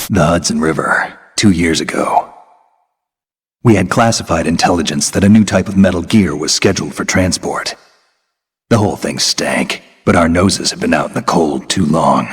The Hudson River, 2 years ago. We had classified intelligence that a new type of metal gear was scheduled for transport. The whole thing stank, but our noses had been out in the cold too long.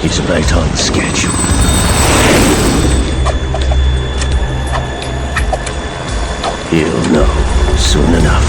He's right on the schedule. He'll know soon enough.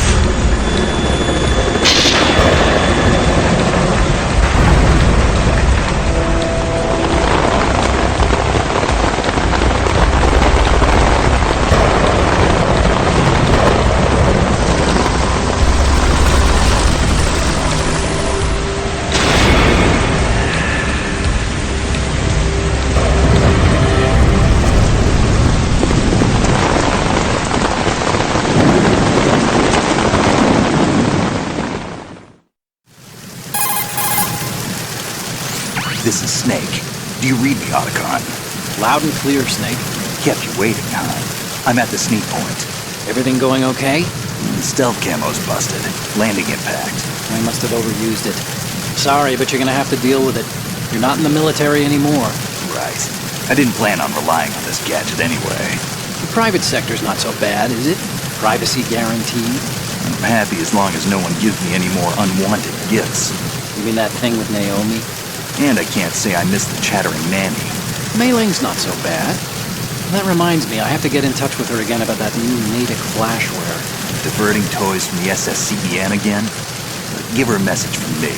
This is Snake. Do you read me, Otacon? Loud and clear, Snake. Kept you waiting, huh? I'm at the sneak point. Everything going okay? Stealth camo's busted. Landing impact. I must have overused it. Sorry, but you're gonna have to deal with it. You're not in the military anymore. Right. I didn't plan on relying on this gadget anyway. The private sector's not so bad, is it? Privacy guaranteed. I'm happy as long as no one gives me any more unwanted gifts. You mean that thing with Naomi? And I can't say I miss the chattering nanny. Mei Ling's not so bad. That reminds me, I have to get in touch with her again about that new Natick flashware. Diverting toys from the SSCEN again? Give her a message from me.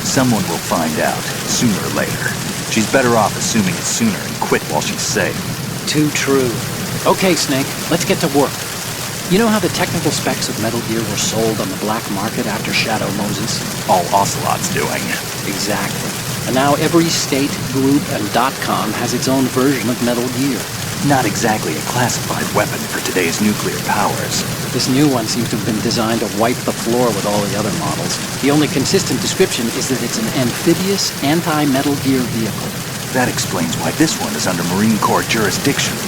Someone will find out, sooner or later. She's better off assuming it sooner and quit while she's safe. Too true. Okay, Snake, let's get to work. You know how the technical specs of Metal Gear were sold on the black market after Shadow Moses? All Ocelot's doing. Exactly. And now every state, group, and .com has its own version of Metal Gear. Not exactly a classified weapon for today's nuclear powers. This new one seems to have been designed to wipe the floor with all the other models. The only consistent description is that it's an amphibious, anti-Metal Gear vehicle. That explains why this one is under Marine Corps jurisdiction.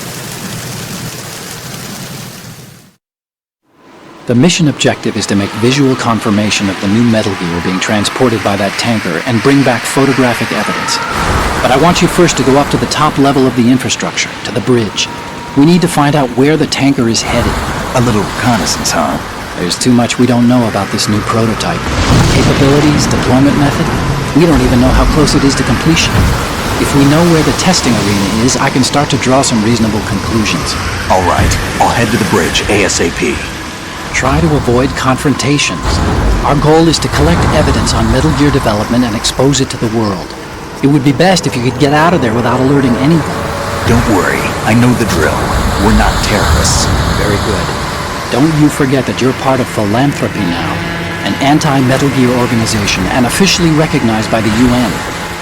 The mission objective is to make visual confirmation of the new Metal Gear being transported by that tanker and bring back photographic evidence. But I want you first to go up to the top level of the infrastructure, to the bridge. We need to find out where the tanker is headed. A little reconnaissance, huh? There's too much we don't know about this new prototype. Capabilities, deployment method. We don't even know how close it is to completion. If we know where the testing arena is, I can start to draw some reasonable conclusions. All right, I'll head to the bridge ASAP. Try to avoid confrontations. Our goal is to collect evidence on Metal Gear development and expose it to the world. It would be best if you could get out of there without alerting anyone. Don't worry, I know the drill. We're not terrorists. Very good. Don't you forget that you're part of Philanthropy now, an anti-Metal Gear organization and officially recognized by the UN.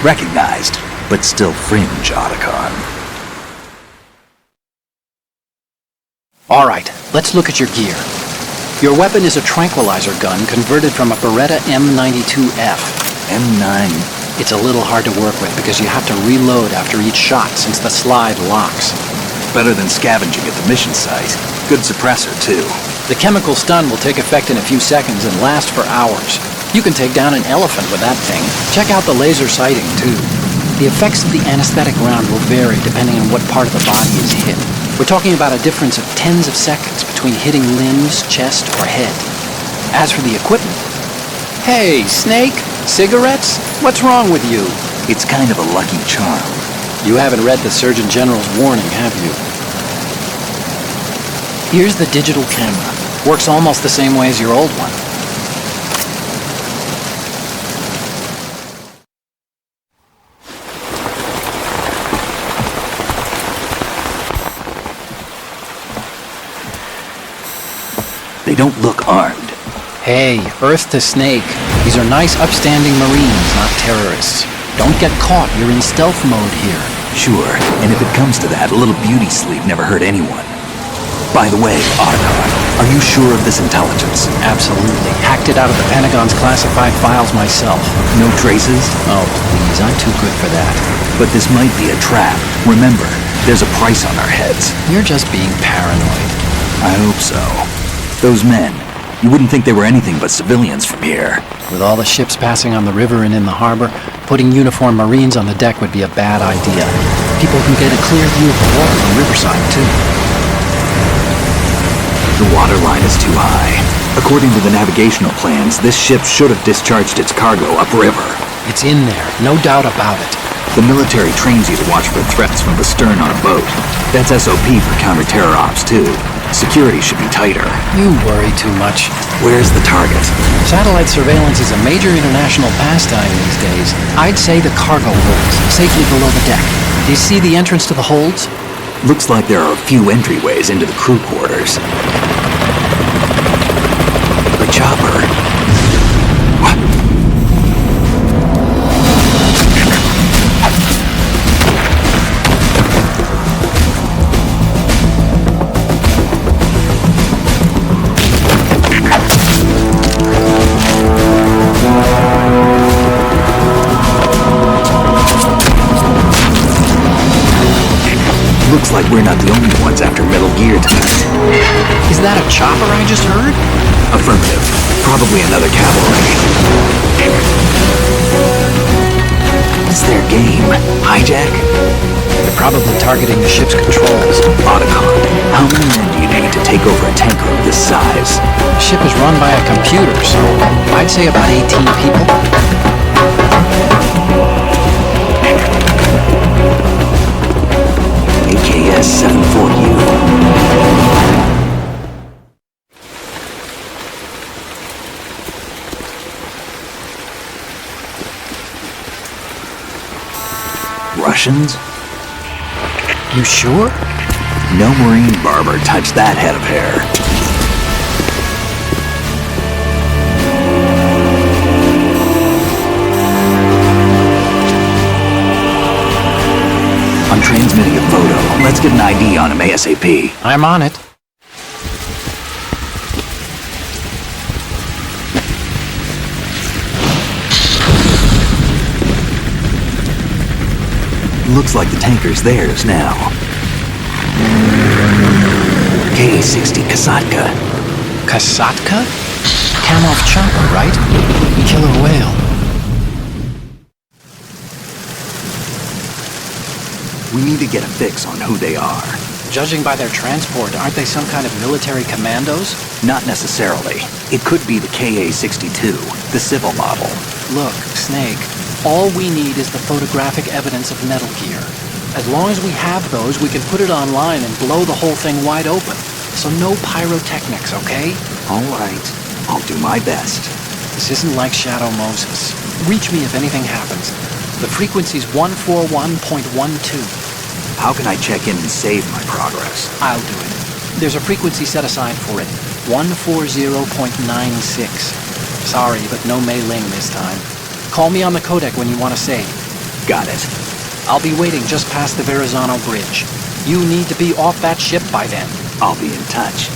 Recognized, but still fringe, Otacon. All right, let's look at your gear. Your weapon is a tranquilizer gun converted from a Beretta M92F. M9. It's a little hard to work with because you have to reload after each shot since the slide locks. Better than scavenging at the mission site. Good suppressor, too. The chemical stun will take effect in a few seconds and last for hours. You can take down an elephant with that thing. Check out the laser sighting, too. The effects of the anesthetic round will vary depending on what part of the body is hit. We're talking about a difference of tens of seconds between hitting limbs, chest, or head. As for the equipment... Hey, Snake? Cigarettes? What's wrong with you? It's kind of a lucky charm. You haven't read the Surgeon General's warning, have you? Here's the digital camera. Works almost the same way as your old one. They don't look armed. Hey, Earth to Snake. These are nice, upstanding Marines, not terrorists. Don't get caught. You're in stealth mode here. Sure, and if it comes to that, a little beauty sleep never hurt anyone. By the way, Otacon, are you sure of this intelligence? Absolutely. Hacked it out of the Pentagon's classified files myself. No traces? Oh, please, I'm too good for that. But this might be a trap. Remember, there's a price on our heads. You're just being paranoid. I hope so. Those men, you wouldn't think they were anything but civilians from here. With all the ships passing on the river and in the harbor, putting uniformed Marines on the deck would be a bad idea. People can get a clear view of the water from Riverside, too. The water line is too high. According to the navigational plans, this ship should have discharged its cargo upriver. It's in there, no doubt about it. The military trains you to watch for threats from the stern on a boat. That's SOP for counter-terror ops, too. Security should be tighter. You worry too much. Where's the target? Satellite surveillance is a major international pastime these days. I'd say the cargo holds, safely below the deck. Do you see the entrance to the holds? Looks like there are a few entryways into the crew quarters. The chopper. What? Looks like we're not the only ones after Metal Gear tonight. Is that a chopper I just heard? Affirmative. Probably another cavalry. What's their game? Hijack? They're probably targeting the ship's controls. Otacon, how many men do you need to take over a tanker of this size? The ship is run by a computer, so I'd say about 18 people. AKS 74U. Russians? You sure? No Marine barber touched that head of hair. ASAP. I'm on it. Looks like the tanker's theirs now. Ka-60 Kasatka. Kasatka? Kamov chopper, right? Killer whale. We need to get a fix on who they are. Judging by their transport, aren't they some kind of military commandos? Not necessarily. It could be the Ka-62, the civil model. Look, Snake, all we need is the photographic evidence of Metal Gear. As long as we have those, we can put it online and blow the whole thing wide open. So no pyrotechnics, okay? All right. I'll do my best. This isn't like Shadow Moses. Reach me if anything happens. The frequency's 141.12. How can I check in and save my progress? I'll do it. There's a frequency set aside for it. 140.96. Sorry, but no Mei Ling this time. Call me on the codec when you want to save. Got it. I'll be waiting just past the Verrazano Bridge. You need to be off that ship by then. I'll be in touch.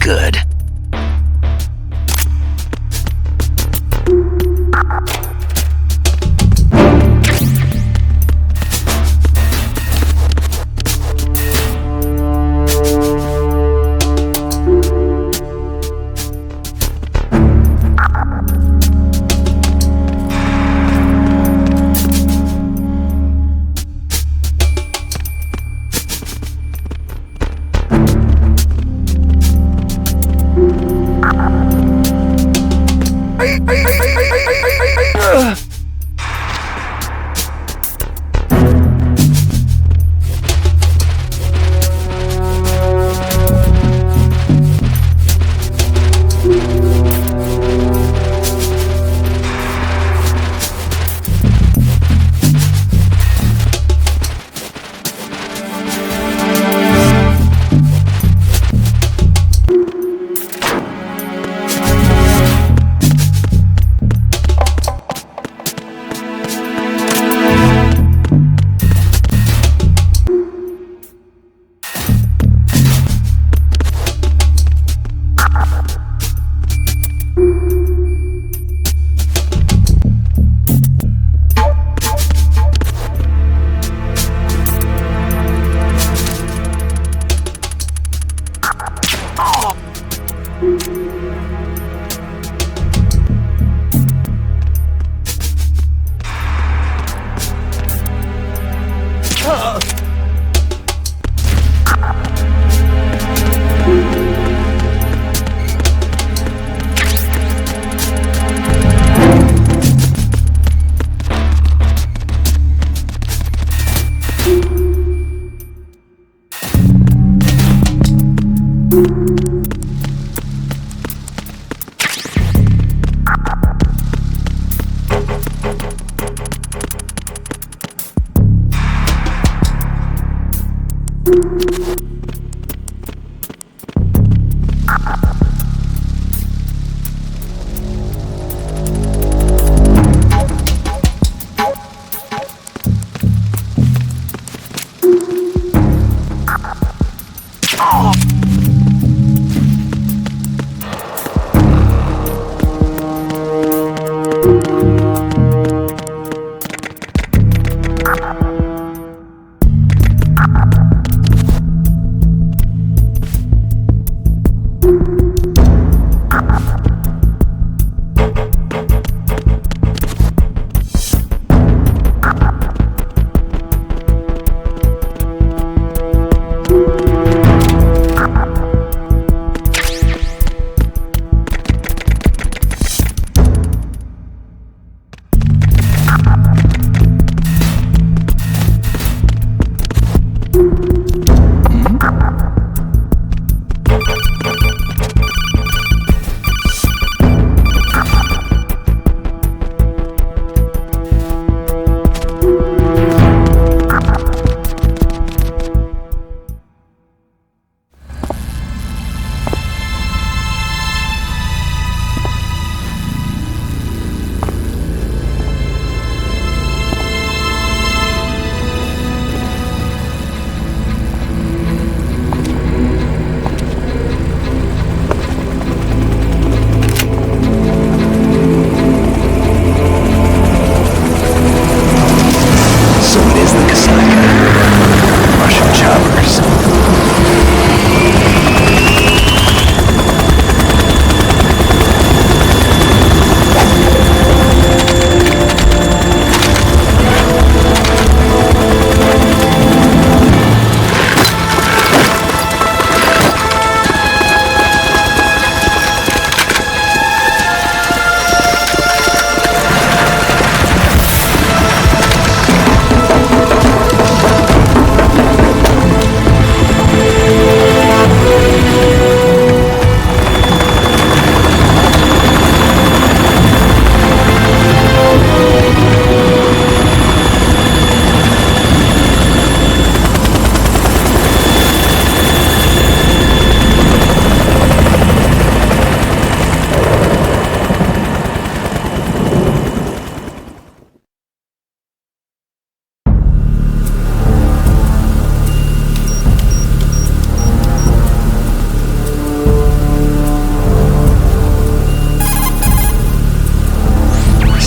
Good.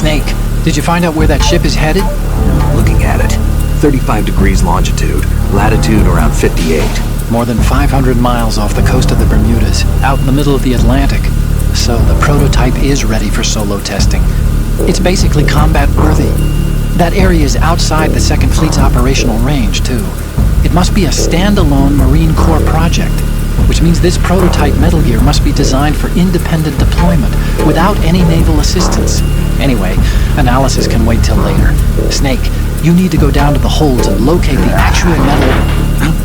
Snake, did you find out where that ship is headed? Looking at it. 35 degrees longitude, latitude around 58. More than 500 miles off the coast of the Bermudas, out in the middle of the Atlantic. So the prototype is ready for solo testing. It's basically combat-worthy. That area is outside the Second Fleet's operational range, too. It must be a standalone Marine Corps project, which means this prototype Metal Gear must be designed for independent deployment, without any naval assistance. Anyway, analysis can wait till later. Snake, you need to go down to the holds and locate the actual metal...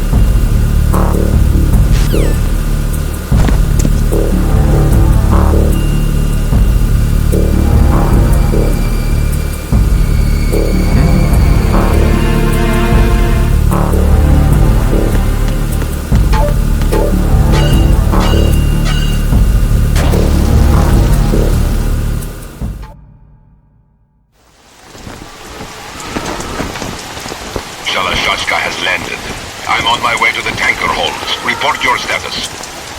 has landed. I'm on my way to the tanker holds. Report your status.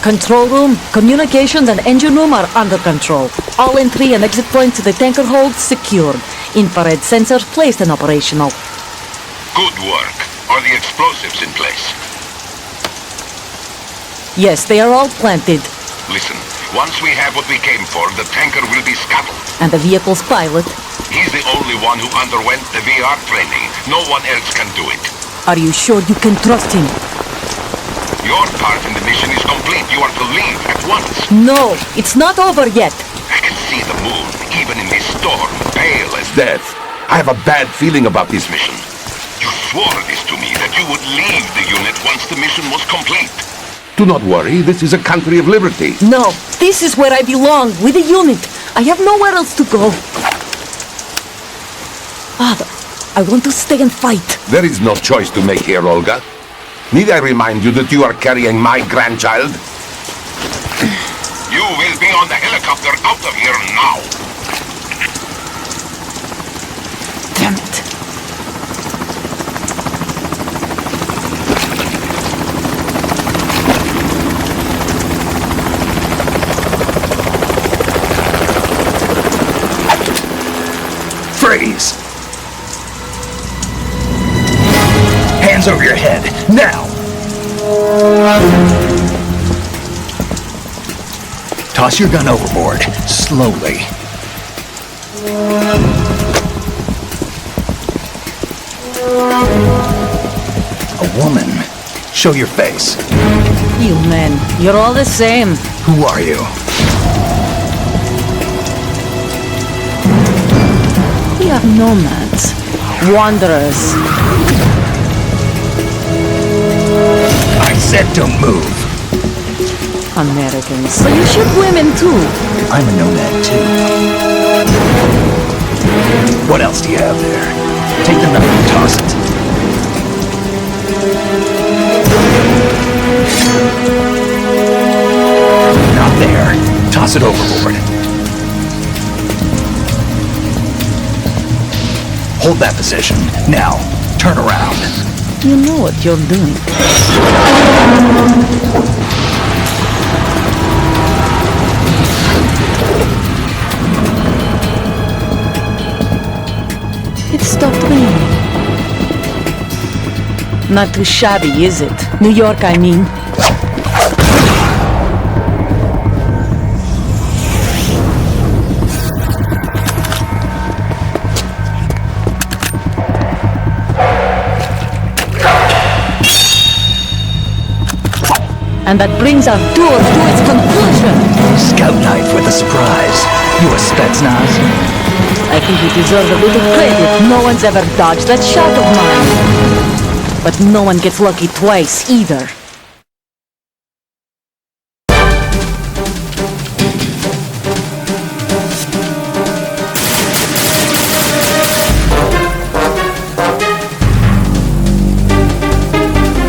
Control room, communications and engine room are under control. All entry and exit points to the tanker holds secured. Infrared sensors placed and operational. Good work. Are the explosives in place? Yes, they are all planted. Listen, once we have what we came for, the tanker will be scuttled. And the vehicle's pilot? He's the only one who underwent the VR training. No one else can do it. Are you sure you can trust him? Your part in the mission is complete. You are to leave at once. No, it's not over yet. I can see the moon, even in this storm, pale as death. I have a bad feeling about this mission. You swore this to me, that you would leave the unit once the mission was complete. Do not worry, this is a country of liberty. No, this is where I belong, with the unit. I have nowhere else to go. Father, I want to stay and fight. There is no choice to make here, Olga. Need I remind you that you are carrying my grandchild? You will be on the helicopter out of here now. Damn it. Freeze! Hands over your head, now! Toss your gun overboard, slowly. A woman. Show your face. You men, you're all the same. Who are you? We are nomads, wanderers. I said don't move. Americans. So you shoot women too. I'm a nomad too. What else do you have there? Take the knife and toss it. Not there. Toss it overboard. Hold that position. Now, turn around. You know what you're doing. It stopped raining. Not too shabby, is it? New York, I mean. And that brings our tour to its conclusion. Scout knife with a surprise. You a Spetsnaz? I think you deserve a little credit. No one's ever dodged that shot of mine. But no one gets lucky twice, either.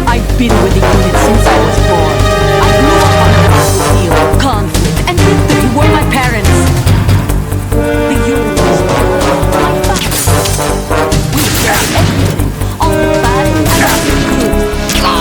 I've been with the unit since I was born. I grew up on the battlefield. Conflict and victory were my parents. The unit was my father. We shared everything, all the bad and the good. Go!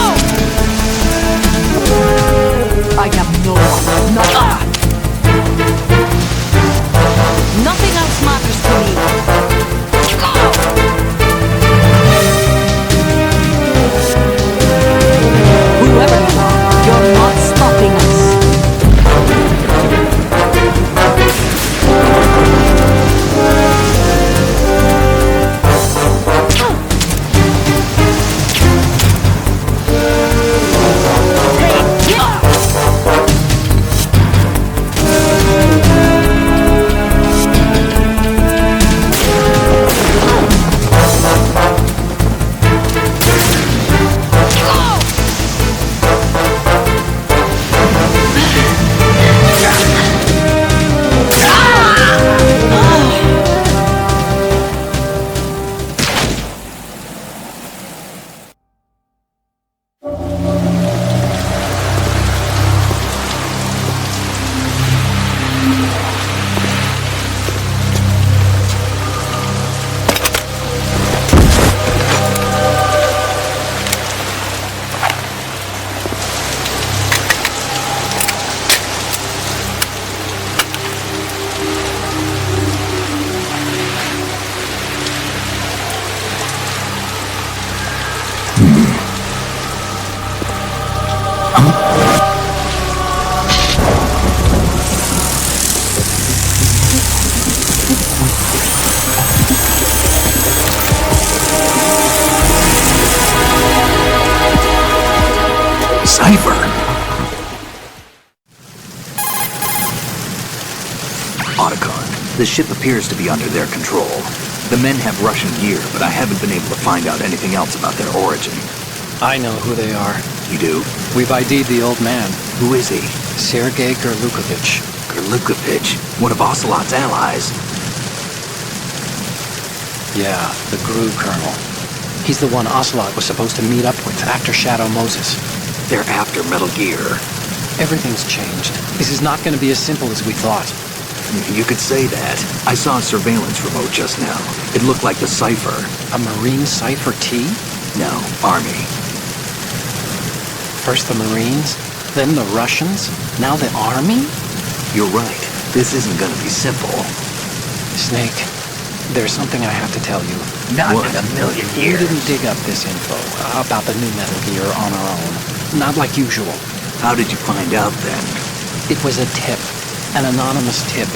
Cypher! Otacon, the ship appears to be under their control. The men have Russian gear, but I haven't been able to find out anything else about their origin. I know who they are. You do? We've ID'd the old man, Who is he? Sergei Gerlukovich. Gerlukovich, one of Ocelot's allies. Yeah, the GRU colonel. He's the one Ocelot was supposed to meet up with after Shadow Moses. They're after Metal Gear. Everything's changed. This is not going to be as simple as we thought. You could say that. I saw a surveillance remote just now. It looked like the Cypher. A Marine Cypher T? No, Army. First the Marines, then the Russians, now the Army? You're right. This isn't gonna be simple. Snake, there's something I have to tell you. Not in a million We years. didn't dig up this info about the new Metal Gear on our own. Not like usual. How did you find out then? It was a tip. An anonymous tip.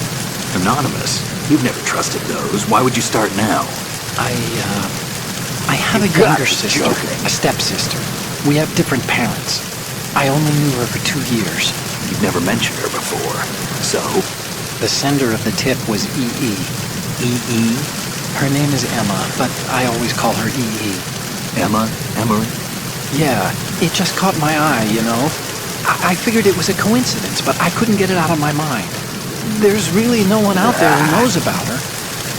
Anonymous? You've never trusted those. Why would you start now? I have You a gotta younger be sister, joking. a stepsister. We have different parents. I only knew her for 2 years. You've never mentioned her before. So? The sender of the tip was EE. E.E.? Her name is Emma, but I always call her EE. Emma? Emery? Yeah, it just caught my eye, you know? I figured it was a coincidence, but I couldn't get it out of my mind. There's really no one out there who knows about her.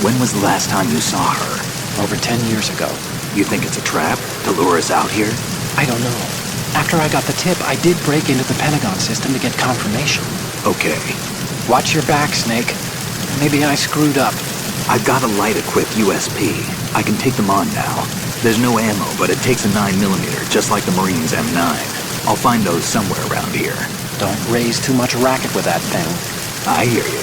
When was the last time you saw her? Over 10 years ago. You think it's a trap to lure us out here? I don't know. After I got the tip, I did break into the Pentagon system to get confirmation. Okay. Watch your back, Snake. Maybe I screwed up. I've got a light-equipped USP. I can take them on now. There's no ammo, but it takes a 9mm, just like the Marines' M9. I'll find those somewhere around here. Don't raise too much racket with that thing. I hear you.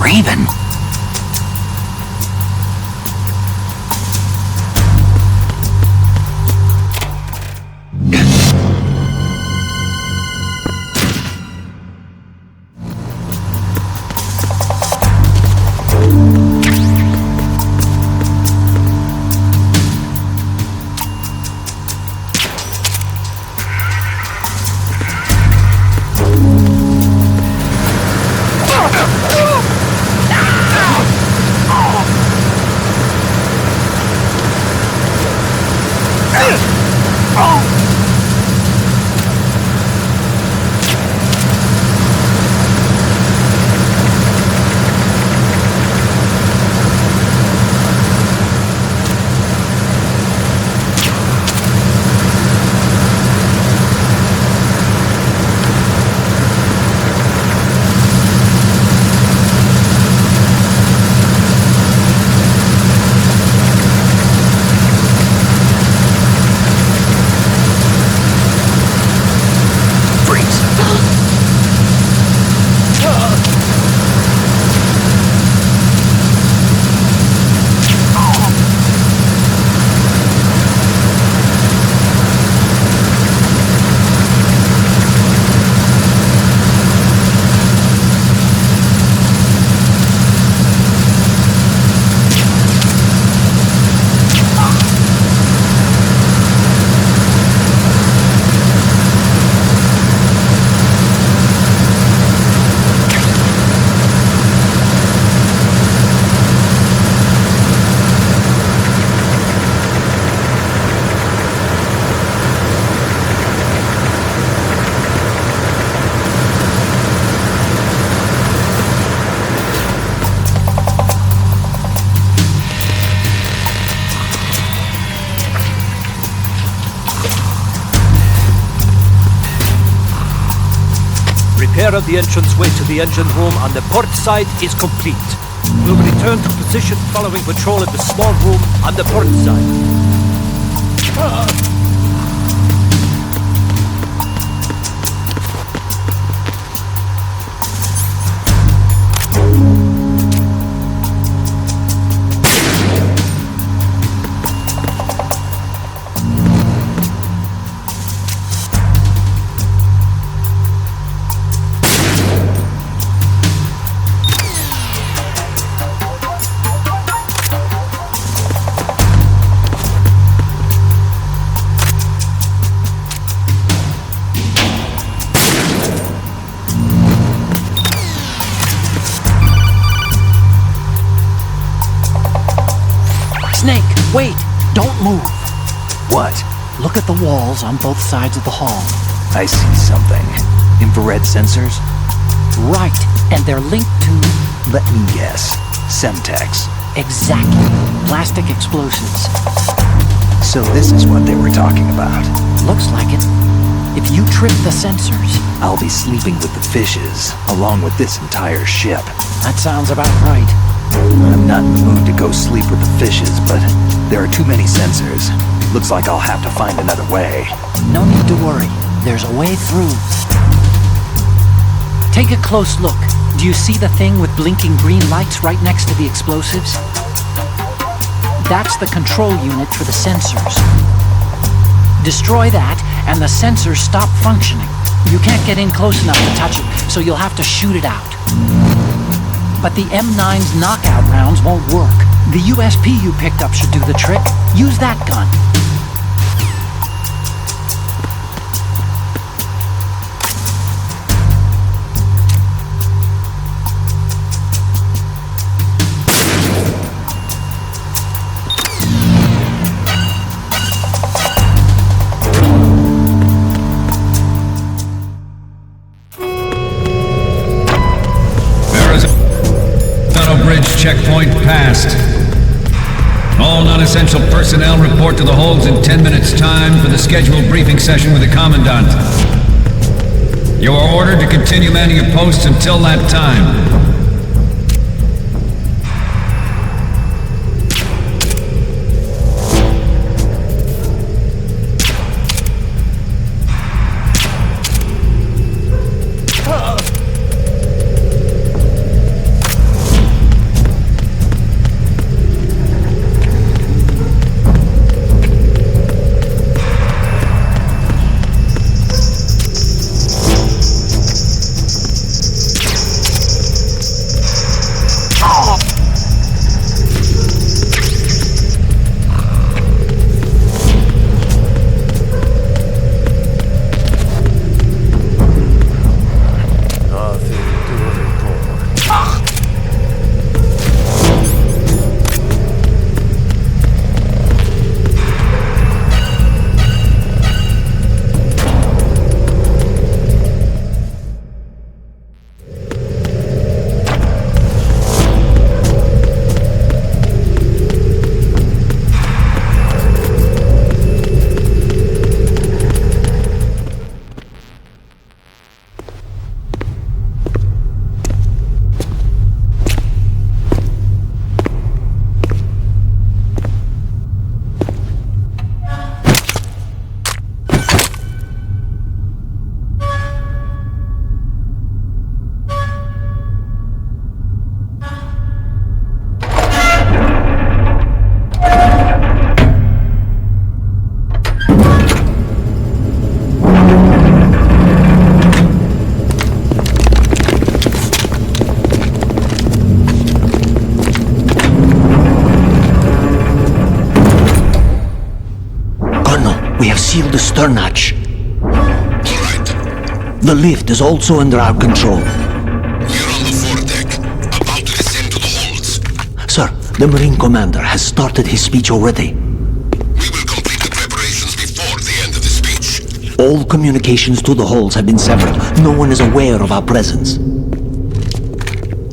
Raven? Repair of the entranceway to the engine room on the port side is complete. We'll return to position following patrol of the small room on the port side. Snake, wait! Don't move! What? Look at the walls on both sides of the hall. I see something. Infrared sensors? Right, and they're linked to... Let me guess. Semtex. Exactly. Plastic explosives. So this is what they were talking about. Looks like it. If you trip the sensors... I'll be sleeping with the fishes, along with this entire ship. That sounds about right. I'm not in the mood to go sleep with the fishes, but there are too many sensors. Looks like I'll have to find another way. No need to worry. There's a way through. Take a close look. Do you see the thing with blinking green lights right next to the explosives? That's the control unit for the sensors. Destroy that, and the sensors stop functioning. You can't get in close enough to touch it, so you'll have to shoot it out. But the M9's knockout rounds won't work. The USP you picked up should do the trick. Use that gun. Checkpoint passed. All non-essential personnel report to the holds in 10 minutes' time for the scheduled briefing session with the Commandant. You are ordered to continue manning your posts until that time. seal the stern hatch. All right. The lift is also under our control. We're on the foredeck, about to descend to the holds. Sir, the Marine Commander has started his speech already. We will complete the preparations before the end of the speech. All communications to the holds have been severed. No one is aware of our presence.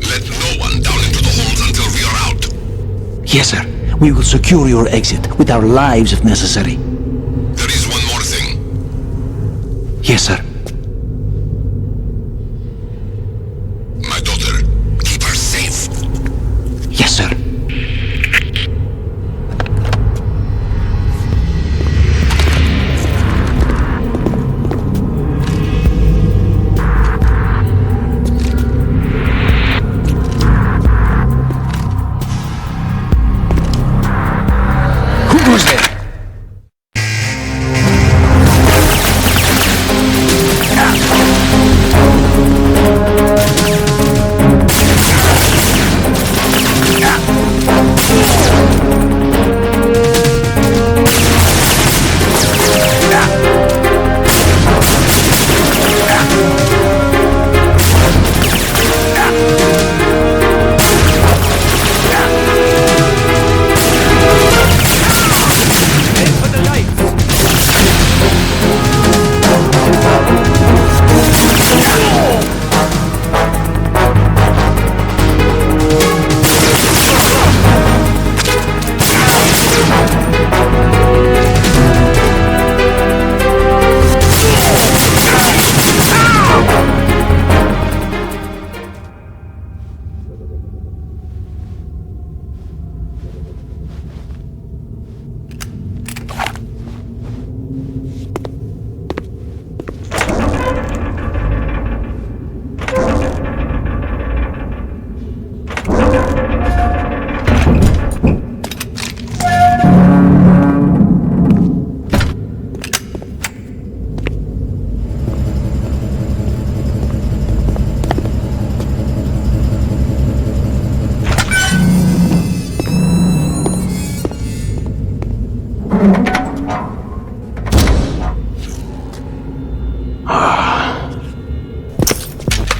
Let no one down into the holds until we are out. Yes, sir. We will secure your exit with our lives if necessary. There is one more thing. Yes, sir. My daughter, keep her safe. Yes, sir. Who goes there?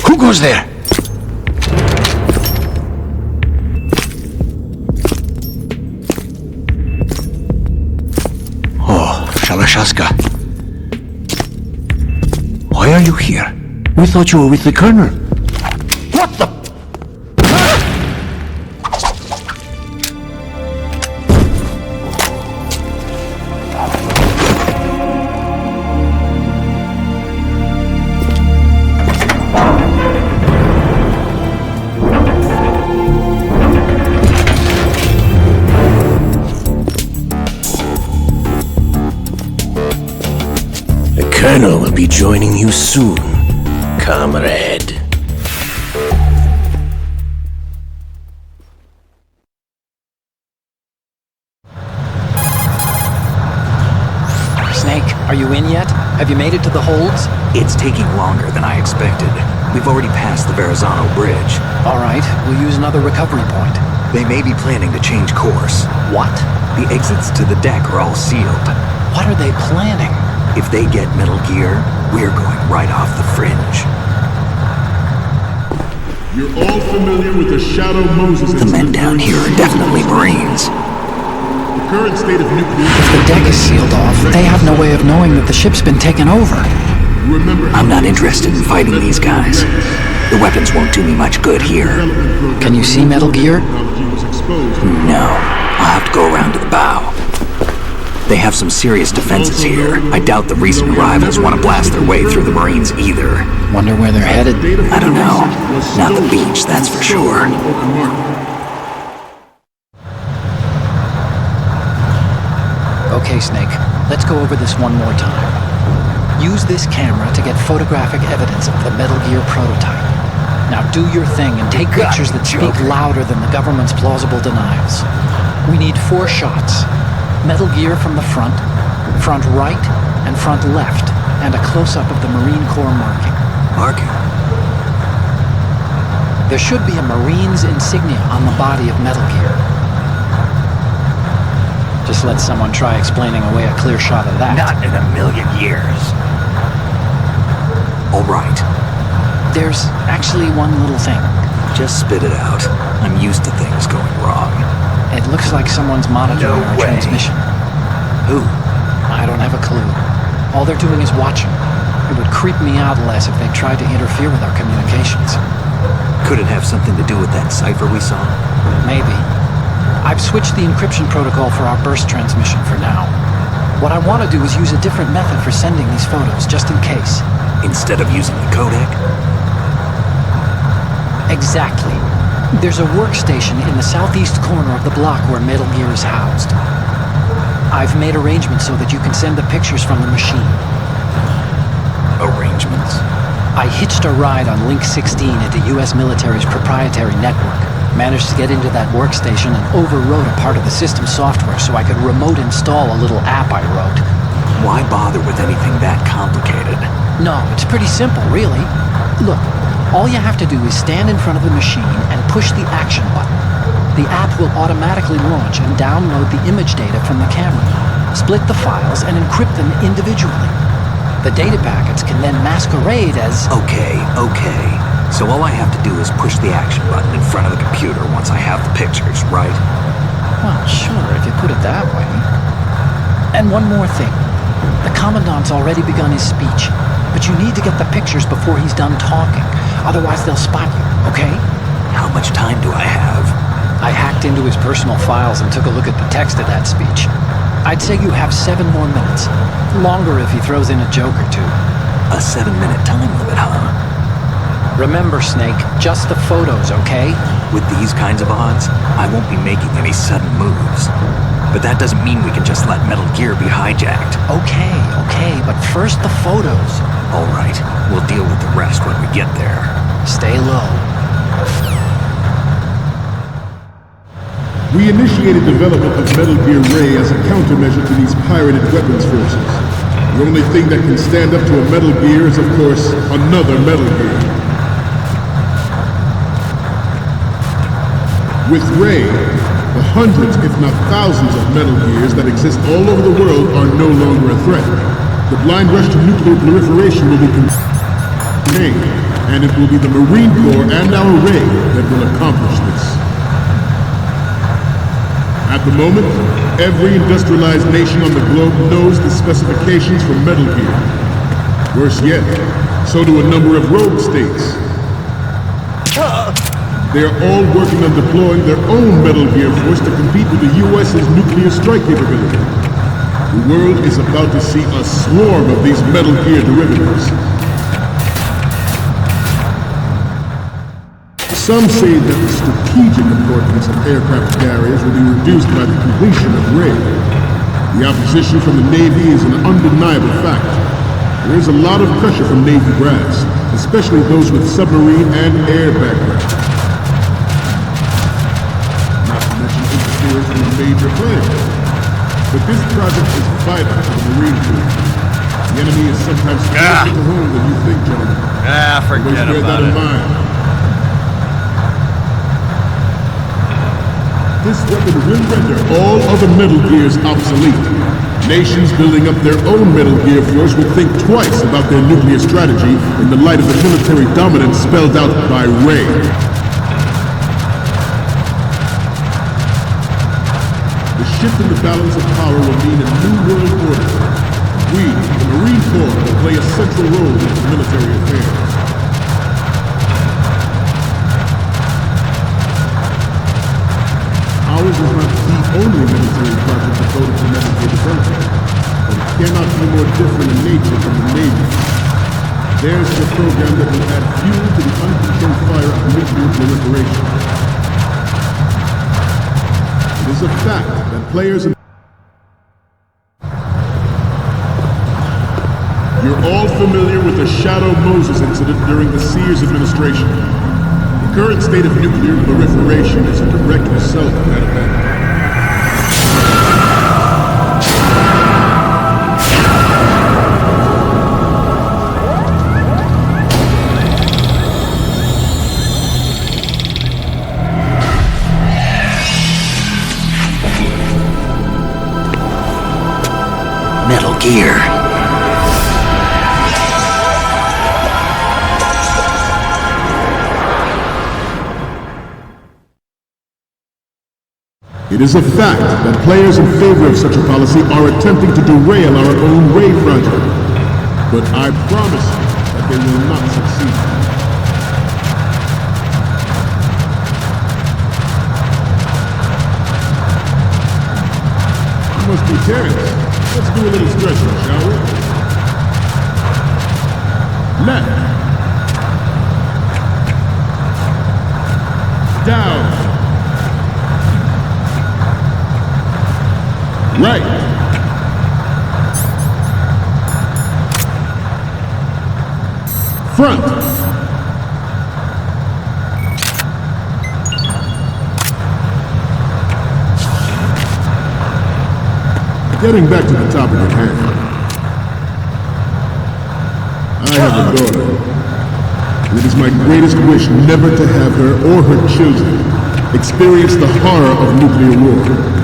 Who goes there? Oh, Shalashaska. Why are you here? We thought you were with the Colonel. What the? The Colonel will be joining you soon, comrade. Snake, are you in yet? Have you made it to the holds? It's taking longer than I expected. We've already passed the Verrazano Bridge. All right, we'll use another recovery point. They may be planning to change course. What? The exits to the deck are all sealed. What are they planning? If they get Metal Gear, we're going right off the fringe. You're all familiar with the Shadow Moses The men incident down during here are definitely Marines. The current state of nuclear... If the deck is sealed off, they have no way of knowing that the ship's been taken over. Remember, I'm not interested in fighting these guys. The weapons won't do me much good here. Can you see Metal Gear? No, I'll have to go around to the bow. They have some serious defenses here. I doubt the recent arrivals want to blast their way through the Marines either. Wonder where they're headed. I don't know. Not the beach, that's for sure. Okay, Snake, let's go over this one more time. Use this camera to get photographic evidence of the Metal Gear prototype. Now do your thing and take pictures that speak louder than the government's plausible denials. We need 4 shots. Metal Gear from the front right, and front left, and a close-up of the Marine Corps marking. Marking? There should be a Marine's insignia on the body of Metal Gear. Just let someone try explaining away a clear shot of that. Not in a million years. All right. There's actually one little thing. Just spit it out. I'm used to things going wrong. It looks like someone's monitoring No our way. transmission. Who? I don't have a clue. All they're doing is watching. It would creep me out less if they tried to interfere with our communications. Could it have something to do with that cipher we saw? Maybe. I've switched the encryption protocol for our burst transmission for now. What I want to do is use a different method for sending these photos, just in case. Instead of using the codec? Exactly. There's a workstation in the southeast corner of the block where Metal Gear is housed. I've made arrangements so that you can send the pictures from the machine. Arrangements? I hitched a ride on Link 16 into U.S. military's proprietary network. Managed to get into that workstation and overwrote a part of the system software so I could remote install a little app I wrote. Why bother with anything that complicated? No, it's pretty simple, really. Look, all you have to do is stand in front of the machine and push the action button. The app will automatically launch and download the image data from the camera, split the files, and encrypt them individually. The data packets can then masquerade as... Okay. So all I have to do is push the action button in front of the computer once I have the pictures, right? Well, sure, if you put it that way. And one more thing. The Commandant's already begun his speech, but you need to get the pictures before he's done talking. Otherwise they'll spot you, okay? How much time do I have? I hacked into his personal files and took a look at the text of that speech. I'd say you have 7 more minutes. Longer if he throws in a joke or two. A 7-minute time limit, huh? Remember, Snake, just the photos, okay? With these kinds of odds, I won't be making any sudden moves. But that doesn't mean we can just let Metal Gear be hijacked. Okay, but first the photos. All right, we'll deal with the rest when we get there. Stay low. We initiated development of Metal Gear Ray as a countermeasure to these pirated weapons forces. The only thing that can stand up to a Metal Gear is, of course, another Metal Gear. With Ray, the hundreds, if not thousands of Metal Gears that exist all over the world are no longer a threat. The blind rush to nuclear proliferation will be contained, and it will be the Marine Corps and our Ray that will accomplish this. At the moment, every industrialized nation on the globe knows the specifications for Metal Gear. Worse yet, so do a number of rogue states. They are all working on deploying their own Metal Gear force to compete with the U.S.'s nuclear strike capability. The world is about to see a swarm of these Metal Gear derivatives. Some say that the strategic importance of aircraft carriers will be reduced by the completion of Ray. The opposition from the Navy is an undeniable fact. There is a lot of pressure from Navy brass, especially those with submarine and air backgrounds. Not to mention interference from a major player. But this project is vital to the Marine Corps. The enemy is sometimes closer to home than you think, gentlemen. Forget Always bear that in mind. This weapon will render all other Metal Gears obsolete. Nations building up their own Metal Gear force will think twice about their nuclear strategy in the light of the military dominance spelled out by Ray. The shift in the balance of power will mean a new world order. We, the Marine Corps, will play a central role in its military affairs. Ours is not the only military project devoted to Metal Gear development, but it cannot be more different in nature from the Navy. Theirs is a program that will add fuel to the uncontrolled fire of nuclear proliferation. It is a fact that players in... You're all familiar with the Shadow Moses incident during the Sears administration. The current state of nuclear proliferation is a direct result of that event. Gear. It is a fact that players in favor of such a policy are attempting to derail our own Ray project. But I promise you that they will not succeed. You must be Terrence. Let's do a little stretching, shall we? Left. Down. Right. Front. Getting back to the topic at hand. I have a daughter, and it is my greatest wish never to have her or her children experience the horror of nuclear war.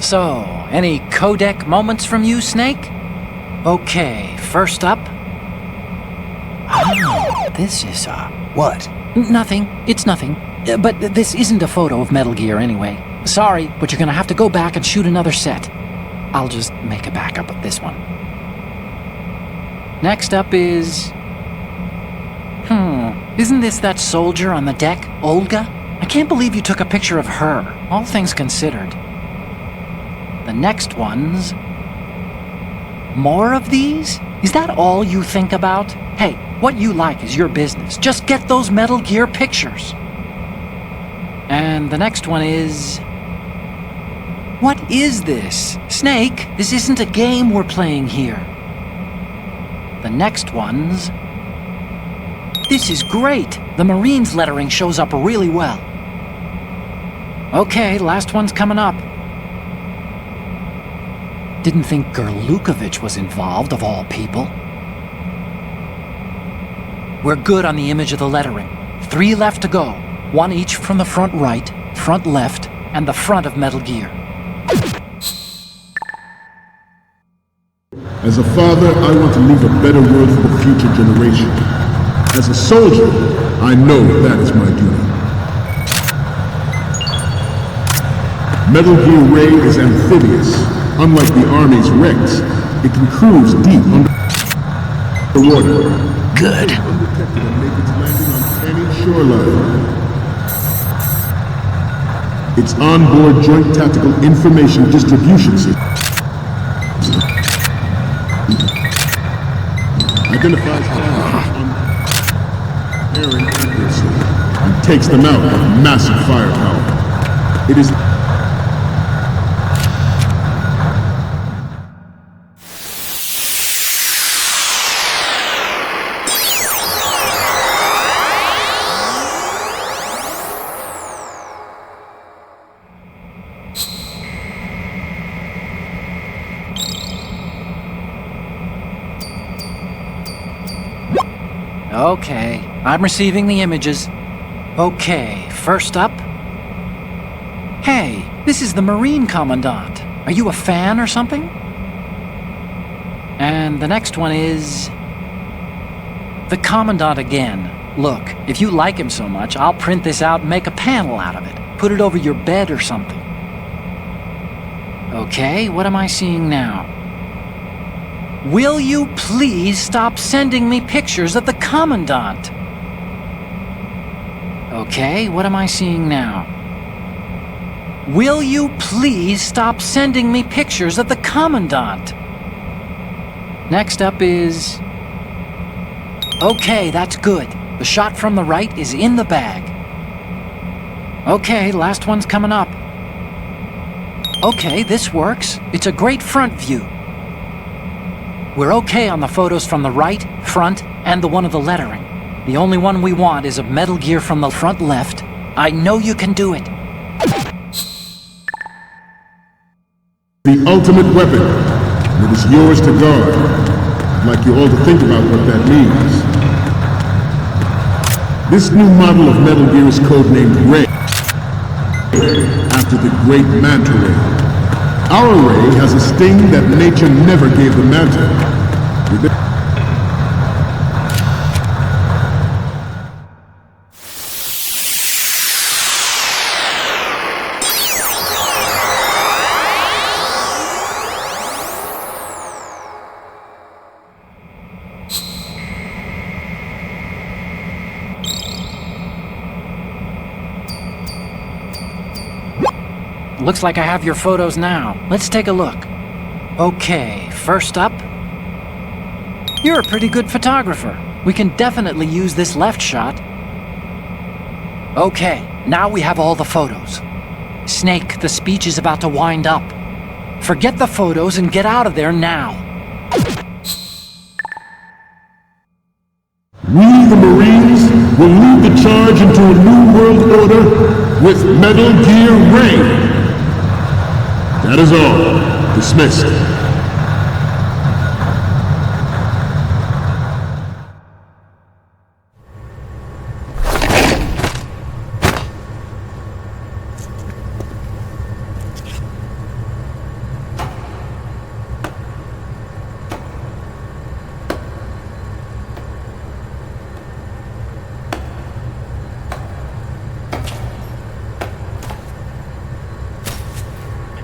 So, any codec moments from you, Snake? Okay, first up... Oh, this is, What? Nothing. It's nothing. But this isn't a photo of Metal Gear anyway. Sorry, but you're gonna have to go back and shoot another set. I'll just make a backup of this one. Next up is... Isn't this that soldier on the deck, Olga? I can't believe you took a picture of her, all things considered. The next one's... More of these? Is that all you think about? Hey, what you like is your business. Just get those Metal Gear pictures. And the next one is... What is this? Snake, this isn't a game we're playing here. The next one's... This is great! The Marines lettering shows up really well. Okay, last one's coming up. Didn't think Gerlukovich was involved, of all people. We're good on the image of the lettering. 3 left to go. 1 each from the front right, front left, and the front of Metal Gear. As a father, I want to leave a better world for the future generation. As a soldier, I know that is my duty. Metal Gear Ray is amphibious. Unlike the Army's Rex, it can cruise deep underwater. Good. Undetected and make its landing on any shoreline. Its onboard Joint Tactical Information Distribution System identifies targets on unerring accuracy and takes them out with massive firepower. It is Okay, I'm receiving the images. Okay, first up... Hey, this is the Marine Commandant. Are you a fan or something? And the next one is... The Commandant again. Look, if you like him so much, I'll print this out and make a panel out of it. Put it over your bed or something. Okay, what am I seeing now? Will you please stop sending me pictures of the Commandant? Okay, what am I seeing now? Will you please stop sending me pictures of the Commandant? Next up is... Okay, that's good. The shot from the right is in the bag. Okay, last one's coming up. Okay, this works. It's a great front view. We're okay on the photos from the right, front, and the one of the lettering. The only one we want is of Metal Gear from the front left. I know you can do it. The ultimate weapon. It is yours to guard. I'd like you all to think about what that means. This new model of Metal Gear is codenamed Ray, after the great Manta Ray. Our Ray has a sting that nature never gave the Manta. Looks like I have your photos now. Let's take a look. Okay, first up. You're a pretty good photographer. We can definitely use this left shot. Okay, now we have all the photos. Snake, the speech is about to wind up. Forget the photos and get out of there now. We, the Marines, will lead the charge into a new world order with Metal Gear Raiden. That is all. Dismissed.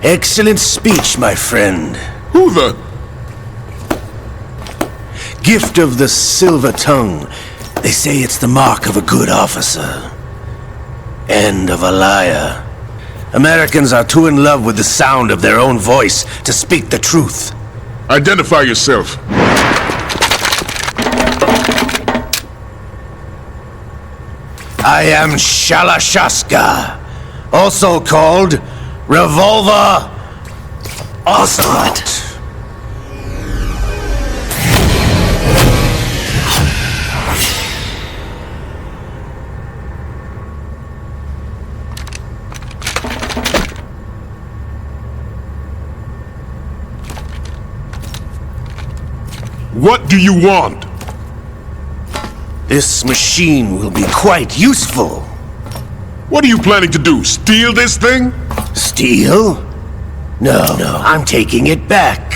Excellent speech, my friend. Who the... Gift of the silver tongue. They say it's the mark of a good officer. And of a liar. Americans are too in love with the sound of their own voice to speak the truth. Identify yourself. I am Shalashaska, also called Revolver Ocelot. What do you want? This machine will be quite useful. What are you planning to do? Steal this thing? Steal? No, I'm taking it back.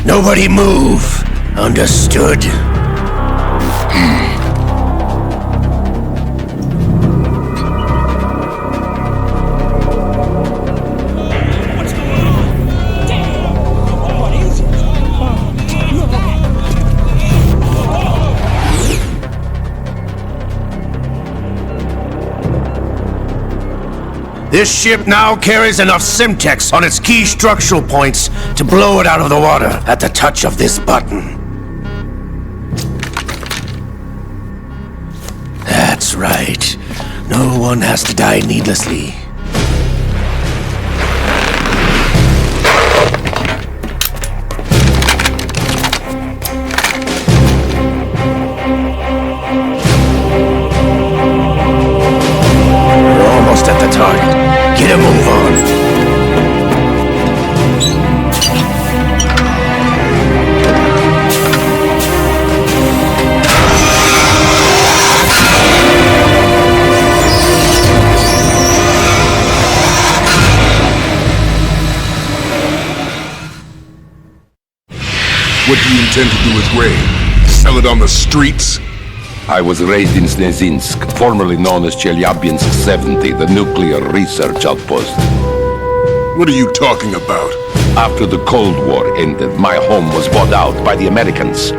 Nobody move. Understood? This ship now carries enough Simtex on its key structural points to blow it out of the water at the touch of this button. That's right. No one has to die needlessly. We're almost at the target. Get a move on. What do you intend to do with Raiden? Sell it on the streets? I was raised in Snezinsk, formerly known as Chelyabinsk 70, the nuclear research outpost. What are you talking about? After the Cold War ended, my home was bought out by the Americans.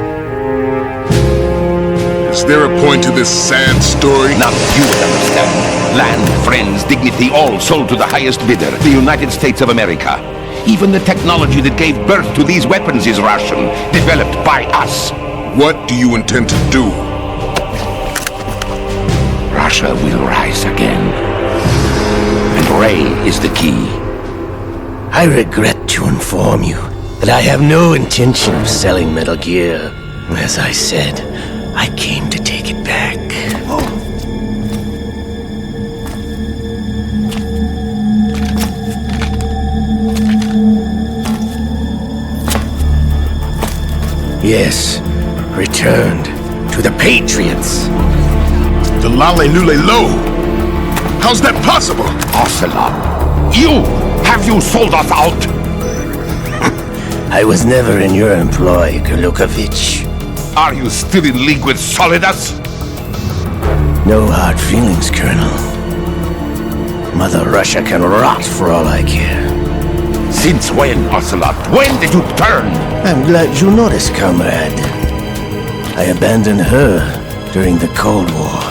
Is there a point to this sad story? Not you would understand. Land, friends, dignity, all sold to the highest bidder, the United States of America. Even the technology that gave birth to these weapons is Russian, developed by us. What do you intend to do? Russia will rise again. And Ray is the key. I regret to inform you that I have no intention of selling Metal Gear. As I said, I came to take it back. Yes, returned to the Patriots. The Lale Lule Lo! How's that possible? Ocelot, have you sold us out? I was never in your employ, Kurlukovich. Are you still in league with Solidas? No hard feelings, Colonel. Mother Russia can rot for all I care. Since when, Ocelot? When did you turn? I'm glad you noticed, comrade. I abandoned her during the Cold War.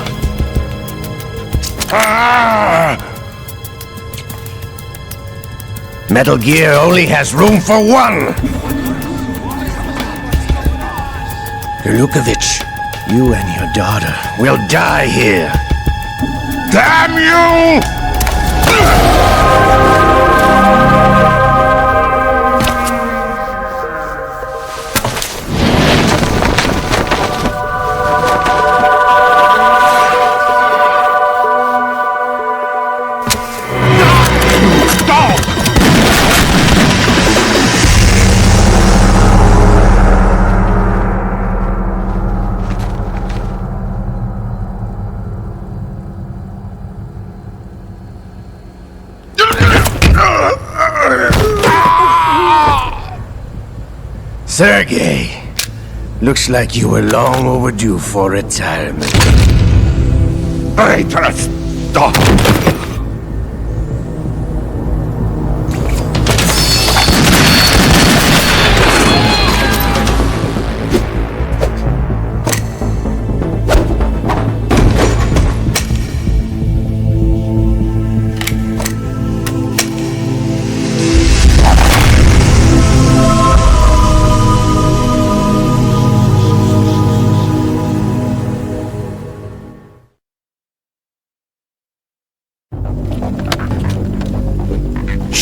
Metal Gear only has room for one! Kurlukovich, you and your daughter will die here. Damn you! Sergei, looks like you were long overdue for retirement. Traitorous dog!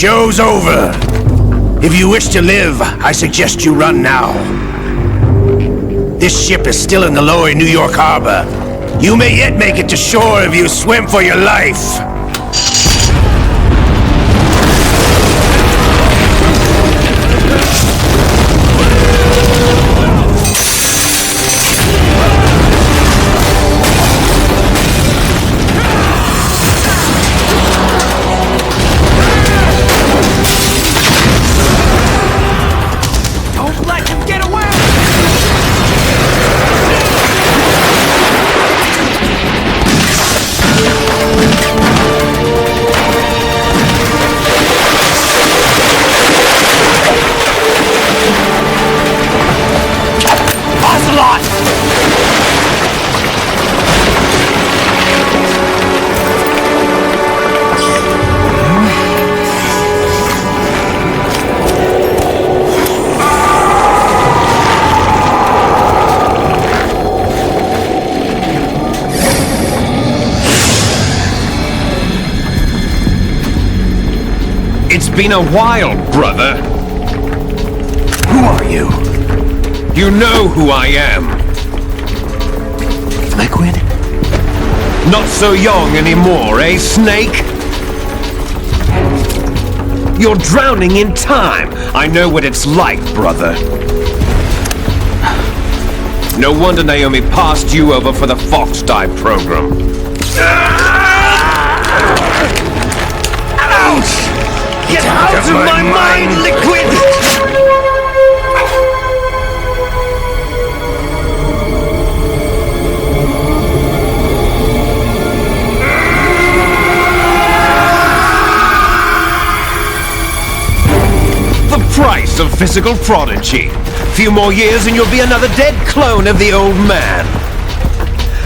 Show's over. If you wish to live, I suggest you run now. This ship is still in the lower New York harbor. You may yet make it to shore if you swim for your life. It's been a while, brother. Who are you? You know who I am. Liquid? Not so young anymore, eh, Snake? You're drowning in time. I know what it's like, brother. No wonder Naomi passed you over for the Fox Dive program. Ouch! Get out of my mind, Liquid! physical prodigy. Few more years and you'll be another dead clone of the old man.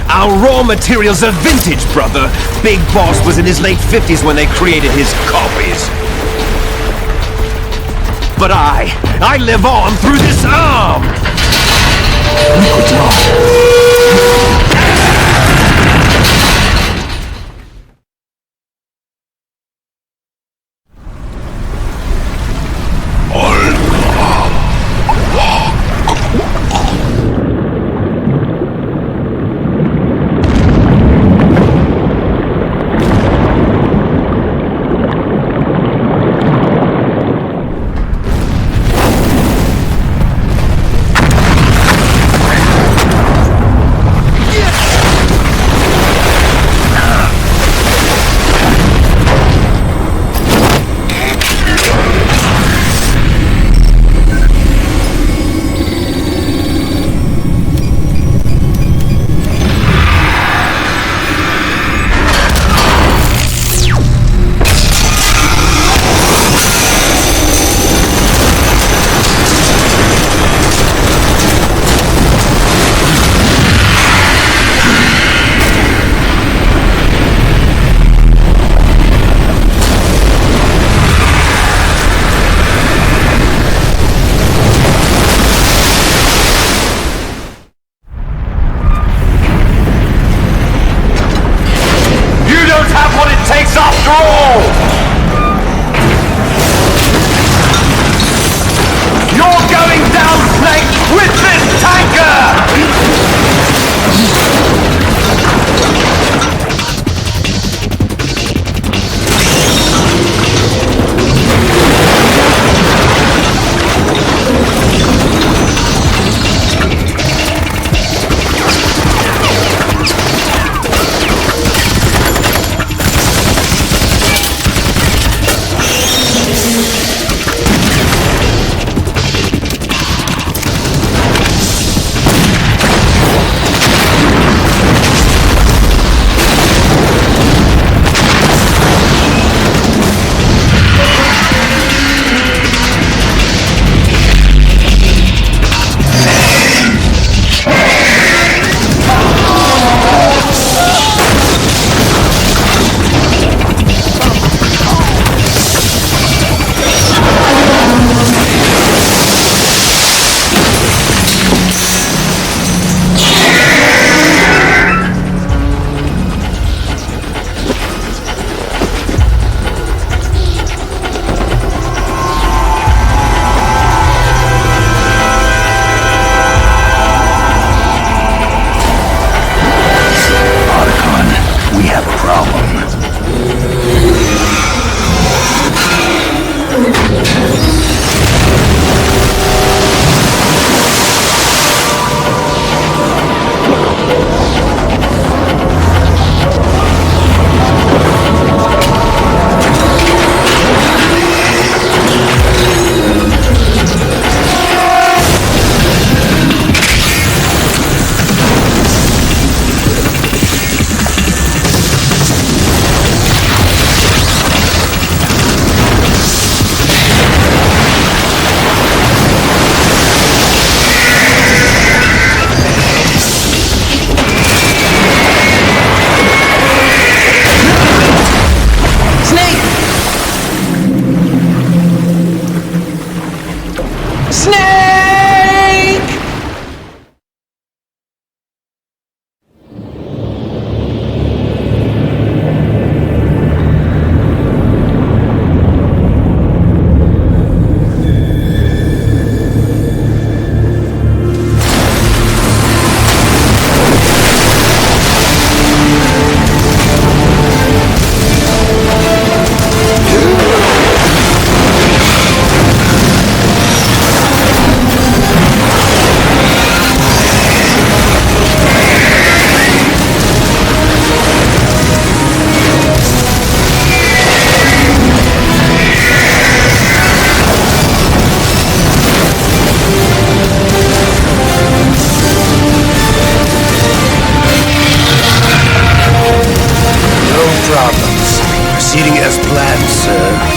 Our raw materials are vintage, brother. Big Boss was in his late 50s when they created his copies. But I live on through this arm! Proceeding as planned, sir.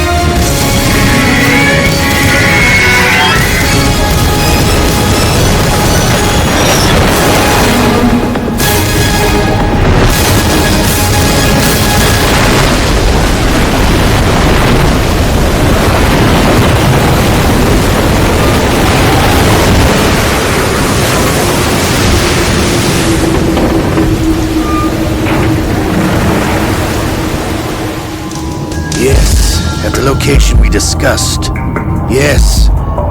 at the location we discussed. Yes,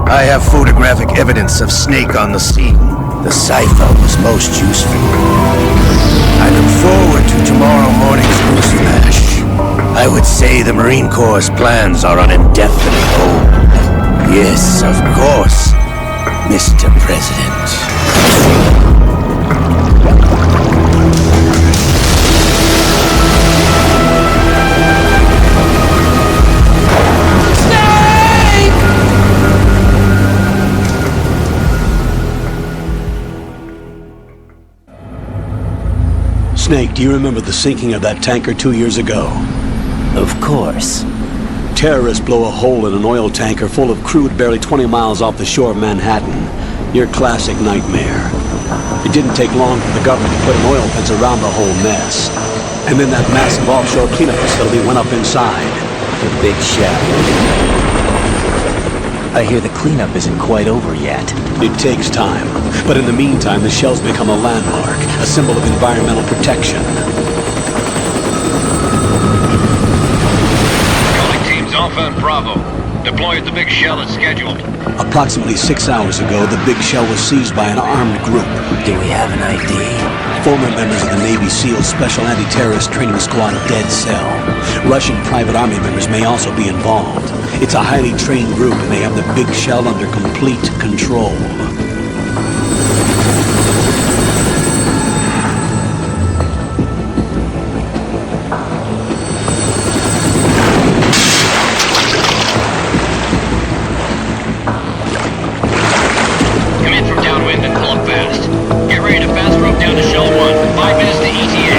I have photographic evidence of Snake on the scene. The cipher was most useful. I look forward to tomorrow morning's news flash. I would say the Marine Corps' plans are on indefinite hold. Yes, of course, Mr. President. Snake, do you remember the sinking of that tanker 2 years ago? Of course. Terrorists blow a hole in an oil tanker full of crude barely 20 miles off the shore of Manhattan. Your classic nightmare. It didn't take long for the government to put an oil fence around the whole mess. And then that massive offshore cleanup facility went up inside. The big shell. I hear the cleanup isn't quite over yet. It takes time. But in the meantime, the shell's become a landmark, a symbol of environmental protection. Calling teams Alpha and Bravo. Deploy at the big shell as scheduled. Approximately 6 hours ago, the big shell was seized by an armed group. Do we have an ID? Former members of the Navy SEAL Special Anti-Terrorist Training Squad Dead Cell. Russian private army members may also be involved. It's a highly trained group and they have the big shell under complete control. Come in from downwind and pull up fast. Get ready to fast rope down to Shell 1. 5 minutes to ETA.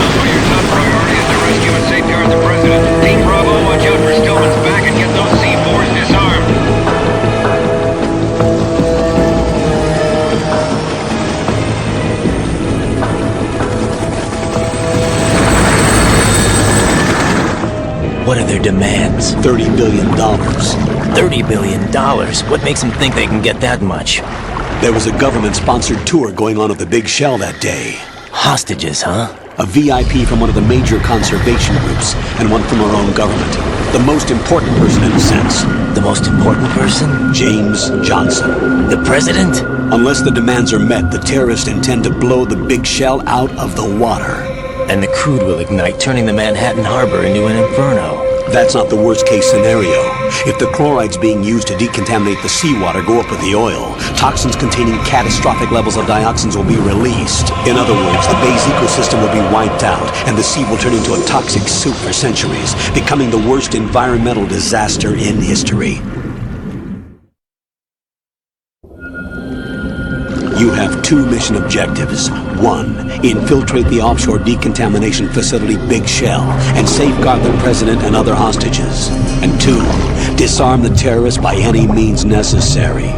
Know your top priority is to rescue and safeguard the President. Team Bravo, watch out for Stillman's back and get those C4s disarmed. What are their demands? $30 billion. $30 billion? What makes them think they can get that much? There was a government-sponsored tour going on at the big shell that day. Hostages, huh? A VIP from one of the major conservation groups, and one from our own government. The most important person in a sense. The most important person? James Johnson. The president? Unless the demands are met, the terrorists intend to blow the big shell out of the water. And the crude will ignite, turning the Manhattan Harbor into an inferno. That's not the worst-case scenario. If the chlorides being used to decontaminate the seawater go up with the oil, toxins containing catastrophic levels of dioxins will be released. In other words, the bay's ecosystem will be wiped out, and the sea will turn into a toxic soup for centuries, becoming the worst environmental disaster in history. You have 2 mission objectives. 1, infiltrate the offshore decontamination facility Big Shell and safeguard the president and other hostages. And 2, disarm the terrorists by any means necessary.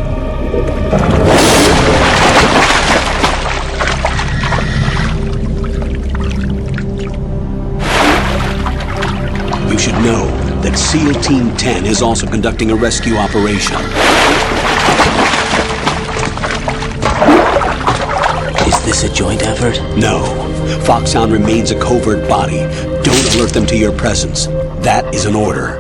You should know that SEAL Team 10 is also conducting a rescue operation. Is this a joint effort? No. Foxhound remains a covert body. Don't alert them to your presence. That is an order.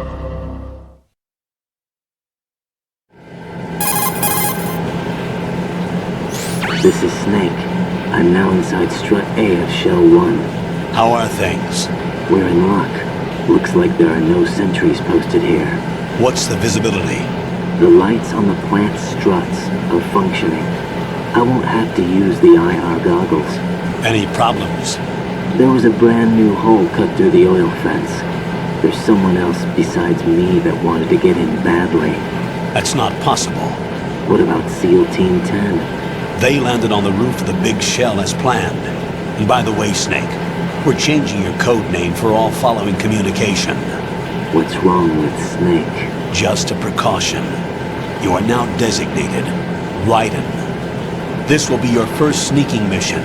This is Snake. I'm now inside Strut A of Shell 1. How are things? We're in luck. Looks like there are no sentries posted here. What's the visibility? The lights on the plant struts are functioning. I won't have to use the IR goggles. Any problems? There was a brand new hole cut through the oil fence. There's someone else besides me that wanted to get in badly. That's not possible. What about SEAL Team 10? They landed on the roof of the Big Shell as planned. And by the way, Snake, we're changing your code name for all following communication. What's wrong with Snake? Just a precaution. You are now designated Raiden. This will be your first sneaking mission.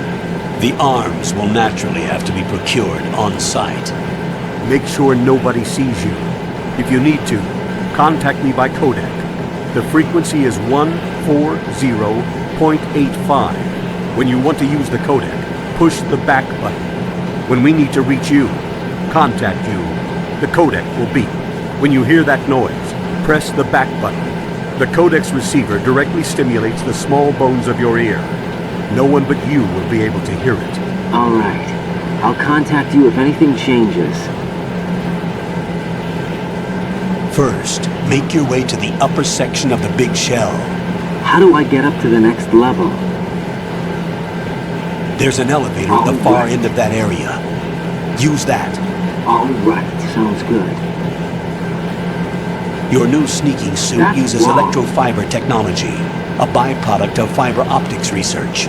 The arms will naturally have to be procured on site. Make sure nobody sees you. If you need to, contact me by codec. The frequency is 140.85. When you want to use the codec, push the back button. When we need to reach you, contact you, the codec will beep. When you hear that noise, press the back button. The codec's receiver directly stimulates the small bones of your ear. No one but you will be able to hear it. All right. I'll contact you if anything changes. First, make your way to the upper section of the big shell. How do I get up to the next level? There's an elevator at the far end of that area. Use that. All right. Sounds good. Your new sneaking suit uses electrofiber technology, a byproduct of fiber optics research.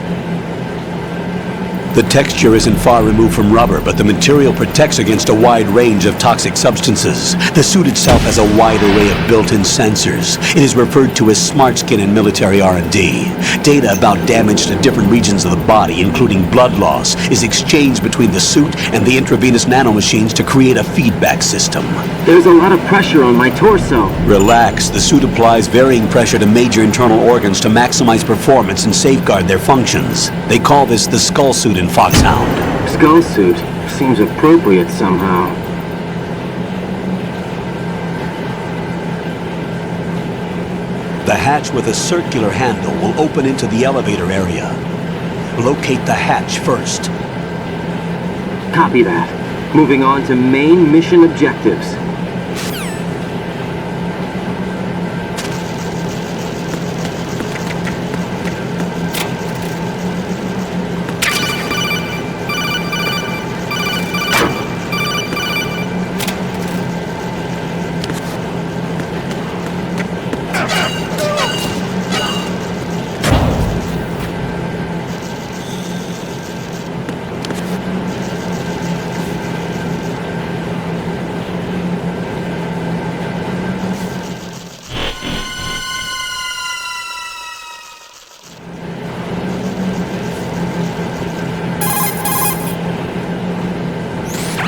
The texture isn't far removed from rubber, but the material protects against a wide range of toxic substances. The suit itself has a wide array of built-in sensors. It is referred to as smart skin in military R&D. Data about damage to different regions of the body, including blood loss, is exchanged between the suit and the intravenous nanomachines to create a feedback system. There's a lot of pressure on my torso. Relax. The suit applies varying pressure to major internal organs to maximize performance and safeguard their functions. They call this the skull suit in Foxhound. Skull suit seems appropriate somehow. The hatch with a circular handle will open into the elevator area. Locate the hatch first. Copy that. Moving on to main mission objectives.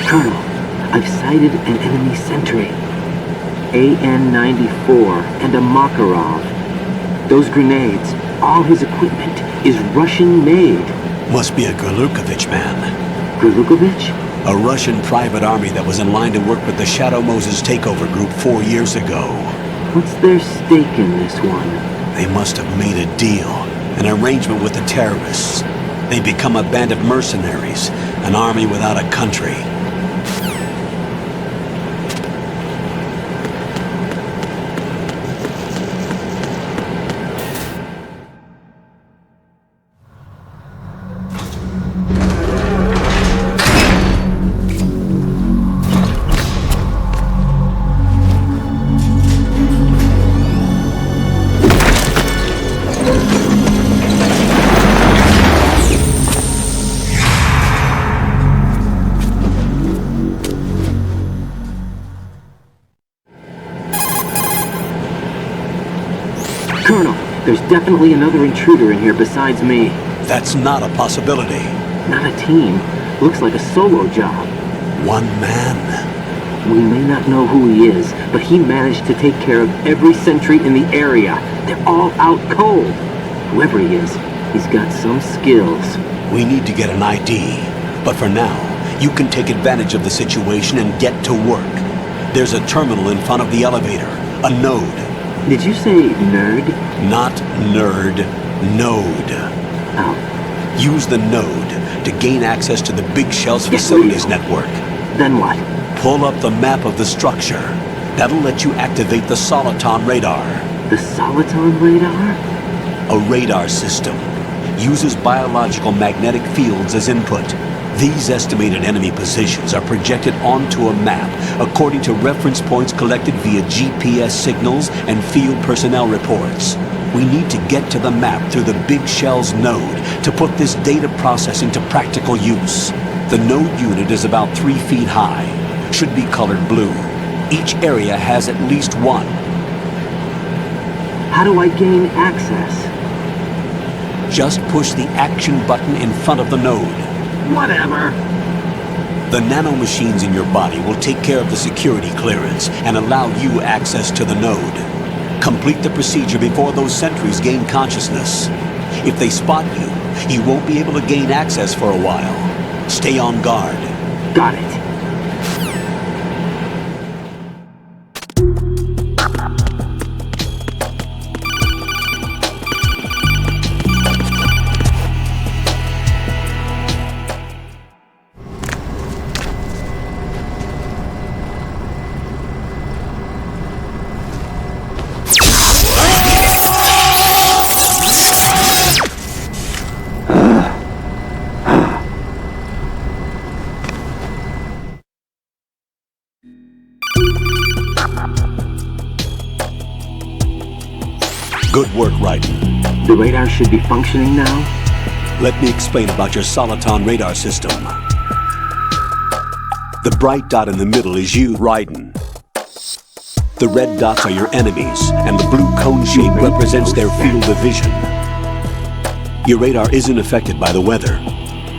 Colonel, I've sighted an enemy sentry. AN-94 and a Makarov. Those grenades, all his equipment, is Russian-made. Must be a Gurlukovich man. Gurlukovich? A Russian private army that was in line to work with the Shadow Moses takeover group 4 years ago. What's their stake in this one? They must have made a deal, an arrangement with the terrorists. They become a band of mercenaries, an army without a country. Colonel, there's definitely another intruder in here besides me. That's not a possibility. Not a team. Looks like a solo job. One man. We may not know who he is, but he managed to take care of every sentry in the area. They're all out cold. Whoever he is, he's got some skills. We need to get an ID. But for now, you can take advantage of the situation and get to work. There's a terminal in front of the elevator. A node. Did you say nerd? Not nerd. Node. Oh. Use the node to gain access to the Big Shell's facilities network. Then what? Pull up the map of the structure. That'll let you activate the Soliton radar. The Soliton radar? A radar system. Uses biological magnetic fields as input. These estimated enemy positions are projected onto a map according to reference points collected via GPS signals and field personnel reports. We need to get to the map through the Big Shell's node to put this data processing to practical use. The node unit is about 3 feet high. Should be colored blue. Each area has at least one. How do I gain access? Just push the action button in front of the node. Whatever. The nanomachines in your body will take care of the security clearance and allow you access to the node. Complete the procedure before those sentries gain consciousness. If they spot you, you won't be able to gain access for a while. Stay on guard. Got it. Good work, Raiden. The radar should be functioning now? Let me explain about your Soliton radar system. The bright dot in the middle is you, Raiden. The red dots are your enemies, and the blue cone shape represents their field of vision. Your radar isn't affected by the weather,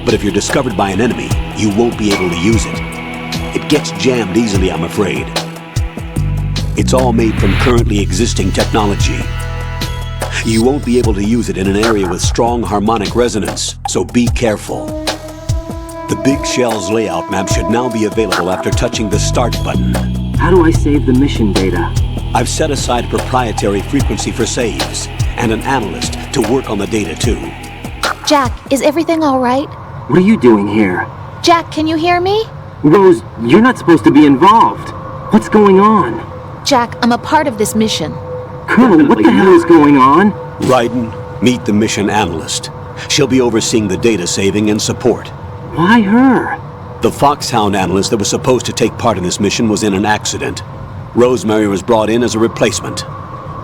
but if you're discovered by an enemy, you won't be able to use it. It gets jammed easily, I'm afraid. It's all made from currently existing technology. You won't be able to use it in an area with strong harmonic resonance, so be careful. The Big Shell's layout map should now be available after touching the Start button. How do I save the mission data? I've set aside a proprietary frequency for saves, and an analyst to work on the data too. Jack, is everything all right? What are you doing here? Jack, can you hear me? Rose, you're not supposed to be involved. What's going on? Jack, I'm a part of this mission. Colonel, what the hell is going on? Raiden, meet the mission analyst. She'll be overseeing the data saving and support. Why her? The Foxhound analyst that was supposed to take part in this mission was in an accident. Rosemary was brought in as a replacement.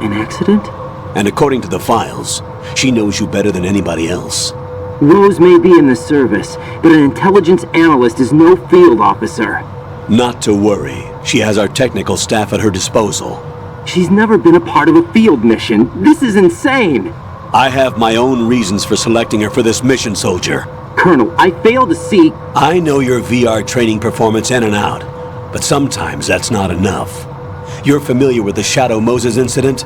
An accident? And according to the files, she knows you better than anybody else. Rose may be in the service, but an intelligence analyst is no field officer. Not to worry. She has our technical staff at her disposal. She's never been a part of a field mission. This is insane. I have my own reasons for selecting her for this mission, soldier. Colonel, I fail to see... I know your VR training performance in and out, but sometimes that's not enough. You're familiar with the Shadow Moses incident?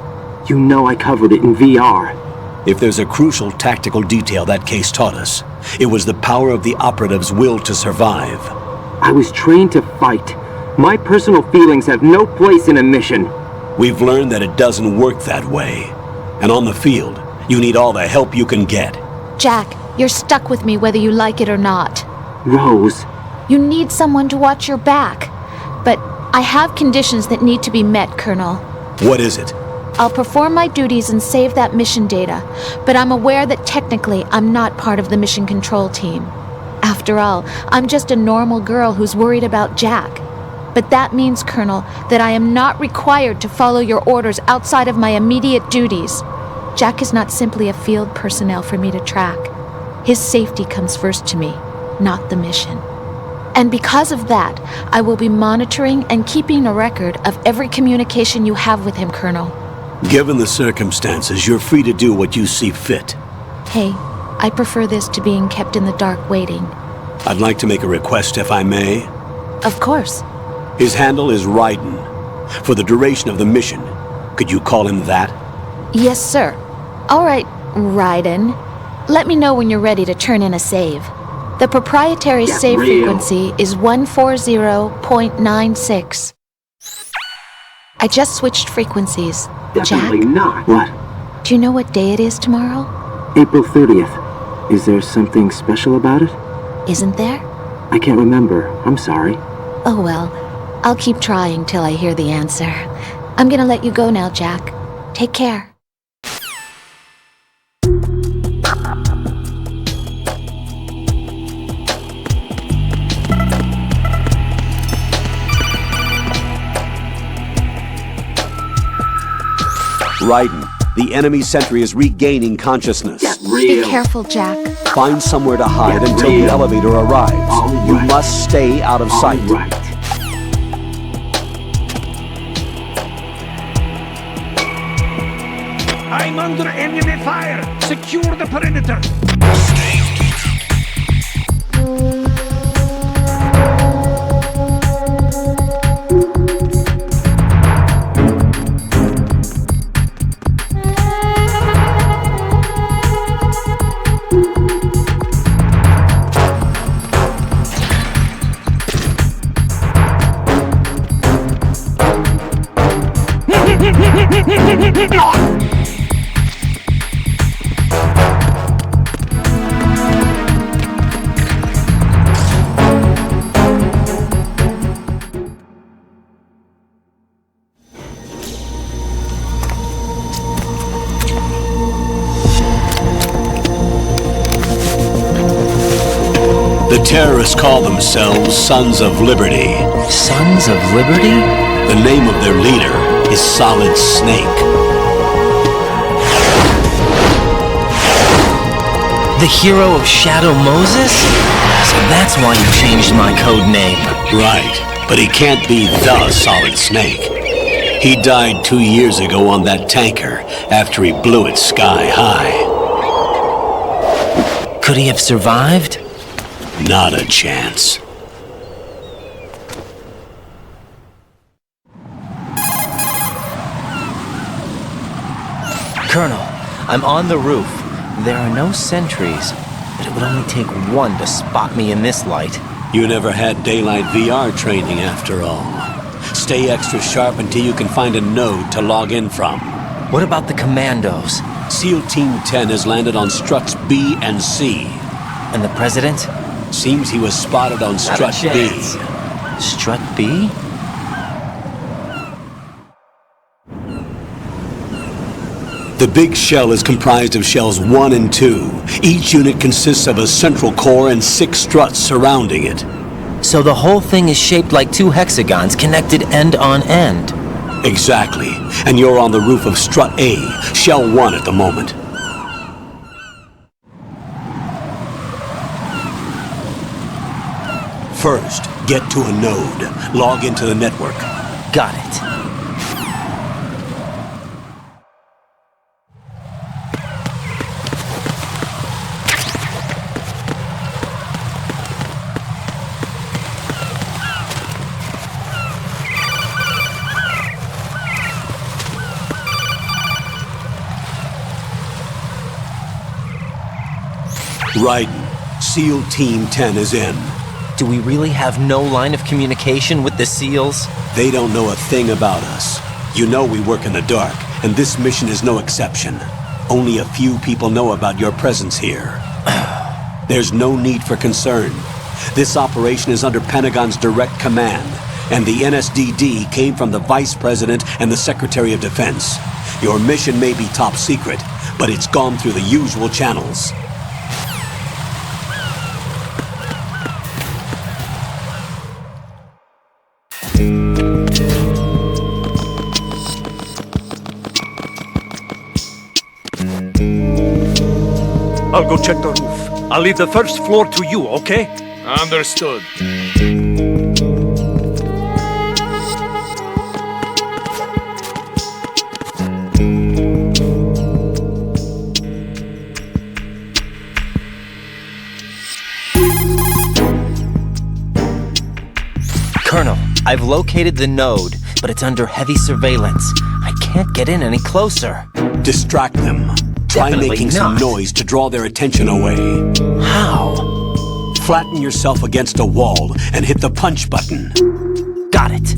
You know I covered it in VR. If there's a crucial tactical detail that case taught us, it was the power of the operative's will to survive. I was trained to fight. My personal feelings have no place in a mission. We've learned that it doesn't work that way. And on the field, you need all the help you can get. Jack, you're stuck with me whether you like it or not. Rose. You need someone to watch your back. But I have conditions that need to be met, Colonel. What is it? I'll perform my duties and save that mission data, but I'm aware that technically I'm not part of the mission control team. After all, I'm just a normal girl who's worried about Jack. But that means, Colonel, that I am not required to follow your orders outside of my immediate duties. Jack is not simply a field personnel for me to track. His safety comes first to me, not the mission. And because of that, I will be monitoring and keeping a record of every communication you have with him, Colonel. Given the circumstances, you're free to do what you see fit. Hey, I prefer this to being kept in the dark waiting. I'd like to make a request, if I may. Of course. His handle is Raiden. For the duration of the mission, could you call him that? Yes, sir. All right, Raiden. Let me know when you're ready to turn in a save. The proprietary save frequency is 140.96. I just switched frequencies. Definitely Jack? Not. What? Do you know what day it is tomorrow? April 30th. Is there something special about it? Isn't there? I can't remember. I'm sorry. Oh well, I'll keep trying till I hear the answer. I'm gonna let you go now, Jack. Take care. Raiden, the enemy sentry is regaining consciousness. Be careful, Jack. Find somewhere to hide until the elevator arrives. You must stay out of sight. I'm under enemy fire! Secure the perimeter! The terrorists call themselves Sons of Liberty. Sons of Liberty? The name of their leader is Solid Snake. The hero of Shadow Moses? So that's why you changed my code name. Right, but he can't be the Solid Snake. He died 2 years ago on that tanker after he blew it sky high. Could he have survived? Not a chance. Colonel, I'm on the roof. There are no sentries, but it would only take one to spot me in this light. You never had daylight VR training after all. Stay extra sharp until you can find a node to log in from. What about the commandos? SEAL Team 10 has landed on struts B and C. And the President? Seems he was spotted on strut B. Strut B? The big shell is comprised of shells 1 and 2. Each unit consists of a central core and 6 struts surrounding it. So the whole thing is shaped like 2 hexagons connected end on end. Exactly. And you're on the roof of strut A, shell 1 at the moment. First, get to a node. Log into the network. Got it. Raiden, SEAL Team 10 is in. Do we really have no line of communication with the SEALs? They don't know a thing about us. You know we work in the dark, and this mission is no exception. Only a few people know about your presence here. There's no need for concern. This operation is under Pentagon's direct command, and the NSDD came from the Vice President and the Secretary of Defense. Your mission may be top secret, but it's gone through the usual channels. I'll go check the roof. I'll leave the first floor to you, okay? Understood. Colonel, I've located the node, but it's under heavy surveillance. I can't get in any closer. Distract them. Try making some noise to draw their attention away. How? Flatten yourself against a wall and hit the punch button. Got it.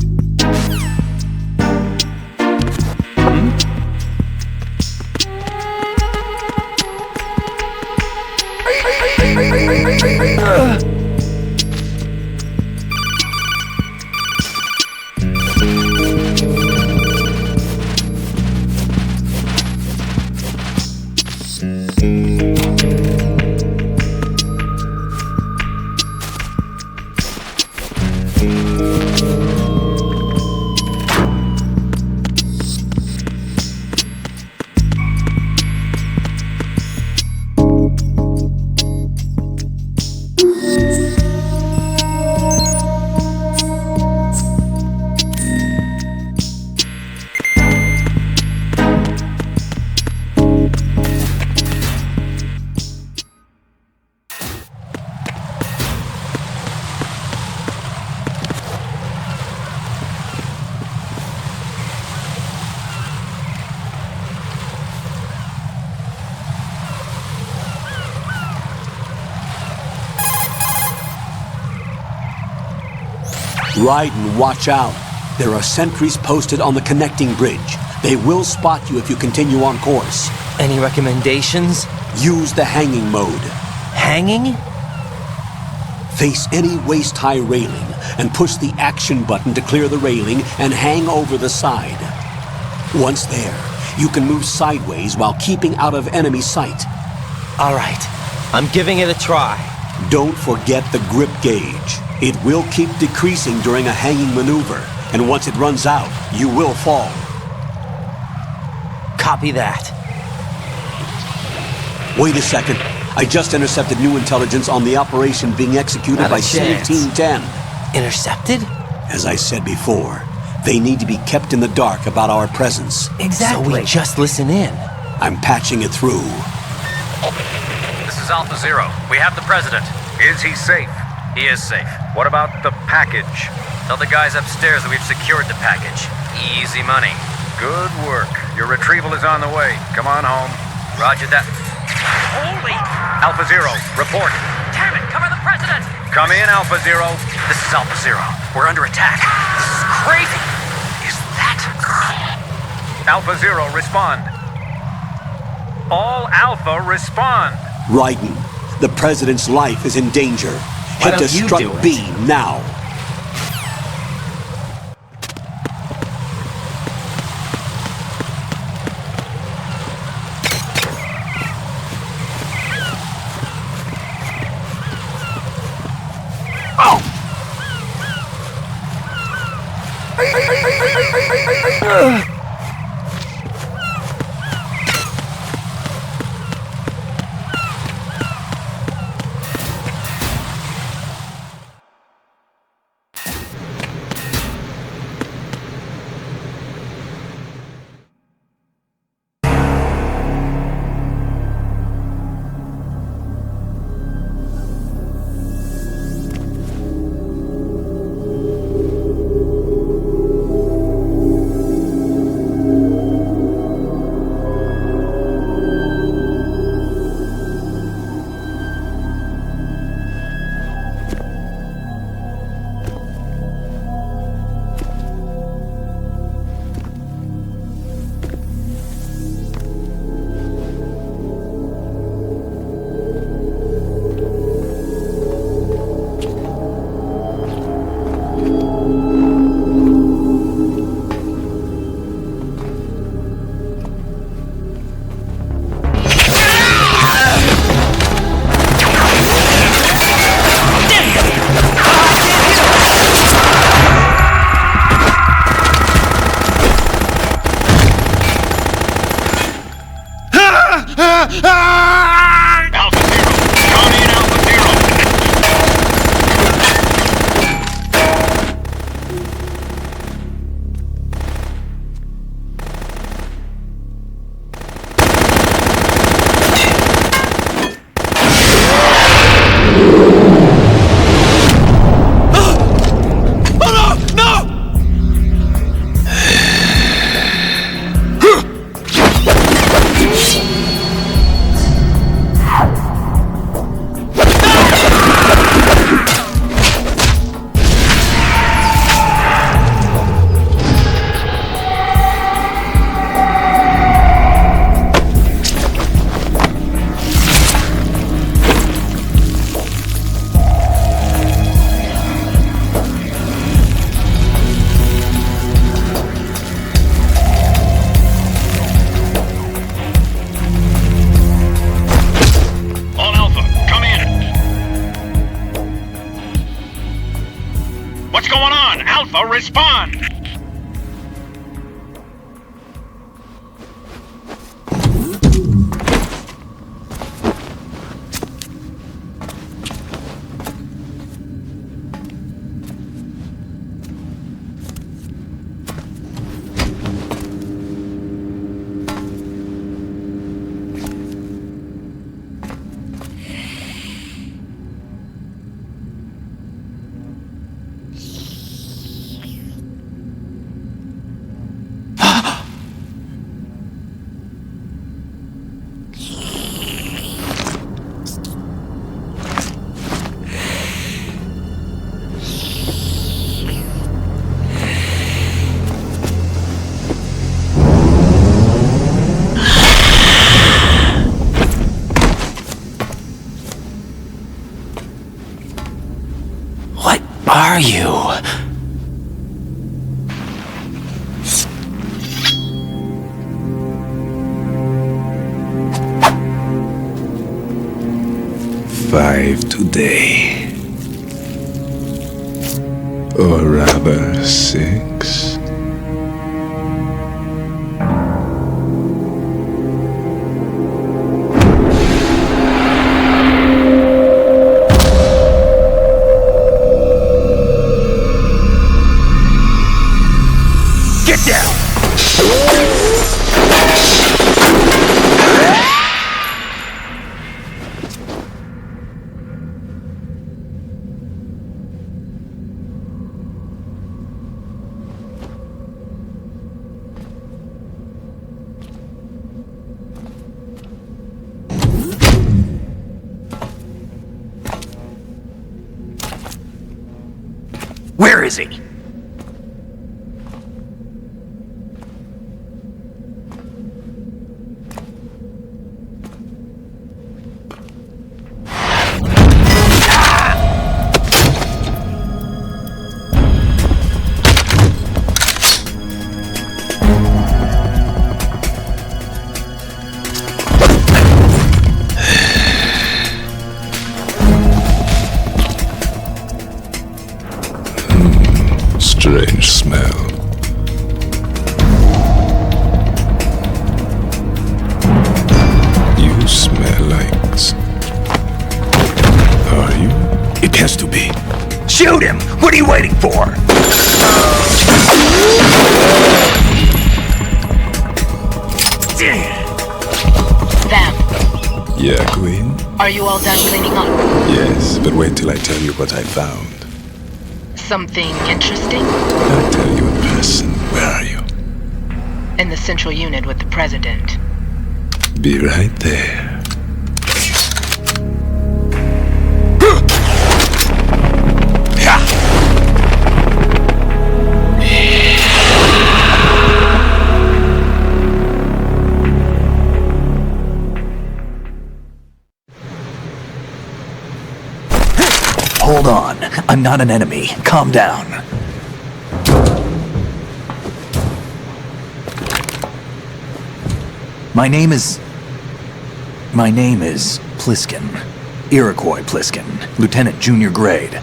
Raiden, watch out. There are sentries posted on the connecting bridge. They will spot you if you continue on course. Any recommendations? Use the hanging mode. Hanging? Face any waist-high railing and push the action button to clear the railing and hang over the side. Once there, you can move sideways while keeping out of enemy sight. All right, I'm giving it a try. Don't forget the grip gauge. It will keep decreasing during a hanging maneuver, and once it runs out, you will fall. Copy that. Wait a second. I just intercepted new intelligence on the operation being executed Not a by chance. SEAL Team 10. Intercepted? As I said before, they need to be kept in the dark about our presence. Exactly. So we just listen in. I'm patching it through. This is Alpha Zero. We have the president. Is he safe? He is safe. What about the package? Tell the guys upstairs that we've secured the package. Easy money. Good work. Your retrieval is on the way. Come on home. Roger that. Holy! Alpha Zero, report. Damn it, cover the president! Come in, Alpha Zero. This is Alpha Zero. We're under attack. This is crazy. Is that... Alpha Zero, respond. All Alpha, respond. Raiden, the president's life is in danger. Why Head to don't you Strut do it? B now. Alpha, respond! Are you? Five today. Or rather, 6. Where is he? Strange smell. You smell like... Are you? It has to be. Shoot him! What are you waiting for? Them. Yeah, Queen? Are you all done cleaning up? Yes, but wait till I tell you what I found. Something interesting? I'll tell you in person. Where are you? In the central unit with the president. Be right there. Hold on. I'm not an enemy. Calm down. My name is Pliskin. Iroquois Pliskin. Lieutenant Junior Grade.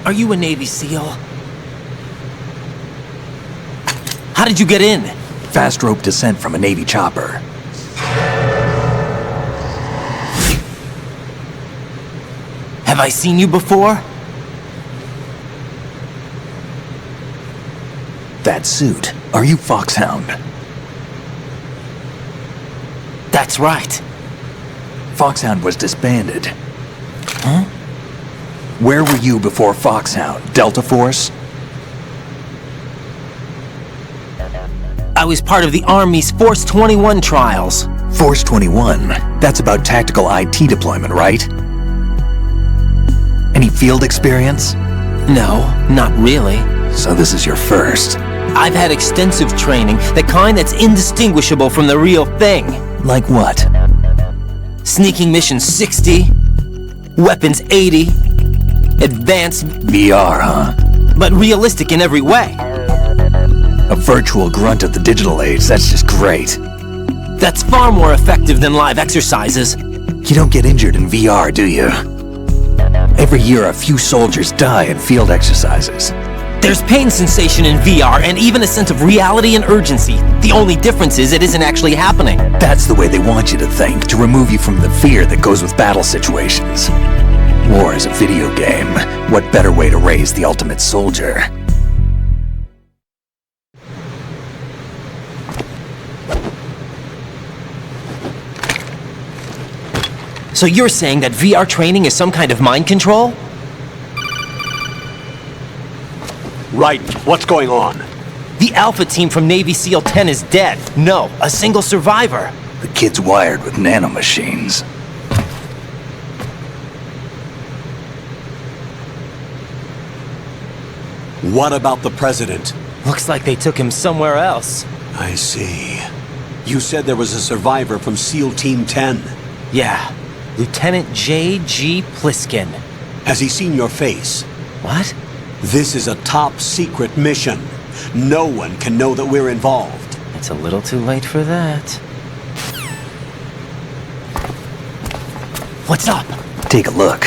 Are you a Navy SEAL? How did you get in? Fast rope descent from a Navy chopper. Have I seen you before? That suit. Are you Foxhound? That's right. Foxhound was disbanded. Huh? Where were you before Foxhound? Delta Force? I was part of the Army's Force 21 trials. Force 21? That's about tactical IT deployment, right? Any field experience? No, not really. So this is your first. I've had extensive training, the kind that's indistinguishable from the real thing. Like what? Sneaking mission 60, weapons 80, advanced... VR, huh? But realistic in every way. A virtual grunt of the digital age, that's just great. That's far more effective than live exercises. You don't get injured in VR, do you? Every year a few soldiers die in field exercises. There's pain sensation in VR and even a sense of reality and urgency. The only difference is it isn't actually happening. That's the way they want you to think, to remove you from the fear that goes with battle situations. War is a video game. What better way to raise the ultimate soldier? So you're saying that VR training is some kind of mind control? Raiden, what's going on? The Alpha team from Navy SEAL 10 is dead. No, a single survivor. The kid's wired with nanomachines. What about the president? Looks like they took him somewhere else. I see. You said there was a survivor from SEAL Team 10. Yeah. Lieutenant J.G. Pliskin. Has he seen your face? What? This is a top secret mission. No one can know that we're involved. It's a little too late for that. What's up? Take a look.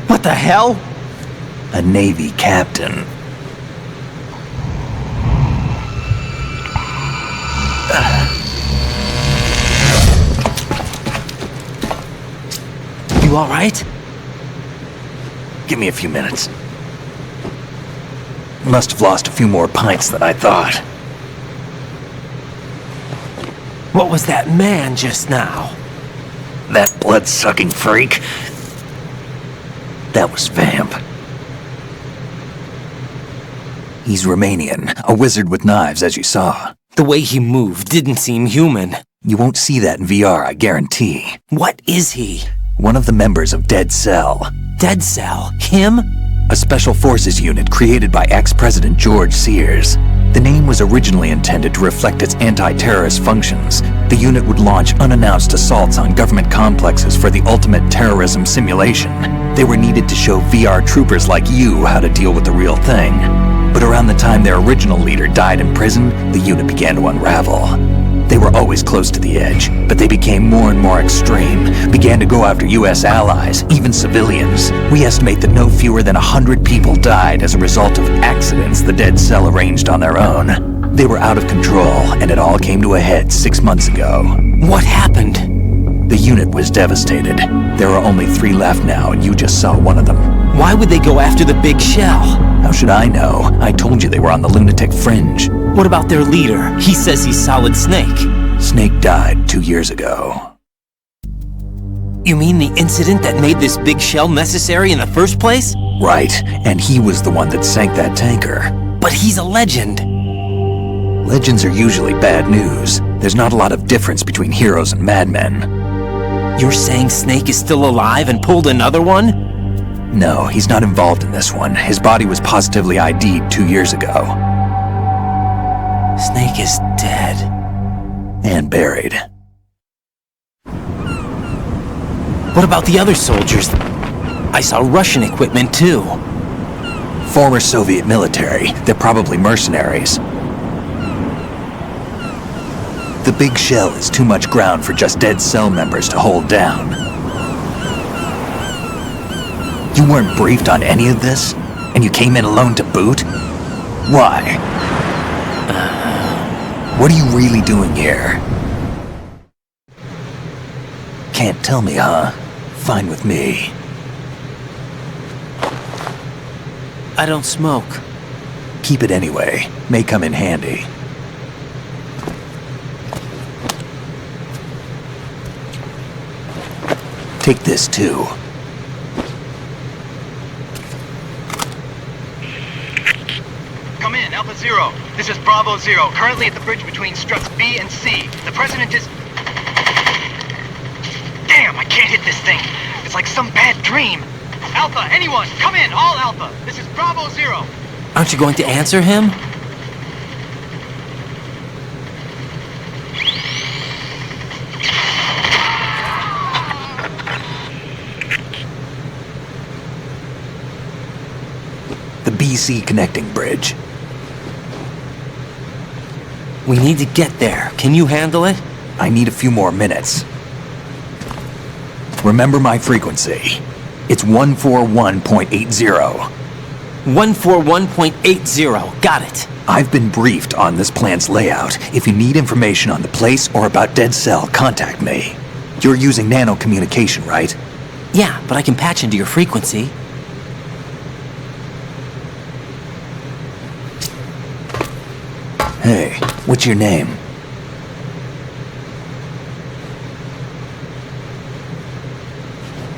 What the hell? A Navy captain. You alright? Give me a few minutes. Must have lost a few more pints than I thought. What was that man just now? That blood-sucking freak? That was Vamp. He's Romanian, a wizard with knives, as you saw. The way he moved didn't seem human. You won't see that in VR, I guarantee. What is he? One of the members of Dead Cell. Dead Cell? Him? A special forces unit created by ex-President George Sears. The name was originally intended to reflect its anti-terrorist functions. The unit would launch unannounced assaults on government complexes for the ultimate terrorism simulation. They were needed to show VR troopers like you how to deal with the real thing. But around the time their original leader died in prison, the unit began to unravel. They were always close to the edge, but they became more and more extreme, began to go after US allies, even civilians. We estimate that no fewer than 100 people died as a result of accidents the Dead Cell arranged on their own. They were out of control, and it all came to a head 6 months ago. What happened? The unit was devastated. There are only 3 left now, and you just saw one of them. Why would they go after the big shell? How should I know? I told you they were on the lunatic fringe. What about their leader? He says he's Solid Snake. Snake died 2 years ago. You mean the incident that made this big shell necessary in the first place? Right, and he was the one that sank that tanker. But he's a legend. Legends are usually bad news. There's not a lot of difference between heroes and madmen. You're saying Snake is still alive and pulled another one? No, he's not involved in this one. His body was positively ID'd 2 years ago. Snake is dead. And buried. What about the other soldiers? I saw Russian equipment too. Former Soviet military. They're probably mercenaries. The big shell is too much ground for just Dead Cell members to hold down. You weren't briefed on any of this? And you came in alone to boot? Why? What are you really doing here? Can't tell me, huh? Fine with me. I don't smoke. Keep it anyway. May come in handy. Take this too. Come in, Alpha Zero. This is Bravo Zero, currently at the bridge between struts B and C. The President is... Damn, I can't hit this thing. It's like some bad dream. Alpha, anyone, come in, all Alpha. This is Bravo Zero. Aren't you going to answer him? The BC connecting bridge. We need to get there. Can you handle it? I need a few more minutes. Remember my frequency. It's 141.80. 141.80. Got it. I've been briefed on this plant's layout. If you need information on the place or about Dead Cell, contact me. You're using nano communication, right? Yeah, but I can patch into your frequency. Hey, what's your name?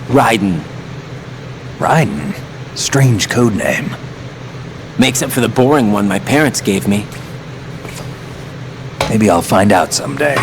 Raiden. Raiden? Strange code name. Makes up for the boring one my parents gave me. Maybe I'll find out someday.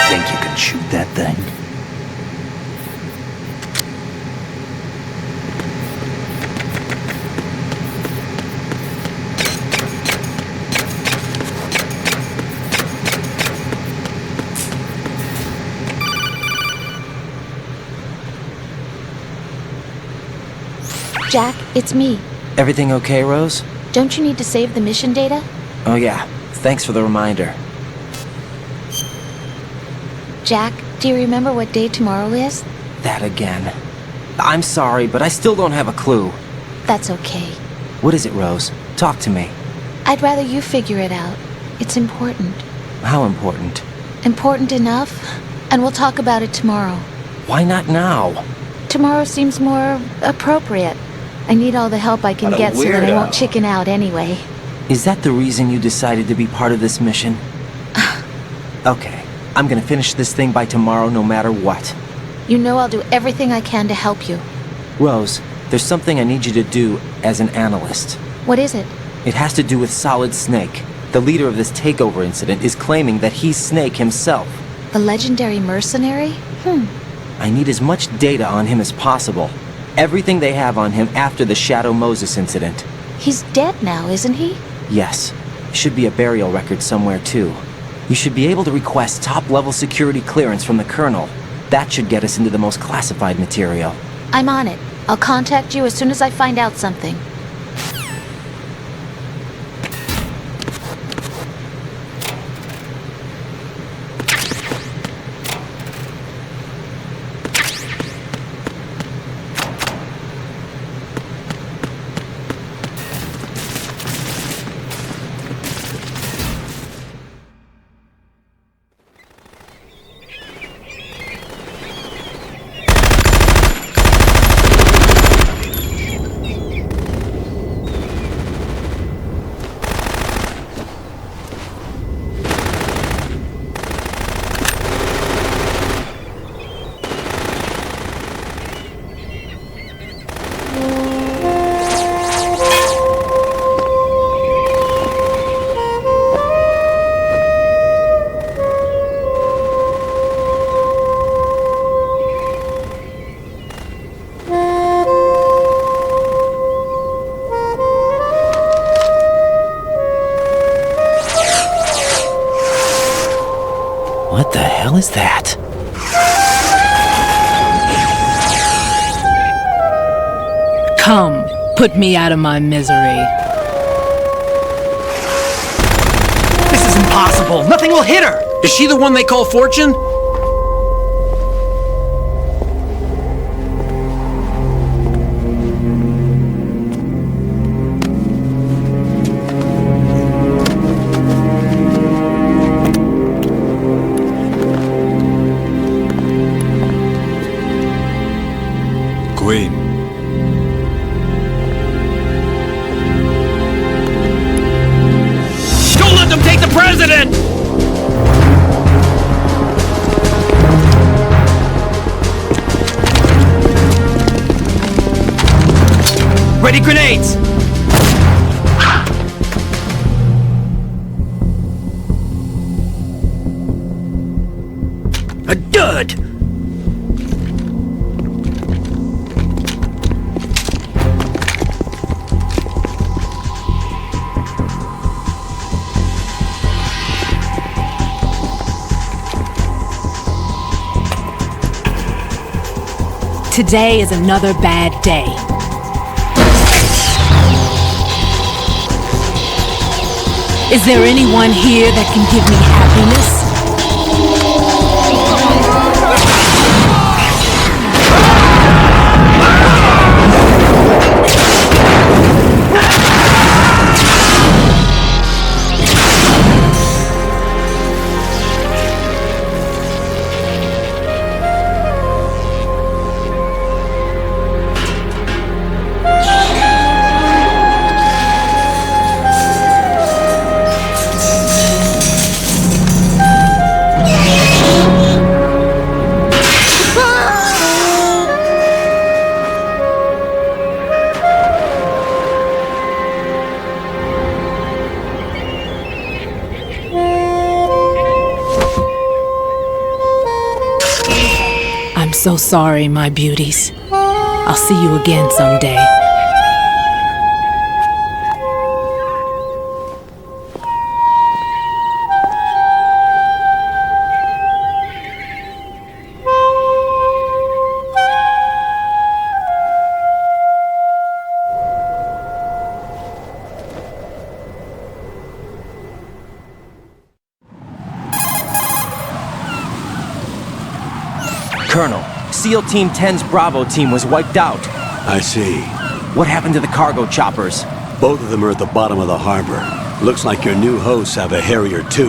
Think you can shoot that thing? Jack, it's me. Everything okay, Rose? Don't you need to save the mission data? Oh yeah, thanks for the reminder. Jack, do you remember what day tomorrow is? That again. I'm sorry, but I still don't have a clue. That's okay. What is it, Rose? Talk to me. I'd rather you figure it out. It's important. How important? Important enough, and we'll talk about it tomorrow. Why not now? Tomorrow seems more appropriate. I need all the help I can What a get so that I weirdo. won't chicken out anyway. Is that the reason you decided to be part of this mission? Okay, I'm gonna finish this thing by tomorrow no matter what. You know I'll do everything I can to help you. Rose, there's something I need you to do as an analyst. What is it? It has to do with Solid Snake. The leader of this takeover incident is claiming that he's Snake himself. The legendary mercenary? I need as much data on him as possible. Everything they have on him after the Shadow Moses incident. He's dead now, isn't he? Yes. Should be a burial record somewhere, too. You should be able to request top-level security clearance from the Colonel. That should get us into the most classified material. I'm on it. I'll contact you as soon as I find out something. What the hell is that? Come, put me out of my misery. This is impossible. Nothing will hit her. Is she the one they call Fortune? Queen. Don't let them take the president! Ready grenades! A dud! Today is another bad day. Is there anyone here that can give me happiness? so sorry, my beauties. I'll see you again someday. Colonel, SEAL Team 10's Bravo team was wiped out. I see. What happened to the cargo choppers? Both of them are at the bottom of the harbor. Looks like your new hosts have a Harrier too.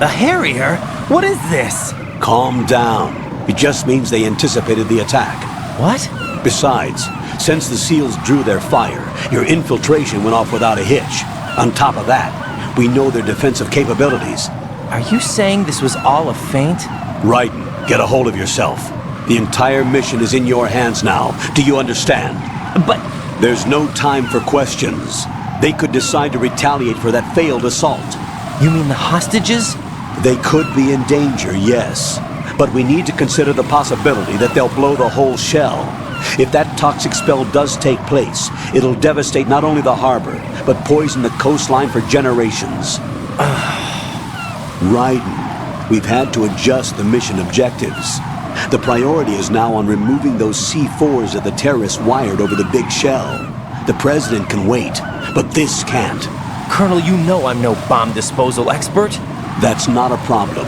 A Harrier? What is this? Calm down. It just means they anticipated the attack. What? Besides, since the SEALs drew their fire, your infiltration went off without a hitch. On top of that, we know their defensive capabilities. Are you saying this was all a feint? Raiden, get a hold of yourself. The entire mission is in your hands now. Do you understand? But... There's no time for questions. They could decide to retaliate for that failed assault. You mean the hostages? They could be in danger, yes. But we need to consider the possibility that they'll blow the whole shell. If that toxic spell does take place, it'll devastate not only the harbor, but poison the coastline for generations. Raiden, we've had to adjust the mission objectives. The priority is now on removing those C4s that the terrorists wired over the big shell. The president can wait, but this can't. Colonel, you know I'm no bomb disposal expert. That's not a problem.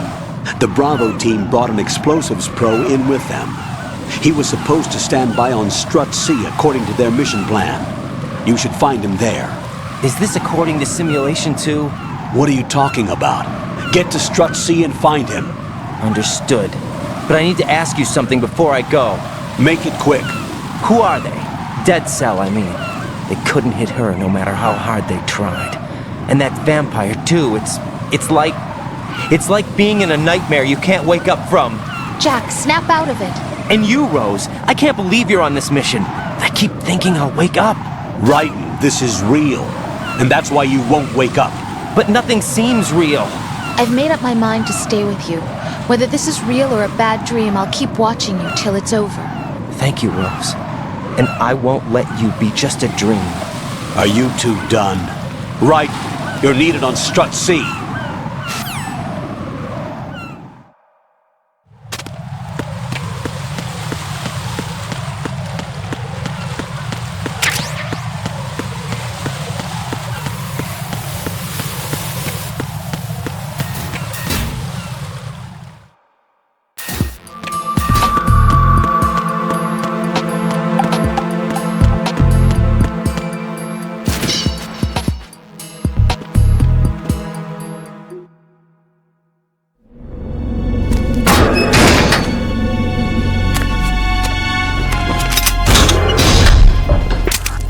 The Bravo team brought an explosives pro in with them. He was supposed to stand by on Strut C according to their mission plan. You should find him there. Is this according to Simulation 2? What are you talking about? Get to Strut C and find him. Understood. But I need to ask you something before I go. Make it quick. Who are they? Dead Cell, I mean. They couldn't hit her no matter how hard they tried. And that vampire, too, it's like being in a nightmare you can't wake up from. Jack, snap out of it. And you, Rose, I can't believe you're on this mission. I keep thinking I'll wake up. Raiden, this is real. And that's why you won't wake up. But nothing seems real. I've made up my mind to stay with you. Whether this is real or a bad dream, I'll keep watching you till it's over. Thank you, Rose. And I won't let you be just a dream. Are you two done? Right. You're needed on Strut C.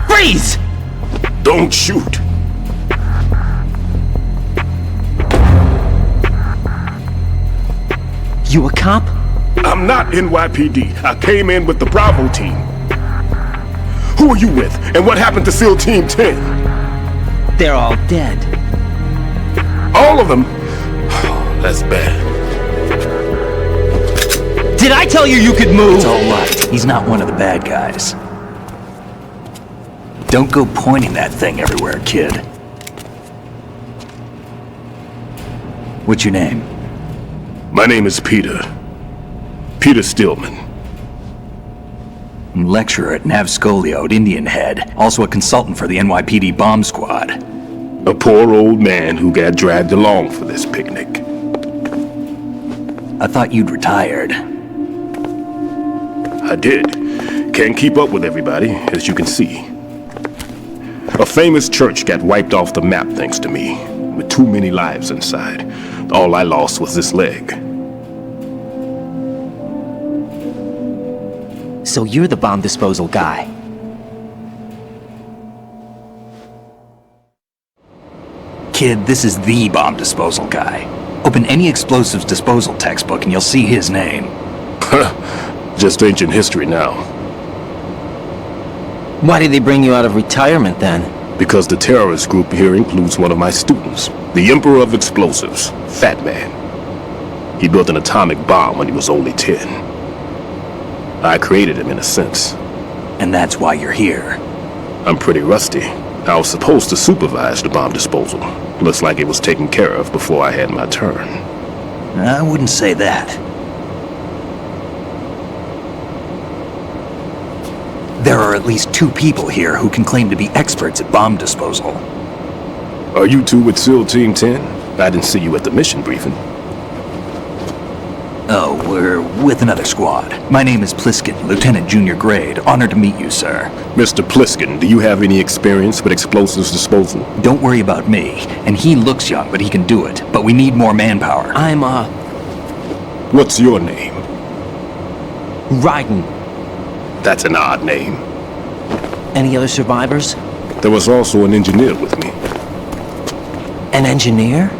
Freeze! Don't shoot. You a cop? I'm not NYPD. I came in with the Bravo team. Who are you with? And what happened to SEAL Team 10? They're all dead. All of them? Oh, that's bad. Did I tell you you could move? It's all right. He's not one of the bad guys. Don't go pointing that thing everywhere, kid. What's your name? My name is Peter. Peter Stillman. I'm lecturer at Navscolio at Indian Head, also a consultant for the NYPD bomb squad. A poor old man who got dragged along for this picnic. I thought you'd retired. I did. Can't keep up with everybody, as you can see. A famous church got wiped off the map thanks to me, with too many lives inside. All I lost was this leg. So you're the bomb disposal guy. Kid, this is the bomb disposal guy. Open any explosives disposal textbook and you'll see his name. Just ancient history now. Why did they bring you out of retirement then? Because the terrorist group here includes one of my students, the Emperor of Explosives, Fat Man. He built an atomic bomb when he was only 10. I created him in a sense. And that's why you're here. I'm pretty rusty. I was supposed to supervise the bomb disposal. Looks like it was taken care of before I had my turn. I wouldn't say that. There are at least 2 people here who can claim to be experts at bomb disposal. Are you 2 with SEAL Team 10? I didn't see you at the mission briefing. Oh, we're with another squad. My name is Pliskin, Lieutenant Junior Grade. Honored to meet you, sir. Mr. Pliskin, do you have any experience with explosives disposal? Don't worry about me. And he looks young, but he can do it. But we need more manpower. What's your name? Raiden. That's an odd name. Any other survivors? There was also an engineer with me. An engineer?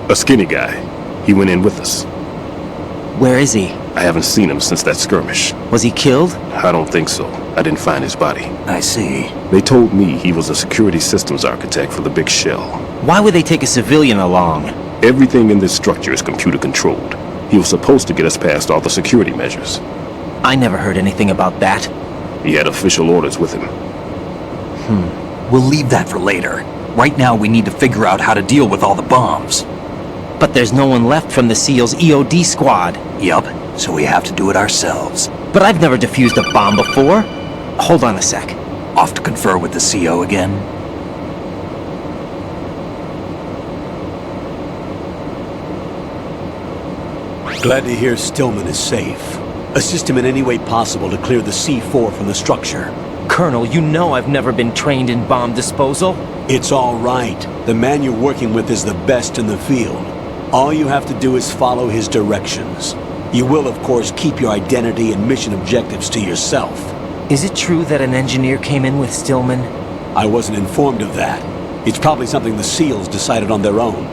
A skinny guy. He went in with us. Where is he? I haven't seen him since that skirmish. Was he killed? I don't think so. I didn't find his body. I see. They told me he was a security systems architect for the big shell. Why would they take a civilian along? Everything in this structure is computer controlled. He was supposed to get us past all the security measures. I never heard anything about that. He had official orders with him. We'll leave that for later. Right now we need to figure out how to deal with all the bombs. But there's no one left from the SEAL's EOD squad. Yup, so we have to do it ourselves. But I've never defused a bomb before. Hold on a sec. Off to confer with the CO again? Glad to hear Stillman is safe. Assist him in any way possible to clear the C4 from the structure. Colonel, you know I've never been trained in bomb disposal. It's all right. The man you're working with is the best in the field. All you have to do is follow his directions. You will, of course, keep your identity and mission objectives to yourself. Is it true that an engineer came in with Stillman? I wasn't informed of that. It's probably something the SEALs decided on their own.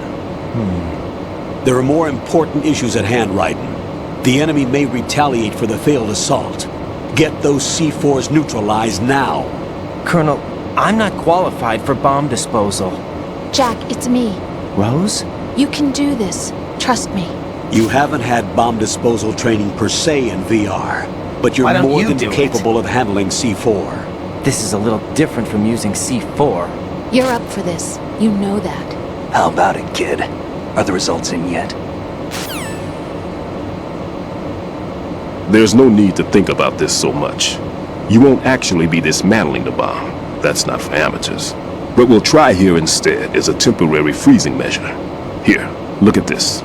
There are more important issues at hand, Raiden. The enemy may retaliate for the failed assault. Get those C4s neutralized now. Colonel, I'm not qualified for bomb disposal. Jack, it's me. Rose? You can do this. Trust me. You haven't had bomb disposal training per se in VR, but you're more than capable of handling C4. This is a little different from using C4. You're up for this. You know that. How about it, kid? Are the results in yet? There's no need to think about this so much. You won't actually be dismantling the bomb. That's not for amateurs. What we'll try here instead is a temporary freezing measure. Here, look at this.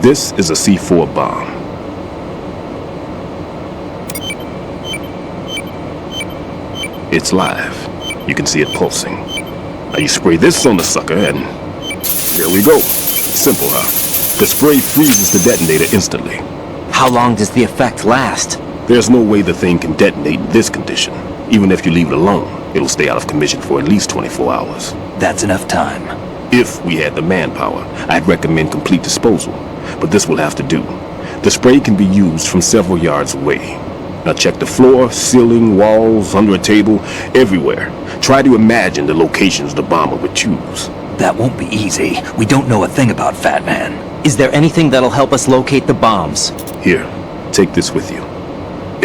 This is a C4 bomb. It's live. You can see it pulsing. Now you spray this on the sucker and there we go. Simple, huh? The spray freezes the detonator instantly. How long does the effect last? There's no way the thing can detonate in this condition. Even if you leave it alone, it'll stay out of commission for at least 24 hours. That's enough time. If we had the manpower, I'd recommend complete disposal. But this will have to do. The spray can be used from several yards away. Now check the floor, ceiling, walls, under a table, everywhere. Try to imagine the locations the bomber would choose. That won't be easy. We don't know a thing about Fat Man. Is there anything that'll help us locate the bombs? Here, take this with you.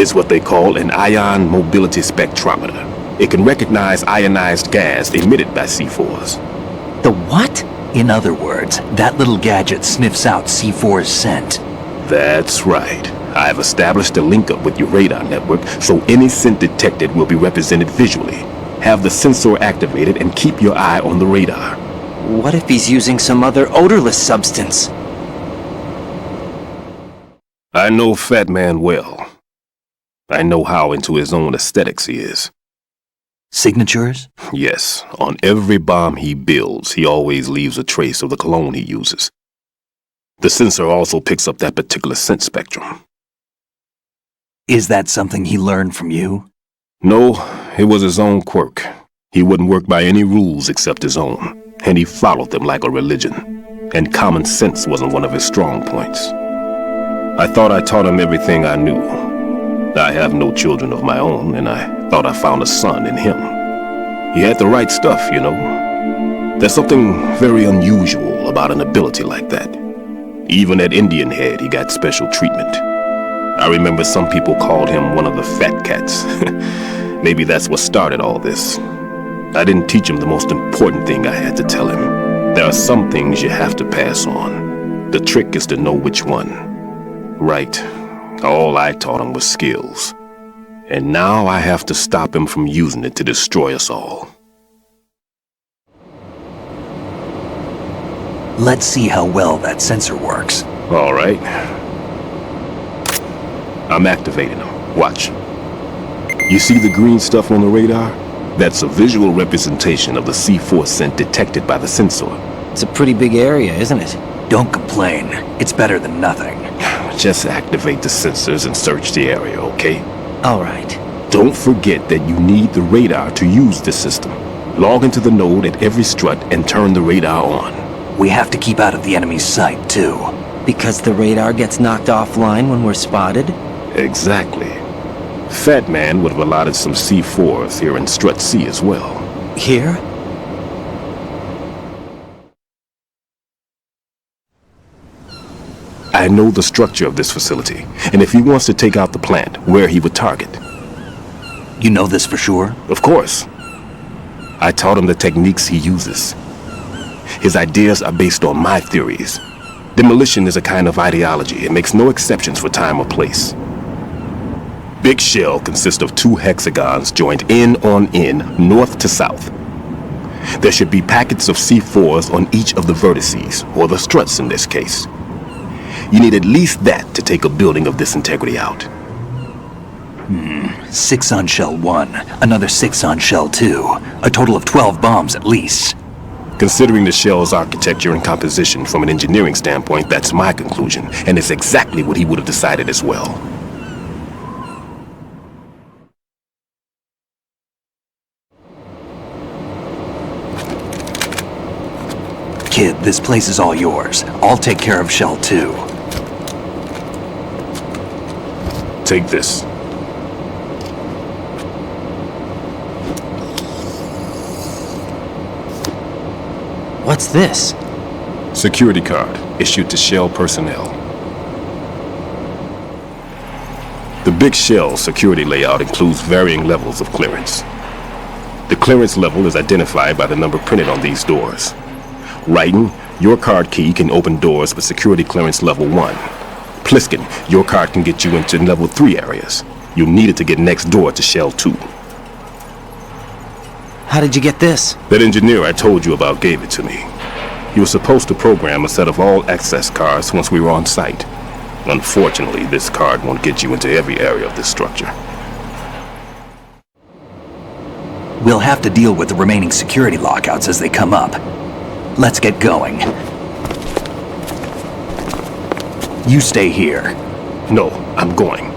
It's what they call an ion mobility spectrometer. It can recognize ionized gas emitted by C4s. The what? In other words, that little gadget sniffs out C4's scent. That's right. I've established a link up with your radar network, so any scent detected will be represented visually. Have the sensor activated and keep your eye on the radar. What if he's using some other odorless substance? I know Fat Man well. I know how into his own aesthetics he is. Signatures? Yes. On every bomb he builds, he always leaves a trace of the cologne he uses. The sensor also picks up that particular scent spectrum. Is that something he learned from you? No, it was his own quirk. He wouldn't work by any rules except his own, and he followed them like a religion. And common sense wasn't one of his strong points. I thought I taught him everything I knew. I have no children of my own, and I thought I found a son in him. He had the right stuff, you know. There's something very unusual about an ability like that. Even at Indian Head, he got special treatment. I remember some people called him one of the fat cats. Maybe that's what started all this. I didn't teach him the most important thing I had to tell him. There are some things you have to pass on. The trick is to know which one. Right. All I taught him was skills. And now I have to stop him from using it to destroy us all. Let's see how well that sensor works. All right. I'm activating them. Watch. You see the green stuff on the radar? That's a visual representation of the C4 scent detected by the sensor. It's a pretty big area, isn't it? Don't complain. It's better than nothing. Just activate the sensors and search the area, okay? All right. Don't forget that you need the radar to use the system. Log into the node at every strut and turn the radar on. We have to keep out of the enemy's sight, too. Because the radar gets knocked offline when we're spotted? Exactly. Fat Man would have allotted some C4s here in Strut C as well. Here? I know the structure of this facility, and if he wants to take out the plant, where he would target. You know this for sure? Of course. I taught him the techniques he uses. His ideas are based on my theories. Demolition is a kind of ideology. It makes no exceptions for time or place. Big shell consists of 2 hexagons joined end on end, north to south. There should be packets of C4s on each of the vertices, or the struts in this case. You need at least that to take a building of this integrity out. 6 on shell 1, another 6 on shell 2. A total of 12 bombs at least. Considering the shell's architecture and composition from an engineering standpoint, that's my conclusion, and it's exactly what he would have decided as well. Kid, this place is all yours. I'll take care of shell 2. Take this. What's this? Security card, issued to Shell personnel. The Big Shell security layout includes varying levels of clearance. The clearance level is identified by the number printed on these doors. Raiden, your card key can open doors with security clearance level 1. Pliskin, your card can get you into level 3 areas. You'll need it to get next door to Shell 2. How did you get this? That engineer I told you about gave it to me. He was supposed to program a set of all access cards once we were on site. Unfortunately, this card won't get you into every area of this structure. We'll have to deal with the remaining security lockouts as they come up. Let's get going. You stay here. No, I'm going.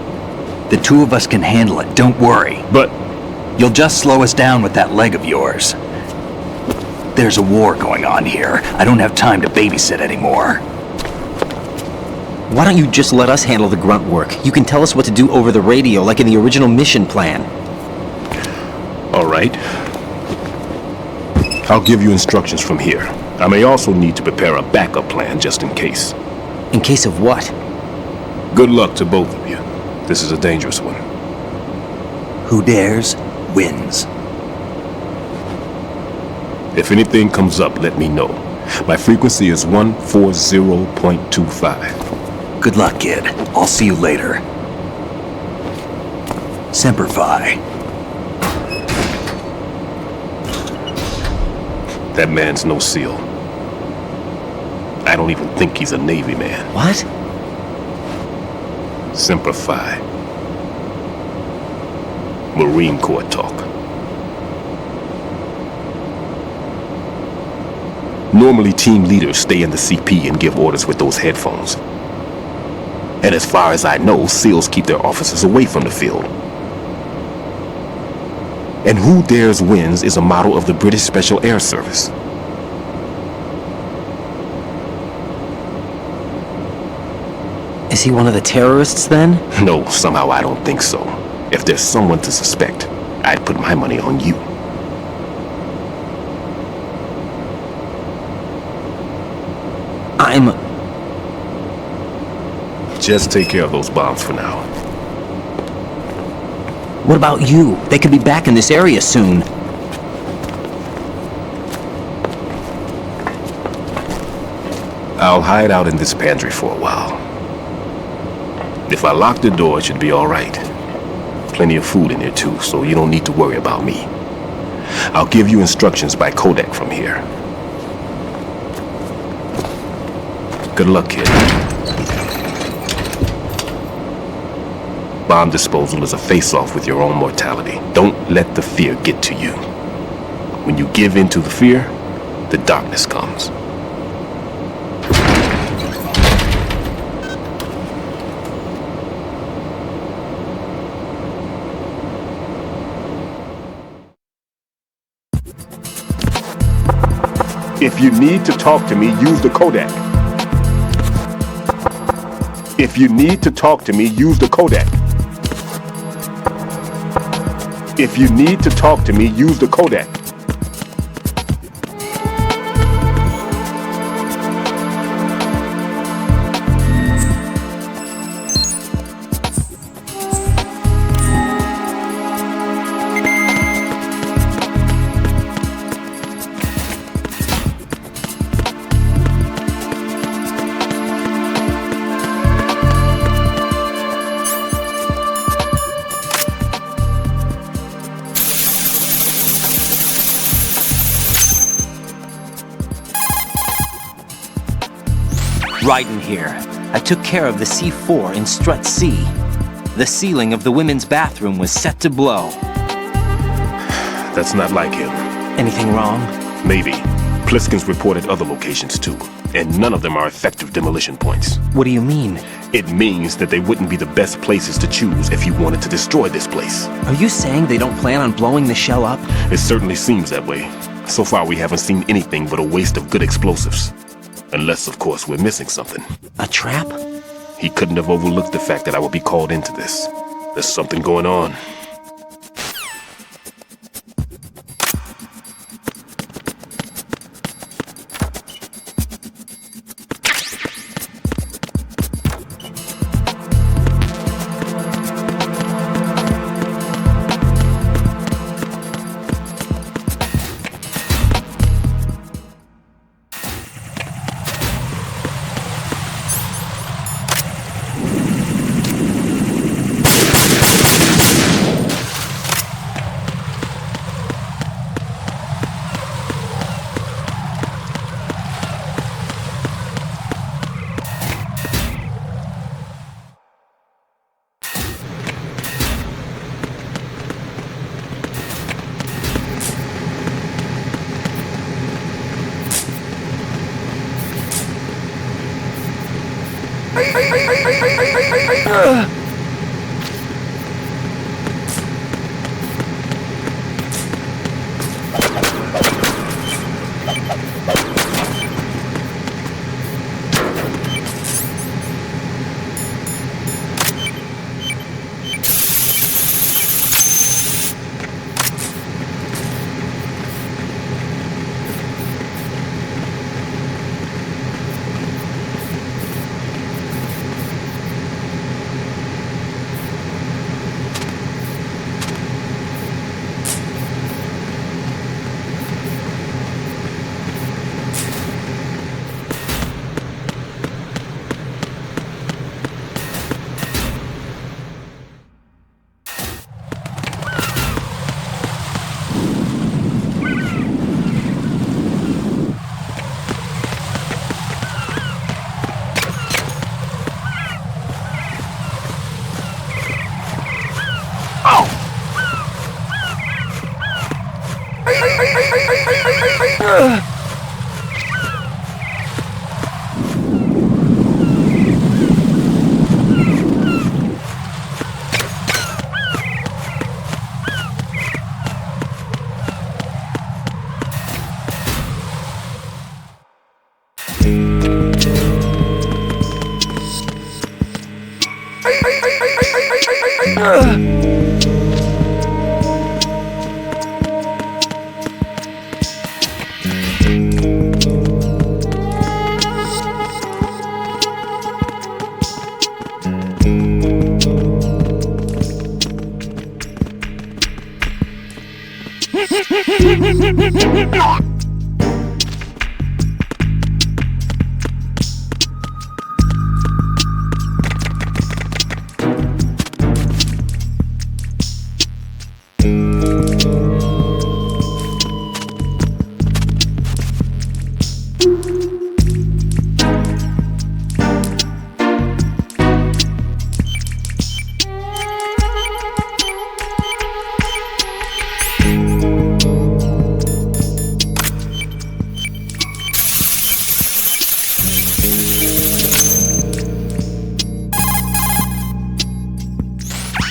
The 2 of us can handle it, don't worry. But... You'll just slow us down with that leg of yours. There's a war going on here. I don't have time to babysit anymore. Why don't you just let us handle the grunt work? You can tell us what to do over the radio, like in the original mission plan. All right. I'll give you instructions from here. I may also need to prepare a backup plan just in case. In case of what? Good luck to both of you. This is a dangerous one. Who dares, wins. If anything comes up, let me know. My frequency is 140.25. Good luck, kid. I'll see you later. Semper Fi. That man's no SEAL. I don't even think he's a Navy man. What? Semper Fi. Marine Corps talk. Normally, team leaders stay in the CP and give orders with those headphones. And as far as I know, SEALs keep their officers away from the field. And Who Dares Wins is a model of the British Special Air Service. Is he one of the terrorists then? No, somehow I don't think so. If there's someone to suspect, I'd put my money on you. Just take care of those bombs for now. What about you? They could be back in this area soon. I'll hide out in this pantry for a while. If I lock the door, it should be all right. Plenty of food in here too, so you don't need to worry about me. I'll give you instructions by codec from here. Good luck, kid. Bomb disposal is a face-off with your own mortality. Don't let the fear get to you. When you give in to the fear, the darkness comes. If you need to talk to me, use the codec. If you need to talk to me, use the codec. If you need to talk to me, use the codec. Raiden here. I took care of the C4 in Strut C. The ceiling of the women's bathroom was set to blow. That's not like him. Anything wrong? Maybe. Pliskin's reported other locations too, and none of them are effective demolition points. What do you mean? It means that they wouldn't be the best places to choose if you wanted to destroy this place. Are you saying they don't plan on blowing the shell up? It certainly seems that way. So far we haven't seen anything but a waste of good explosives. Unless, of course, we're missing something. A trap? He couldn't have overlooked the fact that I would be called into this. There's something going on.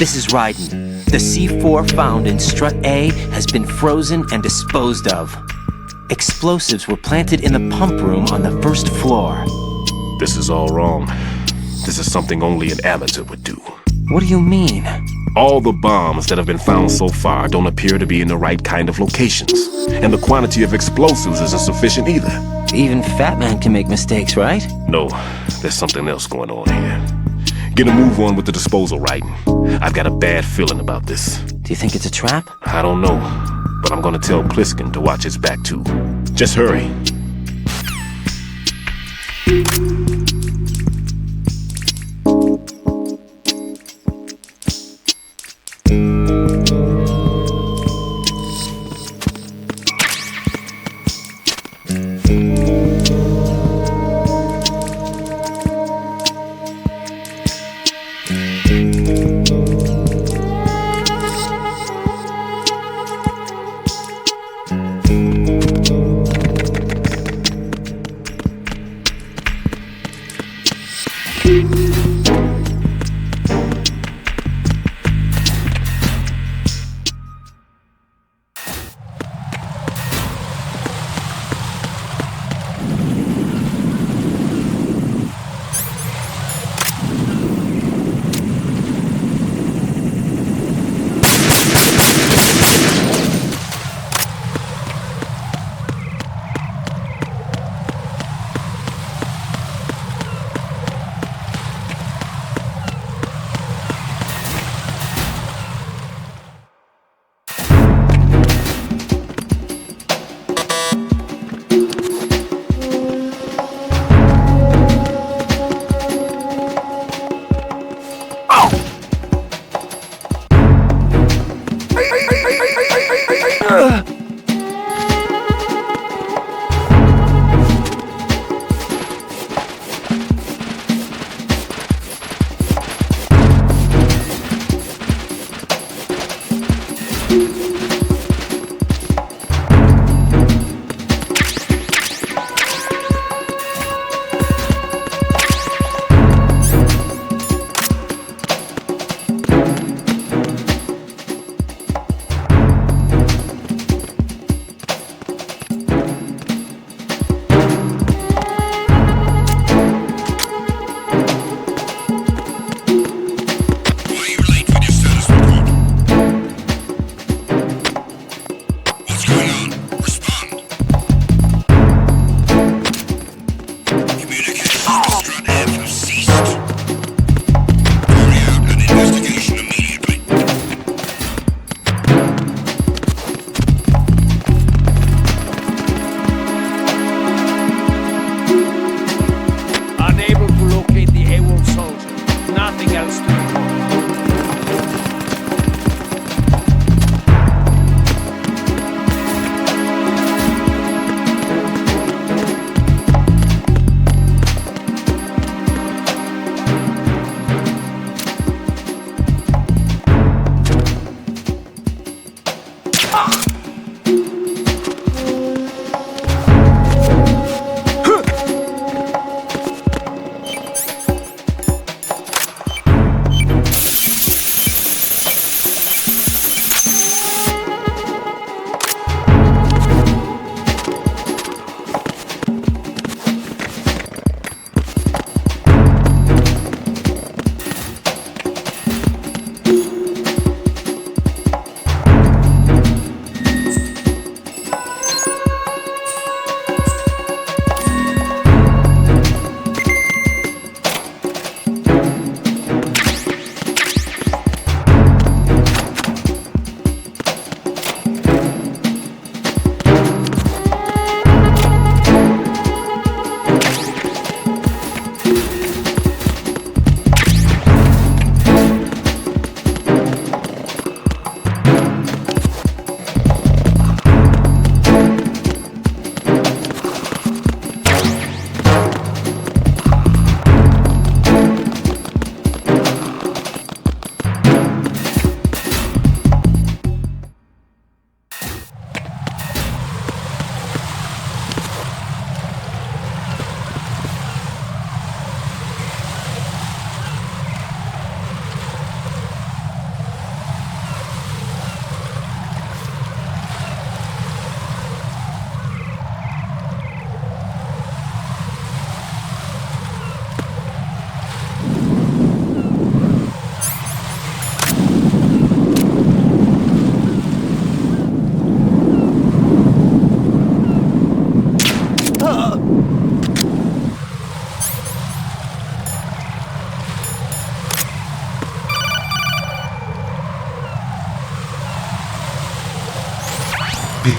This is Raiden. The C4 found in Strut A has been frozen and disposed of. Explosives were planted in the pump room on the first floor. This is all wrong. This is something only an amateur would do. What do you mean? All the bombs that have been found so far don't appear to be in the right kind of locations. And the quantity of explosives isn't sufficient either. Even Fat Man can make mistakes, right? No, there's something else going on here. Get a move on with the disposal, Raiden. I've got a bad feeling about this. Do you think it's a trap? I don't know, but I'm gonna tell Pliskin to watch his back too. Just hurry.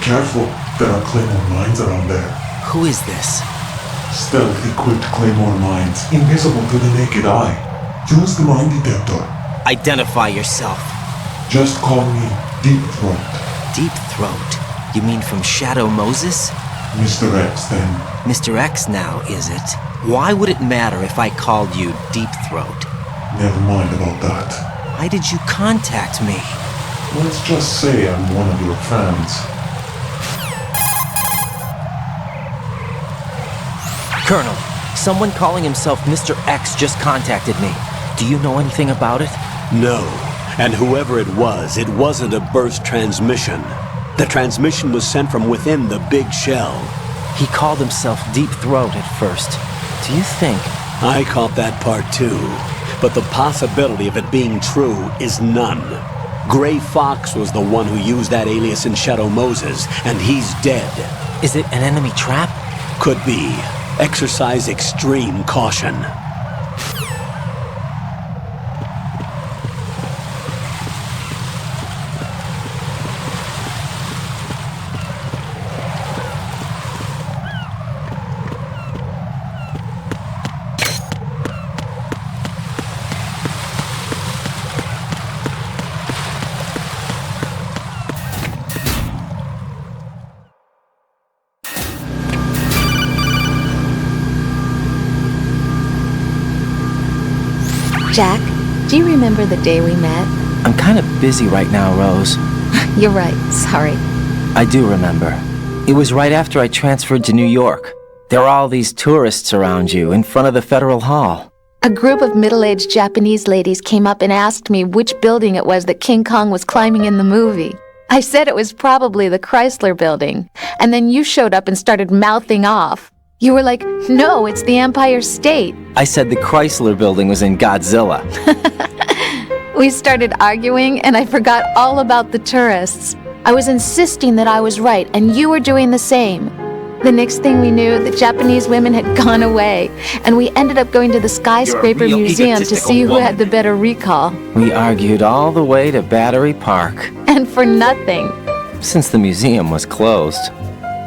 careful. There are Claymore mines around there. Who is this? Stealth equipped Claymore mines, invisible to the naked eye. Use the mine detector. Identify yourself. Just call me Deep Throat. Deep Throat? You mean from Shadow Moses? Mr. X, then. Mr. X now, is it? Why would it matter if I called you Deep Throat? Never mind about that. Why did you contact me? Let's just say I'm one of your fans. Colonel, someone calling himself Mr. X just contacted me. Do you know anything about it? No. And whoever it wasn't a burst transmission. The transmission was sent from within the big shell. He called himself Deep Throat at first. Do you think? I caught that part too. But the possibility of it being true is none. Gray Fox was the one who used that alias in Shadow Moses, and he's dead. Is it an enemy trap? Could be. Exercise extreme caution. Jack, do you remember the day we met? I'm kind of busy right now, Rose. You're right, sorry. I do remember. It was right after I transferred to New York. There were all these tourists around you in front of the Federal Hall. A group of middle-aged Japanese ladies came up and asked me which building it was that King Kong was climbing in the movie. I said it was probably the Chrysler Building, and then you showed up and started mouthing off. You were like, no, it's the Empire State. I said the Chrysler Building was in Godzilla. We started arguing, and I forgot all about the tourists. I was insisting that I was right, and you were doing the same. The next thing we knew, the Japanese women had gone away, and we ended up going to the Skyscraper Museum to see who had the better recall. We argued all the way to Battery Park. And for nothing. Since the museum was closed,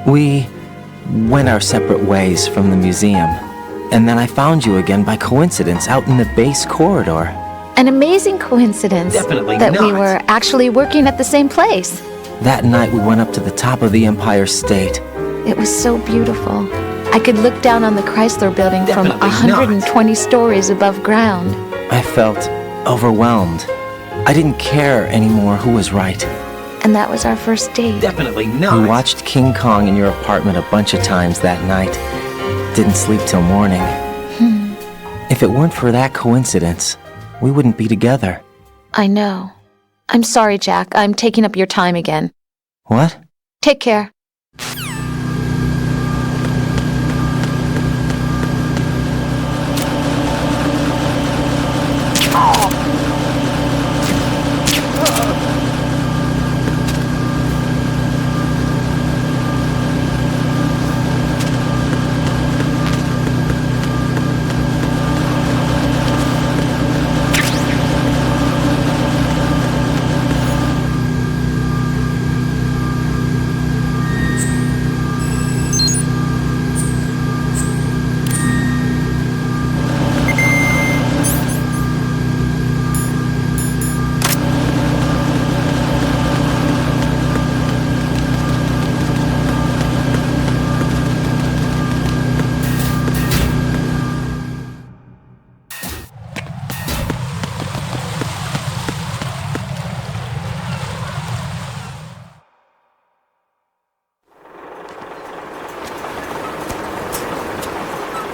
we went our separate ways from the museum. And then I found you again by coincidence out in the base corridor. An amazing coincidence Definitely that not. we were actually working at the same place. That night we went up to the top of the Empire State. It was so beautiful. I could look down on the Chrysler Building from Definitely 120 stories above ground. I felt overwhelmed. I didn't care anymore who was right. And that was our first date. Definitely not. We watched King Kong in your apartment a bunch of times that night. Didn't sleep till morning. If it weren't for that coincidence, we wouldn't be together. I know. I'm sorry, Jack. I'm taking up your time again. What? Take care.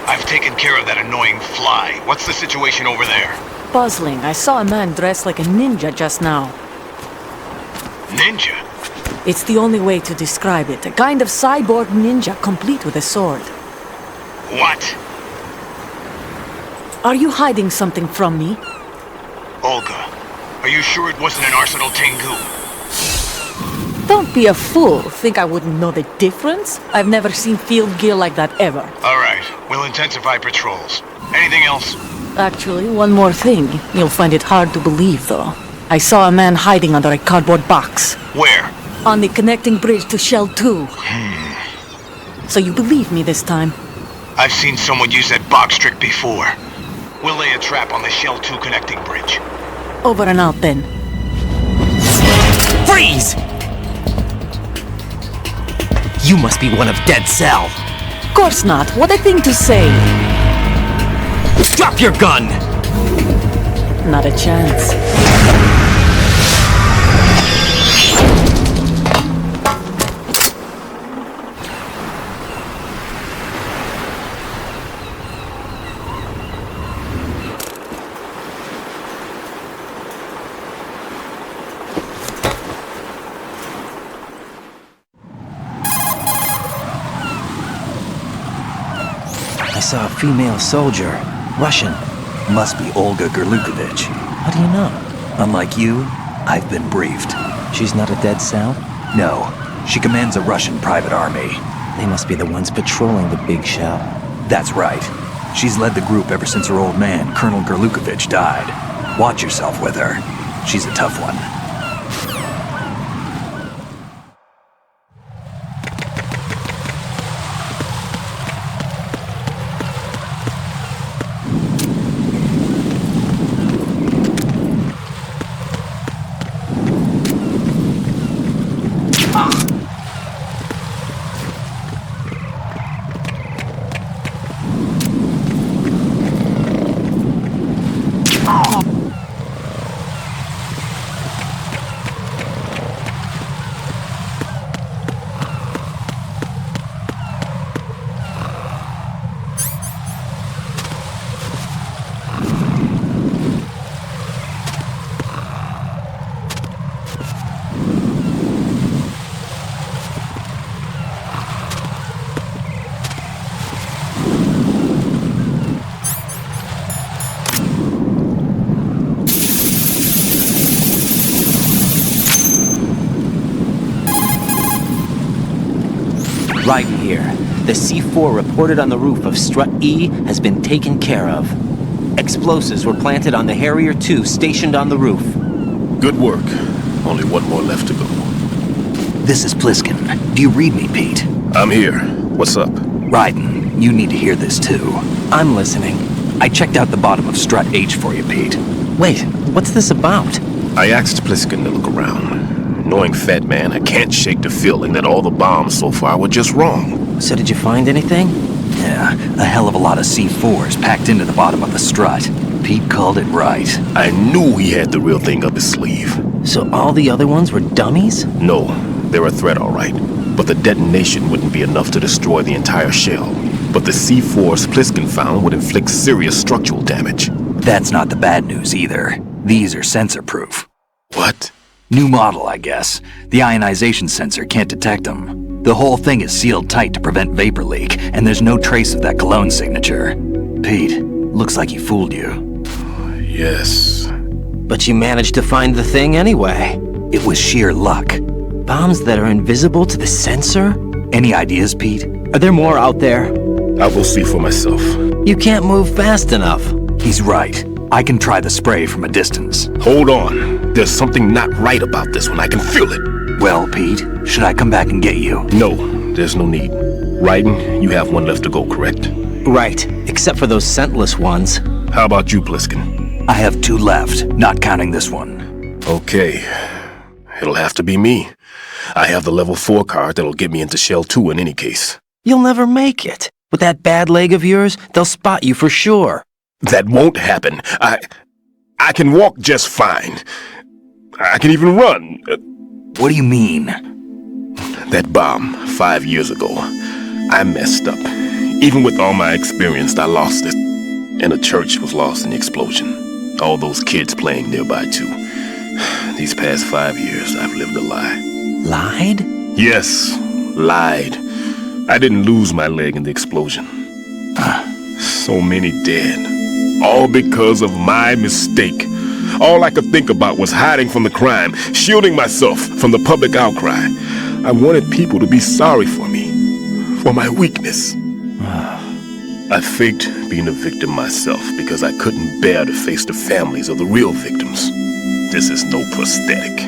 I've taken care of that annoying fly. What's the situation over there? Puzzling. I saw a man dressed like a ninja just now. Ninja? It's the only way to describe it. A kind of cyborg ninja complete with a sword. What? Are you hiding something from me? Olga, are you sure it wasn't an Arsenal Tengu? Don't be a fool. Think I wouldn't know the difference? I've never seen field gear like that ever. All right, we'll intensify patrols. Anything else? Actually, one more thing. You'll find it hard to believe, though. I saw a man hiding under a cardboard box. Where? On the connecting bridge to Shell 2. So you believe me this time? I've seen someone use that box trick before. We'll lay a trap on the Shell 2 connecting bridge. Over and out then. Freeze! You must be one of Dead Cell. Of course not. What a thing to say. Drop your gun! Not a chance. I saw a female soldier. Russian. Must be Olga Gerlukovich. How do you know? Unlike you, I've been briefed. She's not a Dead Cell? No. She commands a Russian private army. They must be the ones patrolling the big shell. That's right. She's led the group ever since her old man, Colonel Gerlukovich, died. Watch yourself with her. She's a tough one. Raiden here. The C4 reported on the roof of Strut E has been taken care of. Explosives were planted on the Harrier 2 stationed on the roof. Good work. Only one more left to go. This is Pliskin. Do you read me, Pete? I'm here. What's up? Raiden, you need to hear this too. I'm listening. I checked out the bottom of Strut H for you, Pete. Wait, what's this about? I asked Pliskin to look around. Knowing Fat Man, I can't shake the feeling that all the bombs so far were just wrong. So did you find anything? Yeah, a hell of a lot of C4s packed into the bottom of the strut. Pete called it right. I knew he had the real thing up his sleeve. So all the other ones were dummies? No, they're a threat, all right. But the detonation wouldn't be enough to destroy the entire shell. But the C4s Pliskin found would inflict serious structural damage. That's not the bad news either. These are sensor-proof. What? New model, I guess. The ionization sensor can't detect them. The whole thing is sealed tight to prevent vapor leak, and there's no trace of that cologne signature. Pete, looks like he fooled you. Yes. But you managed to find the thing anyway. It was sheer luck. Bombs that are invisible to the sensor? Any ideas, Pete? Are there more out there? I'll go see for myself. You can't move fast enough. He's right. I can try the spray from a distance. Hold on. There's something not right about this one. I can feel it. Well, Pete, should I come back and get you? No, there's no need. Raiden, you have one left to go, correct? Right, except for those scentless ones. How about you, Pliskin? I have 2 left, not counting this one. Okay. It'll have to be me. I have the level 4 card that'll get me into Shell 2 in any case. You'll never make it. With that bad leg of yours, they'll spot you for sure. That won't happen. I can walk just fine. I can even run. What do you mean? That bomb, 5 years ago. I messed up. Even with all my experience, I lost it. And a church was lost in the explosion. All those kids playing nearby, too. These past 5 years, I've lived a lie. Lied? Yes, lied. I didn't lose my leg in the explosion. So many dead. All because of my mistake. All I could think about was hiding from the crime, shielding myself from the public outcry. I wanted people to be sorry for me, for my weakness. I faked being a victim myself because I couldn't bear to face the families of the real victims. This is no prosthetic.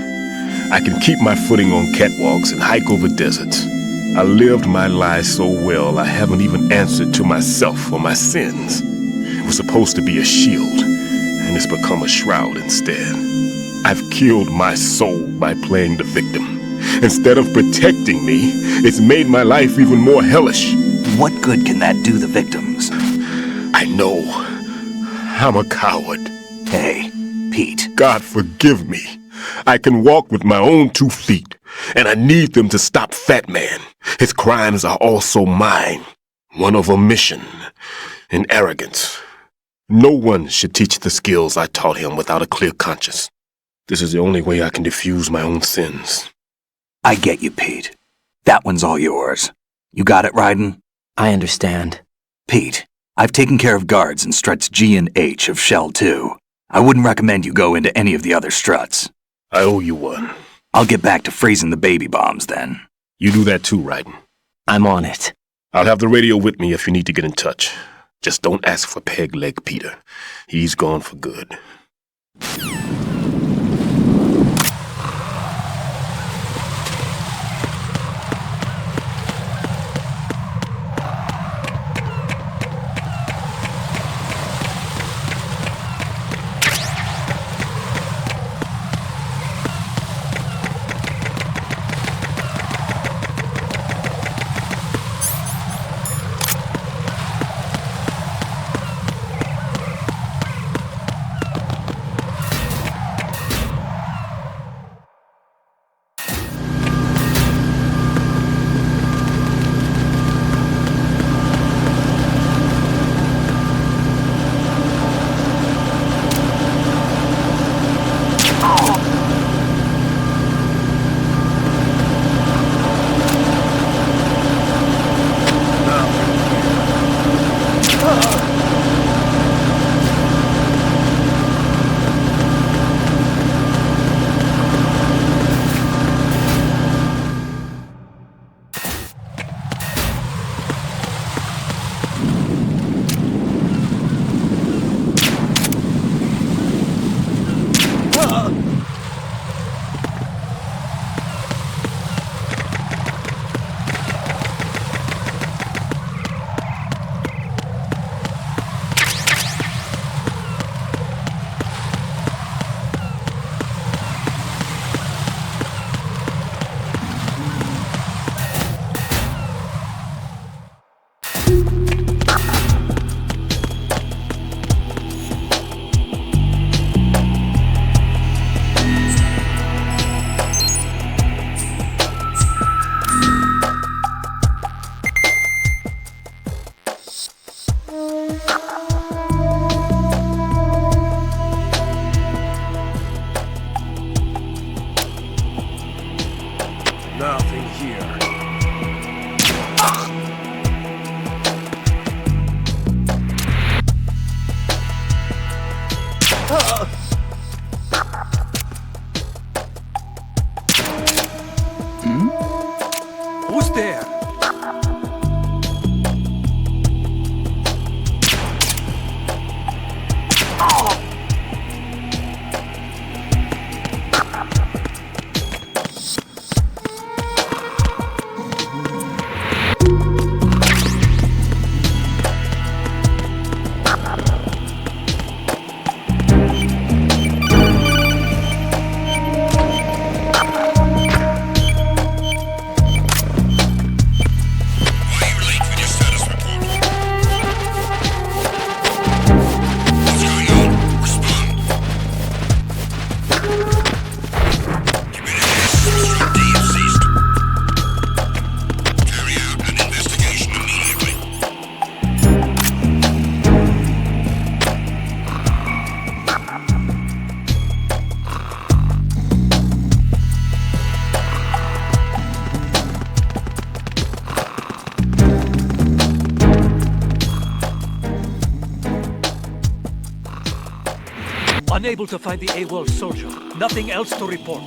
I can keep my footing on catwalks and hike over deserts. I lived my life so well, I haven't even answered to myself for my sins. It was supposed to be a shield, and it's become a shroud instead. I've killed my soul by playing the victim. Instead of protecting me, it's made my life even more hellish. What good can that do the victims? I know. I'm a coward. Hey, Pete. God forgive me. I can walk with my own 2 feet, and I need them to stop Fat Man. His crimes are also mine. One of omission and arrogance. No one should teach the skills I taught him without a clear conscience. This is the only way I can diffuse my own sins. I get you, Pete. That one's all yours. You got it, Raiden? I understand. Pete, I've taken care of guards in struts G and H of Shell 2. I wouldn't recommend you go into any of the other struts. I owe you one. I'll get back to freezing the baby bombs then. You do that too, Raiden. I'm on it. I'll have the radio with me if you need to get in touch. Just don't ask for Peg Leg Peter. He's gone for good. Nothing here. Who's there? Unable to find the AWOL soldier. Nothing else to report.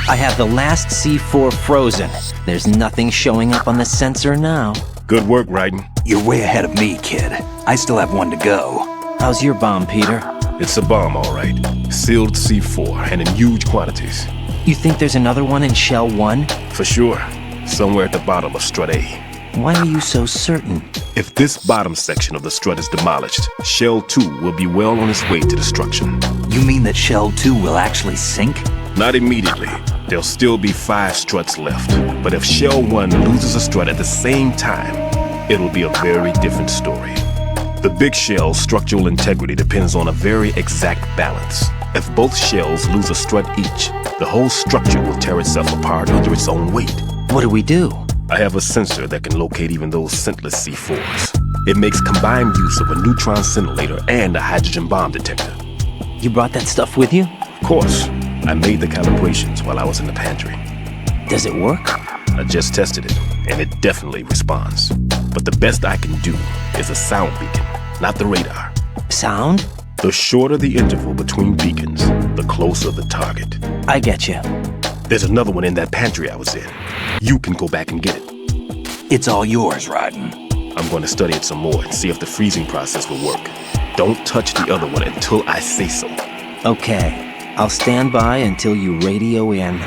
I have the last C4 frozen. There's nothing showing up on the sensor now. Good work, Raiden. You're way ahead of me, kid. I still have one to go. How's your bomb, Peter? It's a bomb, all right. Sealed C4, and in huge quantities. You think there's another one in Shell 1? For sure. Somewhere at the bottom of Strut A. Why are you so certain? If this bottom section of the strut is demolished, Shell 2 will be well on its way to destruction. You mean that Shell 2 will actually sink? Not immediately. There'll still be 5 struts left. But if Shell 1 loses a strut at the same time, it'll be a very different story. The big shell's structural integrity depends on a very exact balance. If both shells lose a strut each, the whole structure will tear itself apart under its own weight. What do we do? I have a sensor that can locate even those scentless C4s. It makes combined use of a neutron scintillator and a hydrogen bomb detector. You brought that stuff with you? Of course. I made the calibrations while I was in the pantry. Does it work? I just tested it, and it definitely responds. But the best I can do is a sound beacon, not the radar. Sound? The shorter the interval between beacons, the closer the target. I get you. There's another one in that pantry I was in. You can go back and get it. It's all yours, Raiden. I'm going to study it some more and see if the freezing process will work. Don't touch the other one until I say so. Okay. I'll stand by until you radio in.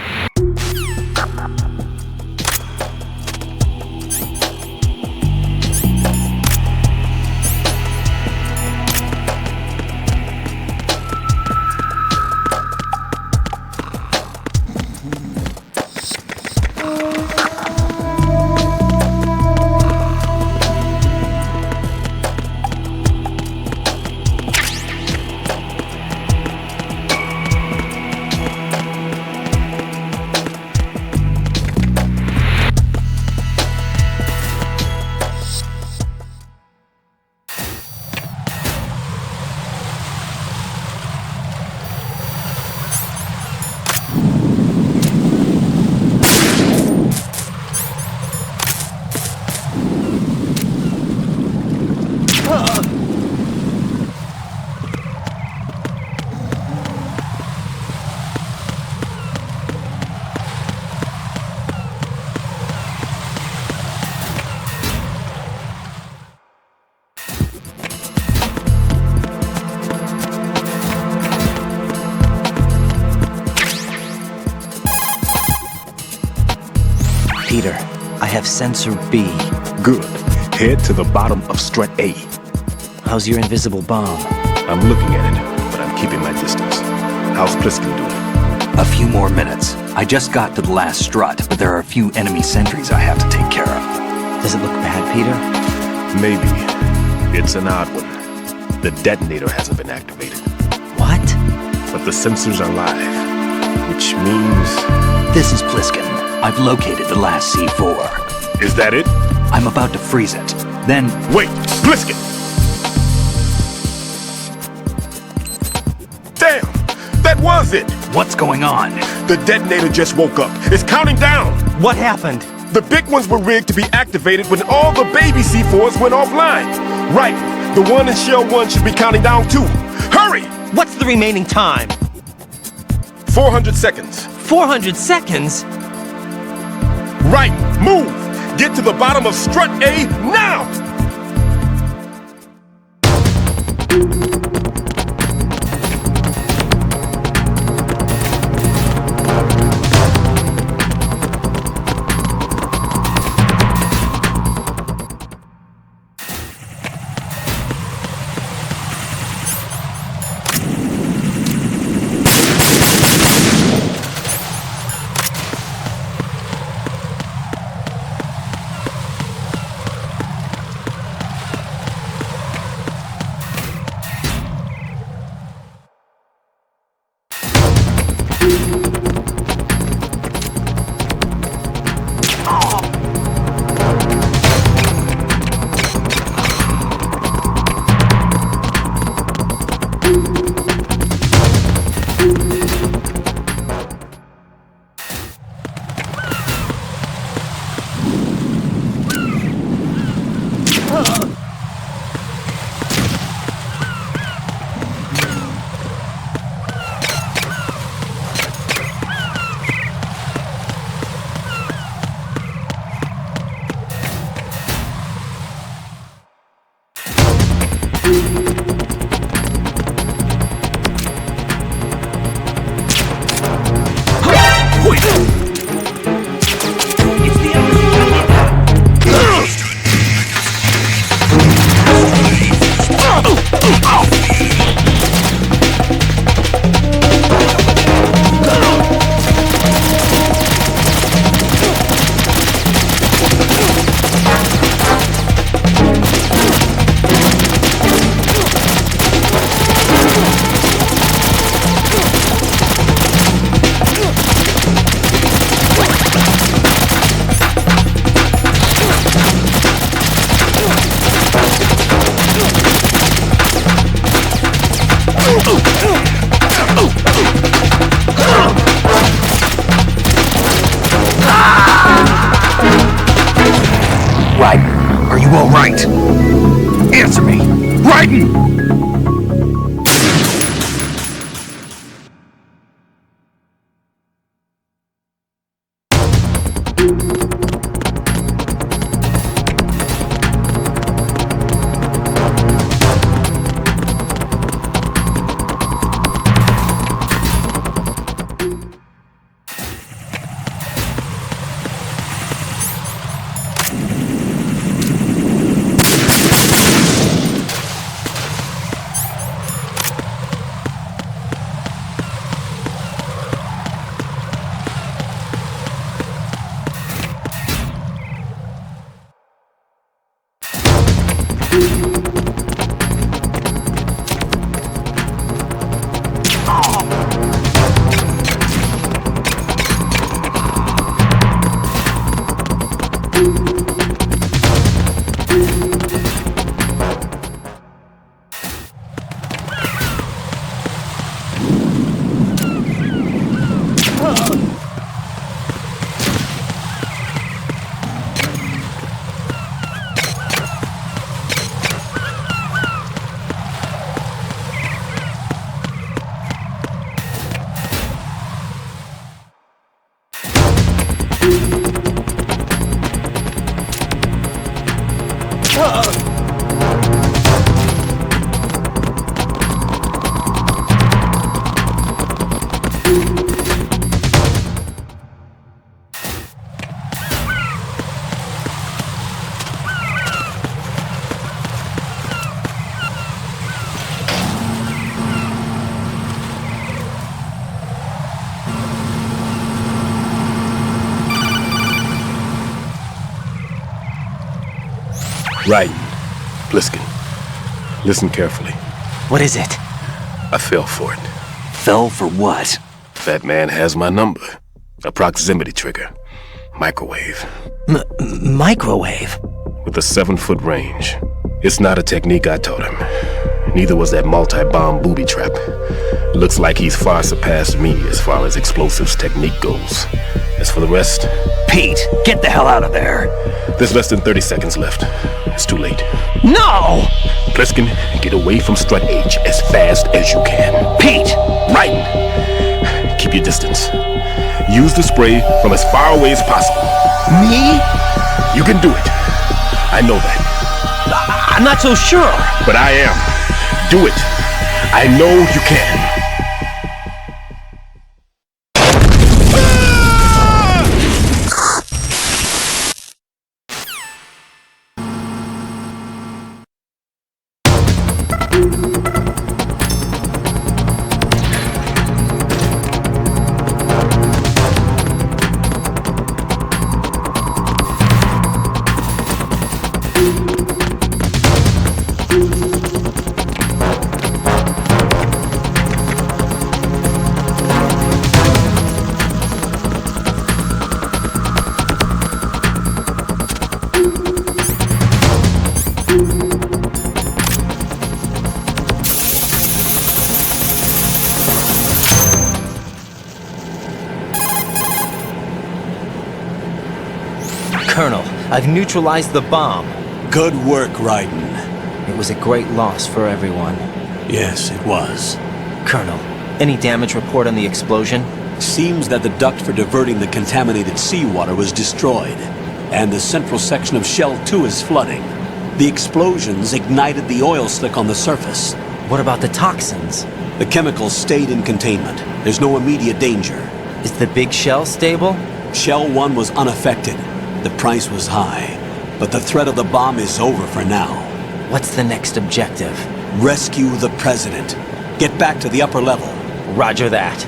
Peter, I have sensor B. Good. Head to the bottom of Strut A. How's your invisible bomb? I'm looking at it, but I'm keeping my distance. How's Pliskin doing? A few more minutes. I just got to the last strut, but there are a few enemy sentries I have to take care of. Does it look bad, Peter? Maybe. It's an odd one. The detonator hasn't been activated. What? But the sensors are live, which means... This is Pliskin. I've located the last C4. Is that it? I'm about to freeze it. Then... Wait! Pliskin! Damn! That was it! What's going on? The detonator just woke up. It's counting down! What happened? The big ones were rigged to be activated when all the baby C4s went offline. Right. The one in Shell 1 should be counting down too. Hurry! What's the remaining time? 400 seconds. 400 seconds? Right. Move! Get to the bottom of Strut A now! all right? Answer me! Raiden! Raiden, Bliskin, listen carefully. What is it? I fell for it. Fell for what? That man has my number. A proximity trigger. Microwave. Microwave? With a 7-foot range. It's not a technique I taught him. Neither was that multi-bomb booby trap. Looks like he's far surpassed me as far as explosives technique goes. As for the rest... Pete, get the hell out of there! There's less than 30 seconds left. It's too late. No! Bliskin, get away from Strut H as fast as you can. Pete! Raiden! Keep your distance. Use the spray from as far away as possible. Me? You can do it. I know that. I'm not so sure. But I am. Do it. I know you can. Colonel, I've neutralized the bomb. Good work, Raiden. It was a great loss for everyone. Yes, it was. Colonel, any damage report on the explosion? Seems that the duct for diverting the contaminated seawater was destroyed, and the central section of Shell 2 is flooding. The explosions ignited the oil slick on the surface. What about the toxins? The chemicals stayed in containment. There's no immediate danger. Is the big shell stable? Shell 1 was unaffected. The price was high, but the threat of the bomb is over for now. What's the next objective? Rescue the President. Get back to the upper level. Roger that.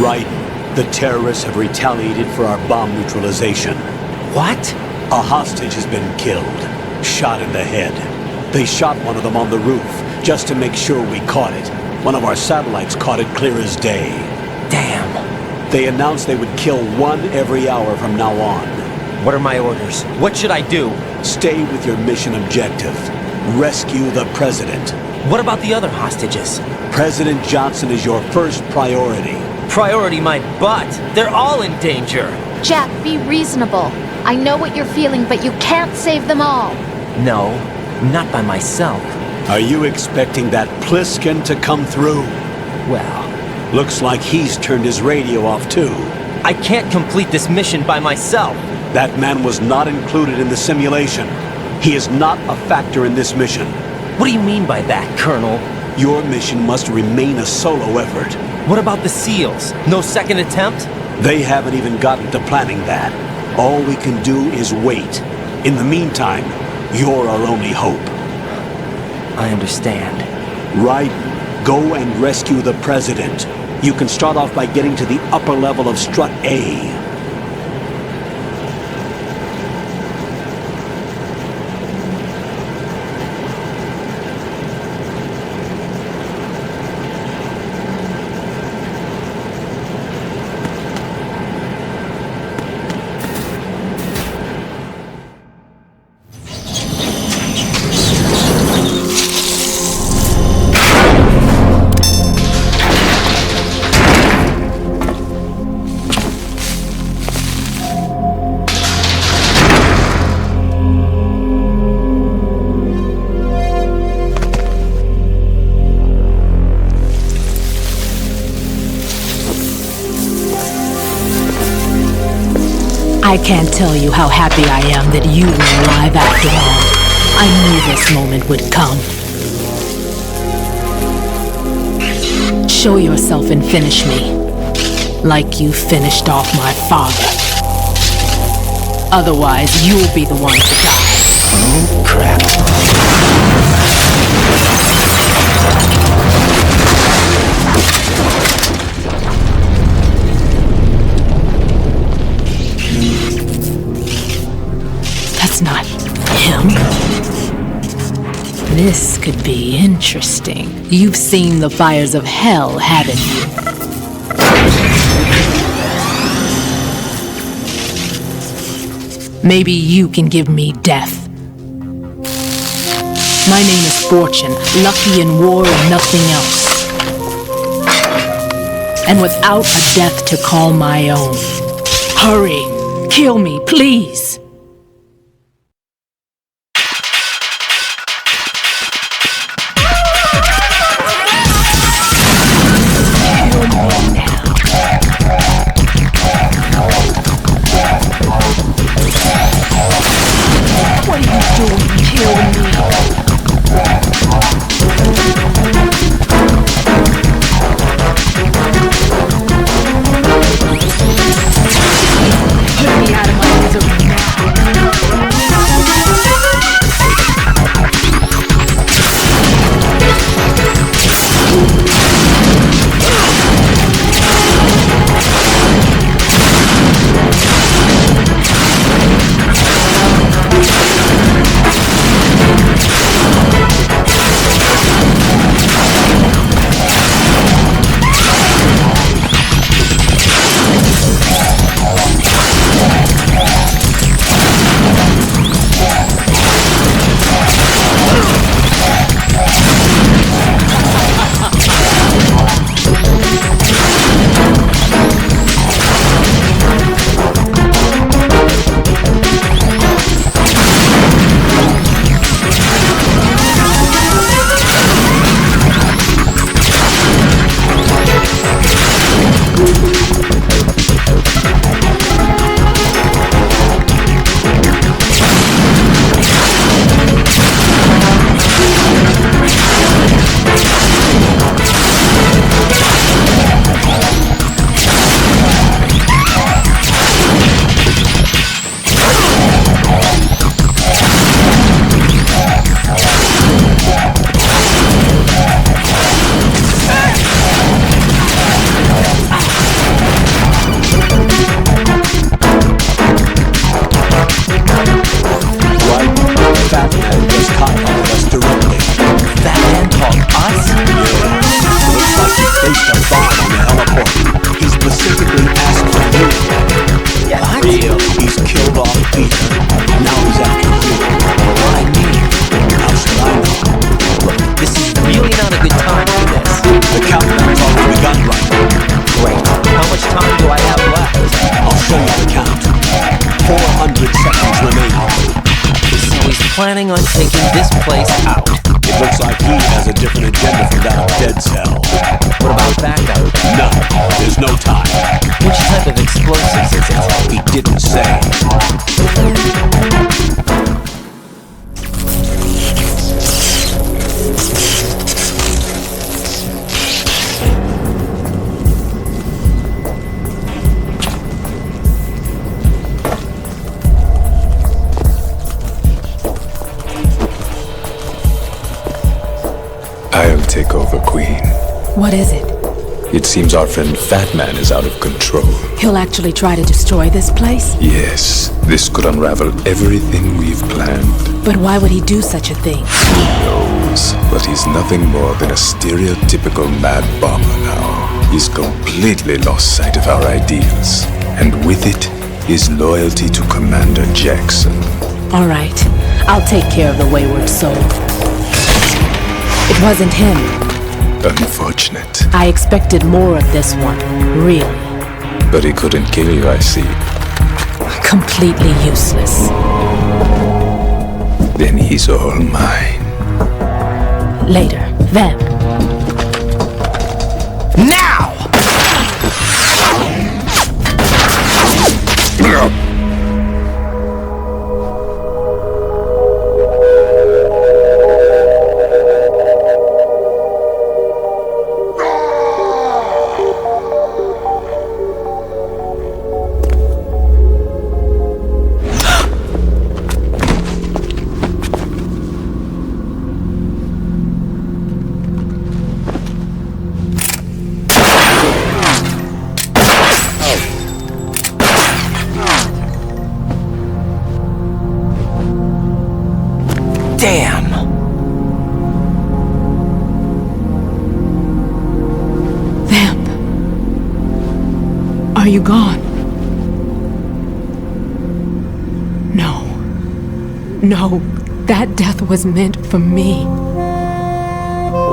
Raiden. The terrorists have retaliated for our bomb neutralization. What? A hostage has been killed. Shot in the head. They shot one of them on the roof, just to make sure we caught it. One of our satellites caught it clear as day. Damn. They announced they would kill one every hour from now on. What are my orders? What should I do? Stay with your mission objective. Rescue the President. What about the other hostages? President Johnson is your first priority. Priority my butt. They're all in danger. Jack, be reasonable. I know what you're feeling, but you can't save them all. No, not by myself. Are you expecting that Pliskin to come through? Well, looks like he's turned his radio off too. I can't complete this mission by myself. That man was not included in the simulation. He is not a factor in this mission. What do you mean by that, Colonel? Your mission must remain a solo effort. What about the SEALs? No second attempt? They haven't even gotten to planning that. All we can do is wait. In the meantime, you're our only hope. I understand. Raiden, go and rescue the President. You can start off by getting to the upper level of Strut A. I can't tell you how happy I am that you were alive after all. I knew this moment would come. Show yourself and finish me, like you finished off my father. Otherwise, you'll be the one to die. Oh, crap. That's not him. This could be interesting. You've seen the fires of hell, haven't you? Maybe you can give me death. My name is Fortune, lucky in war and nothing else. And without a death to call my own. Hurry, kill me, please. Put me out of my misery now. Now he's after you. Why me? How should I know? Look, this is really not a good time for this. The countdown's already begun, Raiden. Great. How much time do I have left? I'll show you the count. 400 seconds remaining. So he's planning on taking this place out. It looks like he has a different agenda from that of Dead Cell. What about backup? None. There's no time. Which type of explosives is it? He didn't say. I'll take over, Queen. What is it? It seems our friend Fat Man is out of control. He'll actually try to destroy this place? Yes, this could unravel everything we've planned. But why would he do such a thing? Who knows? But he's nothing more than a stereotypical mad bomber now. He's completely lost sight of our ideals. And with it, his loyalty to Commander Jackson. All right, I'll take care of the wayward soul. It wasn't him. Unfortunate. I expected more of this one, really. But he couldn't kill you, I see. Completely useless. Then he's all mine. Later, then. Now! Damn! Vamp. Are you gone? No. No, that death was meant for me.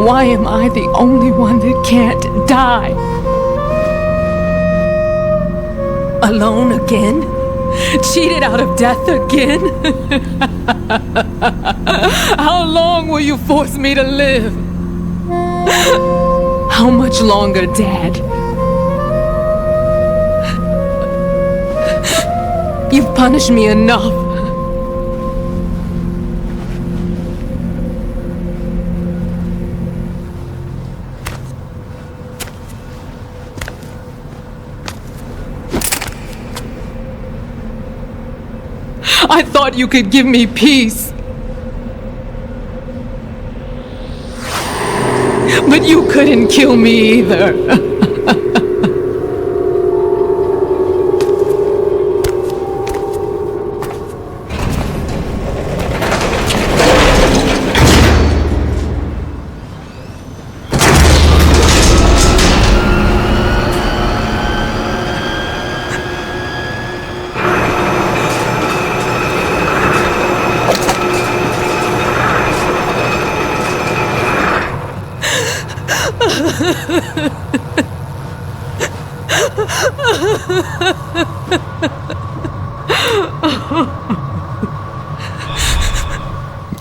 Why am I the only one that can't die? Alone again? Cheated out of death again? How long will you force me to live? How much longer, Dad? You've punished me enough. I thought you could give me peace. But you couldn't kill me either.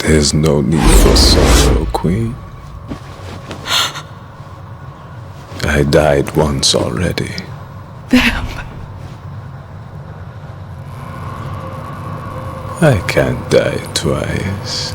There's no need for sorrow, Queen. I died once already. Vamp. I can't die twice.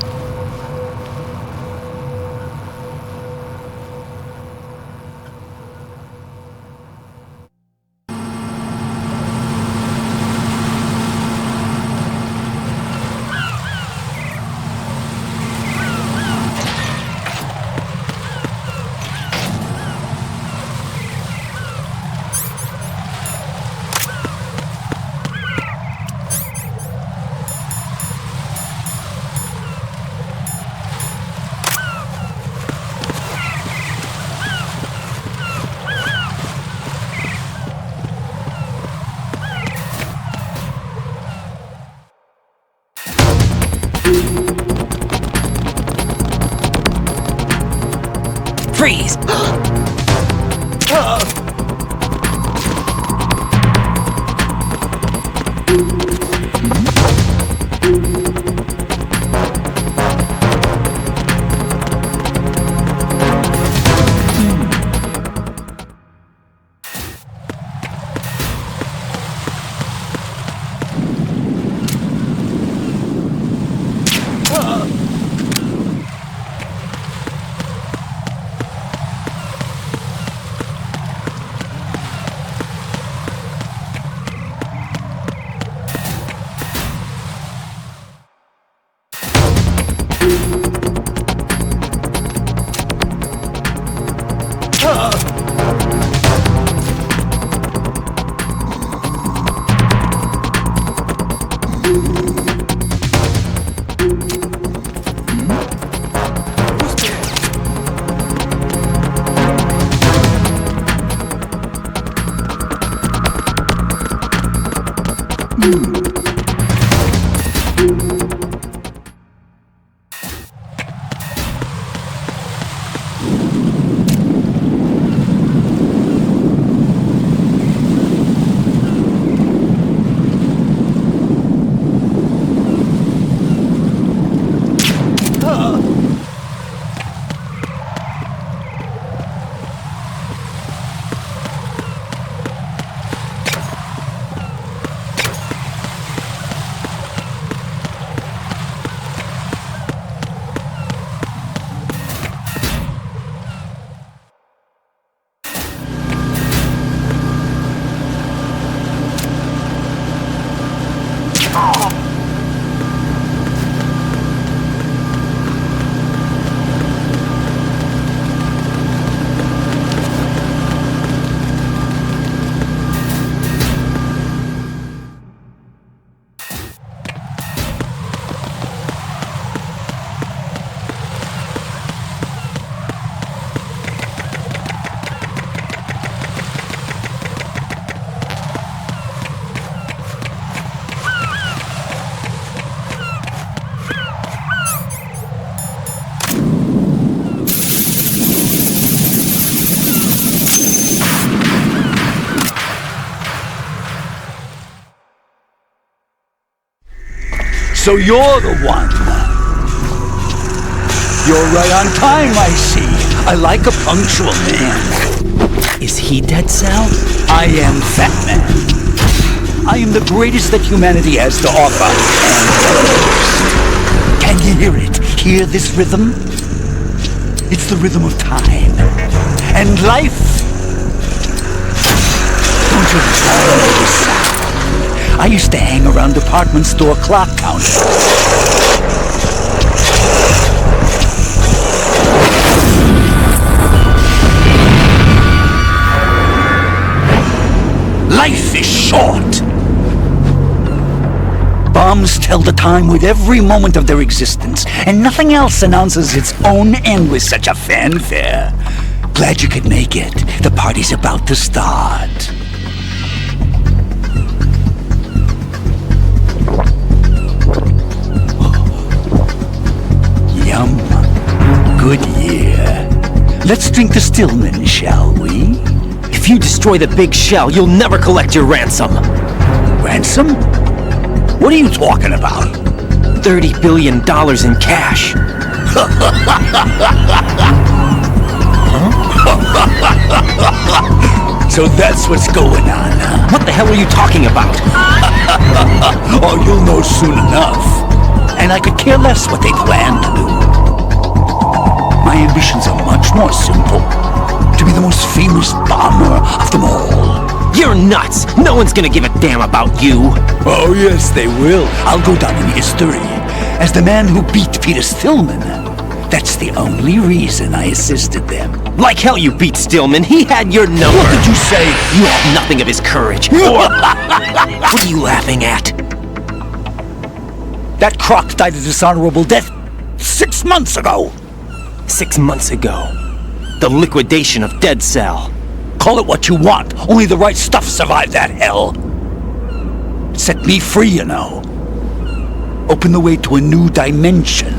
Freeze! So you're the one. You're right on time, I see. I like a punctual man. Is he Dead Cell? I am Fat Man. I am the greatest that humanity has to offer, and the worst. Can you hear it? Hear this rhythm? It's the rhythm of time. And life. Don't you love this sound? I used to hang around department store clock counters. Life is short. Bombs tell the time with every moment of their existence, and nothing else announces its own end with such a fanfare. Glad you could make it. The party's about to start. Yum. Good year. Let's drink the Stillman, shall we? If you destroy the big shell, you'll never collect your ransom. Ransom? What are you talking about? $30 billion in cash. So that's what's going on, huh? What the hell are you talking about? Oh, you'll know soon enough. And I could care less what they plan to do. My ambitions are much more simple. To be the most famous bomber of them all. You're nuts! No one's gonna give a damn about you! Oh yes, they will. I'll go down in history as the man who beat Peter Stillman. That's the only reason I assisted them. Like hell you beat Stillman. He had your number. What did you say? You have nothing of his courage. What are you laughing at? That croc died a dishonorable death 6 months ago. 6 months ago. The liquidation of Dead Cell. Call it what you want. Only the right stuff survived that hell. Set me free, you know. Open the way to a new dimension.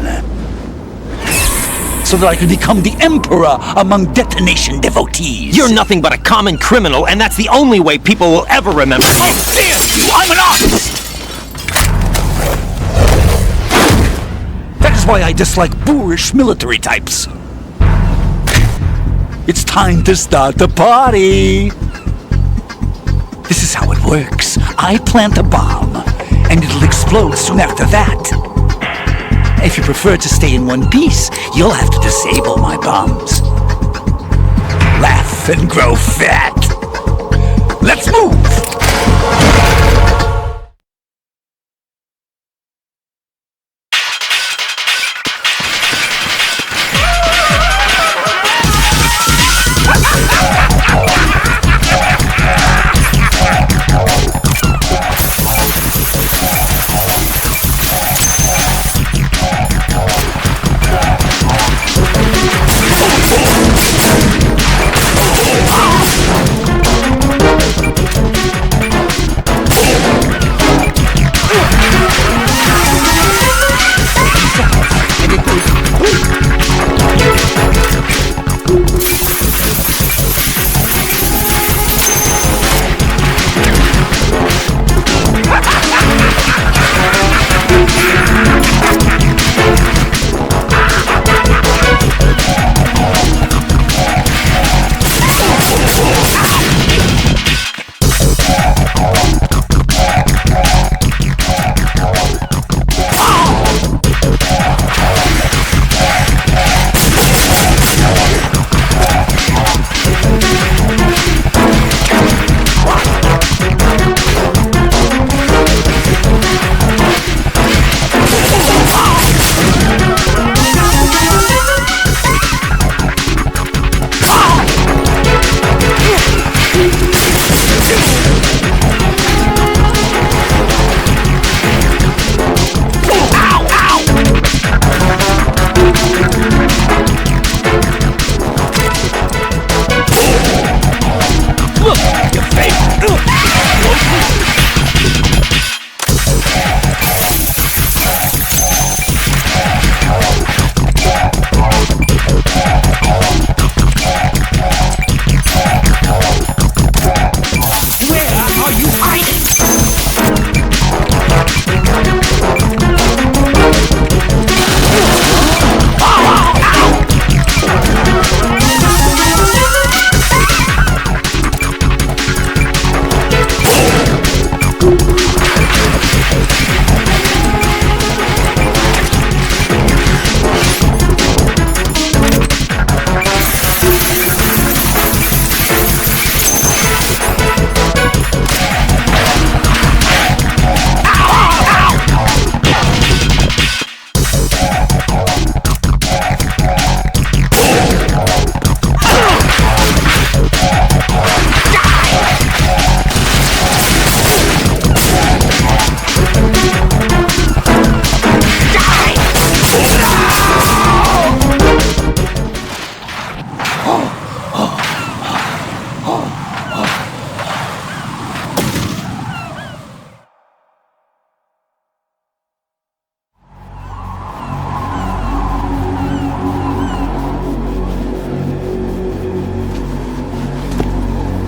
so that I can become the emperor among detonation devotees. You're nothing but a common criminal, and that's the only way people will ever remember you. Oh, damn you! I'm an artist! That is why I dislike boorish military types. It's time to start the party. This is how it works. I plant a bomb, and it'll explode soon after that. If you prefer to stay in one piece, you'll have to disable my bombs. Laugh and grow fat. Let's move!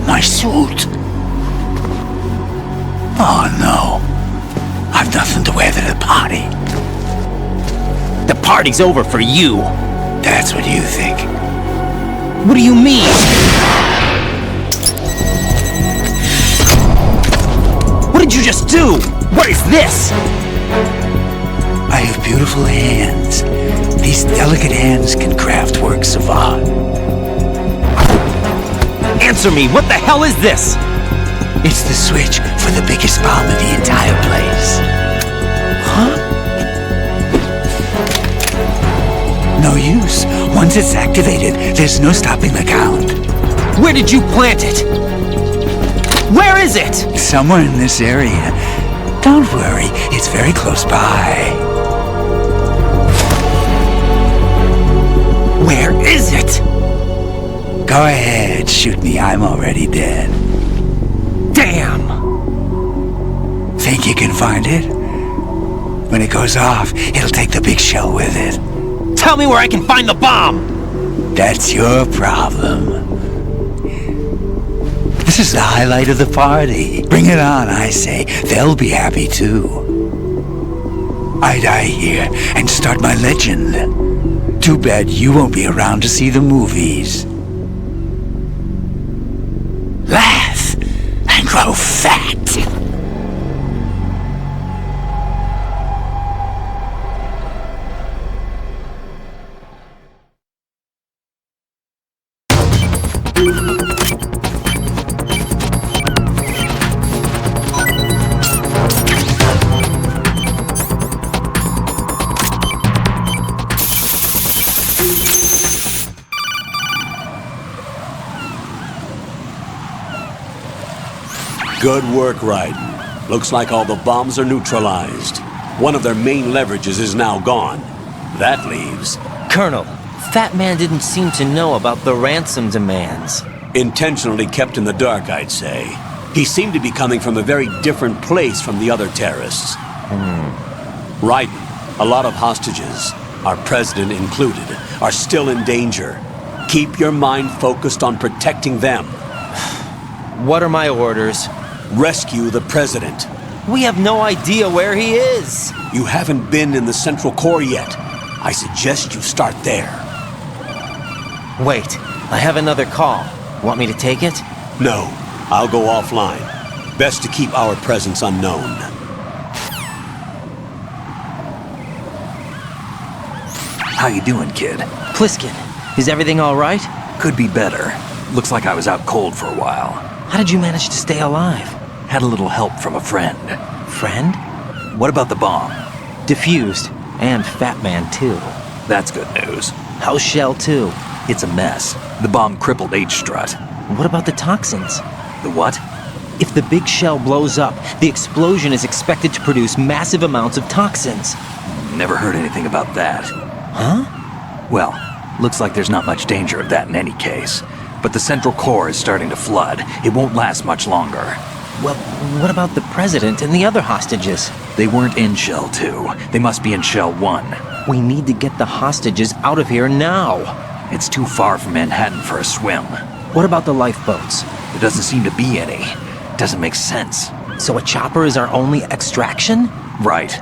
My suit. Oh no. I've nothing to wear to the party. The party's over for you. That's what you think. What do you mean? What did you just do? What is this? I have beautiful hands. These delicate hands can craft works of art. Answer me, what the hell is this? It's the switch for the biggest bomb in the entire place. Huh? No use. Once it's activated, there's no stopping the count. Where did you plant it? Where is it? Somewhere in this area. Don't worry, it's very close by. Where is it? Go ahead, shoot me. I'm already dead. Damn! Think you can find it? When it goes off, it'll take the big shell with it. Tell me where I can find the bomb! That's your problem. This is the highlight of the party. Bring it on, I say. They'll be happy too. I die here and start my legend. Too bad you won't be around to see the movies. Laugh and grow fat. Good work, Raiden. Looks like all the bombs are neutralized. One of their main leverages is now gone. That leaves... Colonel, Fat Man didn't seem to know about the ransom demands. Intentionally kept in the dark, I'd say. He seemed to be coming from a very different place from the other terrorists. Raiden, a lot of hostages, our president included, are still in danger. Keep your mind focused on protecting them. What are my orders? Rescue the president. We have no idea where he is. You haven't been in the Central Core yet. I suggest you start there. Wait, I have another call. Want me to take it? No, I'll go offline. Best to keep our presence unknown. How you doing, kid? Pliskin, is everything all right? Could be better. Looks like I was out cold for a while. How did you manage to stay alive? Had a little help from a friend. Friend? What about the bomb? Diffused. And Fat Man, too. That's good news. How's Shell 2? It's a mess. The bomb crippled H-Strut. What about the toxins? The what? If the big shell blows up, the explosion is expected to produce massive amounts of toxins. Never heard anything about that. Huh? Well, looks like there's not much danger of that in any case. But the Central Core is starting to flood. It won't last much longer. Well, what about the president and the other hostages? They weren't in Shell 2. They must be in Shell 1. We need to get the hostages out of here now. It's too far from Manhattan for a swim. What about the lifeboats? There doesn't seem to be any. Doesn't make sense. So a chopper is our only extraction? Right.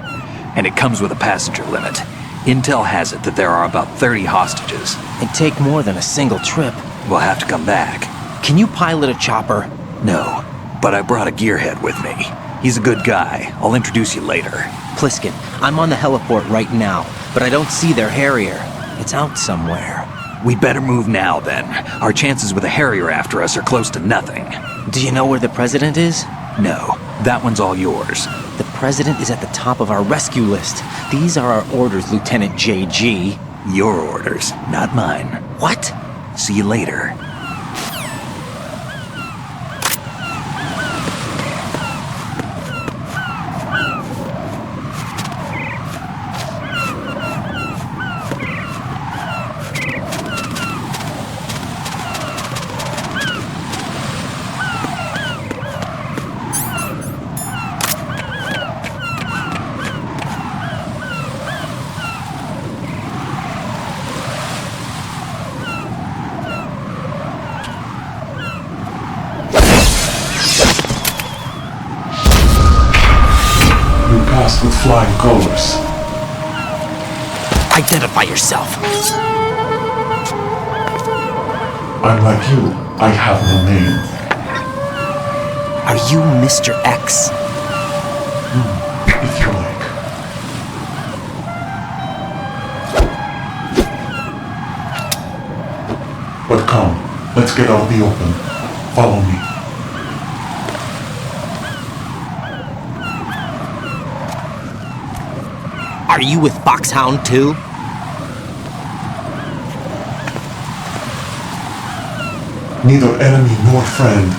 And it comes with a passenger limit. Intel has it that there are about 30 hostages. It'd take more than a single trip. We'll have to come back. Can you pilot a chopper? No, but I brought a gearhead with me. He's a good guy. I'll introduce you later. Pliskin, I'm on the heliport right now, but I don't see their Harrier. It's out somewhere. We'd better move now, then. Our chances with a Harrier after us are close to nothing. Do you know where the president is? No, that one's all yours. The president is at the top of our rescue list. These are our orders, Lieutenant JG. Your orders, not mine. What? See you later. With flying colors. Identify yourself. I'm like you. I have no name. Are you Mr. X? If you like. But come, let's get out in the open. Follow me. Are you with Foxhound too? Neither enemy nor friend.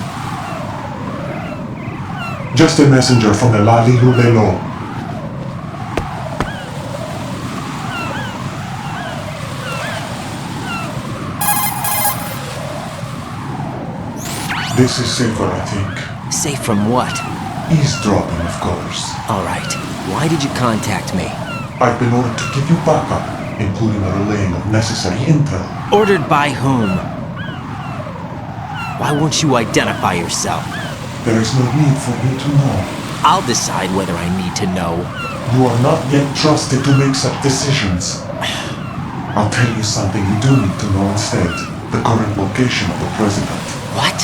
Just a messenger from the Lali Lulelo. This is safer, I think. Safe from what? Eavesdropping, of course. All right. Why did you contact me? I've been ordered to give you backup. including a relaying of necessary intel. Ordered by whom? Why won't you identify yourself? There is no need for you to know. I'll decide whether I need to know. You are not yet trusted to make such decisions. I'll tell you something you do need to know instead. The current location of the president. What?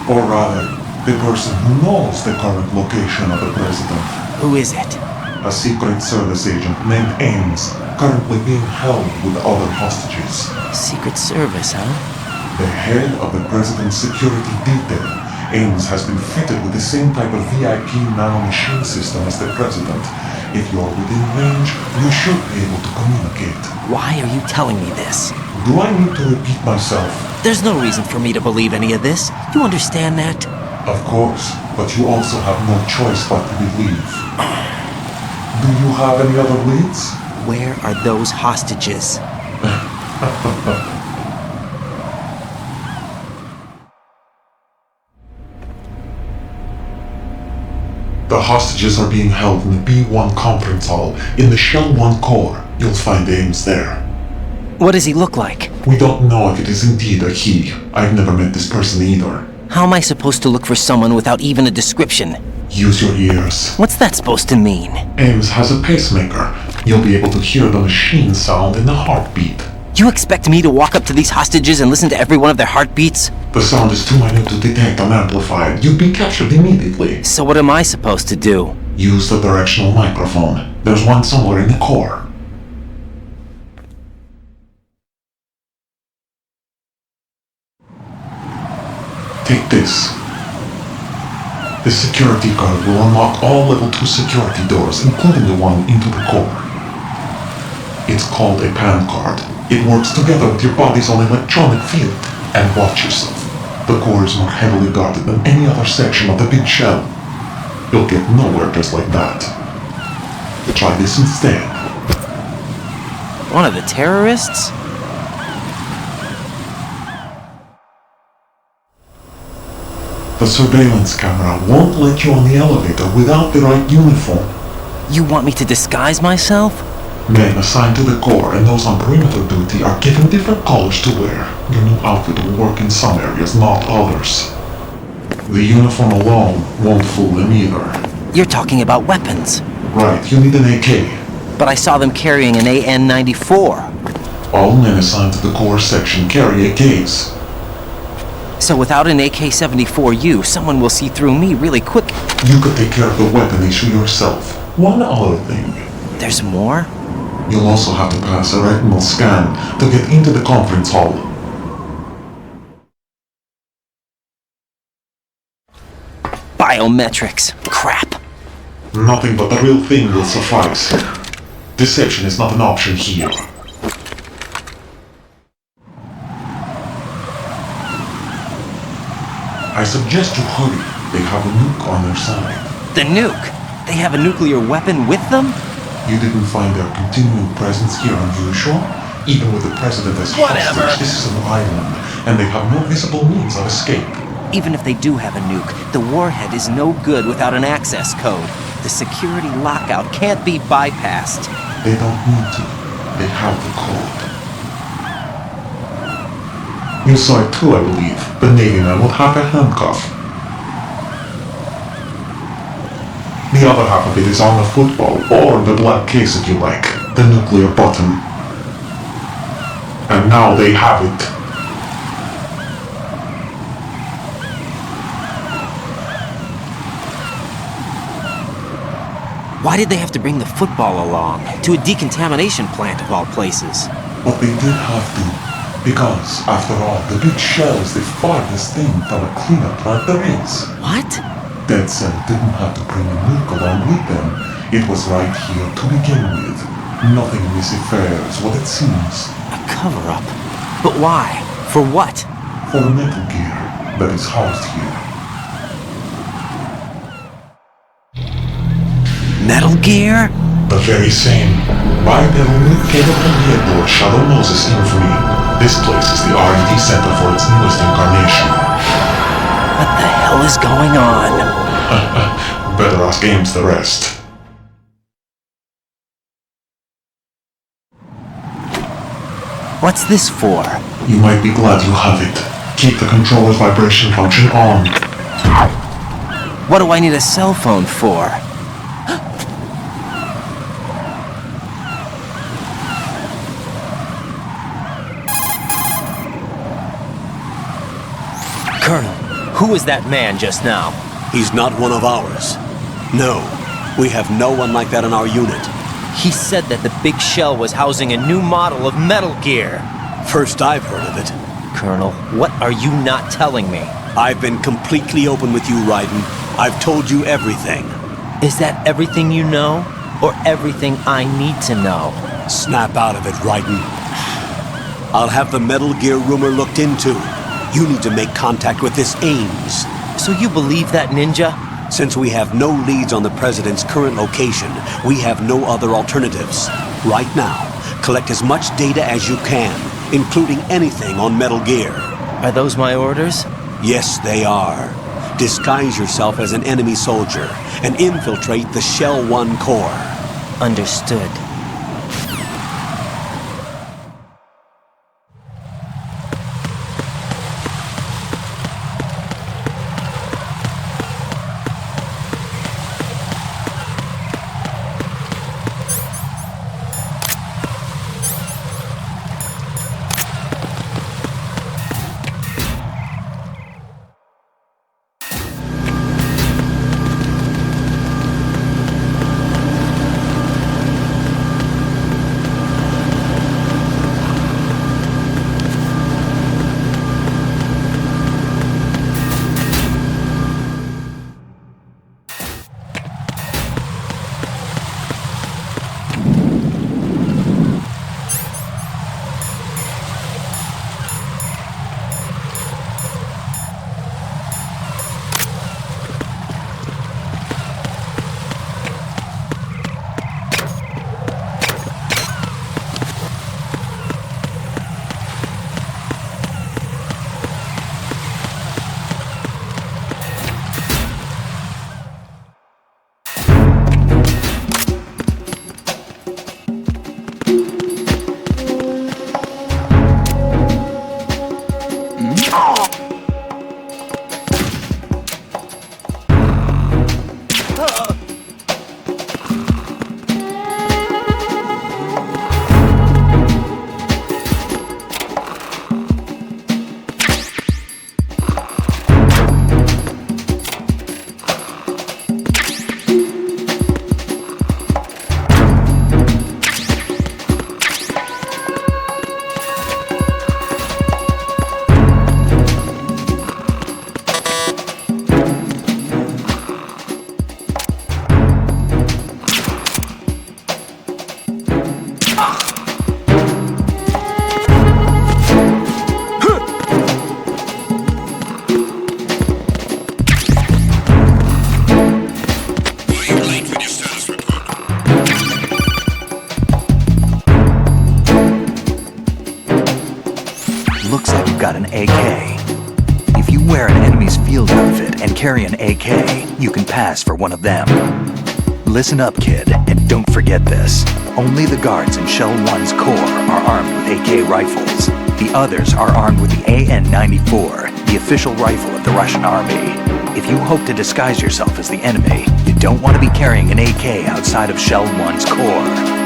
Or rather, the person who knows the current location of the president. Who is it? A Secret Service agent named Ames, currently being held with other hostages. Secret Service, huh? The head of the president's security detail, Ames has been fitted with the same type of VIP nanomachine system as the president. If you're within range, you should be able to communicate. Why are you telling me this? Do I need to repeat myself? There's no reason for me to believe any of this. You understand that? Of course, but you also have no choice but to believe. Do you have any other leads? Where are those hostages? The hostages are being held in the B1 conference hall in the Shell 1 core. You'll find Ames there. What does he look like? We don't know if it is indeed a he. I've never met this person either. How am I supposed to look for someone without even a description? Use your ears. What's that supposed to mean? Ames has a pacemaker. You'll be able to hear the machine sound in the heartbeat. You expect me to walk up to these hostages and listen to every one of their heartbeats? The sound is too minute to detect and amplify it. You'd be captured immediately. So what am I supposed to do? Use the directional microphone. There's one somewhere in the core. Take this. The security card will unlock all level 2 security doors, including the one into the core. It's called a PAN card. It works together with your body's own electronic field. And watch yourself. The core is more heavily guarded than any other section of the big shell. You'll get nowhere just like that. Try this instead. One of the terrorists? The surveillance camera won't let you on the elevator without the right uniform. You want me to disguise myself? Men assigned to the core and those on perimeter duty are given different colors to wear. Your new outfit will work in some areas, not others. The uniform alone won't fool them either. You're talking about weapons. Right, you need an AK. But I saw them carrying an AN-94. All men assigned to the core section carry AKs. So without an AK-74U, someone will see through me really quick. You could take care of the weapon issue yourself. One other thing. There's more? You'll also have to pass a retinal scan to get into the conference hall. Biometrics. Crap. Nothing but the real thing will suffice. Deception is not an option here. I suggest you hurry. They have a nuke on their side. The nuke? They have a nuclear weapon with them? You didn't find their continuing presence here unusual? Even with the president as hostage, this is an island, and they have no visible means of escape. Even if they do have a nuke, the warhead is no good without an access code. The security lockout can't be bypassed. They don't need to. They have the code. You saw it too, I believe. The Navy man with half a handcuff. The other half of it is on the football, or the black case if you like. The nuclear button. And now they have it. Why did they have to bring the football along? To a decontamination plant of all places. But they did have to. Because, after all, the big shell is the farthest thing from a cleanup plant there is. What? Dead Cell didn't have to bring a nuke along with them. It was right here to begin with. Nothing in this affair is what it seems. A cover-up? But why? For what? For the metal gear that is housed here. Metal Gear? The very same. Bipedal nuke came from the airport Shadow Moses infamy. This place is the R&D center for its newest incarnation. What the hell is going on? Better ask Ames the rest. What's this for? You might be glad you have it. Keep the controller's vibration function on. What do I need a cell phone for? Colonel, who was that man just now? He's not one of ours. No, we have no one like that in our unit. He said that the big shell was housing a new model of Metal Gear. First I've heard of it. Colonel, what are you not telling me? I've been completely open with you, Raiden. I've told you everything. Is that everything you know? Or everything I need to know? Snap out of it, Raiden. I'll have the Metal Gear rumor looked into. You need to make contact with this Ames. So you believe that, Ninja? Since we have no leads on the President's current location, we have no other alternatives. Right now, collect as much data as you can, including anything on Metal Gear. Are those my orders? Yes, they are. Disguise yourself as an enemy soldier and infiltrate the Shell 1 core. Understood. got an AK. If you wear an enemy's field outfit and carry an AK, you can pass for one of them. Listen up, kid, and don't forget this. Only the guards in Shell 1's core are armed with AK rifles. The others are armed with the AN-94, the official rifle of the Russian army. If you hope to disguise yourself as the enemy, you don't want to be carrying an AK outside of Shell 1's core.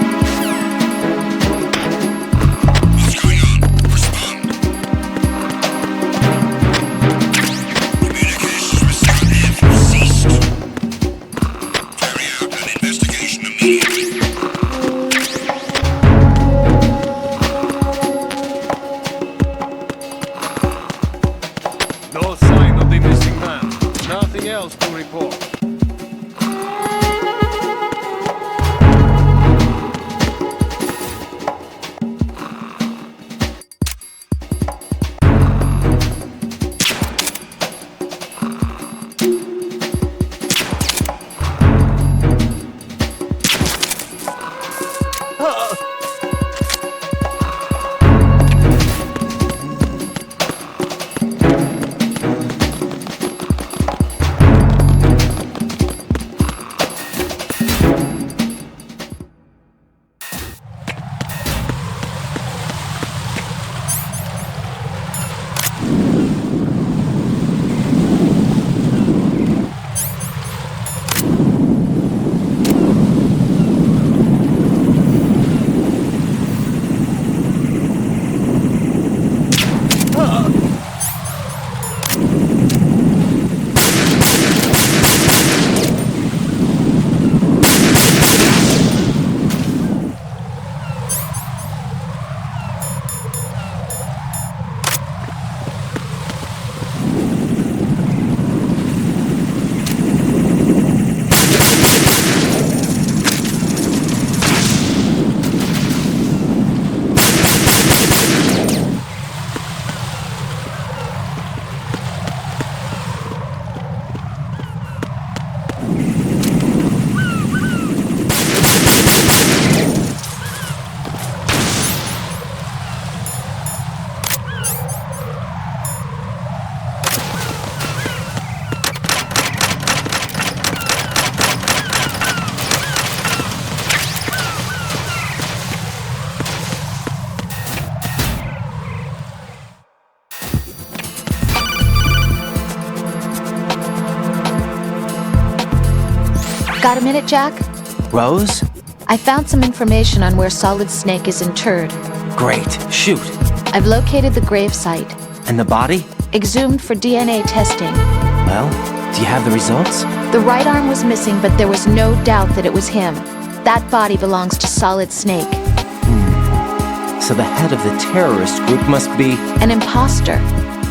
Got a minute, Jack? Rose? I found some information on where Solid Snake is interred. Great. Shoot. I've located the gravesite. And the body? Exhumed for DNA testing. Well, do you have the results? The right arm was missing, but there was no doubt that it was him. That body belongs to Solid Snake. So the head of the terrorist group must be... An imposter.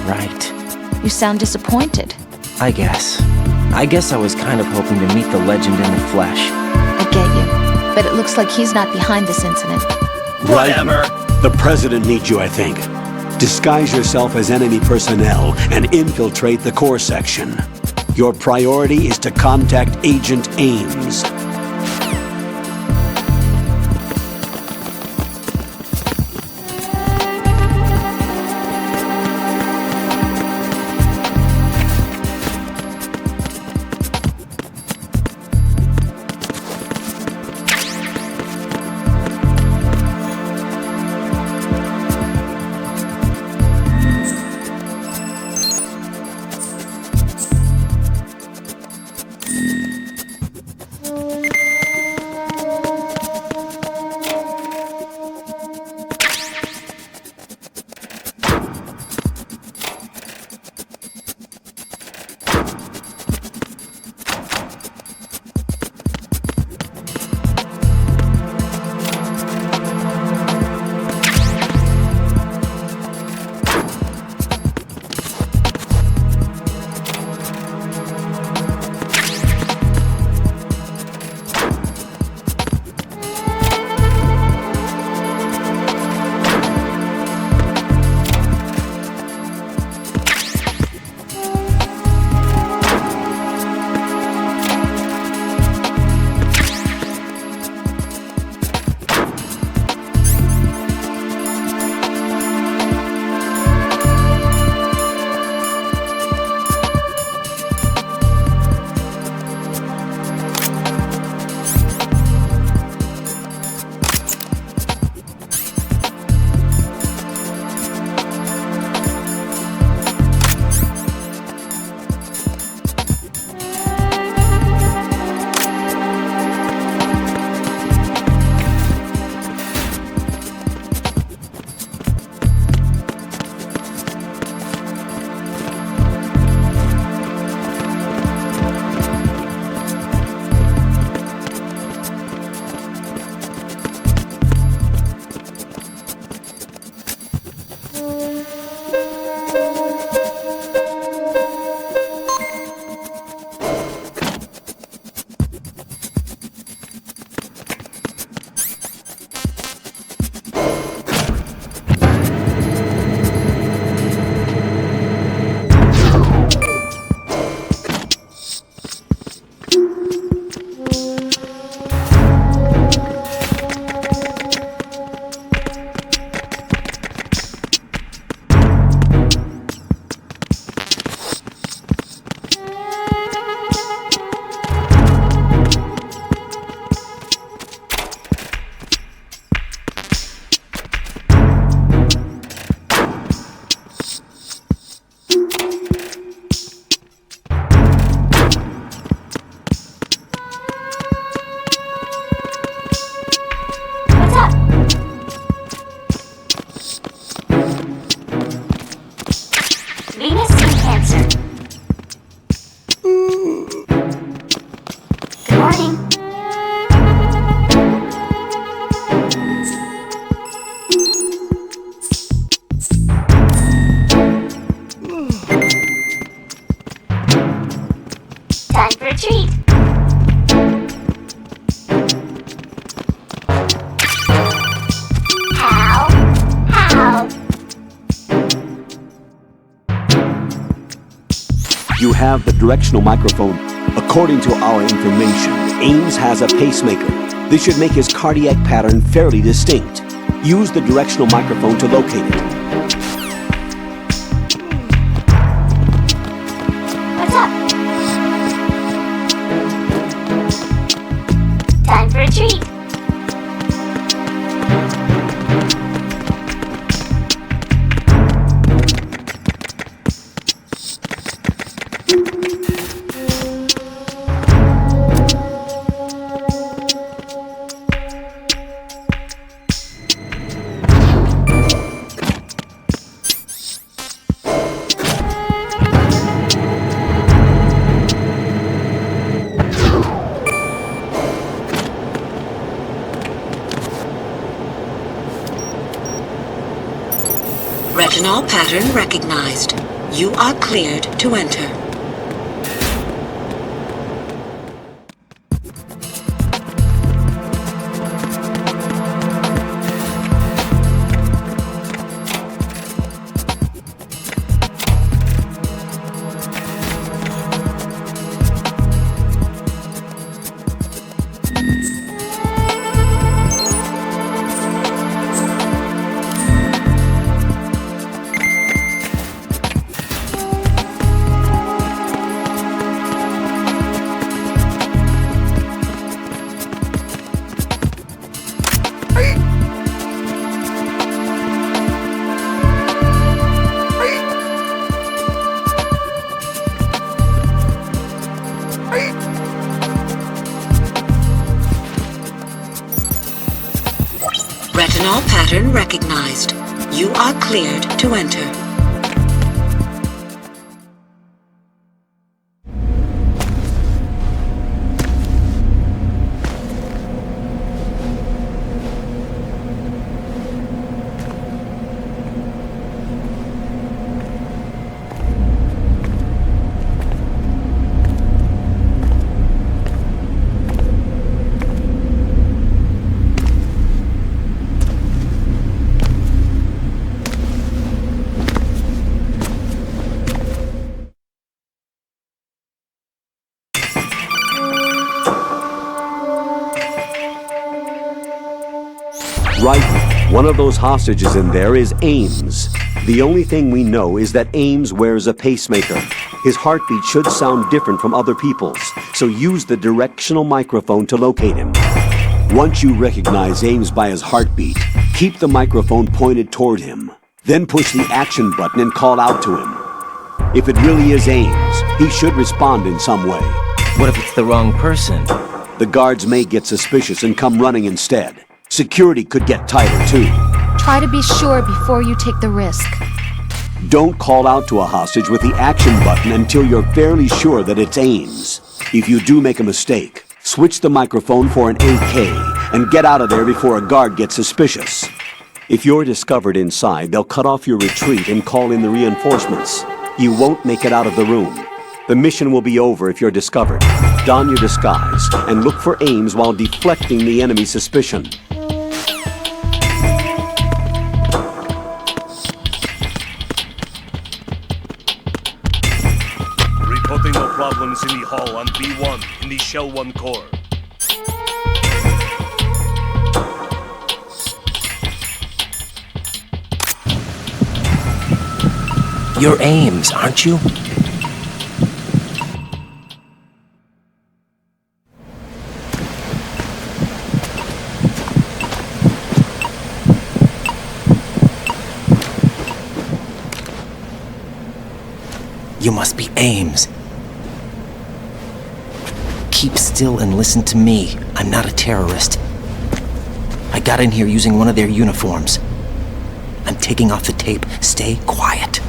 Right. You sound disappointed. I guess I was kind of hoping to meet the legend in the flesh. I get you. But it looks like he's not behind this incident. Whatever. The president needs you, I think. Disguise yourself as enemy personnel and infiltrate the core section. Your priority is to contact Agent Ames. You have the directional microphone. According to our information, Ames has a pacemaker. This should make his cardiac pattern fairly distinct. Use the directional microphone to locate it. What's up? Time for a treat. Retinol pattern recognized. You are cleared to enter. Retinol pattern recognized. You are cleared to enter. Right, one of those hostages in there is Ames. The only thing we know is that Ames wears a pacemaker. His heartbeat should sound different from other people's, so use the directional microphone to locate him. Once you recognize Ames by his heartbeat, keep the microphone pointed toward him. Then push the action button and call out to him. If it really is Ames, he should respond in some way. What if it's the wrong person? The guards may get suspicious and come running instead. Security could get tighter, too. Try to be sure before you take the risk. Don't call out to a hostage with the action button until you're fairly sure that it's Ames. If you do make a mistake, switch the microphone for an AK and get out of there before a guard gets suspicious. If you're discovered inside, they'll cut off your retreat and call in the reinforcements. You won't make it out of the room. The mission will be over if you're discovered. Don your disguise and look for Ames while deflecting the enemy's suspicion. Reporting no problems in the hall on B1 in the Shell 1 core. You're Ames, aren't you? You must be Ames. Keep still and listen to me. I'm not a terrorist. I got in here using one of their uniforms. I'm taking off the tape. Stay quiet.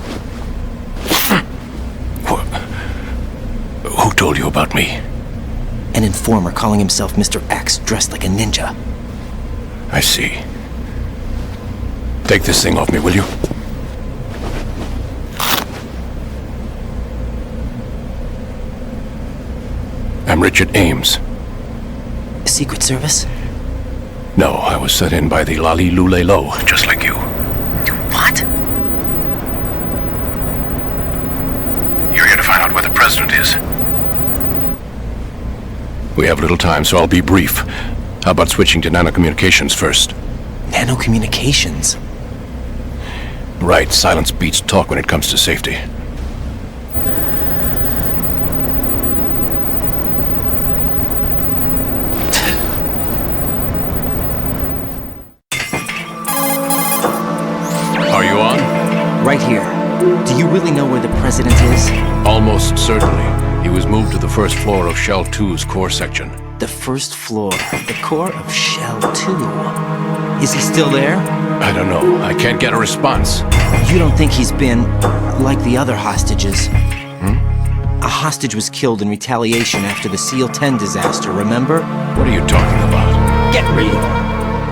Who told you about me? An informer calling himself Mr. X, dressed like a ninja. I see. Take this thing off me, will you? I'm Richard Ames. Secret Service? No, I was sent in by the Lali Lule Lo, just like you. What? You're here to find out where the president is. We have little time, so I'll be brief. How about switching to nanocommunications first? Nanocommunications? Right, silence beats talk when it comes to safety. Are you on? Right here. Do you really know where the president is? Almost certainly. He was moved to the first floor of Shell 2's core section. The first floor, the core of Shell 2. Is he still there? I don't know. I can't get a response. You don't think he's been like the other hostages? A hostage was killed in retaliation after the SEAL 10 disaster, remember? What are you talking about? Get real.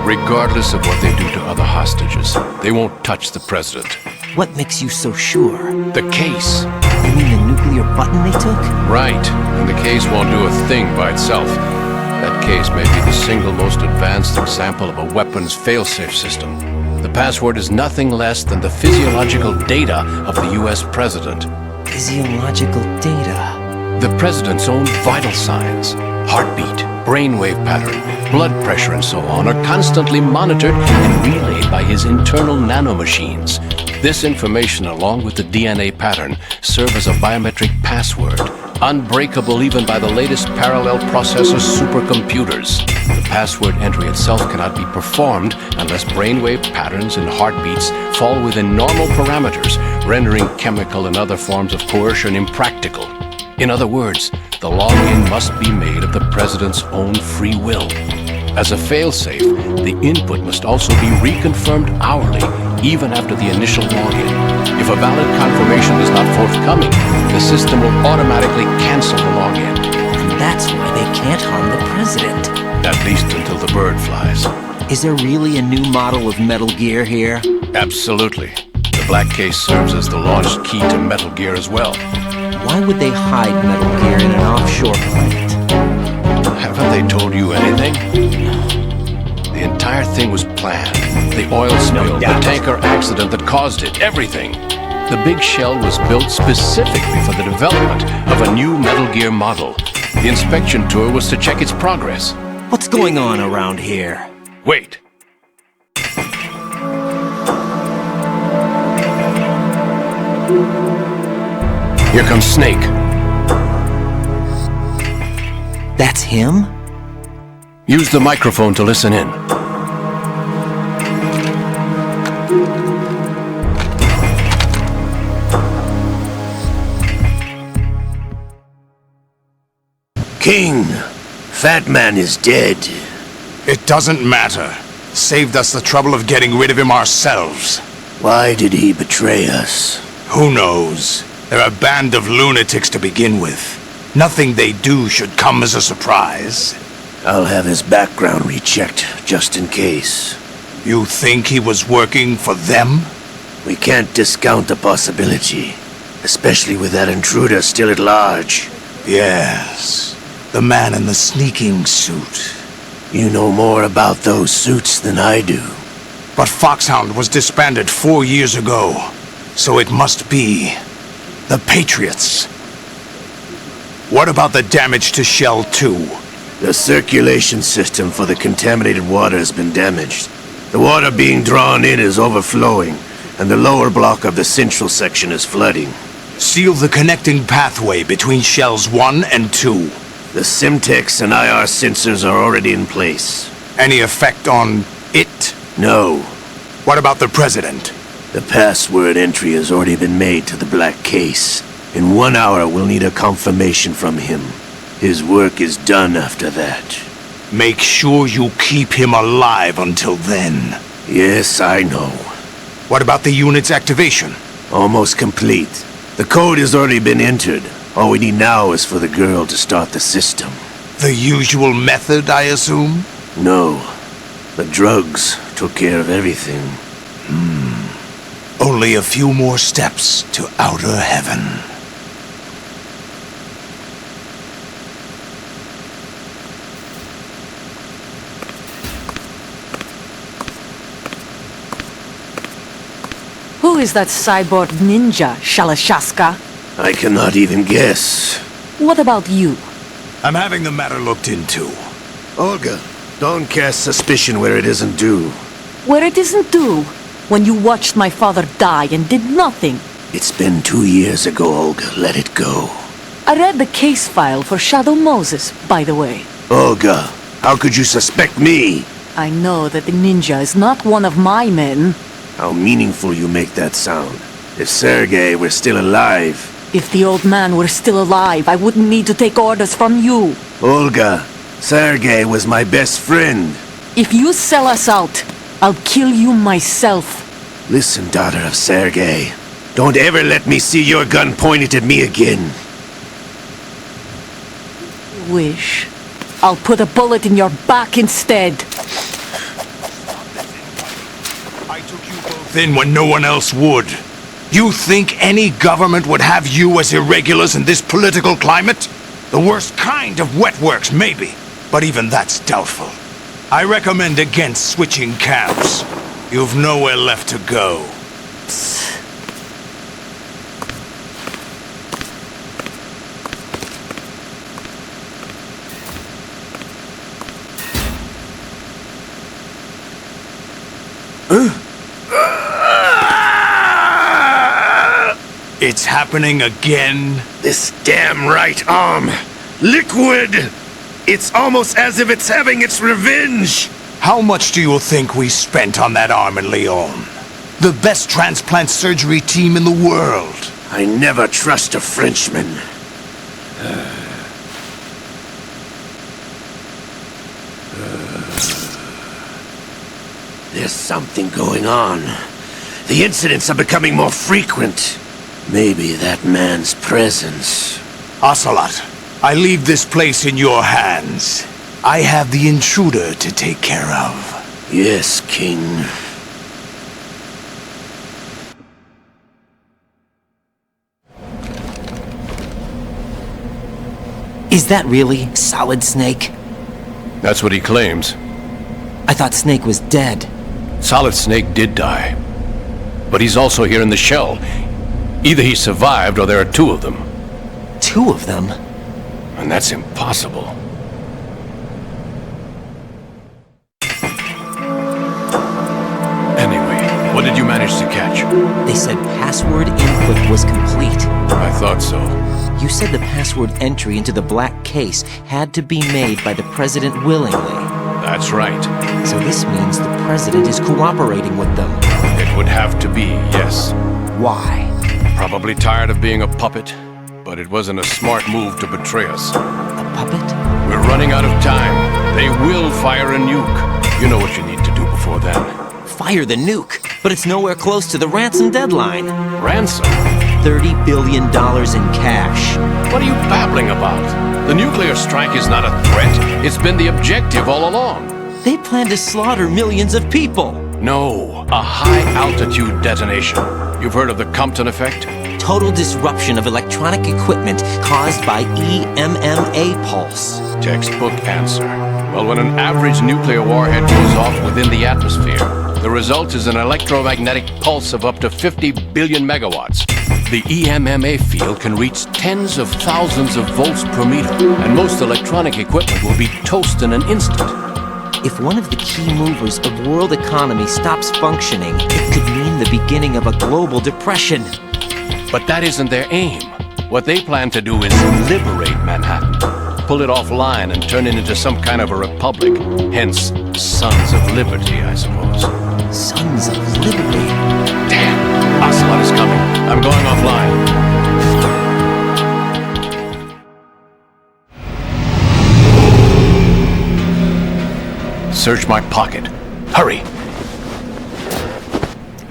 Regardless of what they do to other hostages, they won't touch the president. What makes you so sure? The case. You mean the nuclear button they took? Right. And the case won't do a thing by itself. That case may be the single most advanced example of a weapons failsafe system. The password is nothing less than the physiological data of the US president. Physiological data? The president's own vital signs, heartbeat, brainwave pattern, blood pressure and so on are constantly monitored and relayed by his internal nanomachines. This information, along with the DNA pattern, serve as a biometric password, unbreakable even by the latest parallel processor supercomputers. The password entry itself cannot be performed unless brainwave patterns and heartbeats fall within normal parameters, rendering chemical and other forms of coercion impractical. In other words, the login must be made of the president's own free will. As a failsafe, the input must also be reconfirmed hourly, even after the initial login. If a valid confirmation is not forthcoming, the system will automatically cancel the login. And that's why they can't harm the president. At least until the bird flies. Is there really a new model of Metal Gear here? Absolutely. The black case serves as the launch key to Metal Gear as well. Why would they hide Metal Gear in an offshore planet? Haven't they told you anything? The entire thing was planned. The oil spill, the tanker accident that caused it, everything. The big shell was built specifically for the development of a new Metal Gear model. The inspection tour was to check its progress. What's going on around here? Wait. Here comes Snake. That's him? Use the microphone to listen in. King, Fat Man is dead. It doesn't matter. Saved us the trouble of getting rid of him ourselves. Why did he betray us? Who knows? They're a band of lunatics to begin with. Nothing they do should come as a surprise. I'll have his background rechecked, just in case. You think he was working for them? We can't discount the possibility, especially with that intruder still at large. Yes, the man in the sneaking suit. You know more about those suits than I do. But Foxhound was disbanded 4 years ago, so it must be the Patriots. What about the damage to Shell 2? The circulation system for the contaminated water has been damaged. The water being drawn in is overflowing, and the lower block of the central section is flooding. Seal the connecting pathway between Shells 1 and 2. The Simtex and IR sensors are already in place. Any effect on it? No. What about the President? The password entry has already been made to the black case. In 1 hour, we'll need a confirmation from him. His work is done after that. Make sure you keep him alive until then. Yes, I know. What about the unit's activation? Almost complete. The code has already been entered. All we need now is for the girl to start the system. The usual method, I assume? No. The drugs took care of everything. Only a few more steps to outer heaven. Who is that cyborg ninja, Shalashaska? I cannot even guess. What about you? I'm having the matter looked into. Olga, don't cast suspicion where it isn't due. Where it isn't due? When you watched my father die and did nothing. It's been 2 years ago, Olga. Let it go. I read the case file for Shadow Moses, by the way. Olga, how could you suspect me? I know that the ninja is not one of my men. How meaningful you make that sound. If Sergei were still alive... If the old man were still alive, I wouldn't need to take orders from you. Olga, Sergei was my best friend. If you sell us out, I'll kill you myself. Listen, daughter of Sergei. Don't ever let me see your gun pointed at me again. Wish. I'll put a bullet in your back instead. I took you both in when no one else would. You think any government would have you as irregulars in this political climate? The worst kind of wet works, maybe. But even that's doubtful. I recommend against switching camps. You've nowhere left to go. It's happening again? This damn right arm. Liquid! It's almost as if it's having its revenge! How much do you think we spent on that arm in Lyon? The best transplant surgery team in the world. I never trust a Frenchman. There's something going on. The incidents are becoming more frequent. Maybe that man's presence. Ocelot, I leave this place in your hands. I have the intruder to take care of. Yes, King. Is that really Solid Snake? That's what he claims. I thought Snake was dead. Solid Snake did die. But he's also here in the shell. Either he survived or there are two of them. Two of them? And that's impossible. Anyway, what did you manage to catch? They said password input was complete. I thought so. You said the password entry into the black case had to be made by the President willingly. That's right. So this means the President is cooperating with them. It would have to be, yes. Why? Probably tired of being a puppet, but it wasn't a smart move to betray us. A puppet? We're running out of time. They will fire a nuke. You know what you need to do before then. Fire the nuke? But it's nowhere close to the ransom deadline. Ransom? $30 billion in cash. What are you babbling about? The nuclear strike is not a threat. It's been the objective all along. They plan to slaughter millions of people. No, a high-altitude detonation. You've heard of the Compton effect? Total disruption of electronic equipment caused by EMMA pulse. Textbook answer. Well, when an average nuclear warhead goes off within the atmosphere, the result is an electromagnetic pulse of up to 50 billion megawatts. The EMMA field can reach tens of thousands of volts per meter, and most electronic equipment will be toast in an instant. If one of the key movers of world economy stops functioning, it could mean the beginning of a global depression. But that isn't their aim. What they plan to do is liberate Manhattan. Pull it offline and turn it into some kind of a republic. Hence, Sons of Liberty, I suppose. Sons of Liberty? Damn! Ocelot is coming. I'm going offline. Search my pocket. Hurry!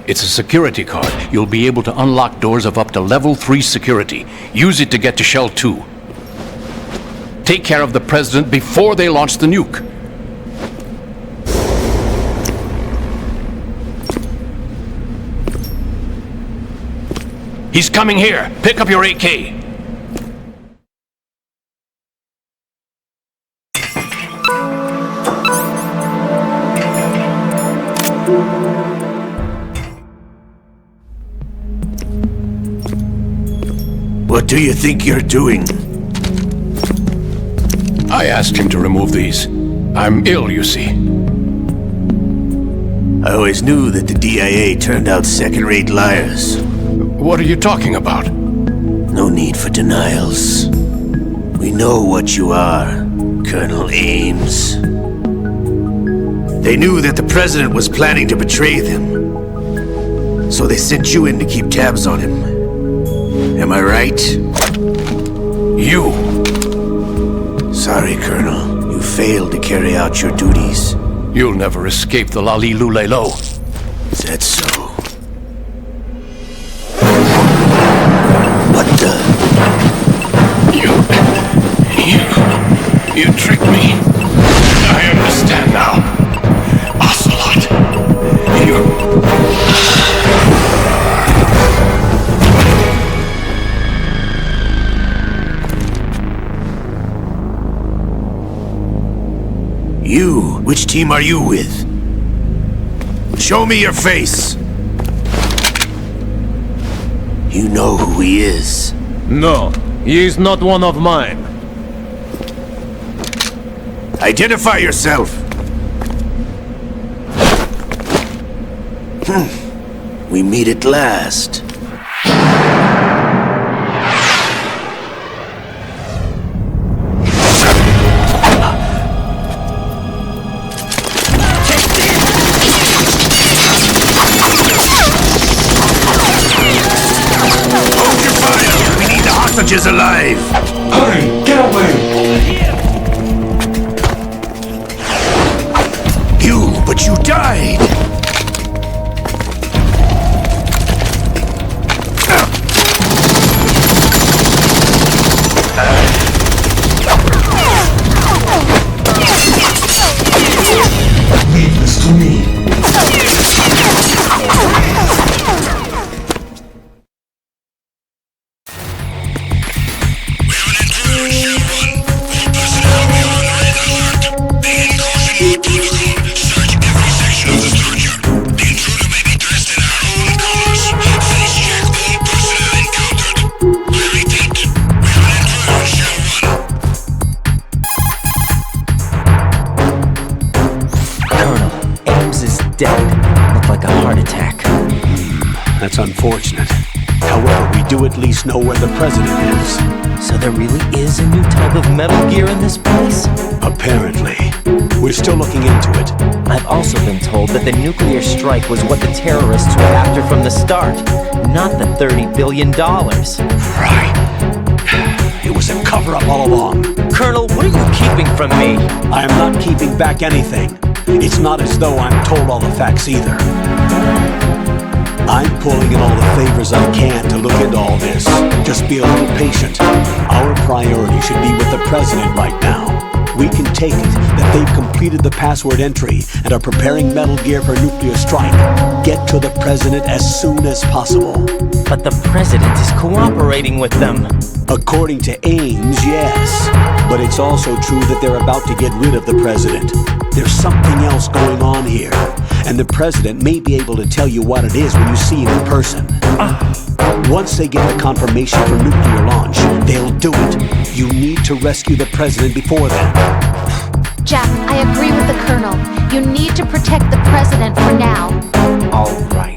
It's a security card. You'll be able to unlock doors of up to level 3 security. Use it to get to Shell 2. Take care of the President before they launch the nuke. He's coming here. Pick up your AK. What do you think you're doing? I asked him to remove these. I'm ill, you see. I always knew that the DIA turned out second-rate liars. What are you talking about? No need for denials. We know what you are, Colonel Ames. They knew that the President was planning to betray them. So they sent you in to keep tabs on him. Am I right? You! Sorry, Colonel. You failed to carry out your duties. You'll never escape the Lali-Lu-Le-Lo. Is that so? What the? You tricked me. I understand now. Ocelot. Which team are you with? Show me your face! You know who he is. No, he is not one of mine. Identify yourself! We meet at last. Hold your fire! We need the hostages alive! Hurry! Get away! But you died! Leave this to me. Dead. Looked like a heart attack. That's unfortunate. However, we do at least know where the president is. So there really is a new type of Metal Gear in this place? Apparently. We're still looking into it. I've also been told that the nuclear strike was what the terrorists were after from the start, not the $30 billion. Right. It was a cover-up all along. Colonel, what are you keeping from me? I am not keeping back anything. It's not as though I'm told all the facts either. I'm pulling in all the favors I can to look into all this. Just be a little patient. Our priority should be with the president right now. We can take it that they've completed the password entry and are preparing Metal Gear for nuclear strike. Get to the president as soon as possible. But the president is cooperating with them. According to Ames, yes. But it's also true that they're about to get rid of the president. There's something else going on here, and the president may be able to tell you what it is when you see him in person. Once they get the confirmation for nuclear launch, they'll do it. You need to rescue the president before then. Jack, I agree with the Colonel. You need to protect the president for now. All right.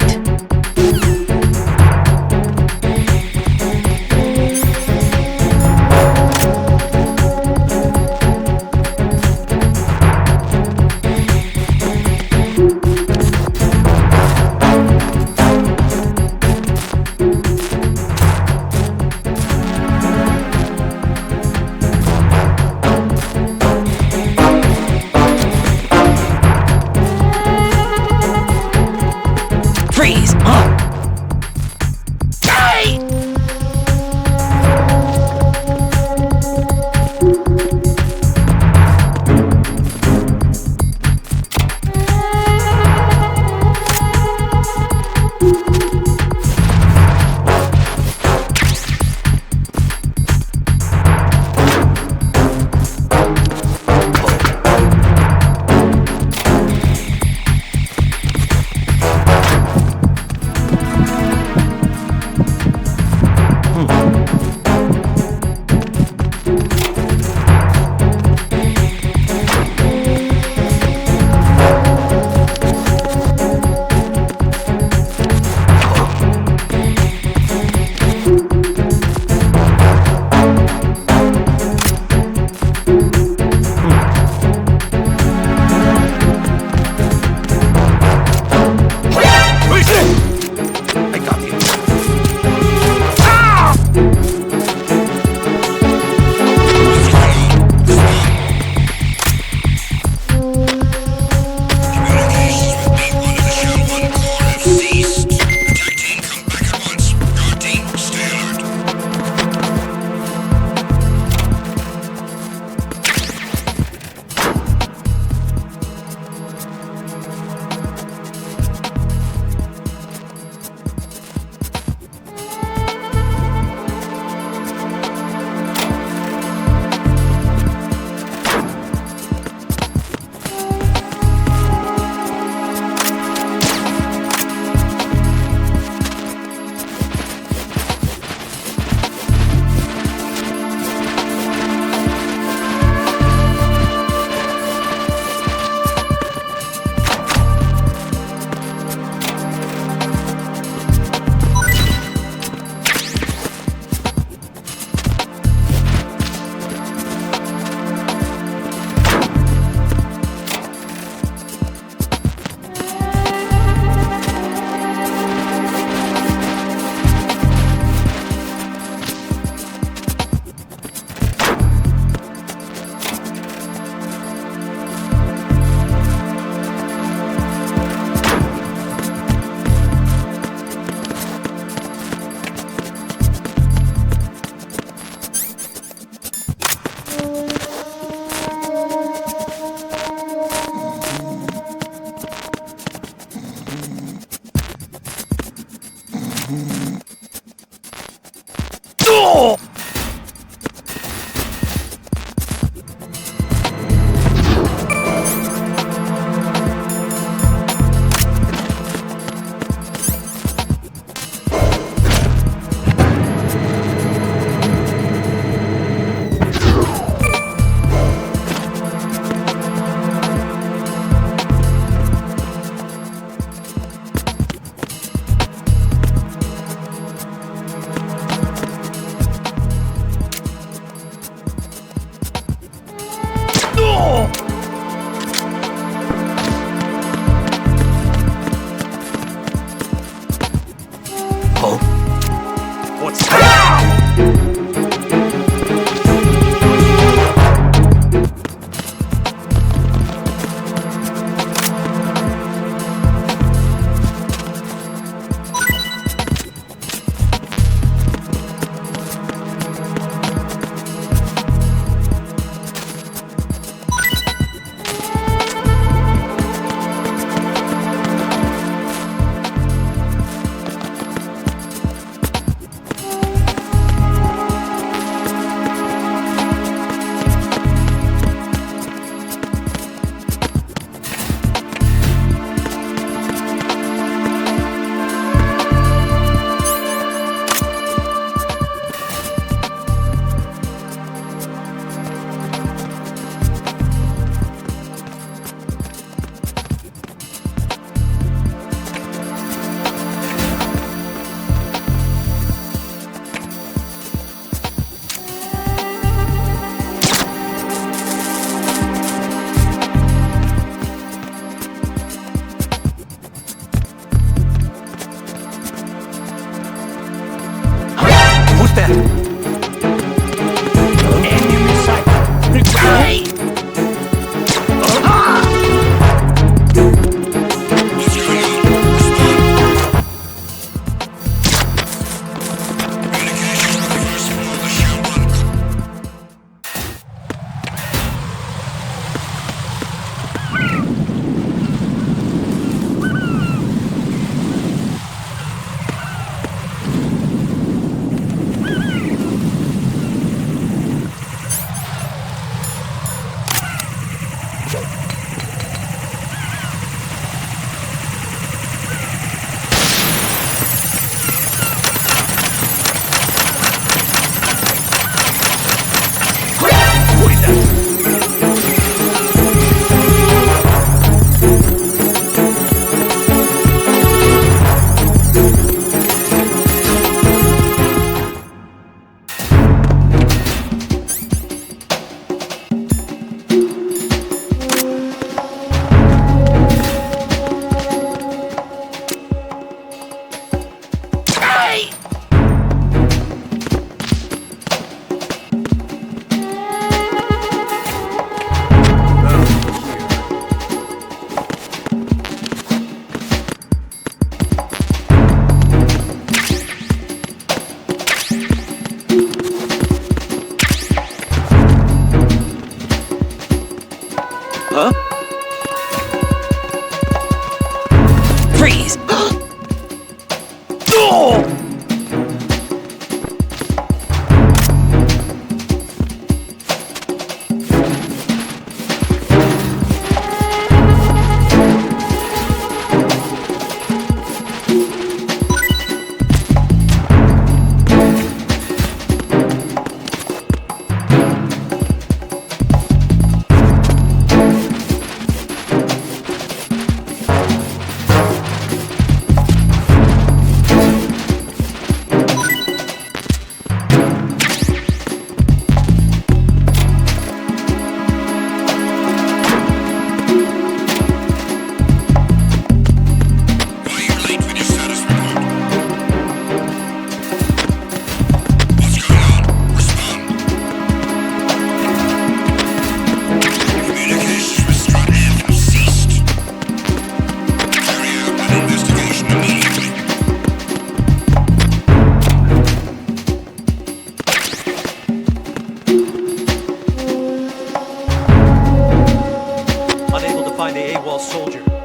Freeze! Huh?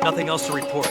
Nothing else to report.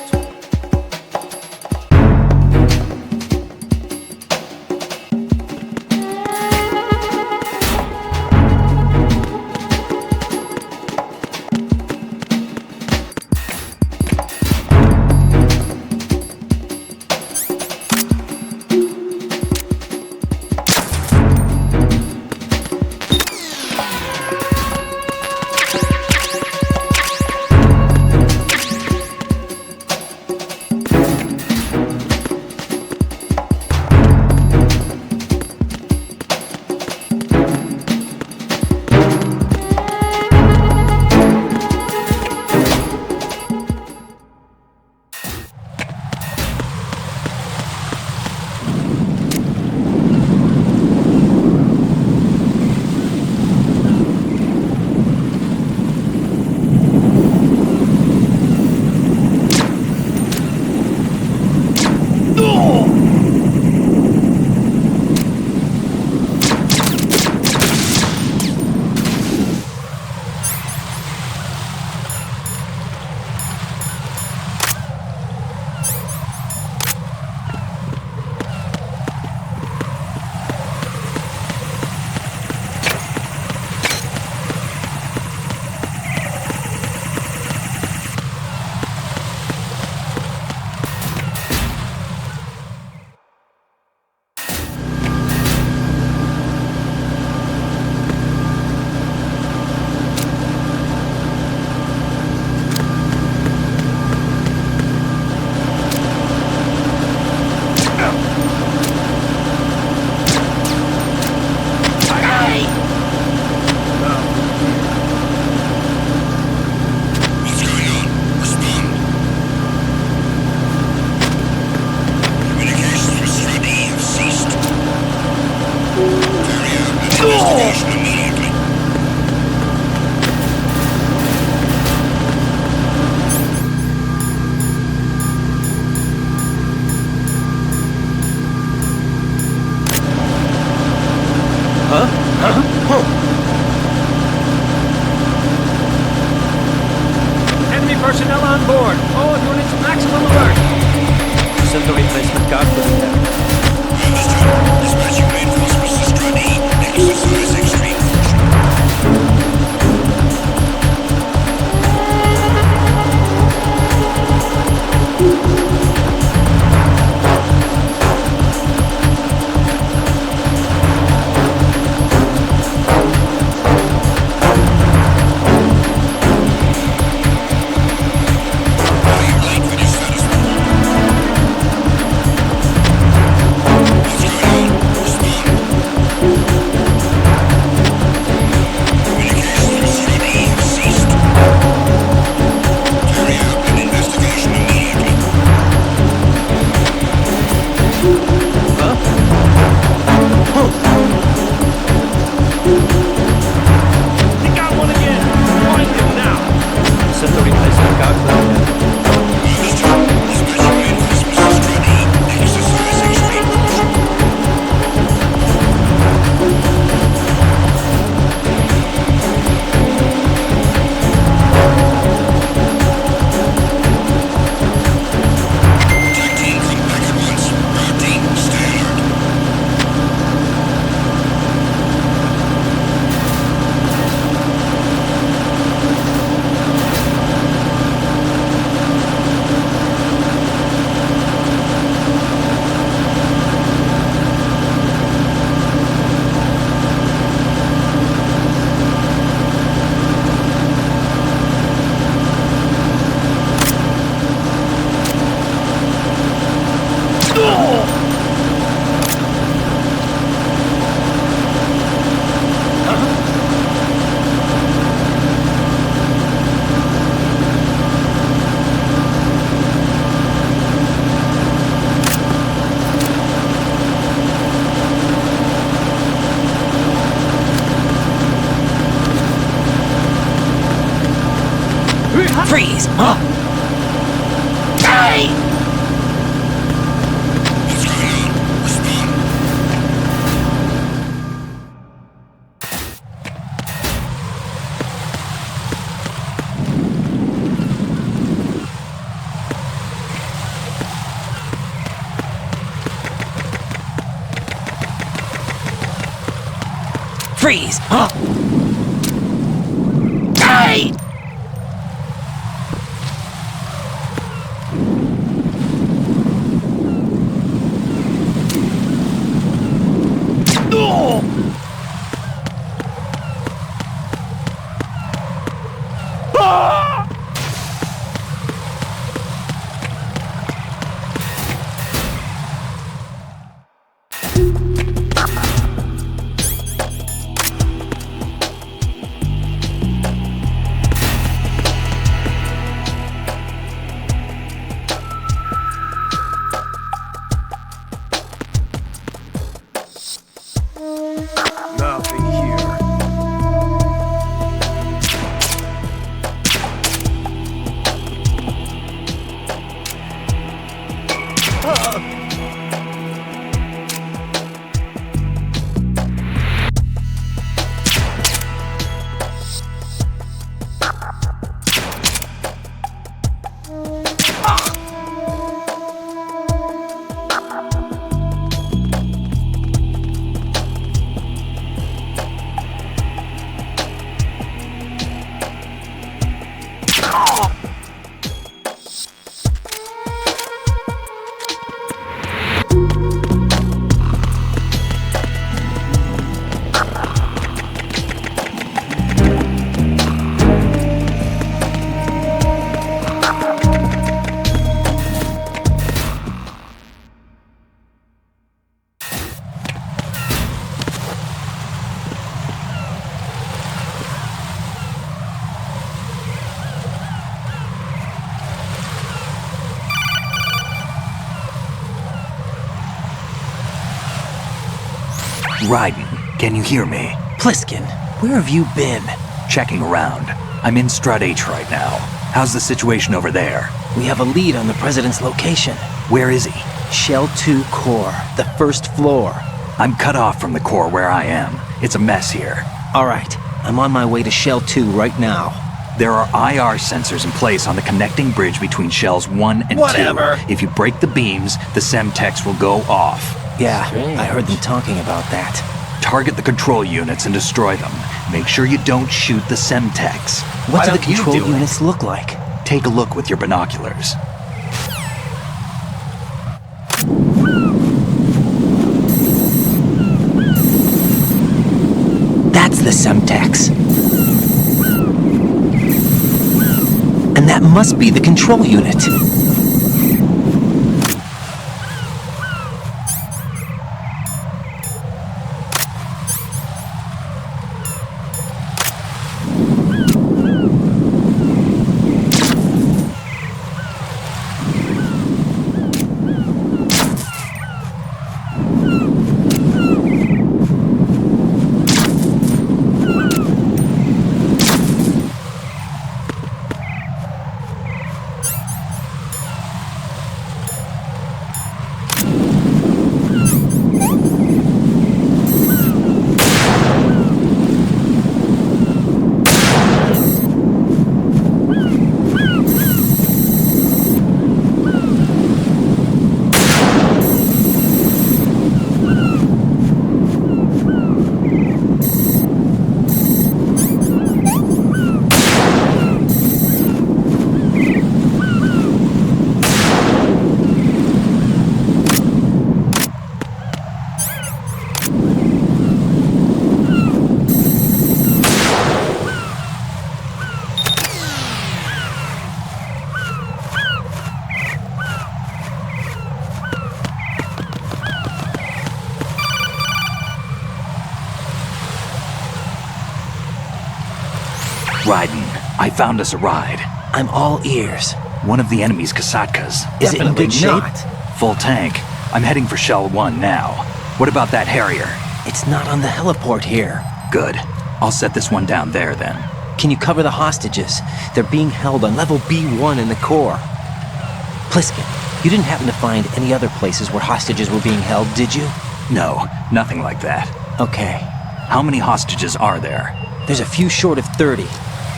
Enemy personnel on board. All units maximum alert. Send the replacement guard for the air. Dispatching reinforcements to Strut E. Exercise extreme Freeze! Huh? Hey! Freeze! Huh? Hey! Nothing here. Raiden, can you hear me? Pliskin, where have you been? Checking around. I'm in Strut H right now. How's the situation over there? We have a lead on the President's location. Where is he? Shell 2 core, the first floor. I'm cut off from the core where I am. It's a mess here. All right, I'm on my way to Shell 2 right now. There are IR sensors in place on the connecting bridge between Shells 1 and 2. Whatever. If you break the beams, the Semtex will go off. Yeah, I heard them talking about that. Target the control units and destroy them. Make sure you don't shoot the Semtex. What do the control units look like? Take a look with your binoculars. That's the Semtex. And that must be the control unit. Raiden, I found us a ride. I'm all ears. One of the enemy's Kasatkas. Is it in good shape? Full tank. I'm heading for Shell 1 now. What about that Harrier? It's not on the heliport here. Good. I'll set this one down there then. Can you cover the hostages? They're being held on level B1 in the core. Pliskin, you didn't happen to find any other places where hostages were being held, did you? No, nothing like that. Okay. How many hostages are there? There's a few short of 30.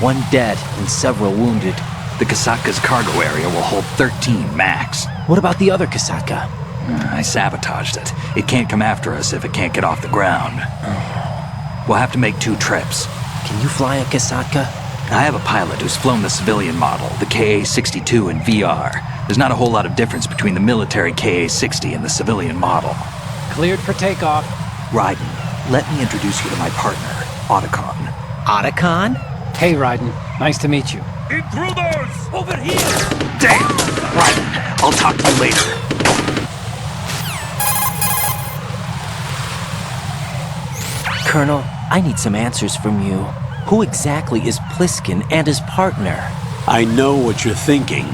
One dead and several wounded. The Kasatka's cargo area will hold 13 max. What about the other Kasatka? I sabotaged it. It can't come after us if it can't get off the ground. We'll have to make 2 trips. Can you fly a Kasatka? I have a pilot who's flown the civilian model, the KA-62 in VR. There's not a whole lot of difference between the military KA-60 and the civilian model. Cleared for takeoff. Raiden, let me introduce you to my partner, Otacon. Otacon? Hey, Raiden. Nice to meet you. Intruders! Over here! Damn! Raiden, I'll talk to you later. Colonel, I need some answers from you. Who exactly is Pliskin and his partner? I know what you're thinking.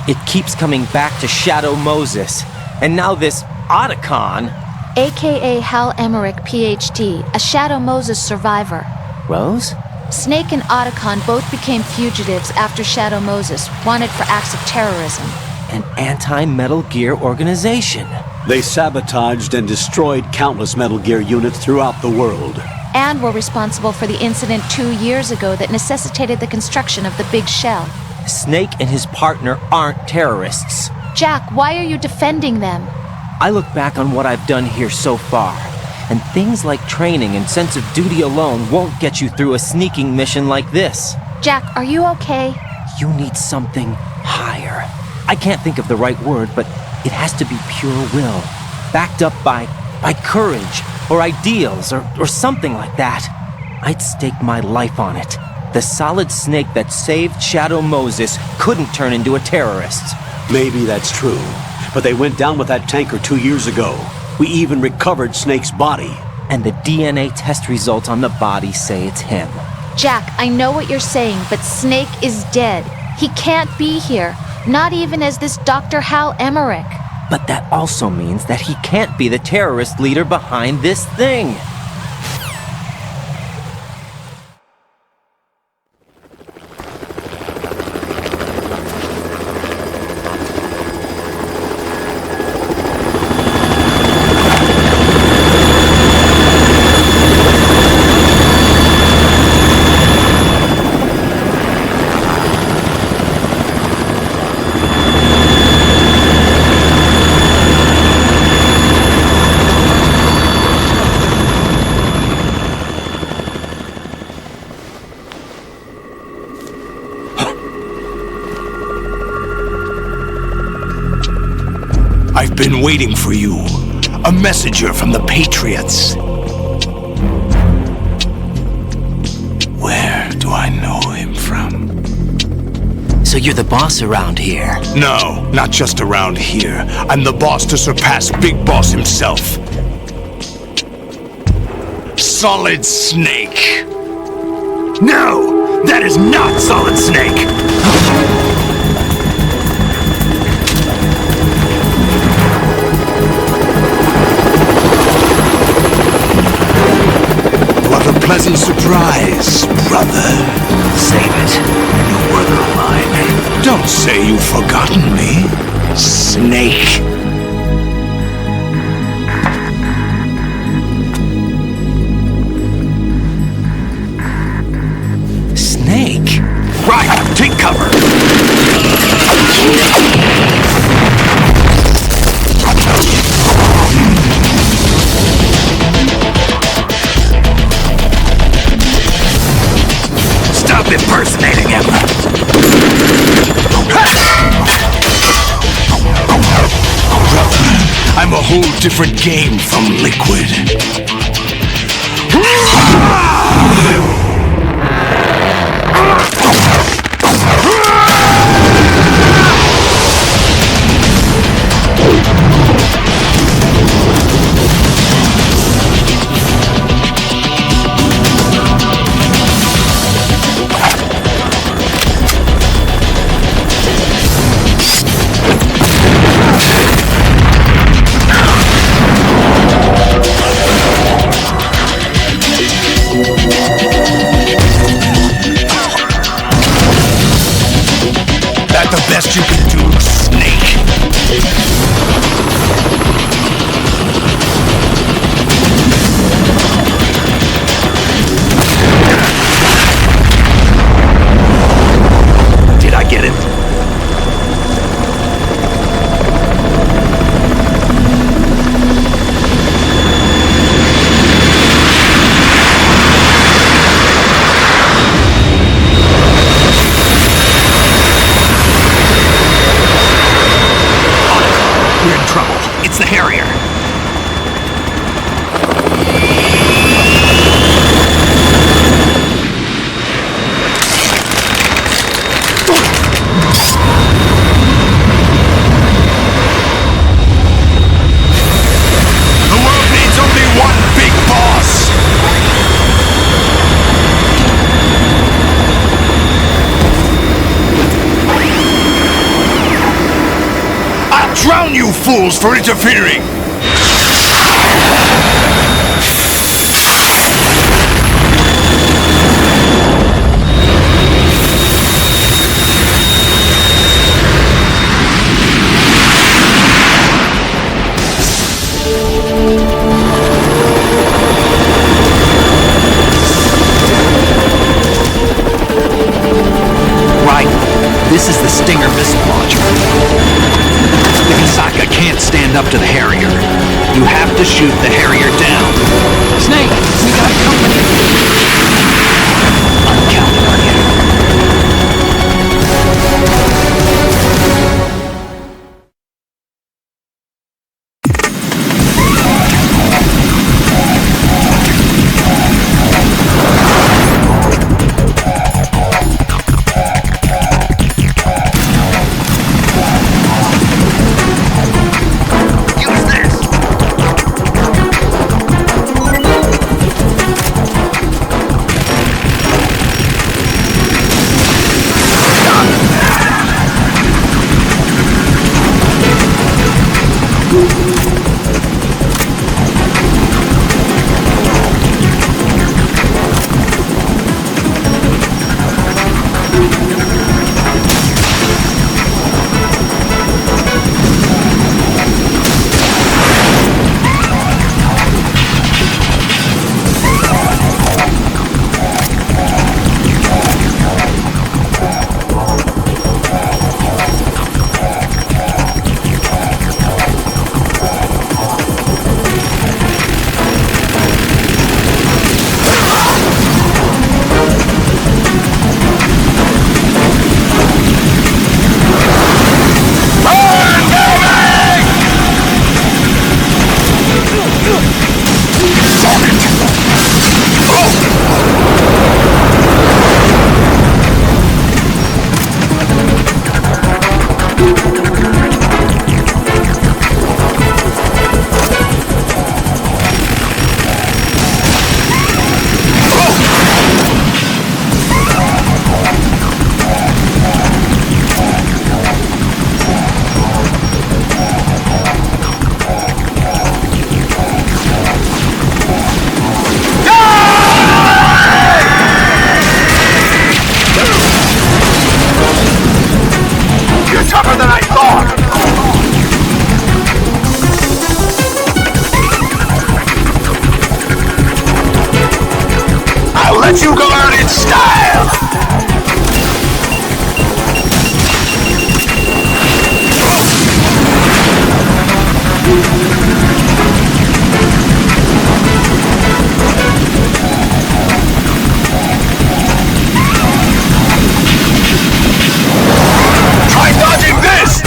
It keeps coming back to Shadow Moses. And now this Otacon. AKA Hal Emmerich, PhD, a Shadow Moses survivor. Rose? Snake and Otacon both became fugitives after Shadow Moses, wanted for acts of terrorism. An anti-Metal Gear organization. They sabotaged and destroyed countless Metal Gear units throughout the world. And were responsible for the incident 2 years ago that necessitated the construction of the Big Shell. Snake and his partner aren't terrorists. Jack, why are you defending them? I look back on what I've done here so far, and things like training and sense of duty alone won't get you through a sneaking mission like this. Jack, are you okay? You need something higher. I can't think of the right word, but it has to be pure will, backed up by courage, or ideals, or something like that. I'd stake my life on it. The solid Snake that saved Shadow Moses couldn't turn into a terrorist. Maybe that's true, but they went down with that tanker 2 years ago. We even recovered Snake's body. And the DNA test results on the body say it's him. Jack, I know what you're saying, but Snake is dead. He can't be here, not even as this Dr. Hal Emmerich. But that also means that he can't be the terrorist leader behind this thing. I've been waiting for you. A messenger from the Patriots. Where do I know him from? So you're the boss around here? No, not just around here. I'm the boss to surpass Big Boss himself. Solid Snake. No! That is not Solid Snake! What a pleasant surprise, brother. Save it. New worker of mine. Don't say you've forgotten me, Snake. Snake? Right, take cover. Stop impersonating him. Brother, I'm a whole different game from Liquid. Harrier. The world needs only one big boss! I'll drown you fools for interfering! Right. This is the Stinger missile launcher. The Kasaka can't stand up to the Harrier. You have to shoot the Harrier down. Snake, we got company. I'm counting on you. Let you go out in style! Try dodging this!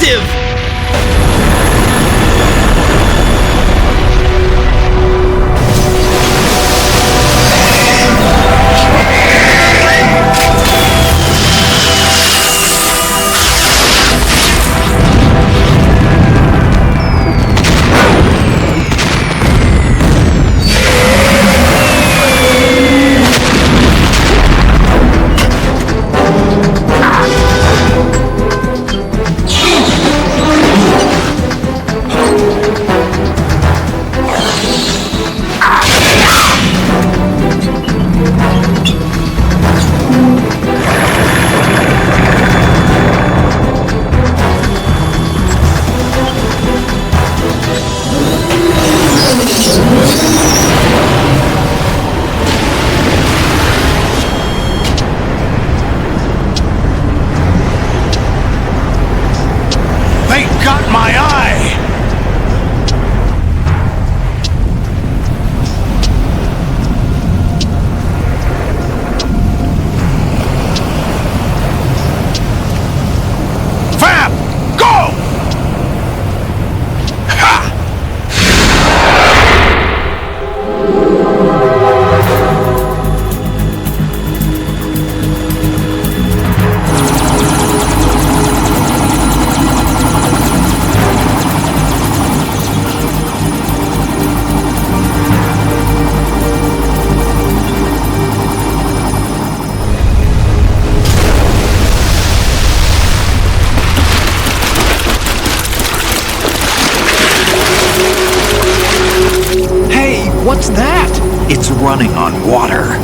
active! What's that? It's running on water.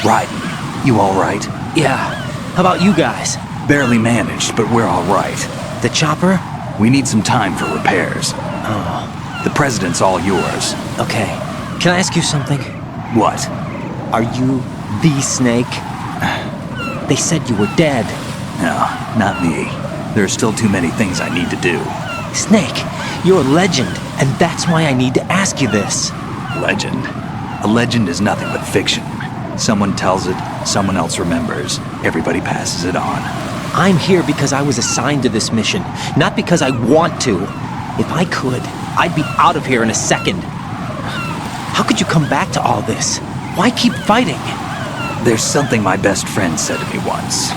Raiden, you all right? Yeah. How about you guys? Barely managed, but we're all right. The chopper? We need some time for repairs. Oh. The president's all yours. Okay. Can I ask you something? What? Are you the Snake? They said you were dead. No, not me. There are still too many things I need to do. Snake, you're a legend, and that's why I need to ask you this. Legend? A legend is nothing but fiction. Someone tells it, someone else remembers. Everybody passes it on. I'm here because I was assigned to this mission, not because I want to. If I could, I'd be out of here in a second. How could you come back to all this? Why keep fighting? There's something my best friend said to me once.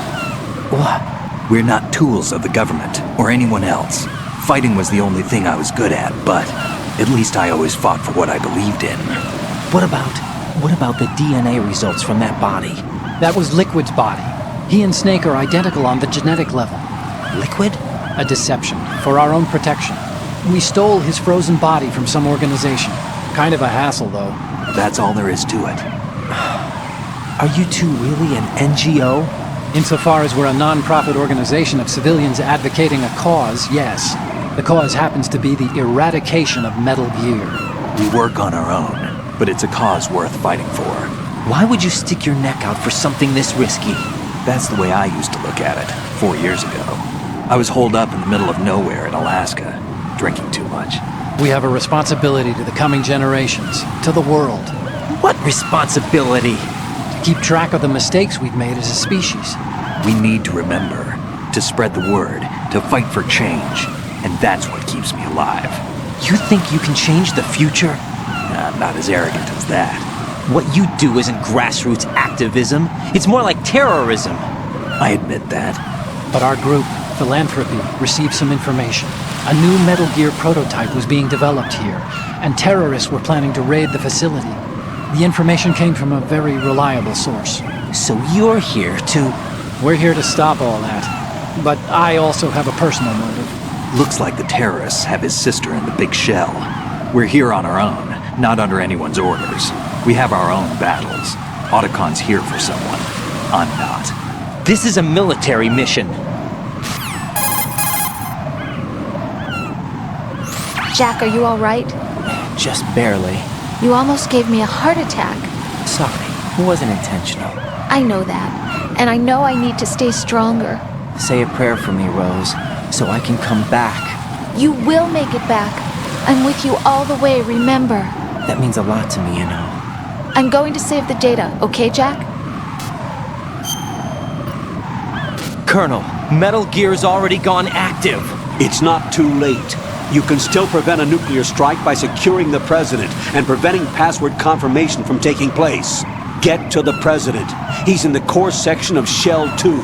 What? We're not tools of the government or anyone else. Fighting was the only thing I was good at, but at least I always fought for what I believed in. What about the DNA results from that body? That was Liquid's body. He and Snake are identical on the genetic level. Liquid? A deception, for our own protection. We stole his frozen body from some organization. Kind of a hassle, though. That's all there is to it. Are you two really an NGO? Insofar as we're a non-profit organization of civilians advocating a cause, yes. The cause happens to be the eradication of Metal Gear. We work on our own. But it's a cause worth fighting for. Why would you stick your neck out for something this risky? That's the way I used to look at it, 4 years ago. I was holed up in the middle of nowhere in Alaska, drinking too much. We have a responsibility to the coming generations, to the world. What responsibility? To keep track of the mistakes we've made as a species. We need to remember, to spread the word, to fight for change, and that's what keeps me alive. You think you can change the future? I'm not as arrogant as that. What you do isn't grassroots activism. It's more like terrorism. I admit that. But our group, Philanthropy, received some information. A new Metal Gear prototype was being developed here, and terrorists were planning to raid the facility. The information came from a very reliable source. So you're here to... We're here to stop all that. But I also have a personal motive. Looks like the terrorists have his sister in the big shell. We're here on our own, not under anyone's orders. We have our own battles. Otacon's here for someone. I'm not. This is a military mission. Jack, are you all right? Just barely. You almost gave me a heart attack. Sorry, it wasn't intentional. I know that, and I know I need to stay stronger. Say a prayer for me, Rose, so I can come back. You will make it back. I'm with you all the way, remember? That means a lot to me, you know. I'm going to save the data, okay, Jack? Colonel, Metal Gear's already gone active. It's not too late. You can still prevent a nuclear strike by securing the President and preventing password confirmation from taking place. Get to the President. He's in the core section of Shell 2.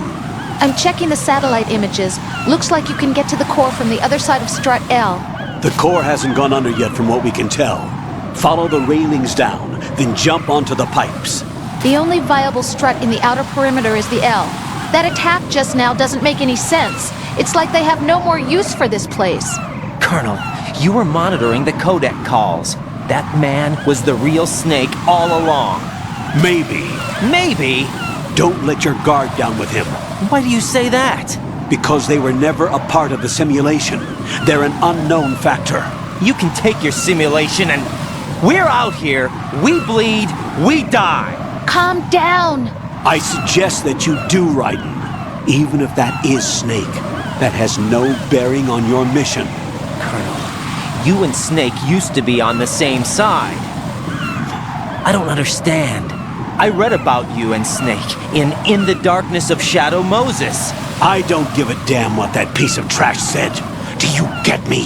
I'm checking the satellite images. Looks like you can get to the core from the other side of Strut L. The core hasn't gone under yet from what we can tell. Follow the railings down, then jump onto the pipes. The only viable strut in the outer perimeter is the L. That attack just now doesn't make any sense. It's like they have no more use for this place. Colonel, you were monitoring the codec calls. That man was the real Snake all along. Maybe. Maybe? Don't let your guard down with him. Why do you say that? Because they were never a part of the simulation. They're an unknown factor. You can take your simulation and... We're out here, we bleed, we die. Calm down. I suggest that you do, Raiden. Even if that is Snake, that has no bearing on your mission. Colonel, you and Snake used to be on the same side. I don't understand. I read about you and Snake in the Darkness of Shadow Moses. I don't give a damn what that piece of trash said. Do you get me?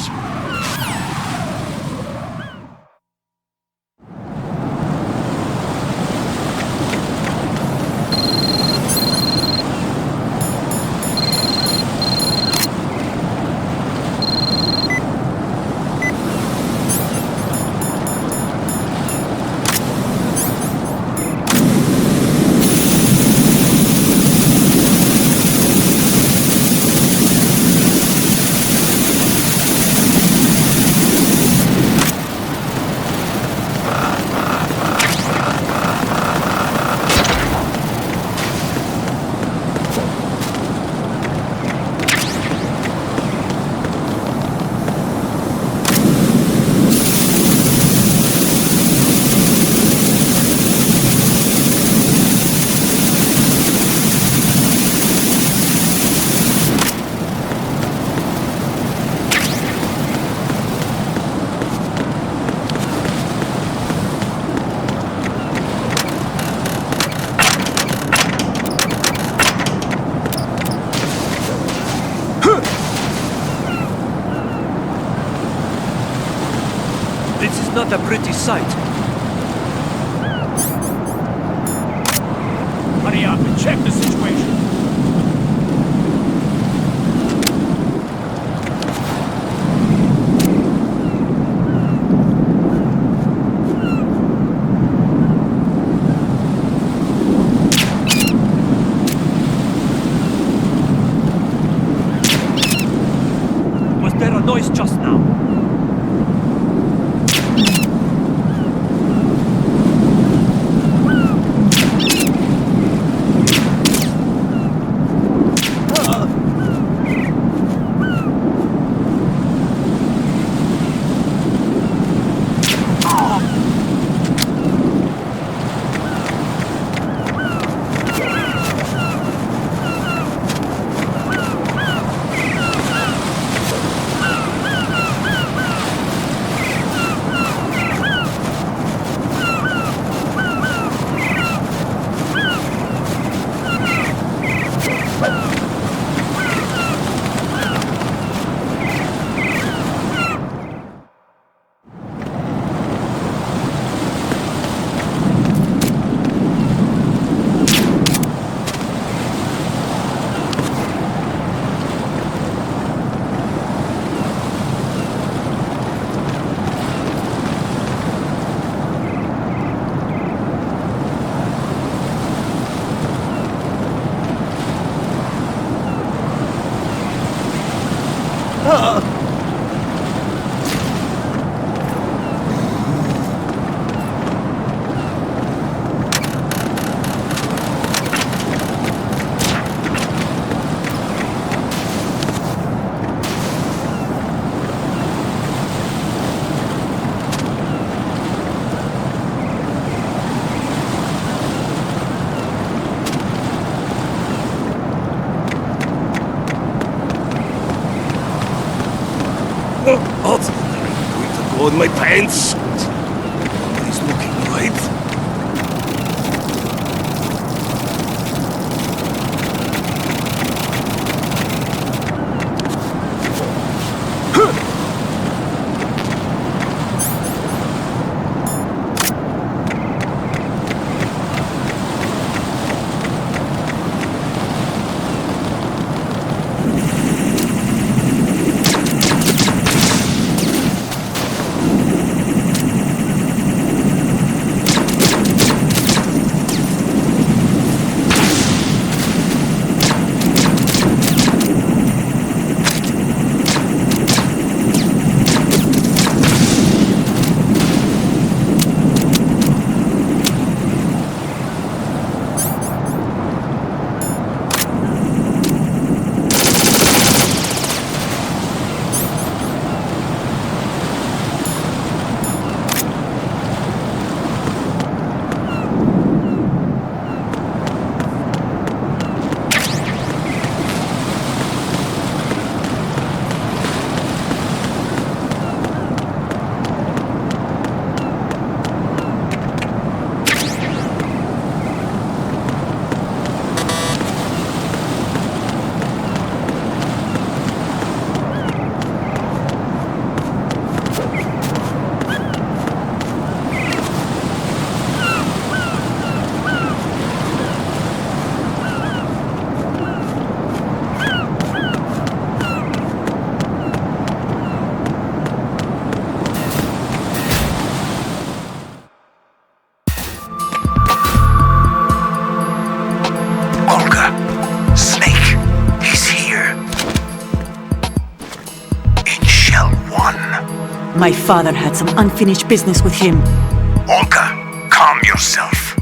Not a pretty sight. Hurry up and check the situation. Was there a noise just now? going to go in my pants. He's looking right. My father had some unfinished business with him. Olga, calm yourself.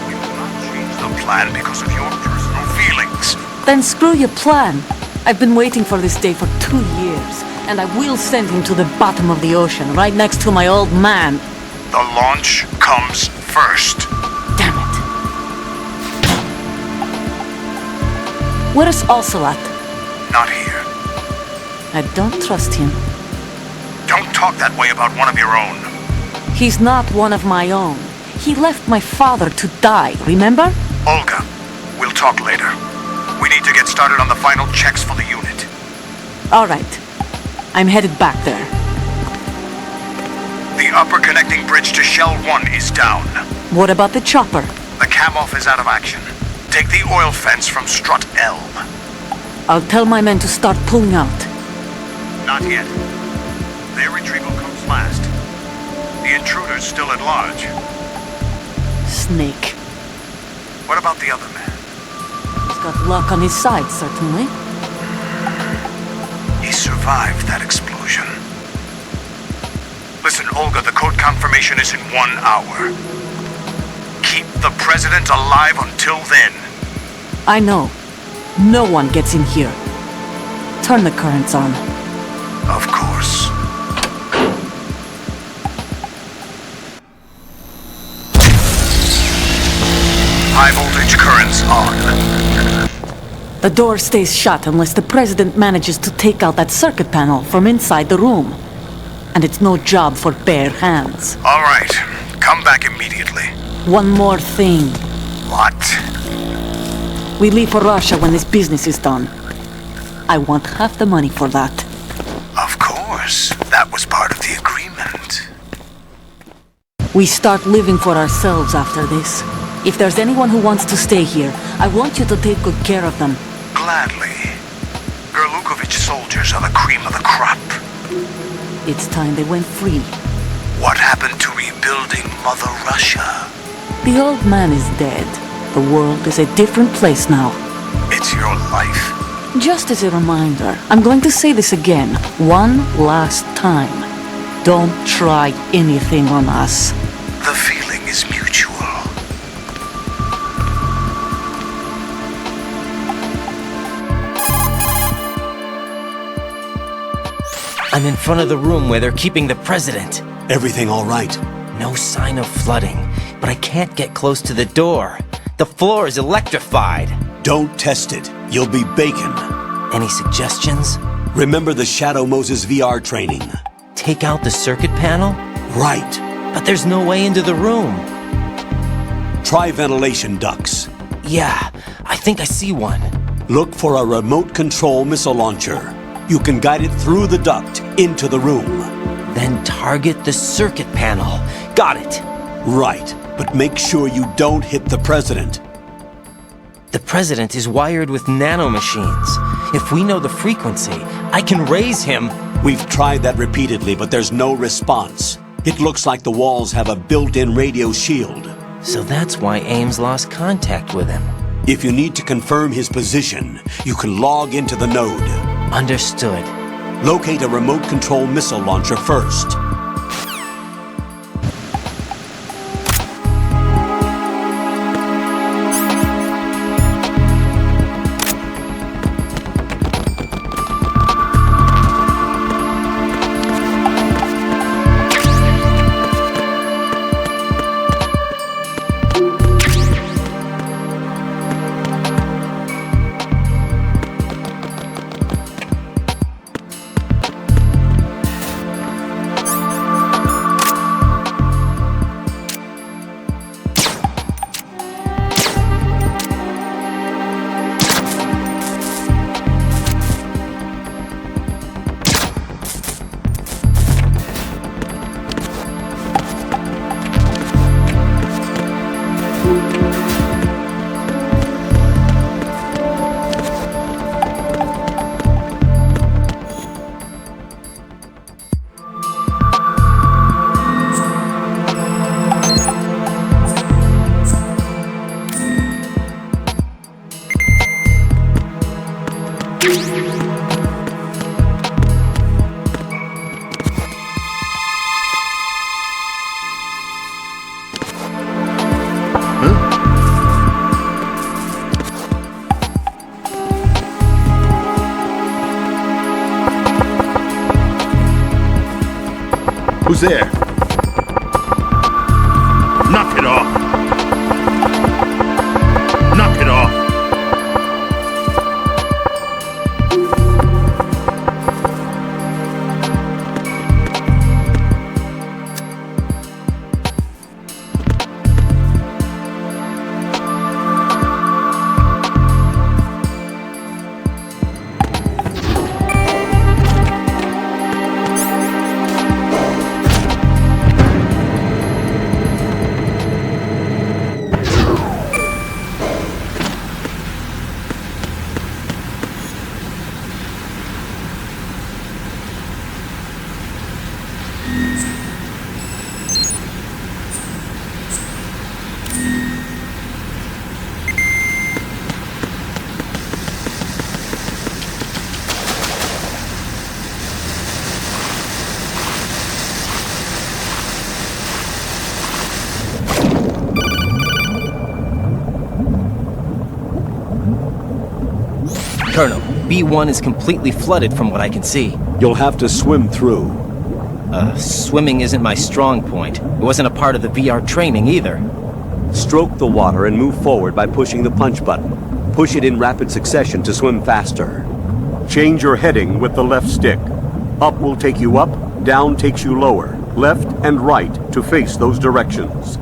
We will not change the plan because of your personal feelings. Then screw your plan. I've been waiting for this day for 2 years, and I will send him to the bottom of the ocean, right next to my old man. The launch comes first. Damn it. Where is Ocelot? Not here. I don't trust him. Don't talk that way about one of your own. He's not one of my own. He left my father to die, remember? Olga, we'll talk later. We need to get started on the final checks for the unit. All right. I'm headed back there. The upper connecting bridge to Shell 1 is down. What about the chopper? The cam-off is out of action. Take the oil fence from strut L. I'll tell my men to start pulling out. Not yet. Their retrieval comes last. The intruder's still at large. Snake. What about the other man? He's got luck on his side, certainly. He survived that explosion. Listen, Olga, the code confirmation is in 1 hour. Keep the president alive until then. I know. No one gets in here. Turn the currents on. Of course. High voltage currents on. The door stays shut unless the president manages to take out that circuit panel from inside the room. And it's no job for bare hands. All right. Come back immediately. One more thing. What? We leave for Russia when this business is done. I want half the money for that. Of course. That was part of the agreement. We start living for ourselves after this. If there's anyone who wants to stay here, I want you to take good care of them. Gladly. Gerlukovich soldiers are the cream of the crop. It's time they went free. What happened to rebuilding Mother Russia? The old man is dead. The world is a different place now. It's your life. Just as a reminder, I'm going to say this again, one last time. Don't try anything on us. The feeling is mutual. I'm in front of the room where they're keeping the president. Everything all right? No sign of flooding, but I can't get close to the door. The floor is electrified. Don't test it. You'll be bacon. Any suggestions? Remember the Shadow Moses VR training. Take out the circuit panel? Right. But there's no way into the room. Try ventilation ducts. Yeah, I think I see one. Look for a remote control missile launcher. You can guide it through the duct into the room. Then target the circuit panel. Got it. Right, but make sure you don't hit the president. The president is wired with nanomachines. If we know the frequency, I can raise him. We've tried that repeatedly, but there's no response. It looks like the walls have a built-in radio shield. So that's why Ames lost contact with him. If you need to confirm his position, you can log into the node. Understood. Locate a remote control missile launcher first. Who's there? Knock it off! Knock it off! Colonel, B1 is completely flooded from what I can see. You'll have to swim through. Swimming isn't my strong point. It wasn't a part of the VR training either. Stroke the water and move forward by pushing the punch button. Push it in rapid succession to swim faster. Change your heading with the left stick. Up will take you up, down takes you lower. Left and right to face those directions.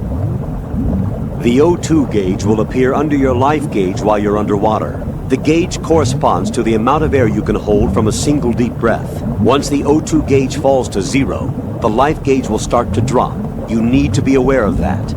The O2 gauge will appear under your life gauge while you're underwater. The gauge corresponds to the amount of air you can hold from a single deep breath. Once the O2 gauge falls to 0, the life gauge will start to drop. You need to be aware of that.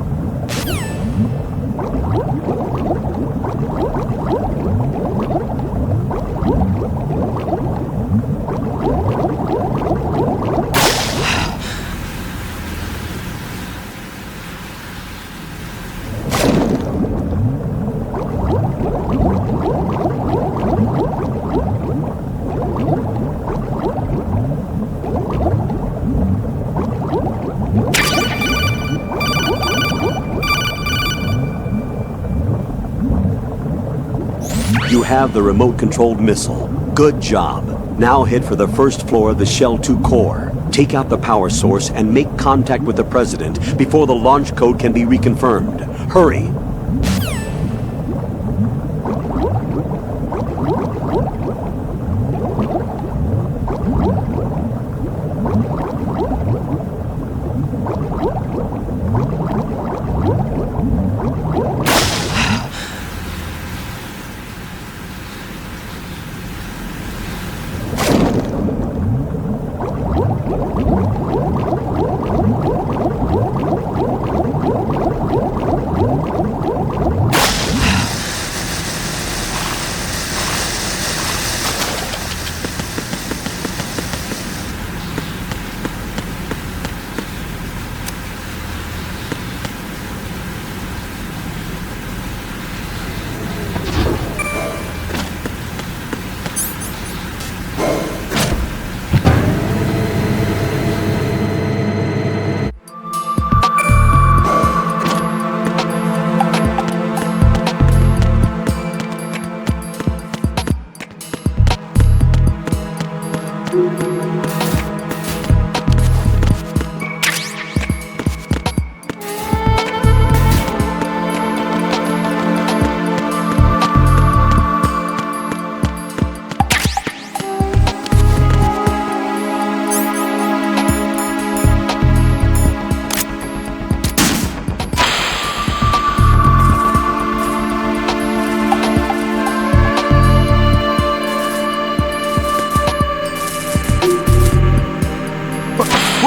You have the remote-controlled missile. Good job. Now head for the first floor of the Shell 2 core. Take out the power source and make contact with the President before the launch code can be reconfirmed. Hurry! What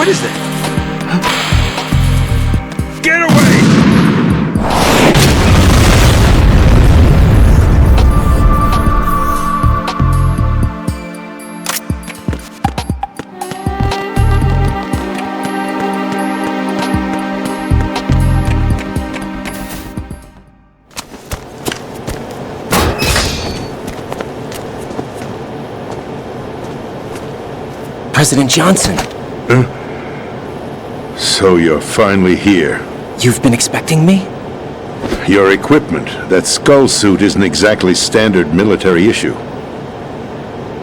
is that? Get away! President Johnson. So you're finally here. You've been expecting me? Your equipment, that skull suit isn't exactly standard military issue.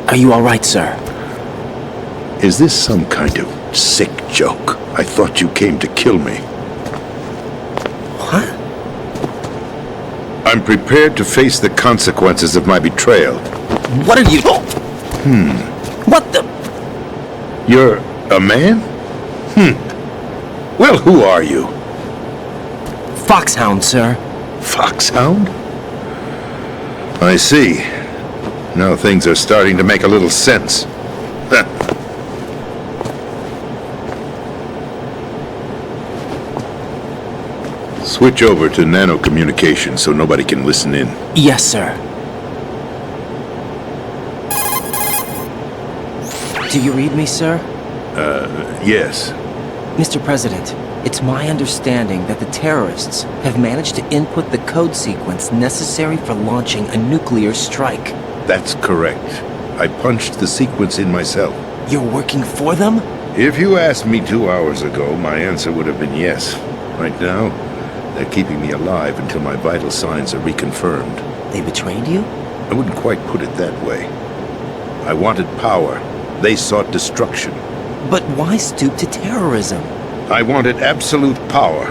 Are you all right, sir? Is this some kind of sick joke? I thought you came to kill me. What? I'm prepared to face the consequences of my betrayal. What are you... What the... You're a man? Well, who are you? Foxhound, sir. Foxhound? I see. Now things are starting to make a little sense. Switch over to nano-communication so nobody can listen in. Yes, sir. Do you read me, sir? Yes. Mr. President, it's my understanding that the terrorists have managed to input the code sequence necessary for launching a nuclear strike. That's correct. I punched the sequence in myself. You're working for them? If you asked me 2 hours ago, my answer would have been yes. Right now, they're keeping me alive until my vital signs are reconfirmed. They betrayed you? I wouldn't quite put it that way. I wanted power. They sought destruction. But why stoop to terrorism? I wanted absolute power.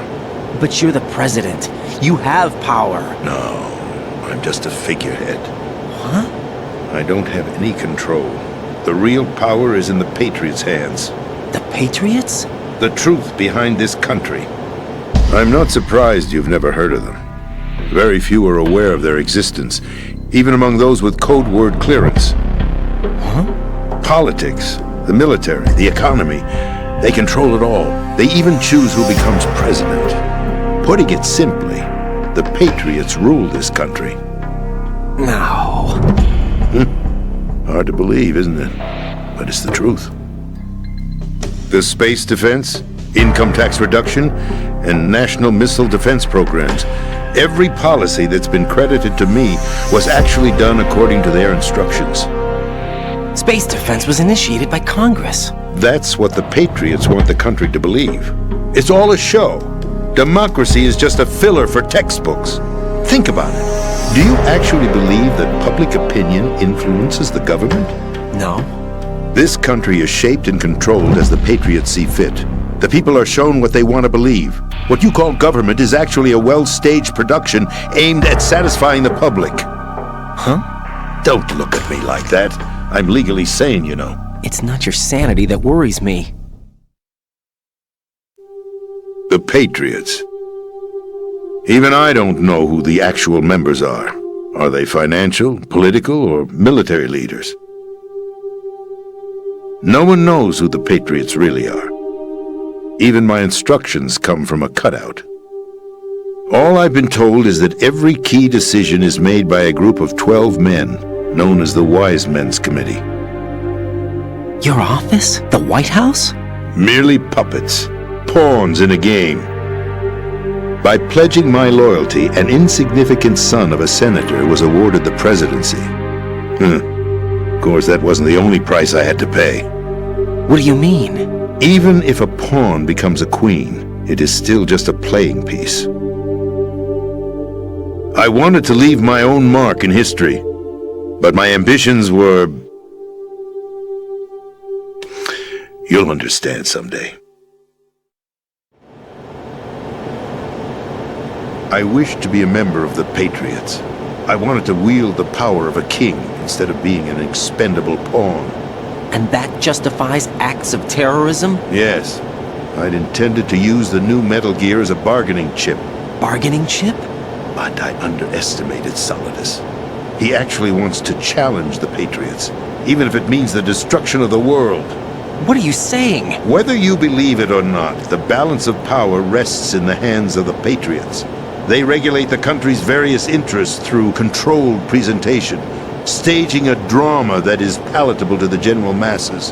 But you're the president. You have power. No, I'm just a figurehead. Huh? I don't have any control. The real power is in the Patriots' hands. The Patriots? The truth behind this country. I'm not surprised you've never heard of them. Very few are aware of their existence, even among those with code word clearance. Huh? Politics, the military, the economy, they control it all. They even choose who becomes president. Putting it simply, the Patriots rule this country. No. Hard to believe, isn't it? But it's the truth. The space defense, income tax reduction, and national missile defense programs. Every policy that's been credited to me was actually done according to their instructions. Space defense was initiated by Congress. That's what the Patriots want the country to believe. It's all a show. Democracy is just a filler for textbooks. Think about it. Do you actually believe that public opinion influences the government? No. This country is shaped and controlled as the Patriots see fit. The people are shown what they want to believe. What you call government is actually a well-staged production aimed at satisfying the public. Huh? Don't look at me like that. I'm legally sane, you know. It's not your sanity that worries me. The Patriots. Even I don't know who the actual members are. Are they financial, political, or military leaders? No one knows who the Patriots really are. Even my instructions come from a cutout. All I've been told is that every key decision is made by a group of 12 men, known as the Wise Men's Committee. Your office? The White House? Merely puppets, pawns in a game. By pledging my loyalty, an insignificant son of a senator was awarded the presidency. Of course, that wasn't the only price I had to pay. What do you mean? Even if a pawn becomes a queen, it is still just a playing piece. I wanted to leave my own mark in history, but my ambitions were You'll understand someday. I wished to be a member of the Patriots. I wanted to wield the power of a king instead of being an expendable pawn. And that justifies acts of terrorism? Yes. I'd intended to use the new Metal Gear as a bargaining chip. Bargaining chip? But I underestimated Solidus. He actually wants to challenge the Patriots, even if it means the destruction of the world. What are you saying? Whether you believe it or not, the balance of power rests in the hands of the Patriots. They regulate the country's various interests through controlled presentation, staging a drama that is palatable to the general masses.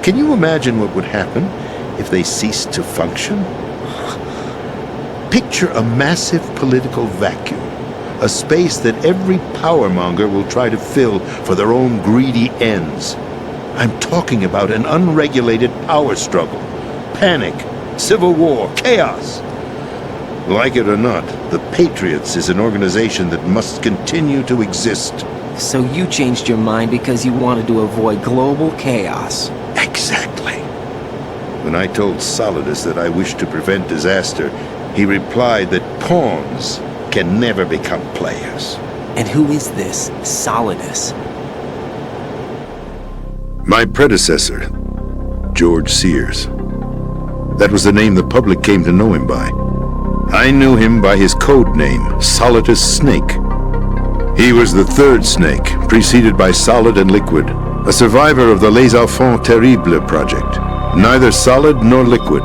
Can you imagine what would happen if they ceased to function? Picture a massive political vacuum, a space that every powermonger will try to fill for their own greedy ends. I'm talking about an unregulated power struggle, panic, civil war, chaos. Like it or not, the Patriots is an organization that must continue to exist. So you changed your mind because you wanted to avoid global chaos. Exactly. When I told Solidus that I wished to prevent disaster, he replied that pawns can never become players. And who is this Solidus? My predecessor, George Sears. That was the name the public came to know him by. I knew him by his code name, Solidus Snake. He was the third Snake, preceded by Solid and Liquid, a survivor of the Les Enfants Terribles project. Neither solid nor liquid,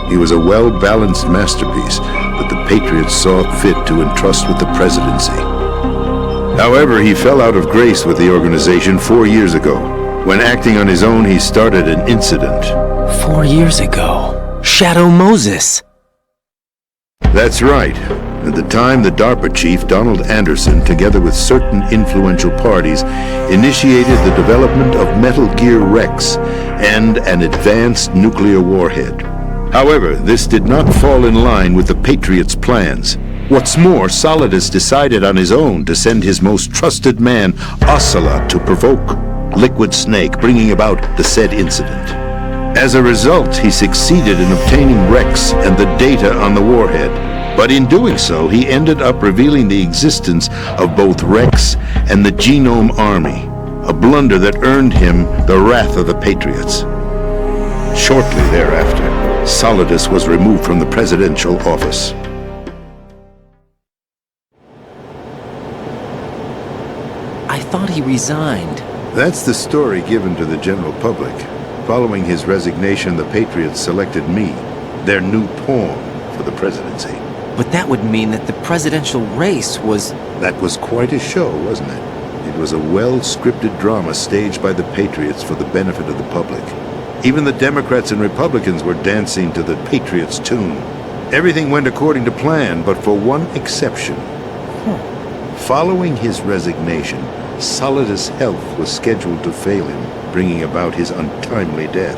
he was a well-balanced masterpiece that the Patriots saw fit to entrust with the presidency. However, he fell out of grace with the organization 4 years ago. When acting on his own, he started an incident. 4 years ago? Shadow Moses! That's right. At the time, the DARPA chief, Donald Anderson, together with certain influential parties, initiated the development of Metal Gear Rex and an advanced nuclear warhead. However, this did not fall in line with the Patriots' plans. What's more, Solidus decided on his own to send his most trusted man, Ocelot, to provoke Liquid Snake, bringing about the said incident. As a result, he succeeded in obtaining Rex and the data on the warhead. But in doing so, he ended up revealing the existence of both Rex and the Genome Army, a blunder that earned him the wrath of the Patriots. Shortly thereafter, Solidus was removed from the presidential office. I thought he resigned. That's the story given to the general public. Following his resignation, the Patriots selected me, their new pawn, for the presidency. But that would mean that the presidential race was... That was quite a show, wasn't it? It was a well-scripted drama staged by the Patriots for the benefit of the public. Even the Democrats and Republicans were dancing to the Patriots' tune. Everything went according to plan, but for one exception. Following his resignation, Solidus' health was scheduled to fail him, bringing about his untimely death.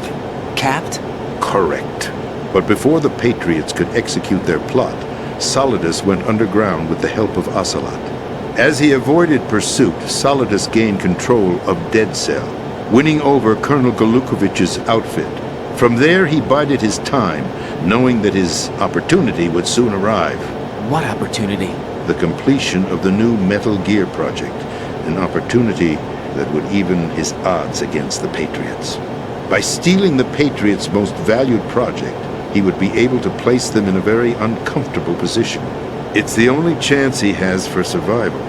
Capped? Correct. But before the Patriots could execute their plot, Solidus went underground with the help of Ocelot. As he avoided pursuit, Solidus gained control of Dead Cell, winning over Colonel Golukovich's outfit. From there, he bided his time, knowing that his opportunity would soon arrive. What opportunity? The completion of the new Metal Gear project, an opportunity that would even his odds against the Patriots. By stealing the Patriots' most valued project, he would be able to place them in a very uncomfortable position. It's the only chance he has for survival.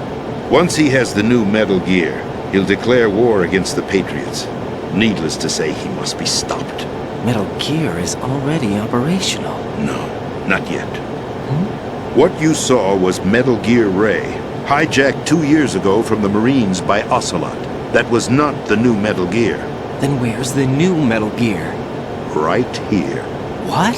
Once he has the new Metal Gear, he'll declare war against the Patriots. Needless to say, he must be stopped. Metal Gear is already operational. No, not yet. What you saw was Metal Gear Ray, hijacked 2 years ago from the Marines by Ocelot. That was not the new Metal Gear. Then where's the new Metal Gear? Right here. What?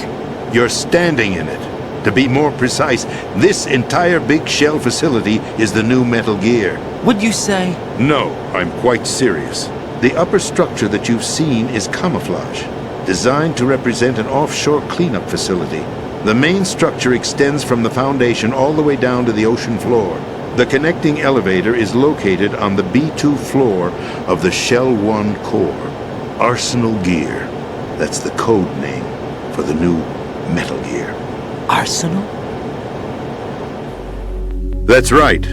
You're standing in it. To be more precise, this entire big shell facility is the new Metal Gear. What'd you say? No, I'm quite serious. The upper structure that you've seen is camouflage, designed to represent an offshore cleanup facility. The main structure extends from the foundation all the way down to the ocean floor. The connecting elevator is located on the B2 floor of the Shell 1 core. Arsenal Gear. That's the code name for the new Metal Gear. Arsenal? That's right.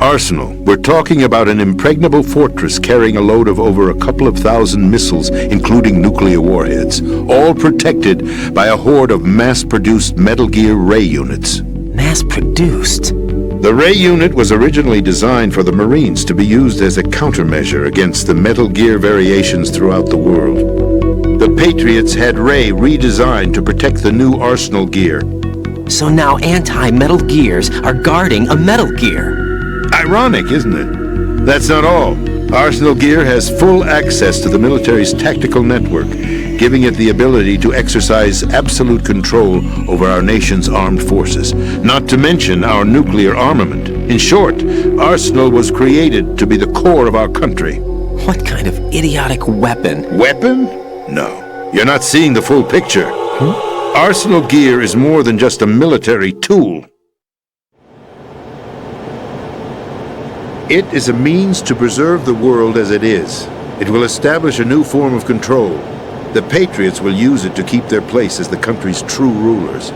Arsenal. We're talking about an impregnable fortress carrying a load of over a couple of thousand missiles, including nuclear warheads, all protected by a horde of mass-produced Metal Gear Ray units. Mass-produced? The Ray unit was originally designed for the Marines to be used as a countermeasure against the Metal Gear variations throughout the world. The Patriots had Ray redesigned to protect the new Arsenal gear. So now anti-Metal Gears are guarding a Metal Gear. Ironic, isn't it? That's not all. Arsenal Gear has full access to the military's tactical network, giving it the ability to exercise absolute control over our nation's armed forces, not to mention our nuclear armament. In short, Arsenal was created to be the core of our country. What kind of idiotic weapon? Weapon? No. You're not seeing the full picture. Arsenal Gear is more than just a military tool. It is a means to preserve the world as it is. It will establish a new form of control. The Patriots will use it to keep their place as the country's true rulers.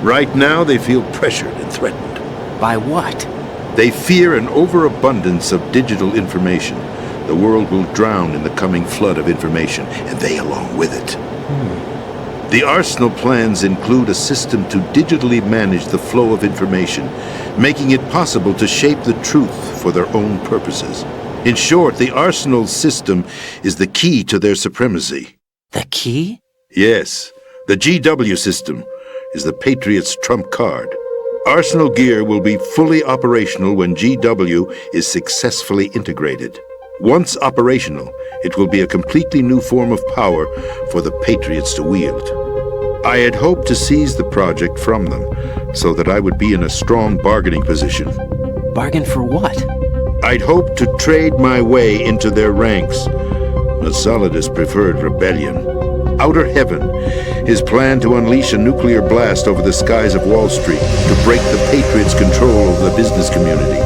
Right now, they feel pressured and threatened. By what? They fear an overabundance of digital information. The world will drown in the coming flood of information, and they along with it. The Arsenal plans include a system to digitally manage the flow of information, making it possible to shape the truth for their own purposes. In short, the Arsenal system is the key to their supremacy. The key? Yes. The GW system is the Patriots' trump card. Arsenal Gear will be fully operational when GW is successfully integrated. Once operational, it will be a completely new form of power for the Patriots to wield. I had hoped to seize the project from them, so that I would be in a strong bargaining position. Bargain for what? I'd hoped to trade my way into their ranks. But Solidus preferred rebellion. Outer Heaven, his plan to unleash a nuclear blast over the skies of Wall Street to break the Patriots' control over the business community,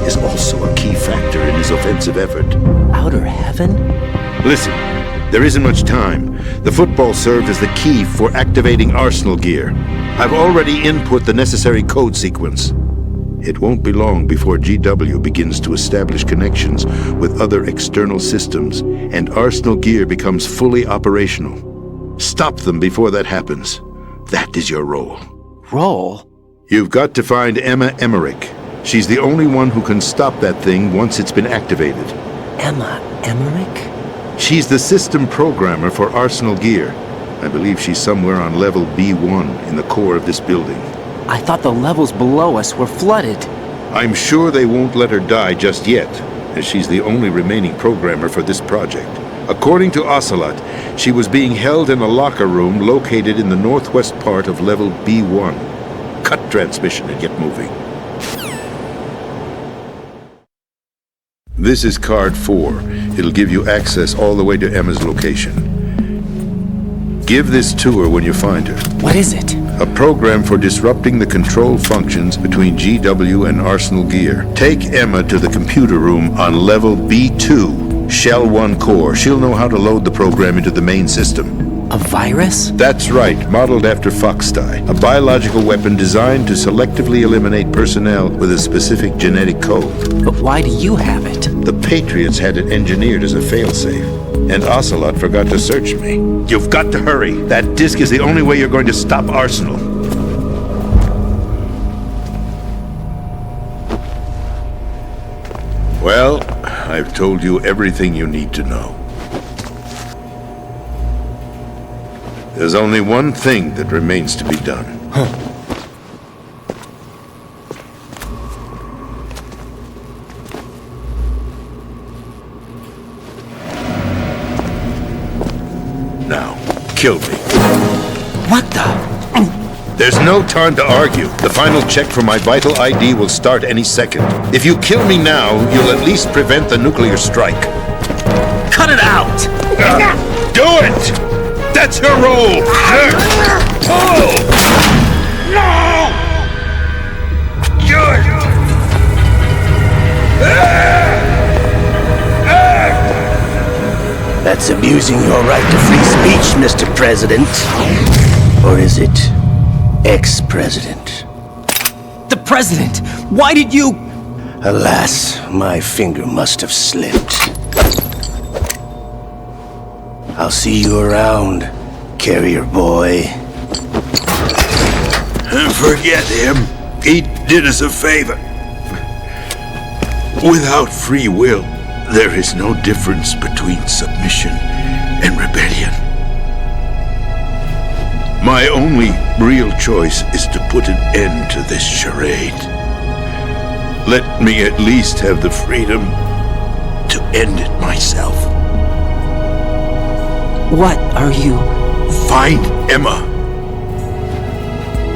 is also a key factor in his offensive effort. Outer Heaven? Listen, there isn't much time. The football served as the key for activating Arsenal Gear. I've already input the necessary code sequence. It won't be long before GW begins to establish connections with other external systems, and Arsenal Gear becomes fully operational. Stop them before that happens. That is your role. Role? You've got to find Emma Emmerich. She's the only one who can stop that thing once it's been activated. Emma Emmerich? She's the system programmer for Arsenal Gear. I believe she's somewhere on level B1 in the core of this building. I thought the levels below us were flooded. I'm sure they won't let her die just yet, as she's the only remaining programmer for this project. According to Ocelot, she was being held in a locker room located in the northwest part of level B1. Cut transmission and get moving. This is card 4. It'll give you access all the way to Emma's location. Give this to her when you find her. What is it? A program for disrupting the control functions between GW and Arsenal Gear. Take Emma to the computer room on level B2, Shell 1 core. She'll know how to load the program into the main system. A virus? That's right, modeled after Foxdie. A biological weapon designed to selectively eliminate personnel with a specific genetic code. But why do you have it? The Patriots had it engineered as a failsafe, and Ocelot forgot to search me. You've got to hurry. That disk is the only way you're going to stop Arsenal. Well, I've told you everything you need to know. There's only one thing that remains to be done. Now, kill me. What the? There's no time to argue. The final check for my vital ID will start any second. If you kill me now, you'll at least prevent the nuclear strike. Cut it out! Do it! That's her role! Pull! No! Good! That's abusing your right to free speech, Mr. President. Or is it ex-president? The President! Why did you... Alas, my finger must have slipped. I'll see you around, carrier boy. Forget him. He did us a favor. Without free will, there is no difference between submission and rebellion. My only real choice is to put an end to this charade. Let me at least have the freedom to end it myself. What are you... Find Emma.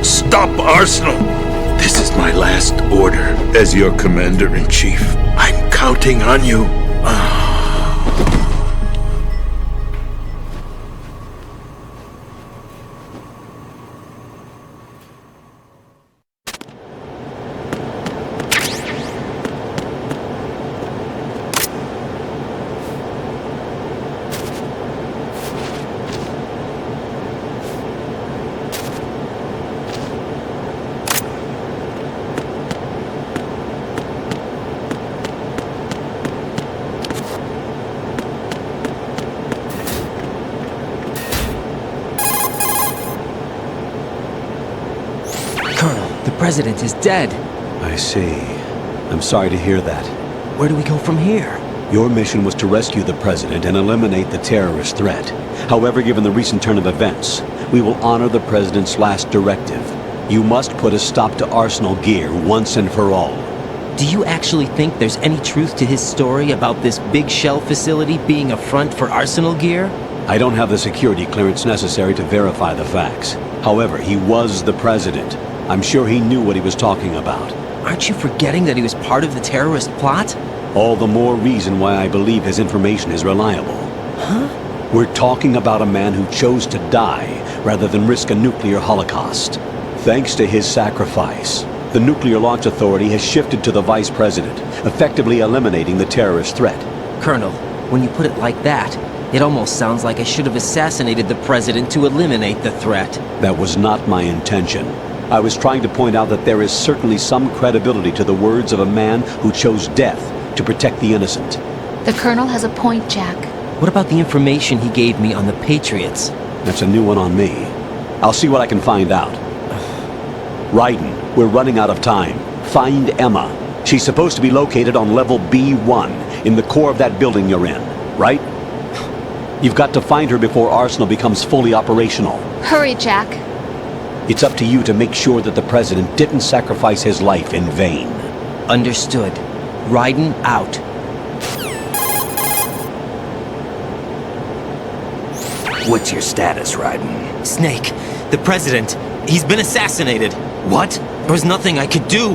Stop Arsenal. This is my last order as your commander-in-chief. I'm counting on you. The President is dead. I see. I'm sorry to hear that. Where do we go from here? Your mission was to rescue the President and eliminate the terrorist threat. However, given the recent turn of events, we will honor the President's last directive. You must put a stop to Arsenal Gear once and for all. Do you actually think there's any truth to his story about this big shell facility being a front for Arsenal Gear? I don't have the security clearance necessary to verify the facts. However, he was the President. I'm sure he knew what he was talking about. Aren't you forgetting that he was part of the terrorist plot? All the more reason why I believe his information is reliable. Huh? We're talking about a man who chose to die rather than risk a nuclear holocaust. Thanks to his sacrifice, the Nuclear Launch Authority has shifted to the Vice President, effectively eliminating the terrorist threat. Colonel, when you put it like that, it almost sounds like I should have assassinated the President to eliminate the threat. That was not my intention. I was trying to point out that there is certainly some credibility to the words of a man who chose death to protect the innocent. The Colonel has a point, Jack. What about the information he gave me on the Patriots? That's a new one on me. I'll see what I can find out. Raiden, we're running out of time. Find Emma. She's supposed to be located on level B1, in the core of that building you're in, right? You've got to find her before Arsenal becomes fully operational. Hurry, Jack. It's up to you to make sure that the President didn't sacrifice his life in vain. Understood. Raiden out. What's your status, Raiden? Snake, the President, he's been assassinated. What? There was nothing I could do.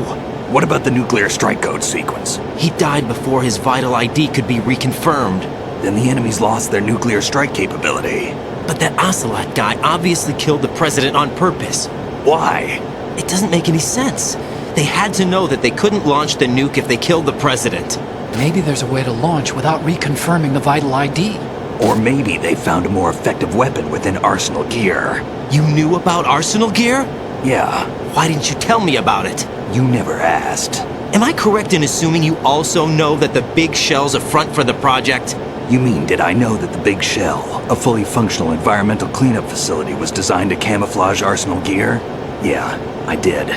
What about the nuclear strike code sequence? He died before his vital ID could be reconfirmed. Then the enemy's lost their nuclear strike capability. But that Ocelot guy obviously killed the President on purpose. Why? It doesn't make any sense. They had to know that they couldn't launch the nuke if they killed the President. Maybe there's a way to launch without reconfirming the vital ID. Or maybe they found a more effective weapon within Arsenal Gear. You knew about Arsenal Gear? Yeah. Why didn't you tell me about it? You never asked. Am I correct in assuming you also know that the big shell's a front for the project? You mean, did I know that the Big Shell, a fully functional environmental cleanup facility, was designed to camouflage Arsenal Gear? Yeah, I did.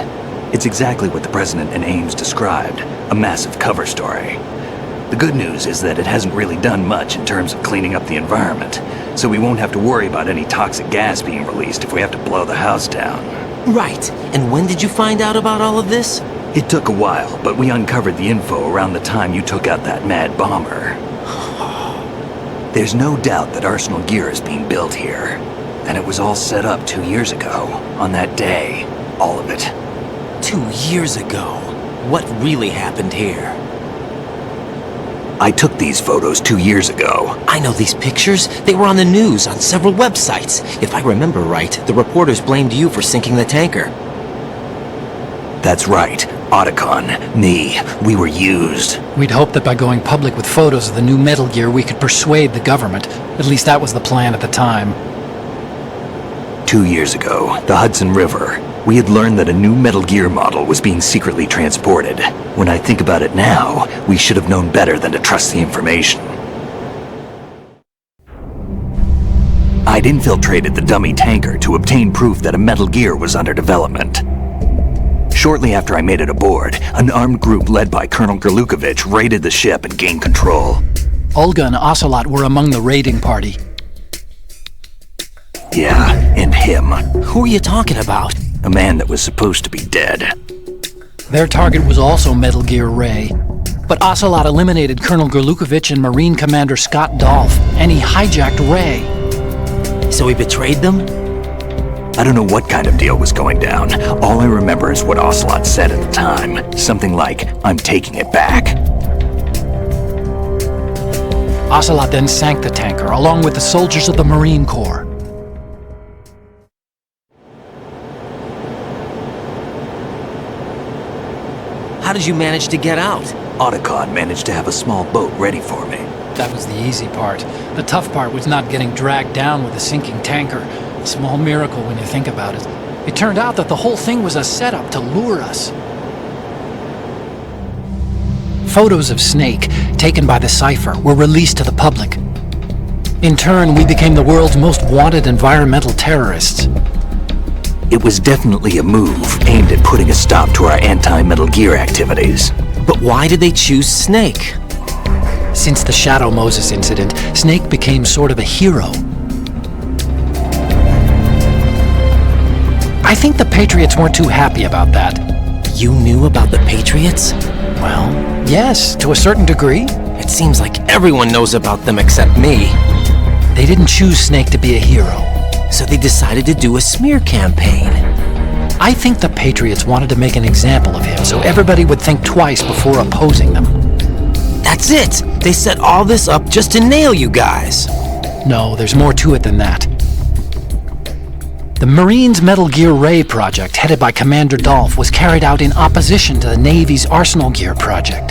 It's exactly what the President and Ames described, a massive cover story. The good news is that it hasn't really done much in terms of cleaning up the environment, so we won't have to worry about any toxic gas being released if we have to blow the house down. Right. And when did you find out about all of this? It took a while, but we uncovered the info around the time you took out that mad bomber. There's no doubt that Arsenal Gear is being built here. And it was all set up 2 years ago, on that day. All of it. 2 years ago? What really happened here? I took these photos 2 years ago. I know these pictures. They were on the news, on several websites. If I remember right, the reporters blamed you for sinking the tanker. That's right. Otacon, me, we were used. We'd hoped that by going public with photos of the new Metal Gear, we could persuade the government. At least that was the plan at the time. 2 years ago, the Hudson River, we had learned that a new Metal Gear model was being secretly transported. When I think about it now, we should have known better than to trust the information. I'd infiltrated the dummy tanker to obtain proof that a Metal Gear was under development. Shortly after I made it aboard, an armed group led by Colonel Gerlukovich raided the ship and gained control. Olga and Ocelot were among the raiding party. Yeah, and him. Who are you talking about? A man that was supposed to be dead. Their target was also Metal Gear Ray. But Ocelot eliminated Colonel Gerlukovich and Marine Commander Scott Dolph, and he hijacked Ray. So he betrayed them? I don't know what kind of deal was going down. All I remember is what Ocelot said at the time. Something like, "I'm taking it back." Ocelot then sank the tanker, along with the soldiers of the Marine Corps. How did you manage to get out? Otacon managed to have a small boat ready for me. That was the easy part. The tough part was not getting dragged down with a sinking tanker. A small miracle when you think about it. It turned out that the whole thing was a setup to lure us. Photos of Snake, taken by the Cypher, were released to the public. In turn, we became the world's most wanted environmental terrorists. It was definitely a move aimed at putting a stop to our anti-Metal Gear activities. But why did they choose Snake? Since the Shadow Moses incident, Snake became sort of a hero. I think the Patriots weren't too happy about that. You knew about the Patriots? Well, yes, to a certain degree. It seems like everyone knows about them except me. They didn't choose Snake to be a hero. So they decided to do a smear campaign. I think the Patriots wanted to make an example of him so everybody would think twice before opposing them. That's it! They set all this up just to nail you guys. No, there's more to it than that. The Marines' Metal Gear Ray project, headed by Commander Dolph, was carried out in opposition to the Navy's Arsenal Gear project.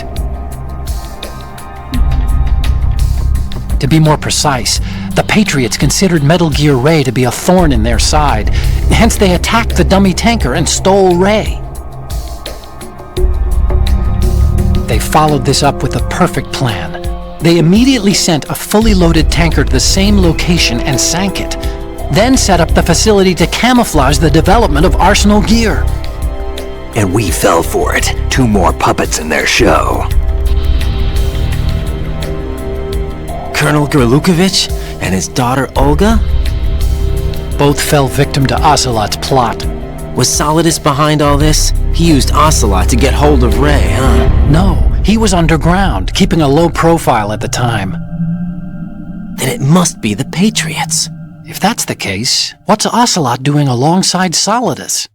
To be more precise, the Patriots considered Metal Gear Ray to be a thorn in their side, hence they attacked the dummy tanker and stole Ray. They followed this up with a perfect plan. They immediately sent a fully loaded tanker to the same location and sank it, then set up the facility to camouflage the development of Arsenal Gear. And we fell for it. 2 more puppets in their show. Colonel Gerlukovich and his daughter Olga? Both fell victim to Ocelot's plot. Was Solidus behind all this? He used Ocelot to get hold of Ray, huh? No, he was underground, keeping a low profile at the time. Then it must be the Patriots. If that's the case, what's Ocelot doing alongside Solidus?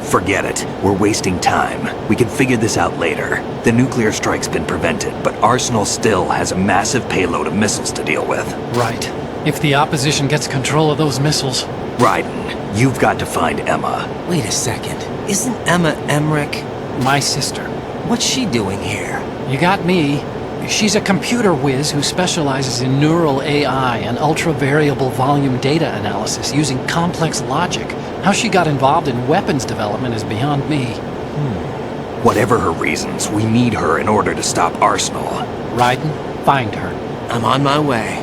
Forget it. We're wasting time. We can figure this out later. The nuclear strike's been prevented, but Arsenal still has a massive payload of missiles to deal with. Right. If the opposition gets control of those missiles... Raiden, you've got to find Emma. Wait a second. Isn't Emma Emmerich my sister? What's she doing here? You got me. She's a computer whiz who specializes in neural AI and ultra-variable volume data analysis using complex logic. How she got involved in weapons development is beyond me. Whatever her reasons, we need her in order to stop Arsenal. Raiden, find her. I'm on my way.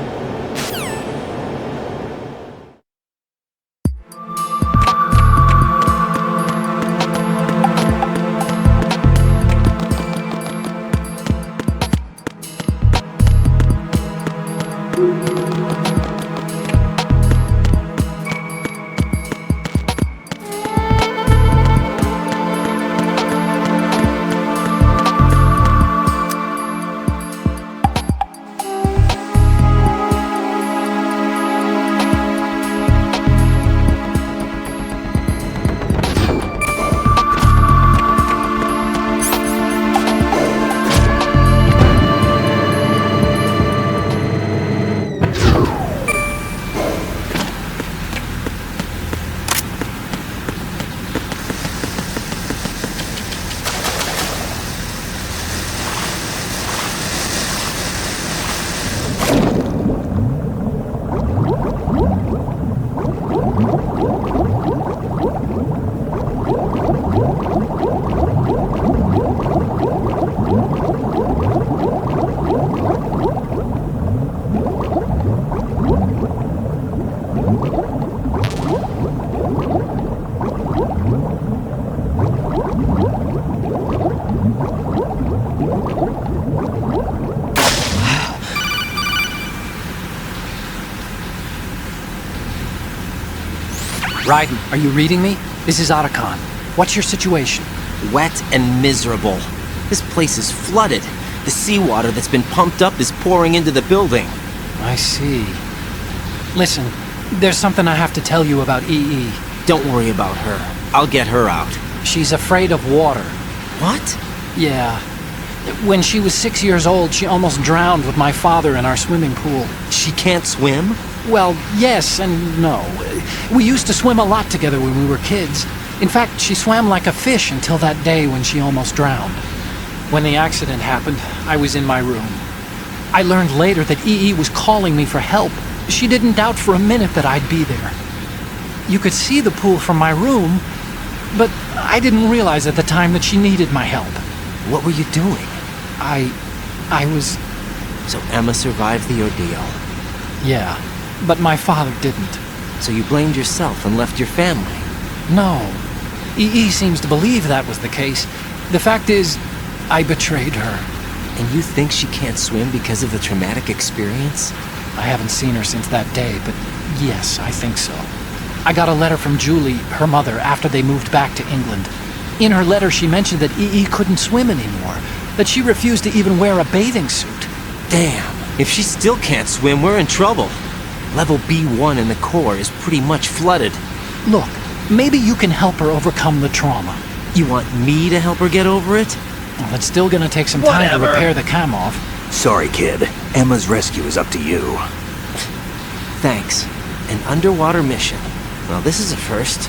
Raiden, are you reading me? This is Otacon. What's your situation? Wet and miserable. This place is flooded. The seawater that's been pumped up is pouring into the building. I see. Listen, there's something I have to tell you about EE. Don't worry about her. I'll get her out. She's afraid of water. What? Yeah. When she was 6 years old, she almost drowned with my father in our swimming pool. She can't swim? Well, yes and no. We used to swim a lot together when we were kids. In fact, she swam like a fish until that day when she almost drowned. When the accident happened, I was in my room. I learned later that EE was calling me for help. She didn't doubt for a minute that I'd be there. You could see the pool from my room, but I didn't realize at the time that she needed my help. What were you doing? I was... So Emma survived the ordeal? Yeah, but my father didn't. So you blamed yourself and left your family? No. EE seems to believe that was the case. The fact is, I betrayed her. And you think she can't swim because of the traumatic experience? I haven't seen her since that day, but yes, I think so. I got a letter from Julie, her mother, after they moved back to England. In her letter, she mentioned that EE couldn't swim anymore, that she refused to even wear a bathing suit. Damn, if she still can't swim, we're in trouble. Level B1 in the core is pretty much flooded. Look, maybe you can help her overcome the trauma. You want me to help her get over it? Well, it's still gonna take some time to repair the cam off. Sorry, kid. Emma's rescue is up to you. Thanks. An underwater mission. Well, this is a first.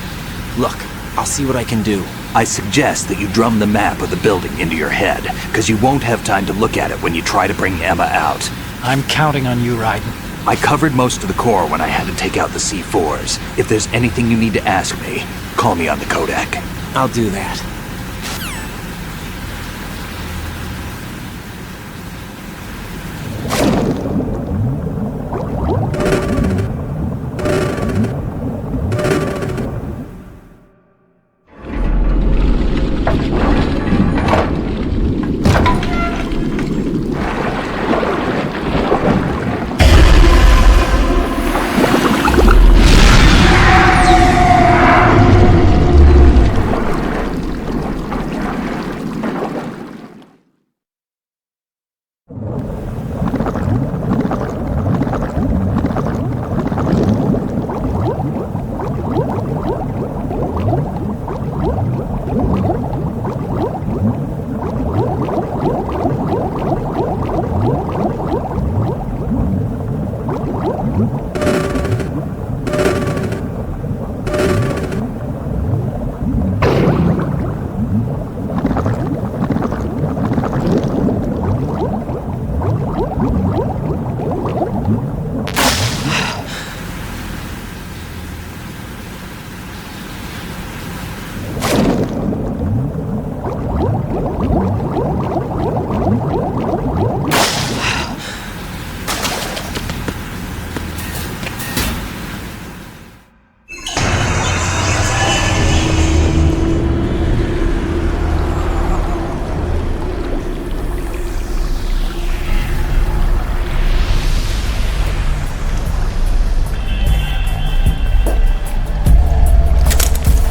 Look, I'll see what I can do. I suggest that you drum the map of the building into your head, because you won't have time to look at it when you try to bring Emma out. I'm counting on you, Raiden. I covered most of the core when I had to take out the C4s. If there's anything you need to ask me, call me on the codec. I'll do that.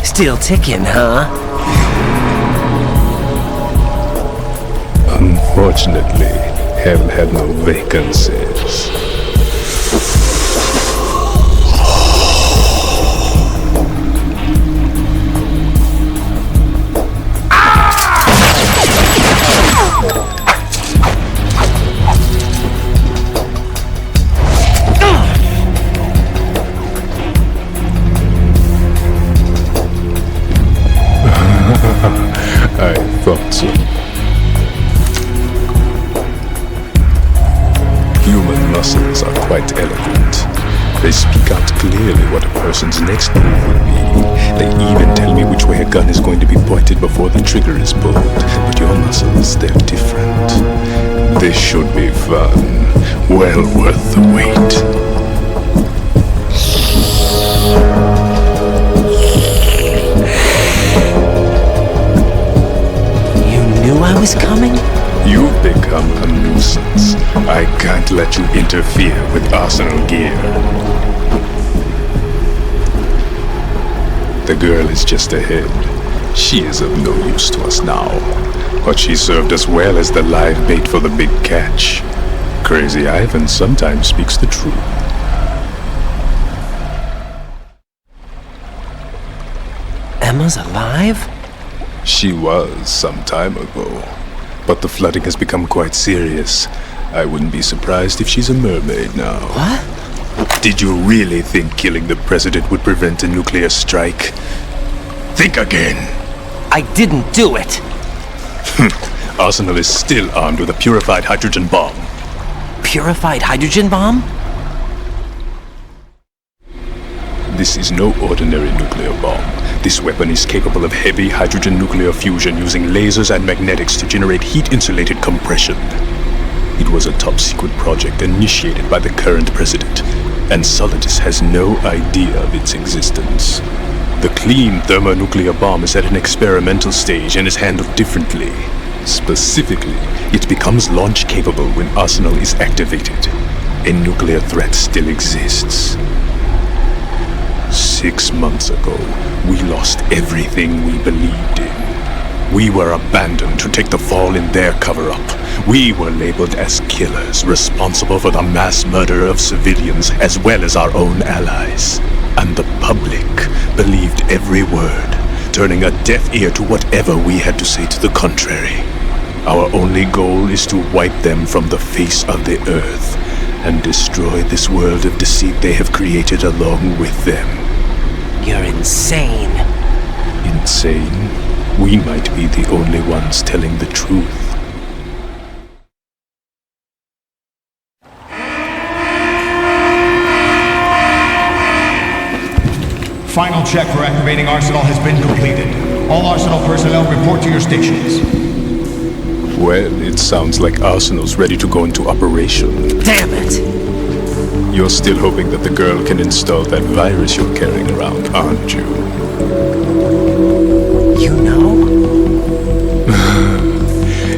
Still ticking, huh? Unfortunately, haven't had no vacancies. I thought so. Human muscles are quite eloquent. They speak out clearly what a person's next move will be. They even tell me which way a gun is going to be pointed before the trigger is pulled. But your muscles, they're different. This should be fun. Well worth the wait. I was coming? You've become a nuisance. I can't let you interfere with Arsenal gear. The girl is just ahead. She is of no use to us now, but she served us well as the live bait for the big catch. Crazy Ivan sometimes speaks the truth. Emma's alive? She was some time ago, but the flooding has become quite serious. I wouldn't be surprised if she's a mermaid now. What? Did you really think killing the president would prevent a nuclear strike? Think again. I didn't do it. Arsenal is still armed with a purified hydrogen bomb. Purified hydrogen bomb? This is no ordinary nuclear bomb. This weapon is capable of heavy hydrogen nuclear fusion using lasers and magnetics to generate heat-insulated compression. It was a top-secret project initiated by the current president, and Solidus has no idea of its existence. The clean thermonuclear bomb is at an experimental stage and is handled differently. Specifically, it becomes launch-capable when Arsenal is activated. A nuclear threat still exists. 6 months ago, we lost everything we believed in. We were abandoned to take the fall in their cover-up. We were labeled as killers, responsible for the mass murder of civilians as well as our own allies. And the public believed every word, turning a deaf ear to whatever we had to say to the contrary. Our only goal is to wipe them from the face of the earth and destroy this world of deceit they have created along with them. You're insane. Insane? We might be the only ones telling the truth. Final check for activating Arsenal has been completed. All Arsenal personnel report to your stations. Well, it sounds like Arsenal's ready to go into operation. Damn it! You're still hoping that the girl can install that virus you're carrying around, aren't you? You know?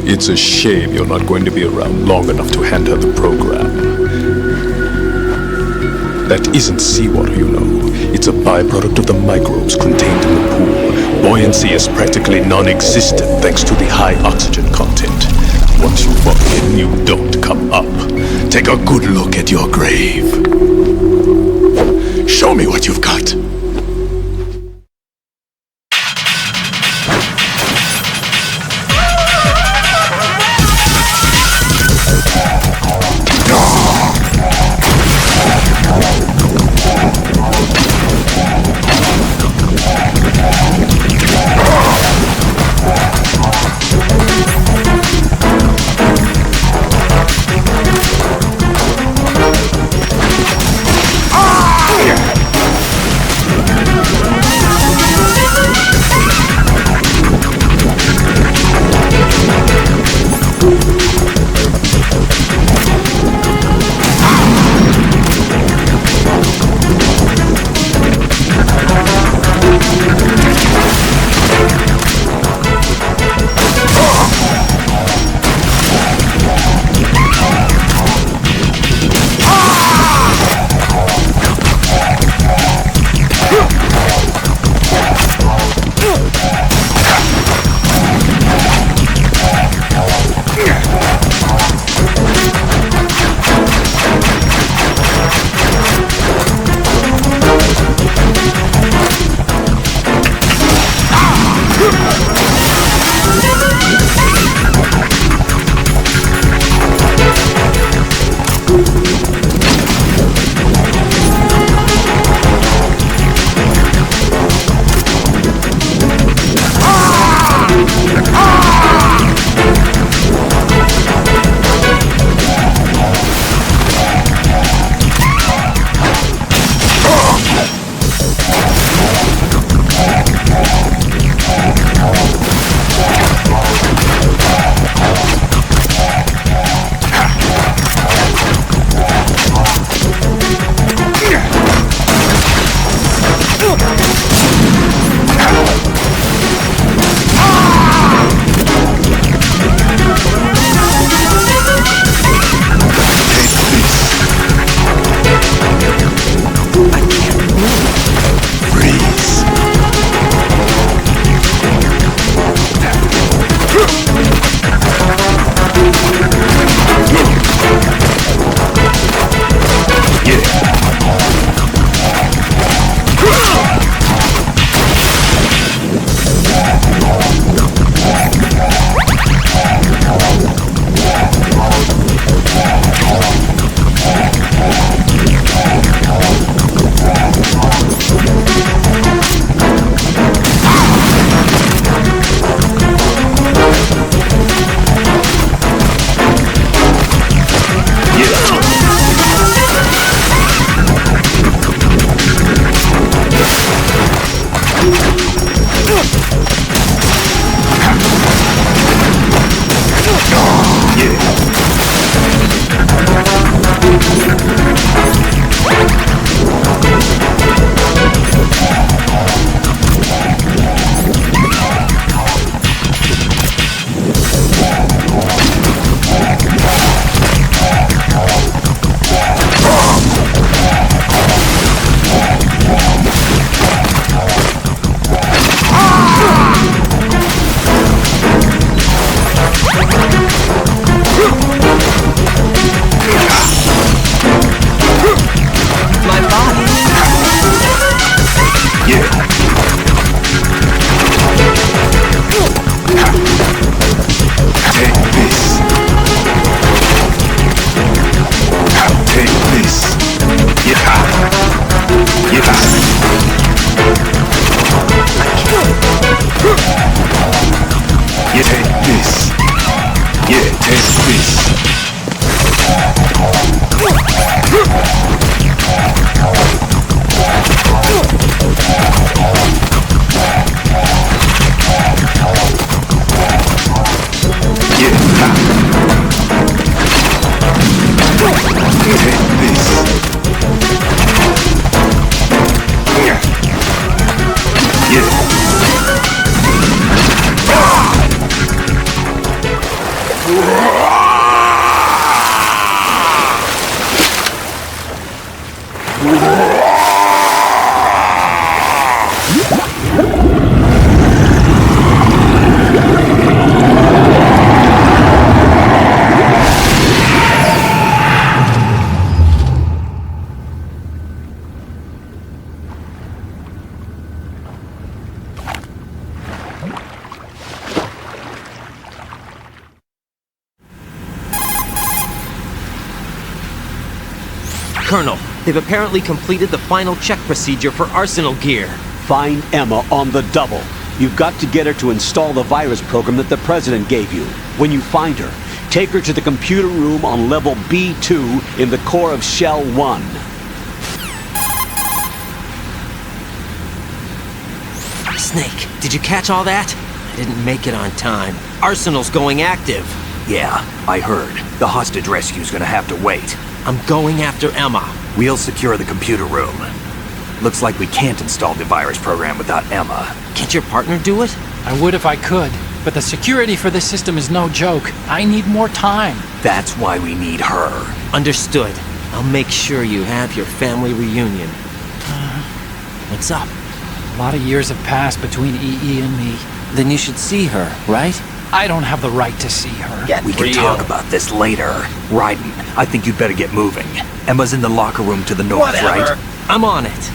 It's a shame you're not going to be around long enough to hand her the program. That isn't seawater, you know. It's a byproduct of the microbes contained in the pool. Buoyancy is practically non-existent thanks to the high oxygen content. Once you fall in, you don't come up. Take a good look at your grave. Show me what you've got. Yeah, take this. Colonel, they've apparently completed the final check procedure for arsenal gear. Find Emma on the double. You've got to get her to install the virus program that the President gave you. When you find her, take her to the computer room on level B2 in the core of Shell 1. Snake, did you catch all that? I didn't make it on time. Arsenal's going active. Yeah, I heard. The hostage rescue's gonna have to wait. I'm going after Emma. We'll secure the computer room. Looks like we can't install the virus program without Emma. Can't your partner do it? I would if I could, but the security for this system is no joke. I need more time. That's why we need her. Understood. I'll make sure you have your family reunion. What's up? A lot of years have passed between EE and me. Then you should see her, right? I don't have the right to see her. Get We can real. talk about this later. Raiden, I think you'd better get moving. Emma's in the locker room to the north, Whatever. right? I'm on it.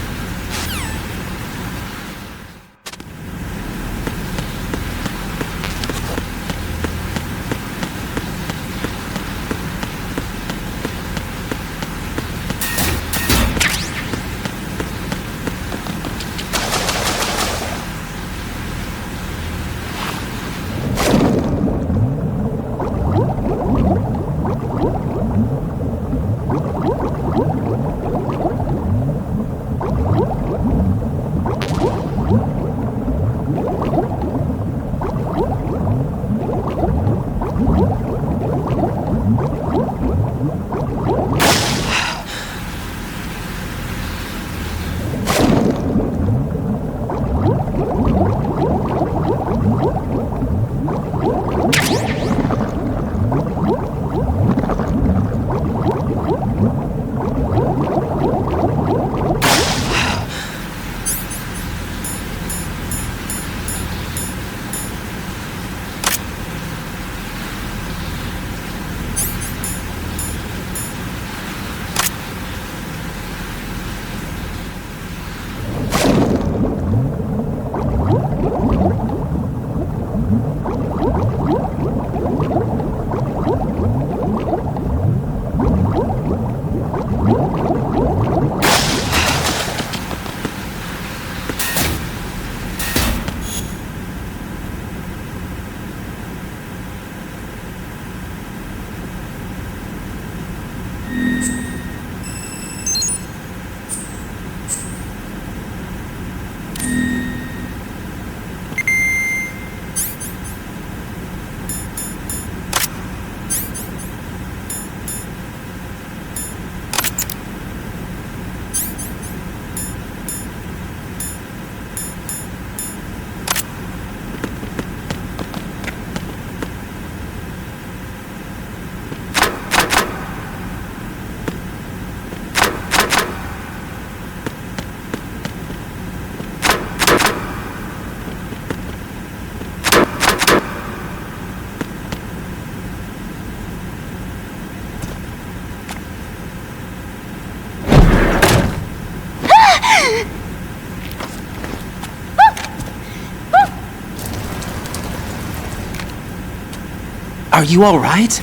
Are you all right?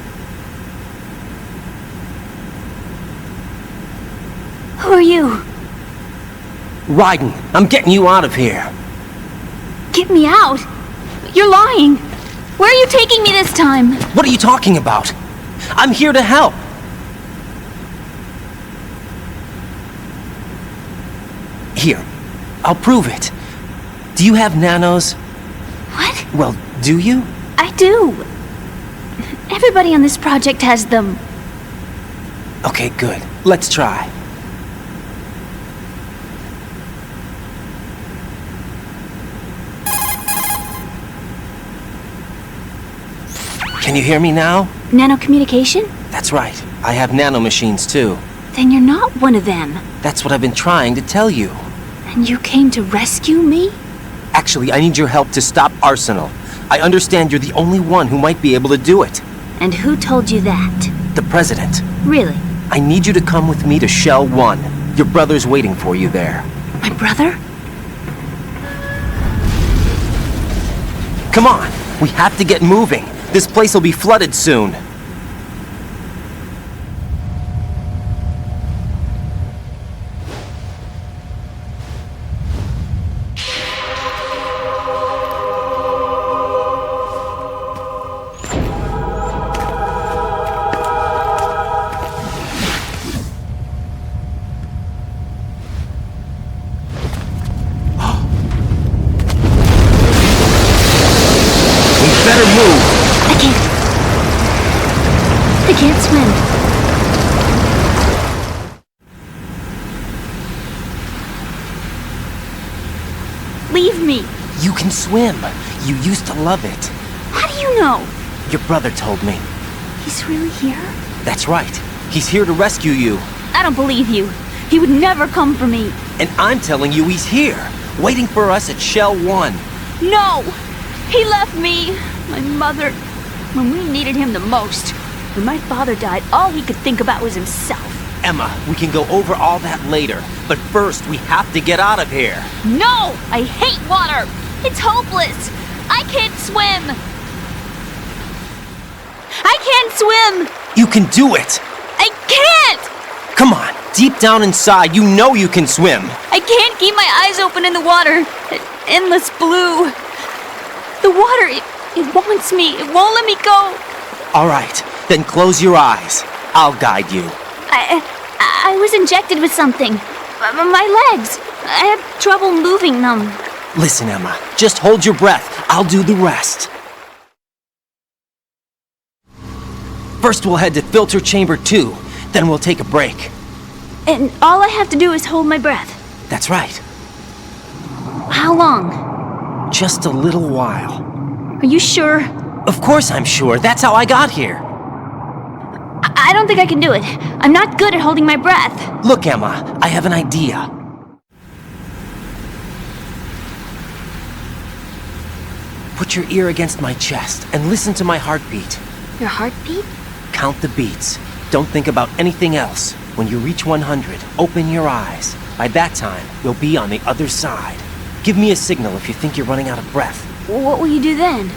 Who are you? Raiden, I'm getting you out of here. Get me out! You're lying! Where are you taking me this time? What are you talking about? I'm here to help. Here, I'll prove it. Do you have nanos? What? Well, do you? I do. Everybody on this project has them. Okay, good. Let's try. Can you hear me now? Nanocommunication? That's right. I have nanomachines too. Then you're not one of them. That's what I've been trying to tell you. And you came to rescue me? Actually, I need your help to stop Arsenal. I understand you're the only one who might be able to do it. And who told you that? The President. Really? I need you to come with me to Shell 1. Your brother's waiting for you there. My brother? Come on! We have to get moving. This place will be flooded soon. I can't swim. Leave me. You can swim. You used to love it. How do you know? Your brother told me. He's really here? That's right. He's here to rescue you. I don't believe you. He would never come for me. And I'm telling you he's here, waiting for us at Shell 1. No! He left me. My mother. When we needed him the most. When my father died, all he could think about was himself. Emma, we can go over all that later. But first, we have to get out of here. No! I hate water! It's hopeless! I can't swim! I can't swim! You can do it! I can't! Come on, deep down inside, you know you can swim. I can't keep my eyes open in the water. Endless blue. The water, it wants me. It won't let me go. All right, then close your eyes. I'll guide you. I was injected with something. My legs. I have trouble moving them. Listen, Emma, just hold your breath. I'll do the rest. First, we'll head to filter chamber 2. Then we'll take a break. And all I have to do is hold my breath. That's right. How long? Just a little while. Are you sure? Of course I'm sure. That's how I got here. I don't think I can do it. I'm not good at holding my breath. Look, Emma, I have an idea. Put your ear against my chest and listen to my heartbeat. Your heartbeat? Count the beats. Don't think about anything else. When you reach 100, open your eyes. By that time, you'll be on the other side. Give me a signal if you think you're running out of breath. What will you do then?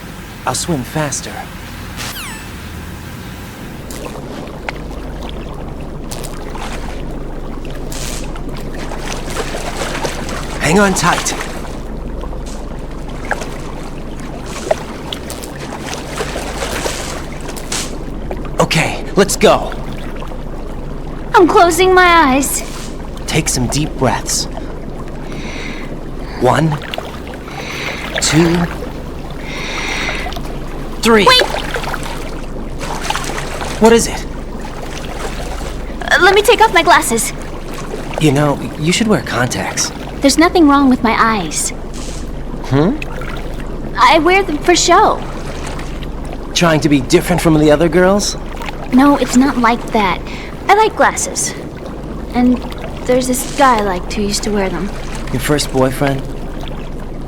I'll swim faster. Hang on tight. Okay, let's go. I'm closing my eyes. Take some deep breaths. 1, 2, 3. Wait! What is it? Let me take off my glasses. You know, you should wear contacts. There's nothing wrong with my eyes. I wear them for show. Trying to be different from the other girls? No, it's not like that. I like glasses. And there's this guy I liked who used to wear them. Your first boyfriend?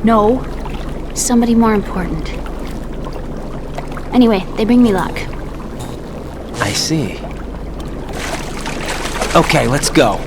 No. Somebody more important. Anyway, they bring me luck. I see. Okay, let's go.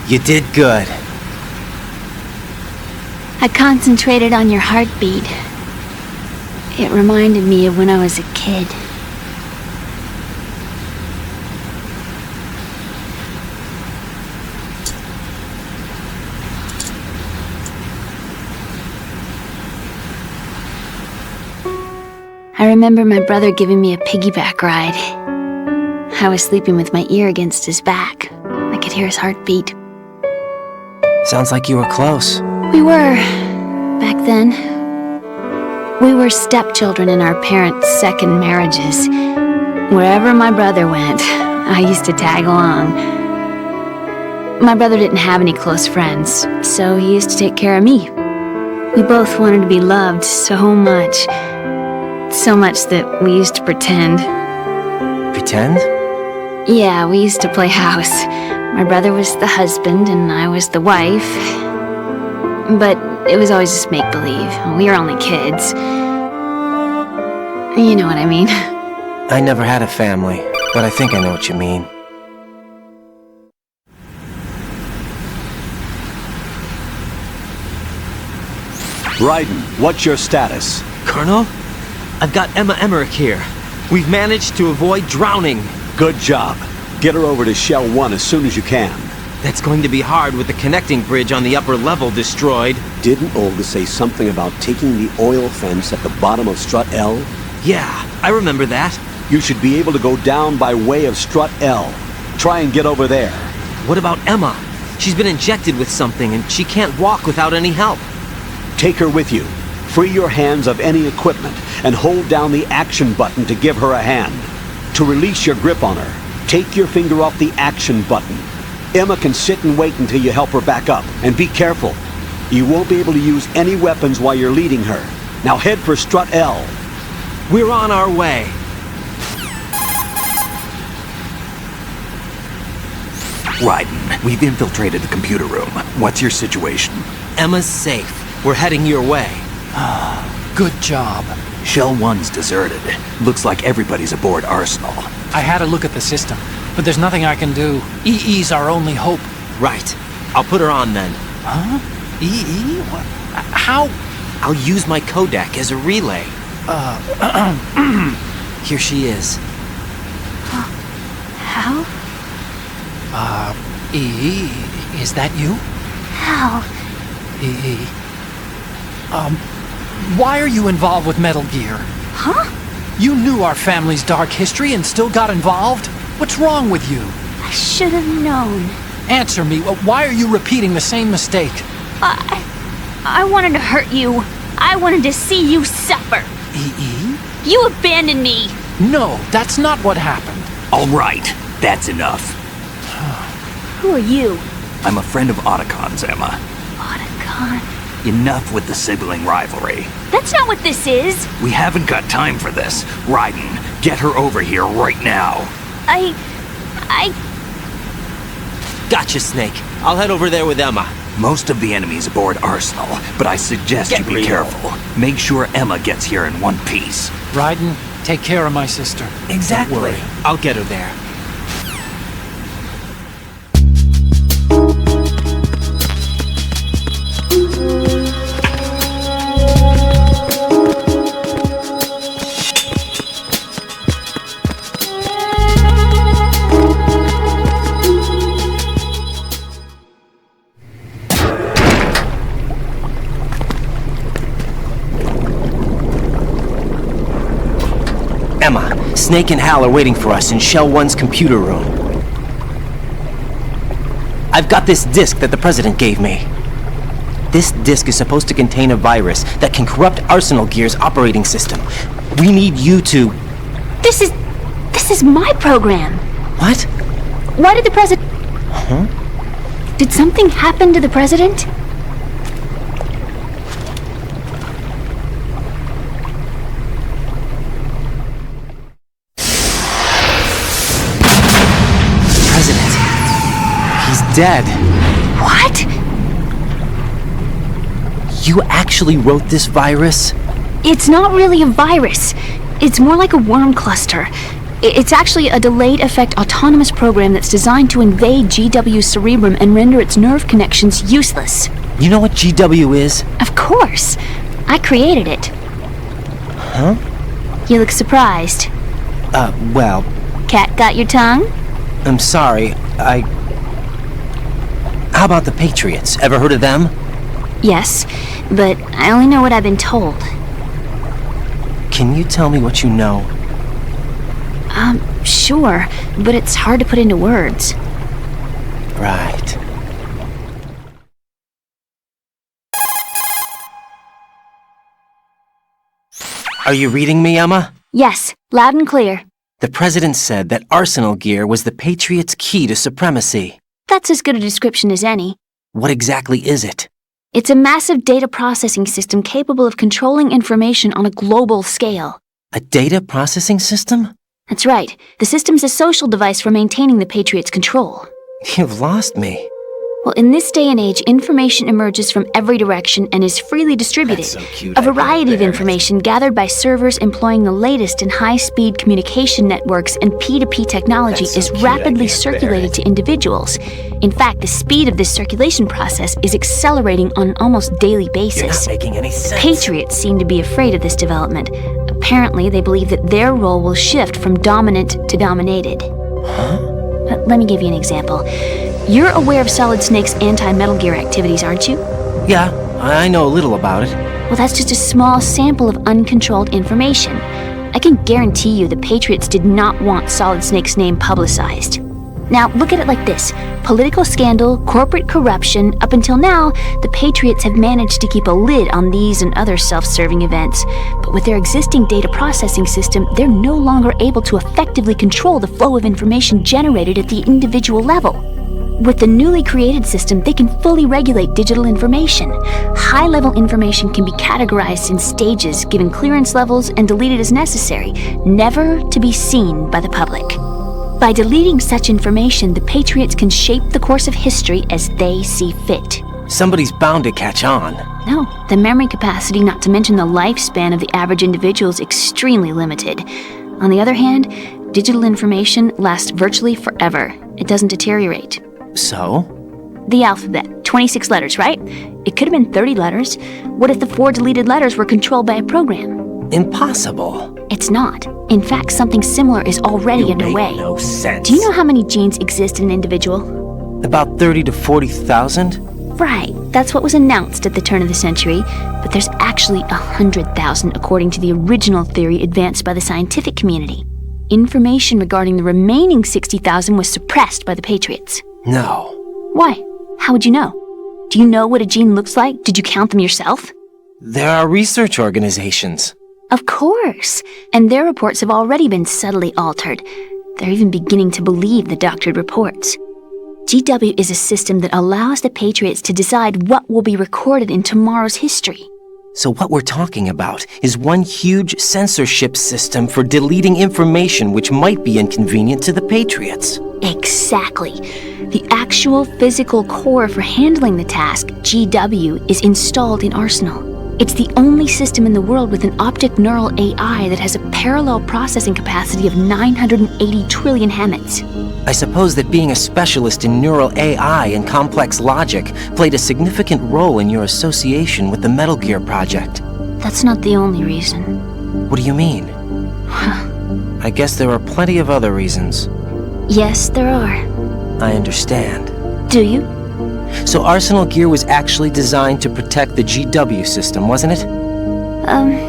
You did good. I concentrated on your heartbeat. It reminded me of when I was a kid. I remember my brother giving me a piggyback ride. I was sleeping with my ear against his back. I could hear his heartbeat. Sounds like you were close. We were, back then. We were stepchildren in our parents' second marriages. Wherever my brother went, I used to tag along. My brother didn't have any close friends, so he used to take care of me. We both wanted to be loved so much. So much that we used to pretend. Pretend? Yeah, we used to play house. My brother was the husband and I was the wife. But it was always just make-believe. We were only kids. You know what I mean. I never had a family, but I think I know what you mean. Raiden, what's your status? Colonel? I've got Emma Emmerich here. We've managed to avoid drowning. Good job. Get her over to Shell 1 as soon as you can. That's going to be hard with the connecting bridge on the upper level destroyed. Didn't Olga say something about taking the oil fence at the bottom of Strut L? Yeah, I remember that. You should be able to go down by way of Strut L. Try and get over there. What about Emma? She's been injected with something and she can't walk without any help. Take her with you. Free your hands of any equipment and hold down the action button to give her a hand. To release your grip on her, take your finger off the action button. Emma can sit and wait until you help her back up. And be careful. You won't be able to use any weapons while you're leading her. Now head for Strut L. We're on our way. Raiden, we've infiltrated the computer room. What's your situation? Emma's safe. We're heading your way. Good job. Shell 1's deserted. Looks like everybody's aboard Arsenal. I had a look at the system, but there's nothing I can do. EE's our only hope. Right. I'll put her on then. Huh? EE? What? How? I'll use my Kodak as a relay. Here she is. How? EE, is that you? How? EE. Why are you involved with Metal Gear? Huh? You knew our family's dark history and still got involved? What's wrong with you? I should have known. Answer me. Why are you repeating the same mistake? I wanted to hurt you. I wanted to see you suffer. EE? You abandoned me. No, that's not what happened. All right, that's enough. Who are you? I'm a friend of Otacon's, Emma. Otacon? Enough with the sibling rivalry. That's not what this is. We haven't got time for this. Raiden, get her over here right now. I... Gotcha, Snake. I'll head over there with Emma. Most of the enemy's aboard Arsenal, but I suggest you be careful. Make sure Emma gets here in one piece. Raiden, take care of my sister. Exactly. Don't worry. I'll get her there. Emma, Snake and Hal are waiting for us in Shell 1's computer room. I've got this disk that the President gave me. This disk is supposed to contain a virus that can corrupt Arsenal Gear's operating system. We need you to... This is my program. What? Why did the President... Huh? Did something happen to the President? Dead. What? You actually wrote this virus? It's not really a virus. It's more like a worm cluster. It's actually a delayed effect autonomous program that's designed to invade GW's cerebrum and render its nerve connections useless. You know what GW is? Of course. I created it. Huh? You look surprised. Well... Cat got your tongue? I'm sorry, How about the Patriots? Ever heard of them? Yes, but I only know what I've been told. Can you tell me what you know? Sure, but it's hard to put into words. Right. Are you reading me, Emma? Yes, loud and clear. The President said that Arsenal gear was the Patriots' key to supremacy. That's as good a description as any. What exactly is it? It's a massive data processing system capable of controlling information on a global scale. A data processing system? That's right. The system's a social device for maintaining the Patriots' control. You've lost me. Well, in this day and age, information emerges from every direction and is freely distributed. That's so cute. A variety of information gathered by servers employing the latest in high-speed communication networks and P2P technology is rapidly circulated to individuals. In fact, the speed of this circulation process is accelerating on an almost daily basis. You're not making any sense. Patriots seem to be afraid of this development. Apparently, they believe that their role will shift from dominant to dominated. Huh? Let me give you an example. You're aware of Solid Snake's anti-Metal Gear activities, aren't you? Yeah, I know a little about it. Well, that's just a small sample of uncontrolled information. I can guarantee you the Patriots did not want Solid Snake's name publicized. Now, look at it like this. Political scandal, corporate corruption, up until now, the Patriots have managed to keep a lid on these and other self-serving events. But with their existing data processing system, they're no longer able to effectively control the flow of information generated at the individual level. With the newly created system, they can fully regulate digital information. High-level information can be categorized in stages, given clearance levels, and deleted as necessary, never to be seen by the public. By deleting such information, the Patriots can shape the course of history as they see fit. Somebody's bound to catch on. No, the memory capacity, not to mention the lifespan of the average individual, is extremely limited. On the other hand, digital information lasts virtually forever. It doesn't deteriorate. So? The alphabet, 26 letters, right? It could have been 30 letters. What if the 4 deleted letters were controlled by a program? Impossible. It's not. In fact, something similar is already underway. Make no sense. Do you know how many genes exist in an individual? About 30 to 40,000? Right. That's what was announced at the turn of the century. But there's actually 100,000 according to the original theory advanced by the scientific community. Information regarding the remaining 60,000 was suppressed by the Patriots. No. Why? How would you know? Do you know what a gene looks like? Did you count them yourself? There are research organizations. Of course. And their reports have already been subtly altered. They're even beginning to believe the doctored reports. GW is a system that allows the Patriots to decide what will be recorded in tomorrow's history. So what we're talking about is one huge censorship system for deleting information which might be inconvenient to the Patriots. Exactly. The actual physical core for handling the task, GW, is installed in Arsenal. It's the only system in the world with an optic neural AI that has a parallel processing capacity of 980 trillion Hammets. I suppose that being a specialist in neural AI and complex logic played a significant role in your association with the Metal Gear project. That's not the only reason. What do you mean? I guess there are plenty of other reasons. Yes, there are. I understand. Do you? So Arsenal gear was actually designed to protect the GW system, wasn't it?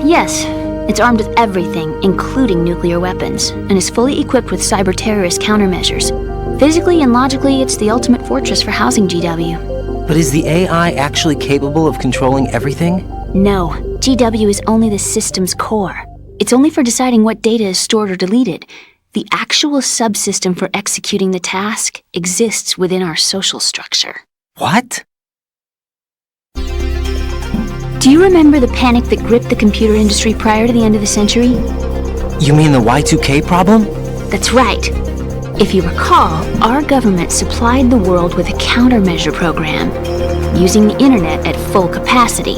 Yes. It's armed with everything, including nuclear weapons, and is fully equipped with cyber-terrorist countermeasures. Physically and logically, it's the ultimate fortress for housing GW. But is the AI actually capable of controlling everything? No. GW is only the system's core. It's only for deciding what data is stored or deleted. The actual subsystem for executing the task exists within our social structure. What? Do you remember the panic that gripped the computer industry prior to the end of the century? You mean the Y2K problem? That's right. If you recall, our government supplied the world with a countermeasure program, using the internet at full capacity.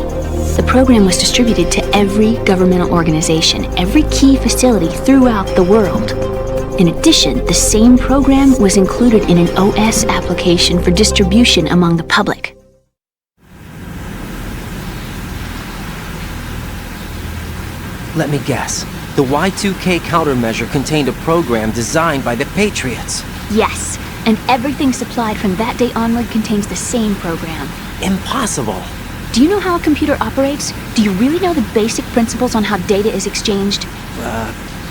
The program was distributed to every governmental organization, every key facility throughout the world. In addition, the same program was included in an OS application for distribution among the public. Let me guess. The Y2K countermeasure contained a program designed by the Patriots. Yes, and everything supplied from that day onward contains the same program. Impossible. Do you know how a computer operates? Do you really know the basic principles on how data is exchanged?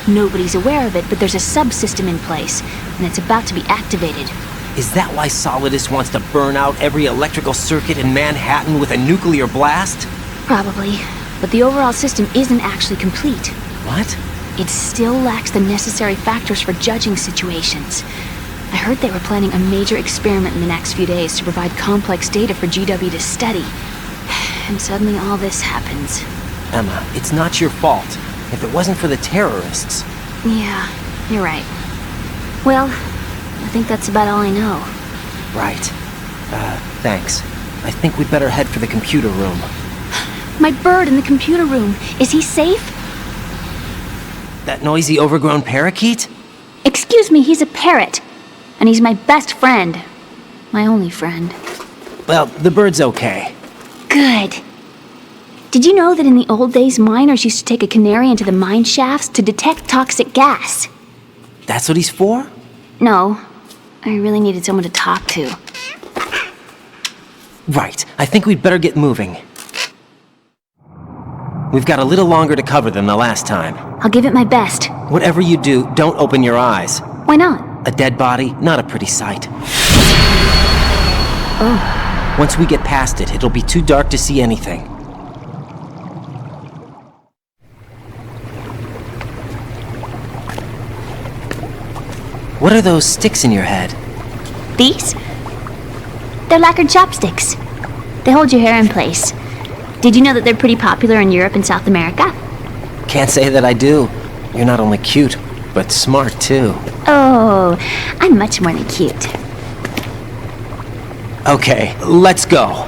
Nobody's aware of it, but there's a subsystem in place, and it's about to be activated. Is that why Solidus wants to burn out every electrical circuit in Manhattan with a nuclear blast? Probably, but the overall system isn't actually complete. What? It still lacks the necessary factors for judging situations. I heard they were planning a major experiment in the next few days to provide complex data for GW to study. And suddenly all this happens. Emma, it's not your fault. If it wasn't for the terrorists... Yeah, you're right. Well, I think that's about all I know. Right. Thanks. I think we'd better head for the computer room. My bird in the computer room. Is he safe? That noisy, overgrown parakeet? Excuse me, he's a parrot. And he's my best friend. My only friend. Well, the bird's okay. Good. Did you know that in the old days, miners used to take a canary into the mine shafts to detect toxic gas? That's what he's for? No. I really needed someone to talk to. Right. I think we'd better get moving. We've got a little longer to cover than the last time. I'll give it my best. Whatever you do, don't open your eyes. Why not? A dead body, not a pretty sight. Oh. Once we get past it, it'll be too dark to see anything. What are those sticks in your head? These? They're lacquered chopsticks. They hold your hair in place. Did you know that they're pretty popular in Europe and South America? Can't say that I do. You're not only cute, but smart too. Oh, I'm much more than cute. Okay, let's go.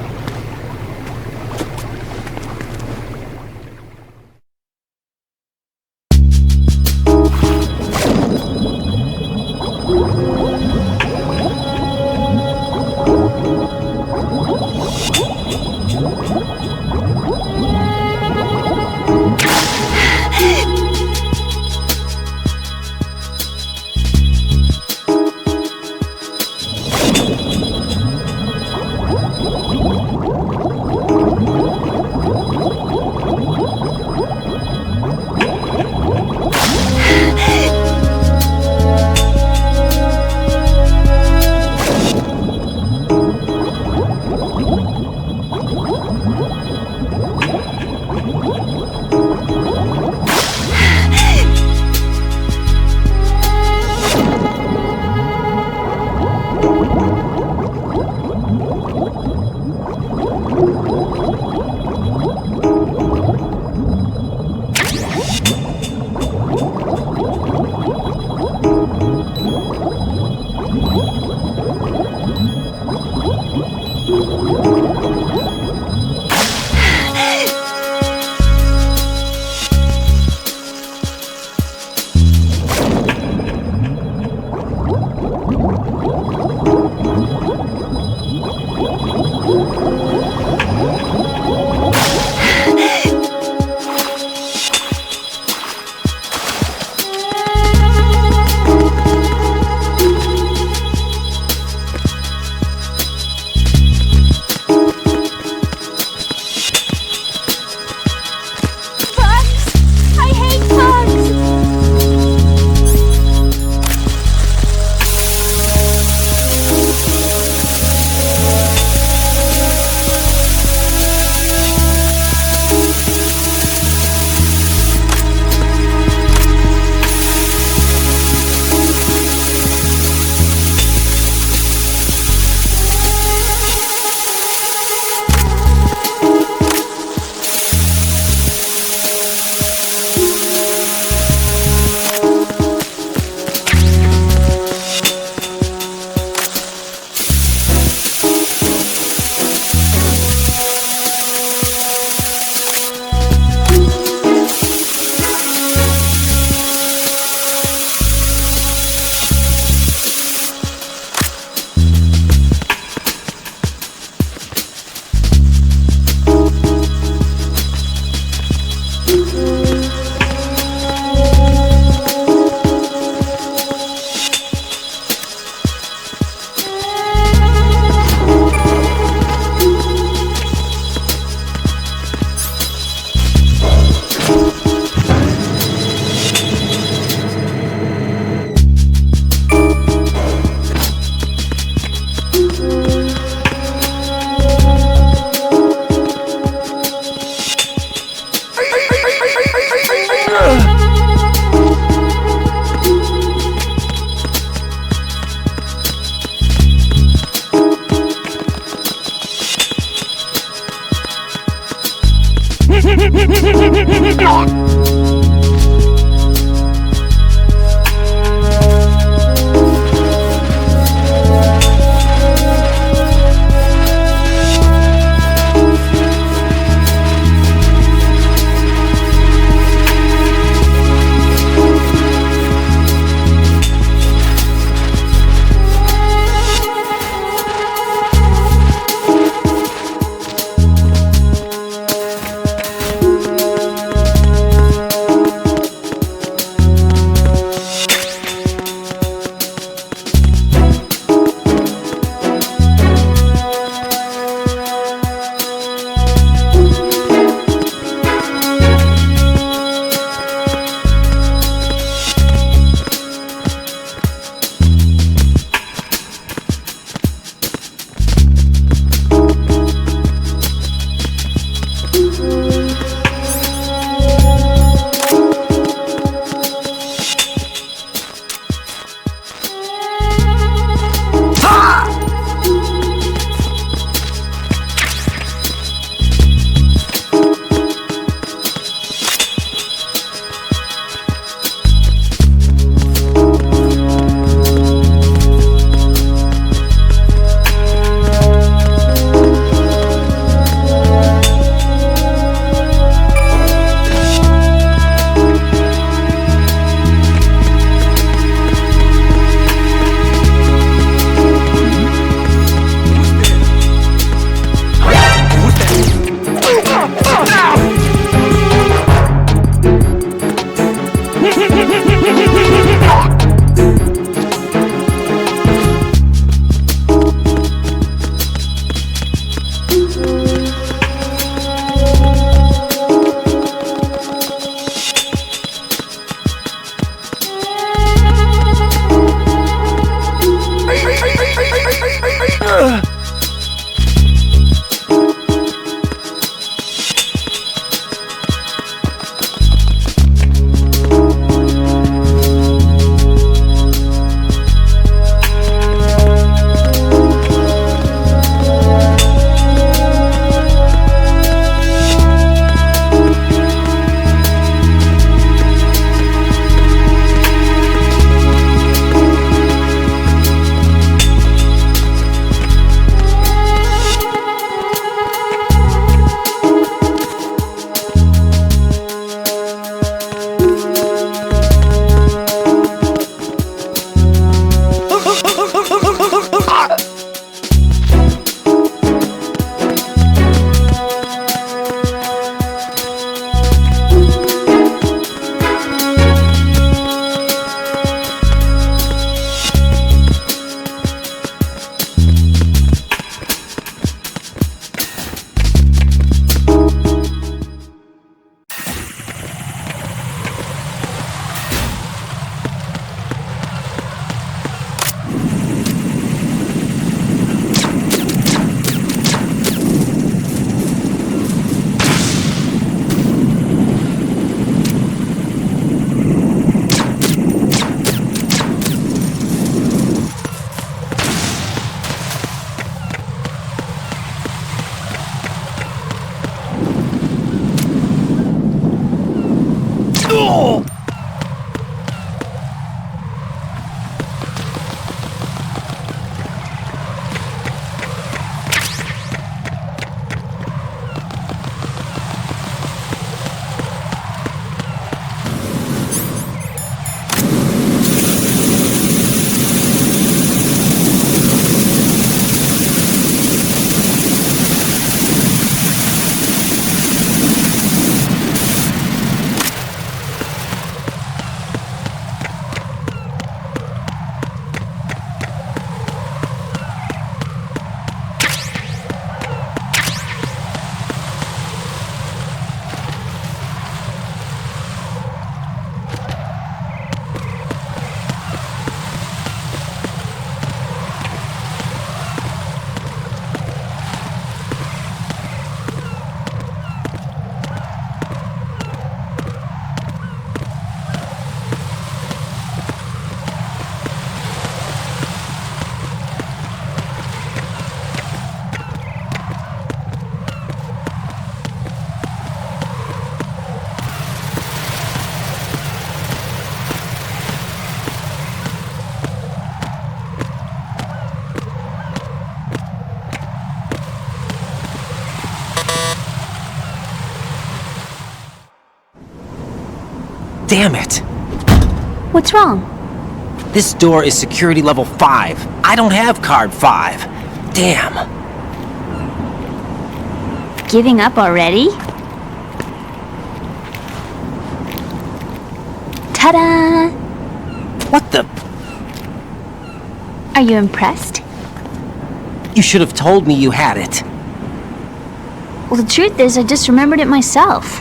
Damn it! What's wrong? This door is security level 5. I don't have card 5. Damn. Giving up already? Ta-da! What the? Are you impressed? You should have told me you had it. Well, the truth is, I just remembered it myself.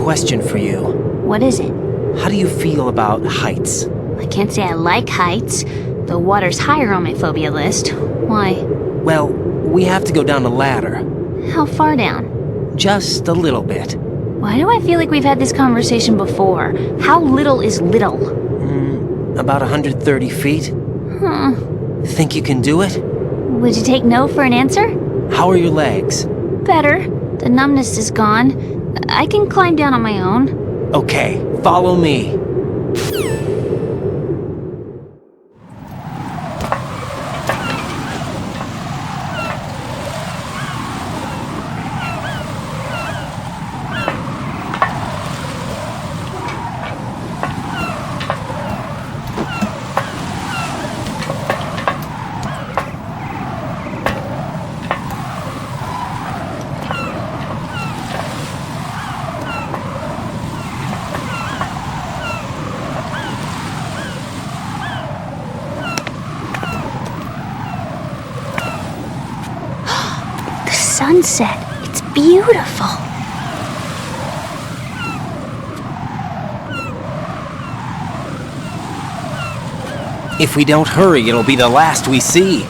question for you. What is it? How do you feel about heights? I can't say I like heights. The water's higher on my phobia list. Why? Well, we have to go down a ladder. How far down? Just a little bit. Why do I feel like we've had this conversation before? How little is little? About 130 feet. Think you can do it? Would you take no for an answer? How are your legs? Better. The numbness is gone. I can climb down on my own. Okay, follow me. Sunset. It's beautiful. If we don't hurry, it'll be the last we see.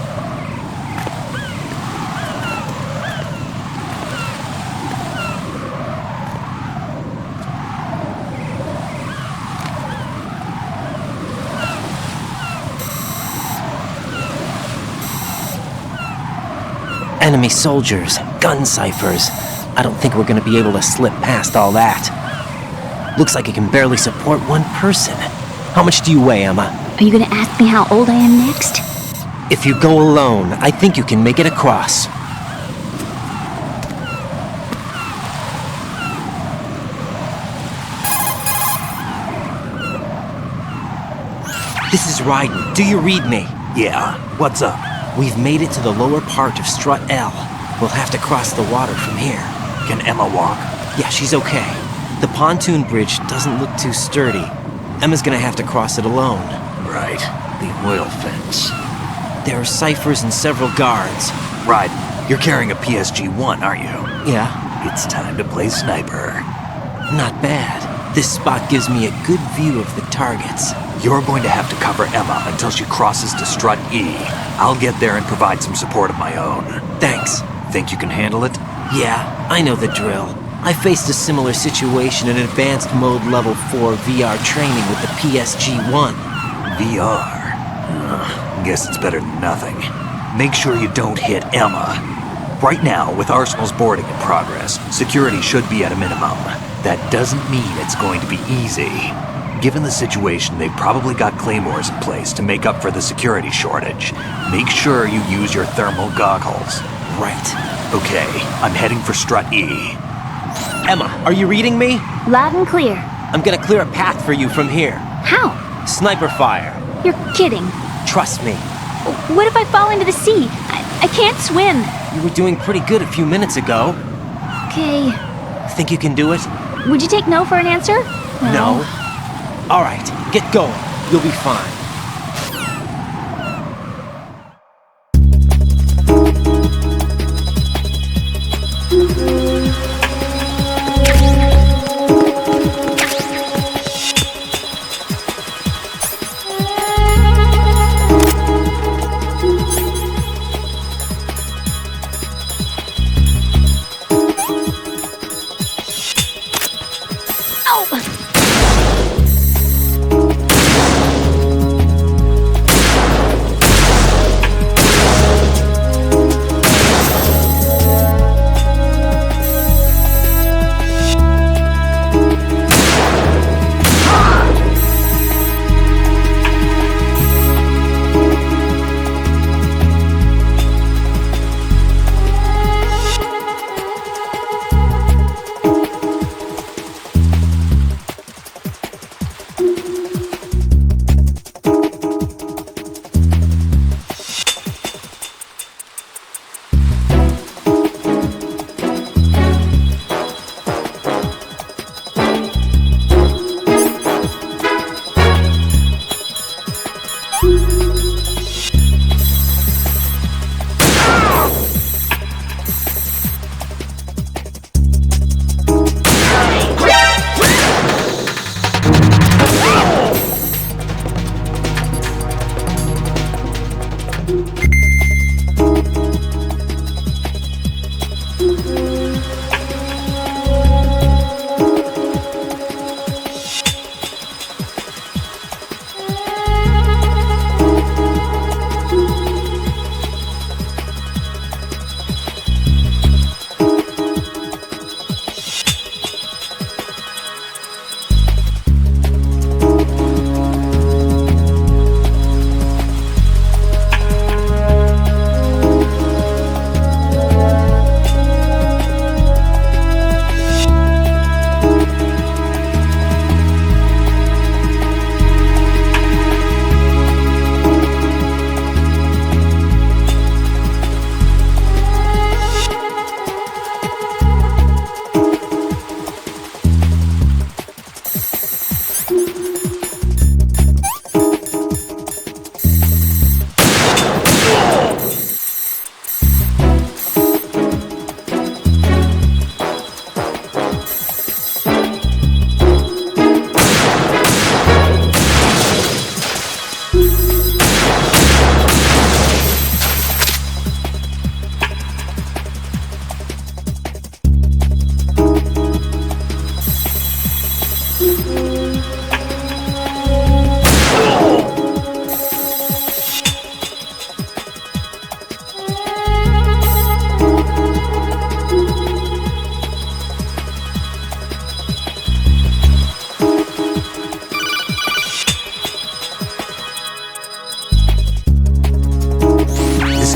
Enemy soldiers, gun ciphers. I don't think we're gonna be able to slip past all that. Looks like it can barely support one person. How much do you weigh, Emma? Are you gonna ask me how old I am next? If you go alone, I think you can make it across. This is Raiden. Do you read me? Yeah, what's up? We've made it to the lower part of Strut L. We'll have to cross the water from here. Can Emma walk? Yeah, she's okay. The pontoon bridge doesn't look too sturdy. Emma's gonna have to cross it alone. Right, the oil fence. There are ciphers and several guards. Raiden, you're carrying a PSG-1, aren't you? Yeah. It's time to play sniper. Not bad. This spot gives me a good view of the targets. You're going to have to cover Emma until she crosses to Strut E. I'll get there and provide some support of my own. Thanks. Think you can handle it? Yeah, I know the drill. I faced a similar situation in advanced mode level 4 VR training with the PSG-1. VR? Guess it's better than nothing. Make sure you don't hit Emma. Right now, with Arsenal's boarding in progress, security should be at a minimum. That doesn't mean it's going to be easy. Given the situation, they've probably got claymores in place to make up for the security shortage. Make sure you use your thermal goggles. Right. Okay, I'm heading for Strut E. Emma, are you reading me? Loud and clear. I'm gonna clear a path for you from here. How? Sniper fire. You're kidding. Trust me. What if I fall into the sea? I can't swim. You were doing pretty good a few minutes ago. Okay. Think you can do it? Would you take no for an answer? No. All right, get going. You'll be fine.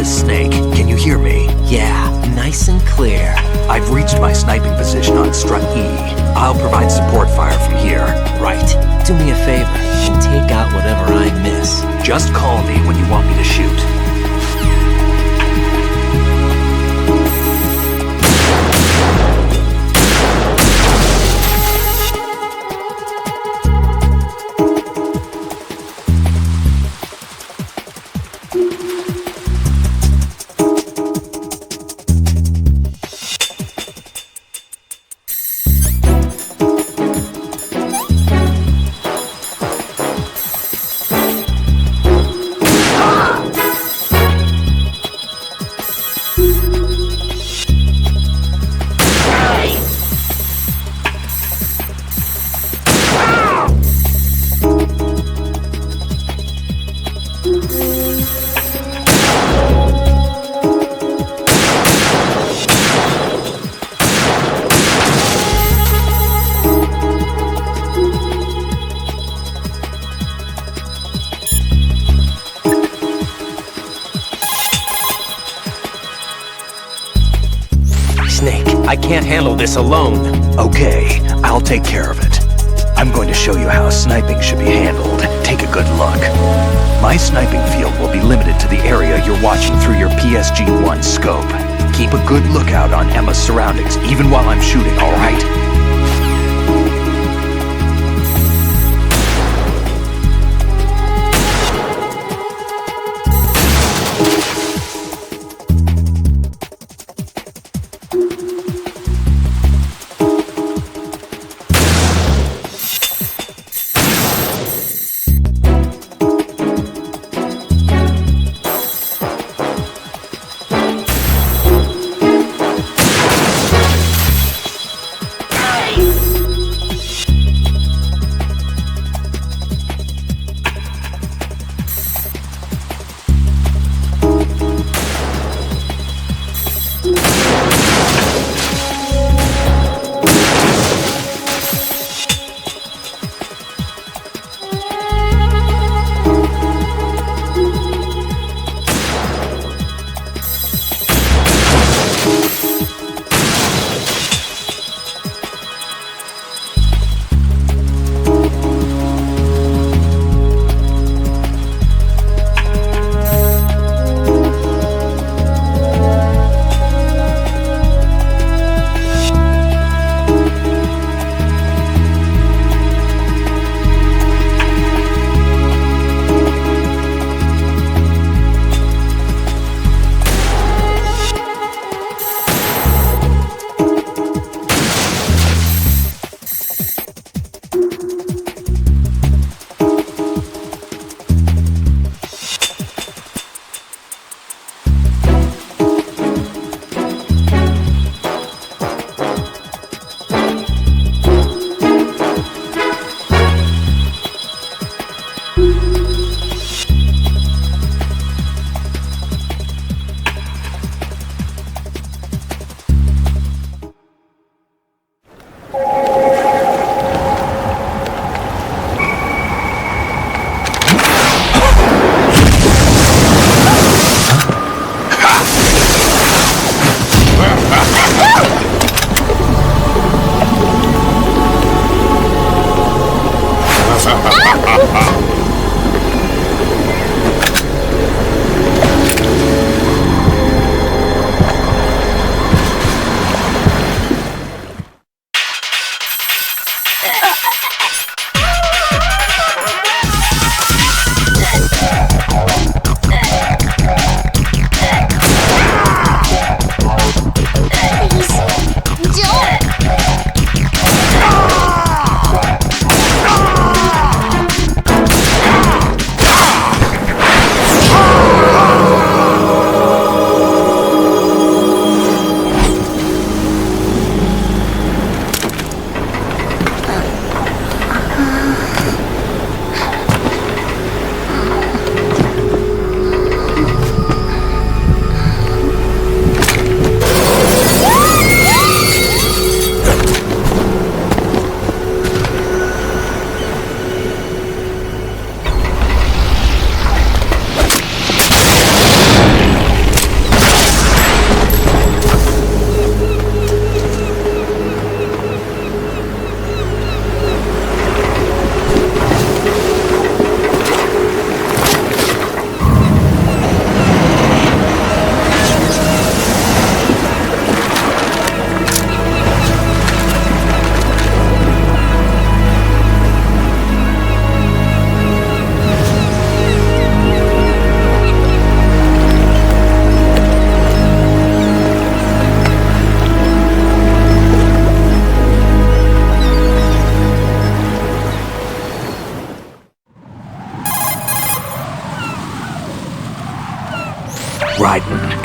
is Snake. Can you hear me? Yeah, nice and clear. I've reached my sniping position on strut E. I'll provide support fire from here. Right. Do me a favor and take out whatever I miss. Just call me when you want me to shoot. I can't handle this alone. Okay, I'll take care of it. I'm going to show you how sniping should be handled. Take a good look. My sniping field will be limited to the area you're watching through your PSG-1 scope. Keep a good lookout on Emma's surroundings, even while I'm shooting, all right?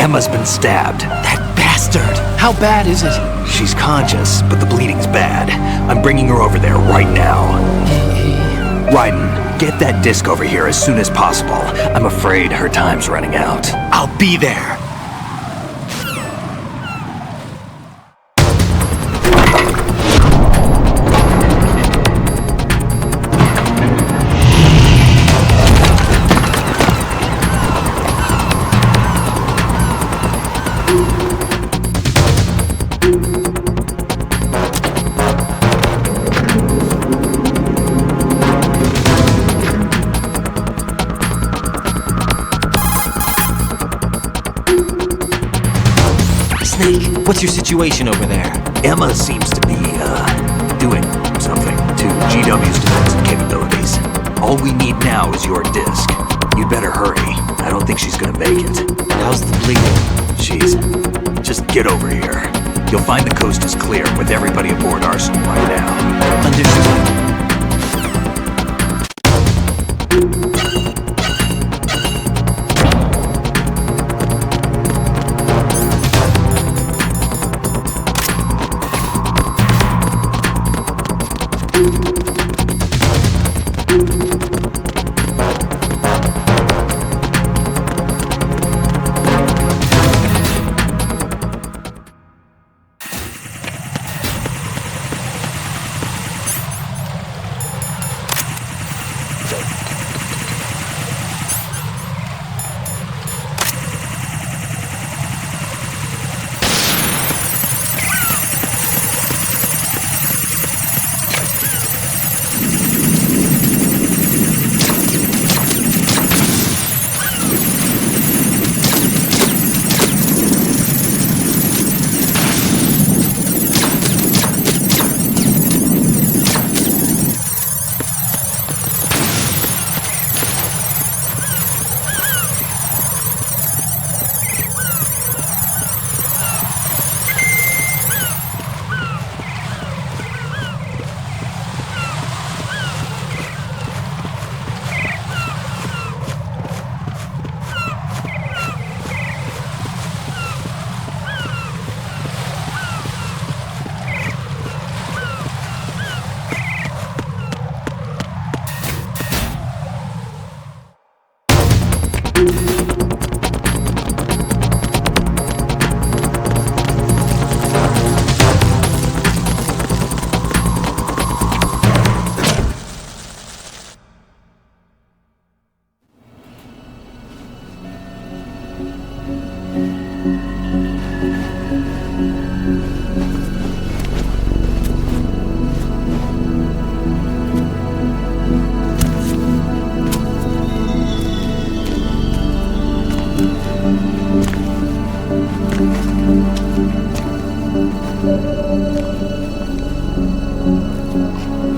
Emma's been stabbed. That bastard! How bad is it? She's conscious, but the bleeding's bad. I'm bringing her over there right now. Raiden, get that disc over here as soon as possible. I'm afraid her time's running out. I'll be there. What's your situation over there? Emma seems to be, doing something to GW's defensive capabilities. All we need now is your disc. You'd better hurry. I don't think she's gonna make it. How's the bleeding? Just get over here. You'll find the coast is clear with everybody aboard Arsenal right now. Understood.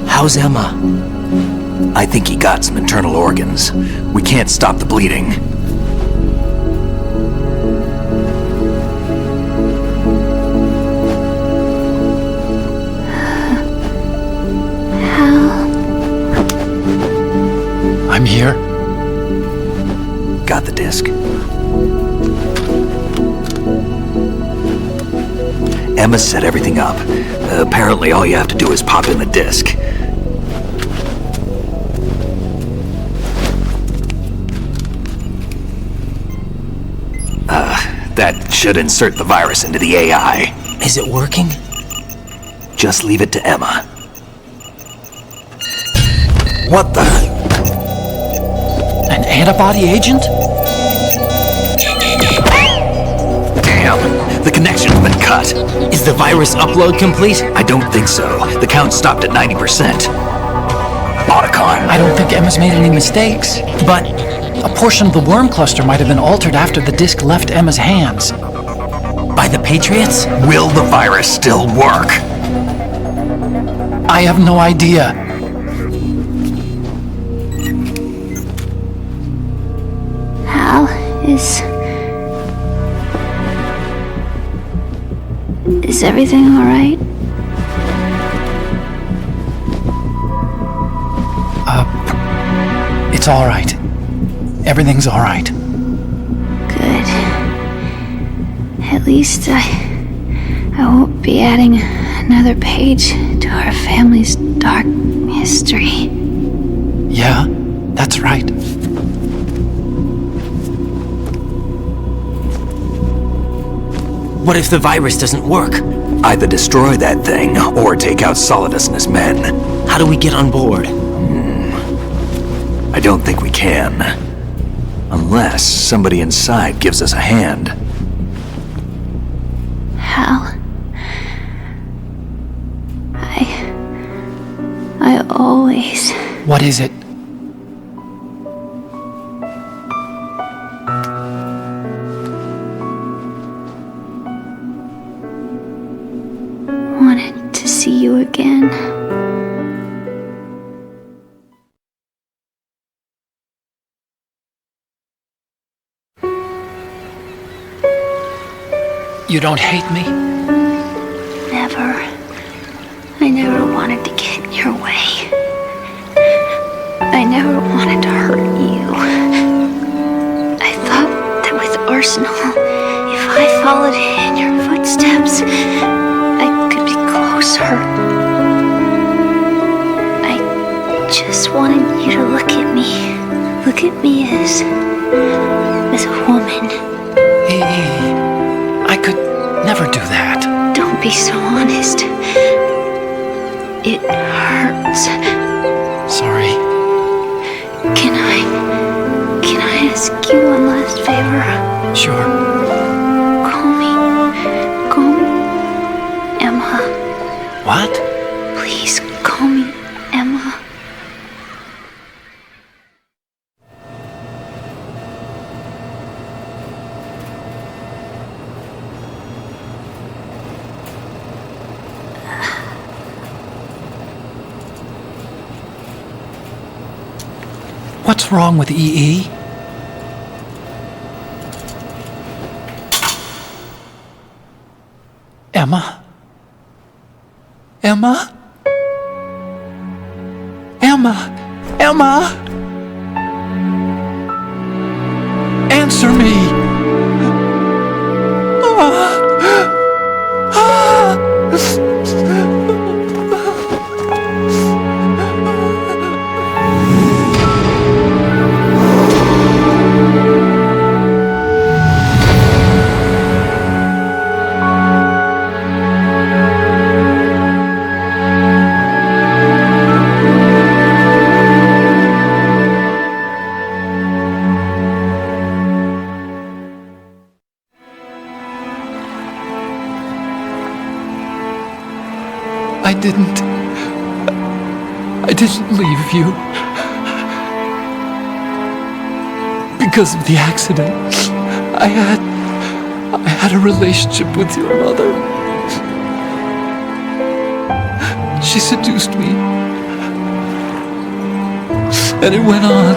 How's Emma? I think he got some internal organs. We can't stop the bleeding. I'm here. Got the disc. Emma set everything up. Apparently all you have to do is pop in the disc. That should insert the virus into the AI. Is it working? Just leave it to Emma. What the? An antibody agent? Damn, the connection's been cut. Is the virus upload complete? I don't think so. The count stopped at 90%. Otacon. I don't think Emma's made any mistakes. But a portion of the worm cluster might have been altered after the disc left Emma's hands. By the Patriots? Will the virus still work? I have no idea. Hal, is everything all right? It's all right. Everything's all right. Good. At least I won't be adding another page to our family's dark history. Yeah, that's right. What if the virus doesn't work? Either destroy that thing, or take out Solidus and his men. How do we get on board? I don't think we can. Unless somebody inside gives us a hand. Hal. I always... What is it? wanted to see you again. You don't hate me? Never. I never wanted to get in your way. I never wanted to hurt you. I thought that with Arsenal, if I followed in your footsteps, I could be closer. I just wanted you to look at me. Look at me as a woman. I could never do that. Don't be so honest. It hurts. Sorry. Can I ask you one last favor? Sure. Call me Emma. What? Please call me Emma. What's wrong with EE? Emma? Emma? Emma? Emma? Answer me! I didn't leave you. Because of the accident, I had a relationship with your mother. She seduced me. And it went on.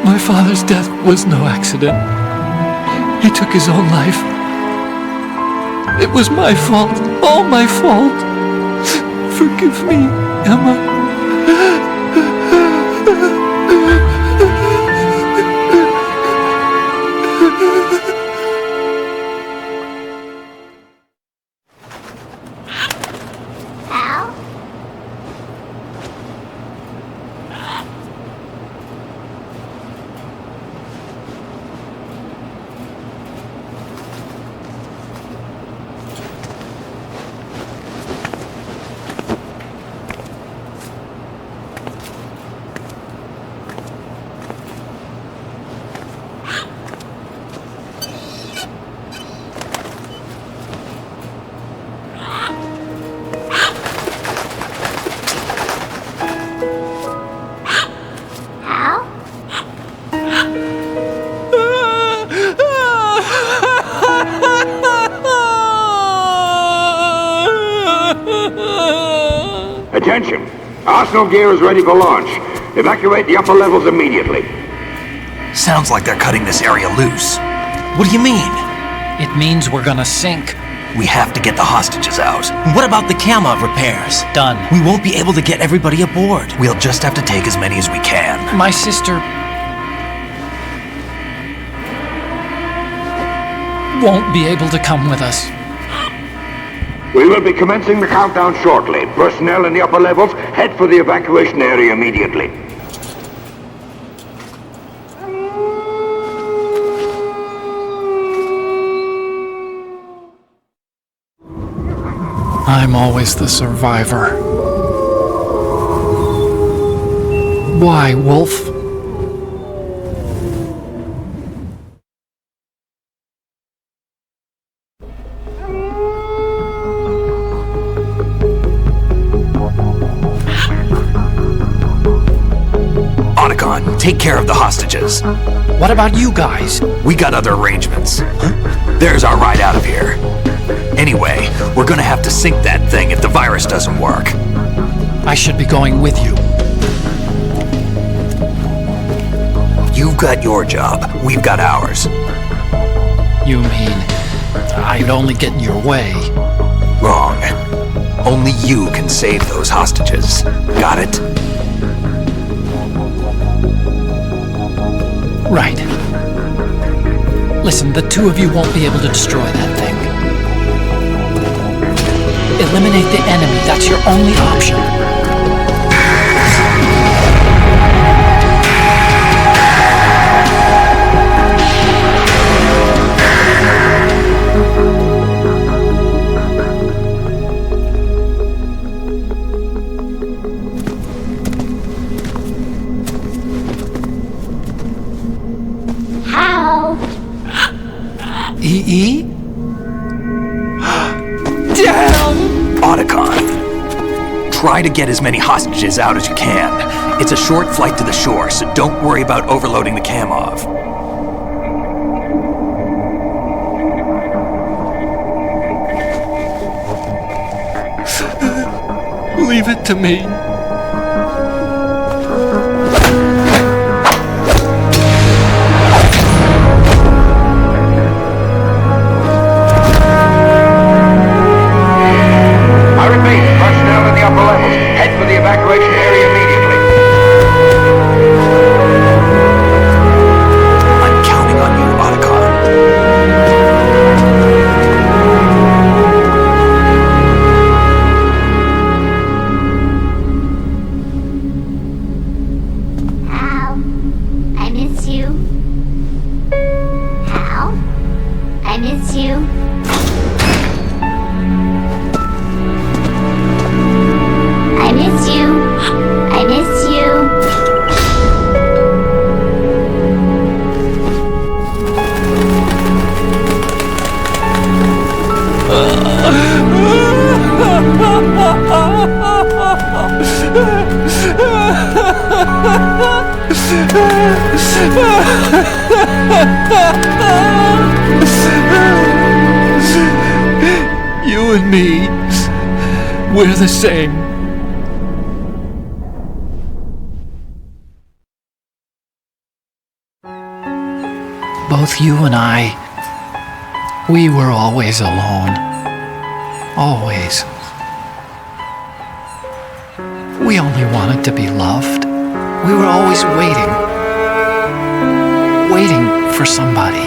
My father's death was no accident. He took his own life. It was my fault, all my fault. Forgive me, Emma. Attention! Arsenal gear is ready for launch. Evacuate the upper levels immediately. Sounds like they're cutting this area loose. What do you mean? It means we're gonna sink. We have to get the hostages out. What about the camera repairs? Done. We won't be able to get everybody aboard. We'll just have to take as many as we can. My sister... won't be able to come with us. We will be commencing the countdown shortly. Personnel in the upper levels, head for the evacuation area immediately. I'm always the survivor. Why, Wolf? Take care of the hostages. What about you guys? We got other arrangements. There's our ride out of here. Anyway, we're gonna have to sink that thing if the virus doesn't work. I should be going with you. You've got your job. We've got ours. You mean I'd only get in your way? Wrong. Only you can save those hostages. Got it? Right. Listen, the two of you won't be able to destroy that thing. Eliminate the enemy. That's your only option. E? Damn! Otacon, try to get as many hostages out as you can. It's a short flight to the shore, so don't worry about overloading the Kamov. Leave it to me. Evacuation area immediately. I'm counting on you, Otacon. Hal, I miss you. Hal, I miss you. I miss you. I miss you. You and me, we're the same. Both you and I, we were always alone. Always. We only wanted to be loved. We were always waiting. Waiting for somebody.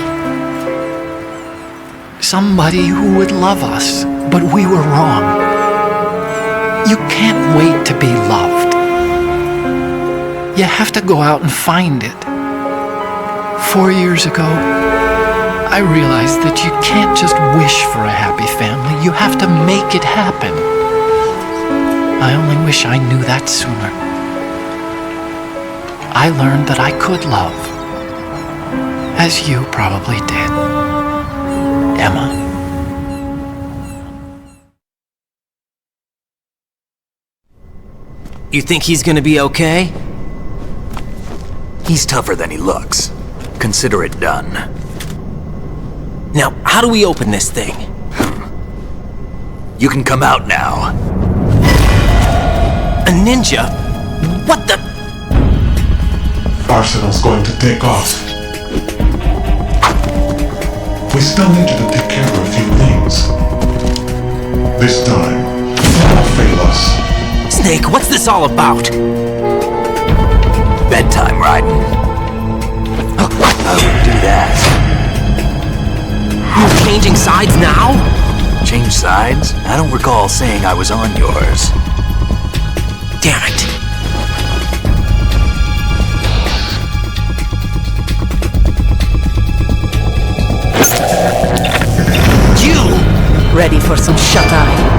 Somebody who would love us, but we were wrong. You can't wait to be loved. You have to go out and find it. 4 years ago, I realized that you can't just wish for a happy family. You have to make it happen. I only wish I knew that sooner. I learned that I could love, as you probably did, Emma. You think he's gonna be okay? He's tougher than he looks. Consider it done. Now, how do we open this thing? You can come out now. A ninja? What the? Arsenal's going to take off. We still need you to take care of a few things. This time, don't fail us. Snake, what's this all about? Bedtime, Raiden. I wouldn't do that. You changing sides now? Change sides? I don't recall saying I was on yours. Damn it. You! Ready for some shut-eye?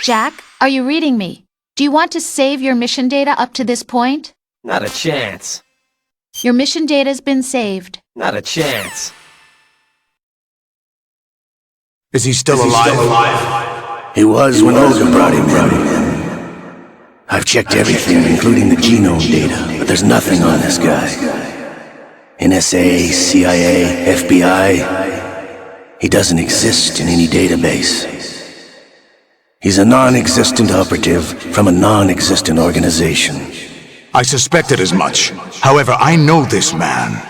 Jack, are you reading me? Do you want to save your mission data up to this point? Not a chance. Your mission data's been saved. Not a chance. Is he still alive? He was when Olga brought him in. I've checked everything, including the genome data, but there's nothing on this guy. NSA, CIA, FBI. He doesn't exist in any database. He's a non-existent operative from a non-existent organization. I suspected as much. However, I know this man.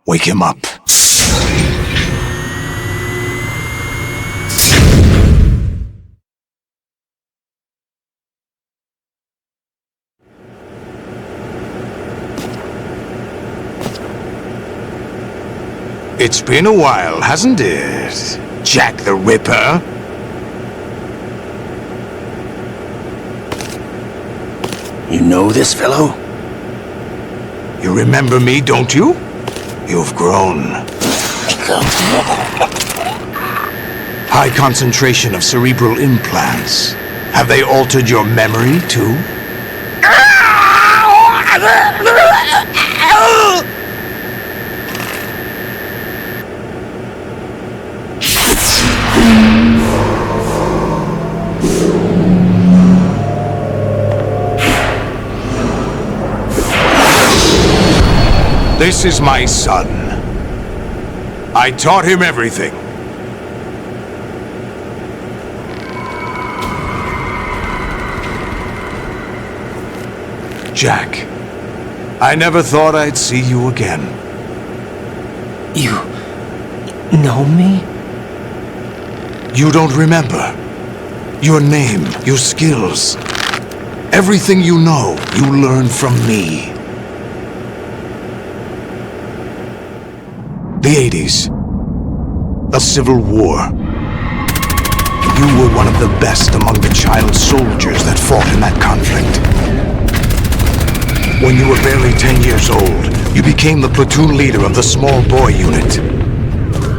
Wake him up. It's been a while, hasn't it? Jack the Ripper? You know this fellow? You remember me, don't you? You've grown. High concentration of cerebral implants. Have they altered your memory, too? This is my son. I taught him everything. Jack, I never thought I'd see you again. You know me? You don't remember. Your name, your skills. Everything you know, you learned from me. The 80s. The Civil War. You were one of the best among the child soldiers that fought in that conflict. When you were barely 10 years old, you became the platoon leader of the small boy unit.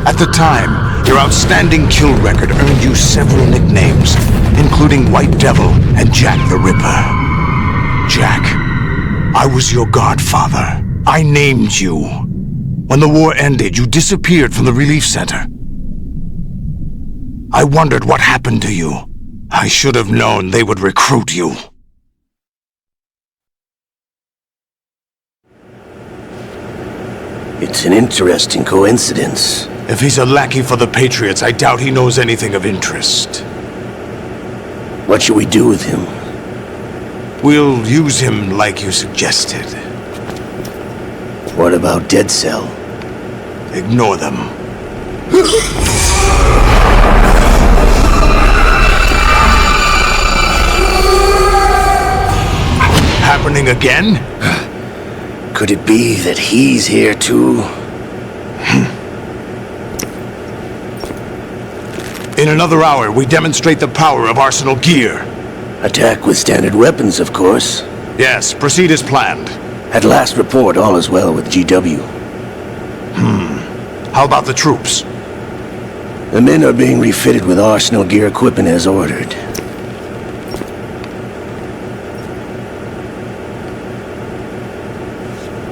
At the time, your outstanding kill record earned you several nicknames, including White Devil and Jack the Ripper. Jack, I was your godfather. I named you. When the war ended, you disappeared from the relief center. I wondered what happened to you. I should have known they would recruit you. It's an interesting coincidence. If he's a lackey for the Patriots, I doubt he knows anything of interest. What should we do with him? We'll use him like you suggested. What about Dead Cell? Ignore them. Happening again? Could it be that he's here too? In another hour, we demonstrate the power of Arsenal gear. Attack with standard weapons, of course. Yes, proceed as planned. At last report, all is well with GW. How about the troops? The men are being refitted with Arsenal gear equipment as ordered.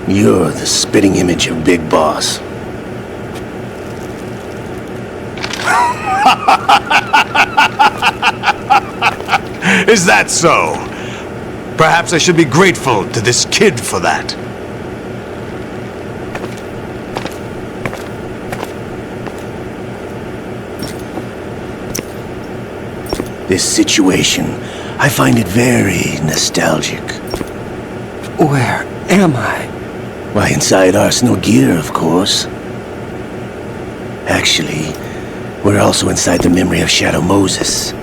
You're the spitting image of Big Boss. Is that so? Perhaps I should be grateful to this kid for that. This situation, I find it very nostalgic. Where am I? Why, inside Arsenal gear, of course. Actually, we're also inside the memory of Shadow Moses.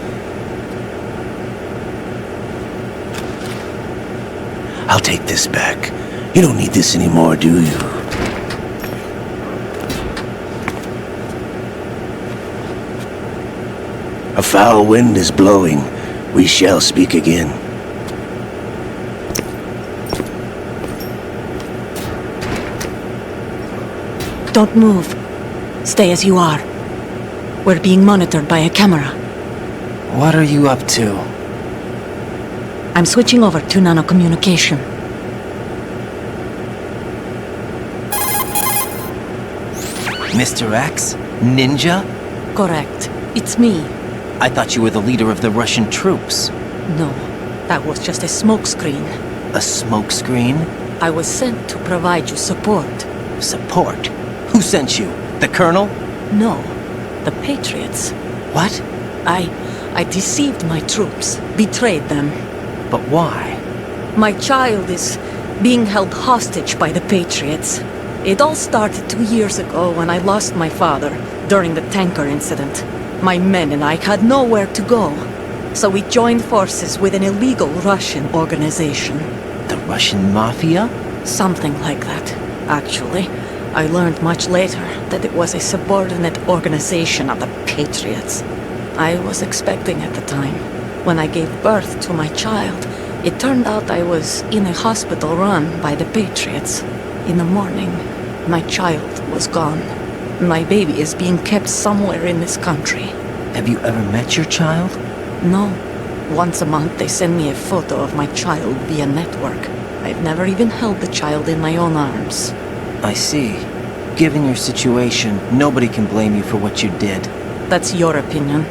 I'll take this back. You don't need this anymore, do you? A foul wind is blowing. We shall speak again. Don't move. Stay as you are. We're being monitored by a camera. What are you up to? I'm switching over to nanocommunication. Mr. X? Ninja? Correct. It's me. I thought you were the leader of the Russian troops. No, that was just a smokescreen. A smokescreen? I was sent to provide you support. Support? Who sent you? The Colonel? No, the Patriots. What? I deceived my troops, betrayed them. But why? My child is being held hostage by the Patriots. It all started 2 years ago when I lost my father during the tanker incident. My men and I had nowhere to go, so we joined forces with an illegal Russian organization. The Russian Mafia? Something like that, actually. I learned much later that it was a subordinate organization of the Patriots. I was expecting at the time. When I gave birth to my child, it turned out I was in a hospital run by the Patriots. In the morning, my child was gone. My baby is being kept somewhere in this country. Have you ever met your child? No. Once a month they send me a photo of my child via network. I've never even held the child in my own arms. I see. Given your situation, nobody can blame you for what you did. That's your opinion.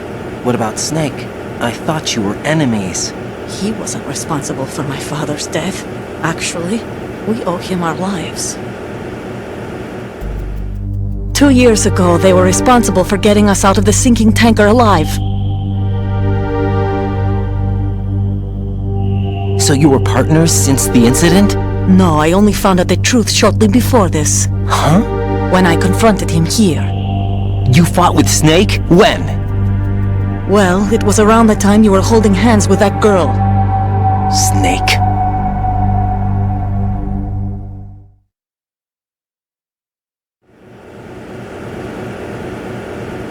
What about Snake? I thought you were enemies. He wasn't responsible for my father's death. Actually, we owe him our lives. 2 years ago, they were responsible for getting us out of the sinking tanker alive. So you were partners since the incident? No, I only found out the truth shortly before this. Huh? When I confronted him here. You fought with Snake? When? Well, it was around the time you were holding hands with that girl. Snake.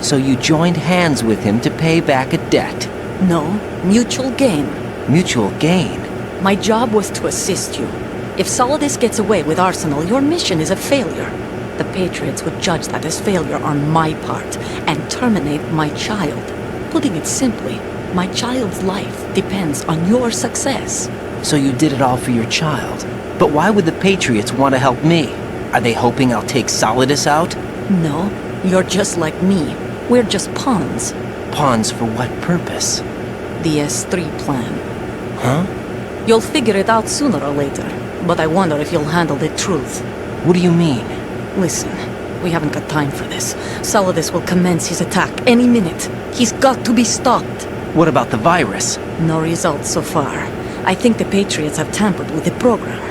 So you joined hands with him to pay back a debt? No, mutual gain. Mutual gain? My job was to assist you. If Solidus gets away with Arsenal, your mission is a failure. The Patriots would judge that as failure on my part and terminate my child. Putting it simply, my child's life depends on your success. So you did it all for your child. But why would the Patriots want to help me? Are they hoping I'll take Solidus out? No, you're just like me. We're just pawns. Pawns for what purpose? The S3 plan. Huh? You'll figure it out sooner or later, but I wonder if you'll handle the truth. What do you mean? Listen, we haven't got time for this. Solidus will commence his attack any minute. He's got to be stopped. What about the virus? No results so far. I think the Patriots have tampered with the program.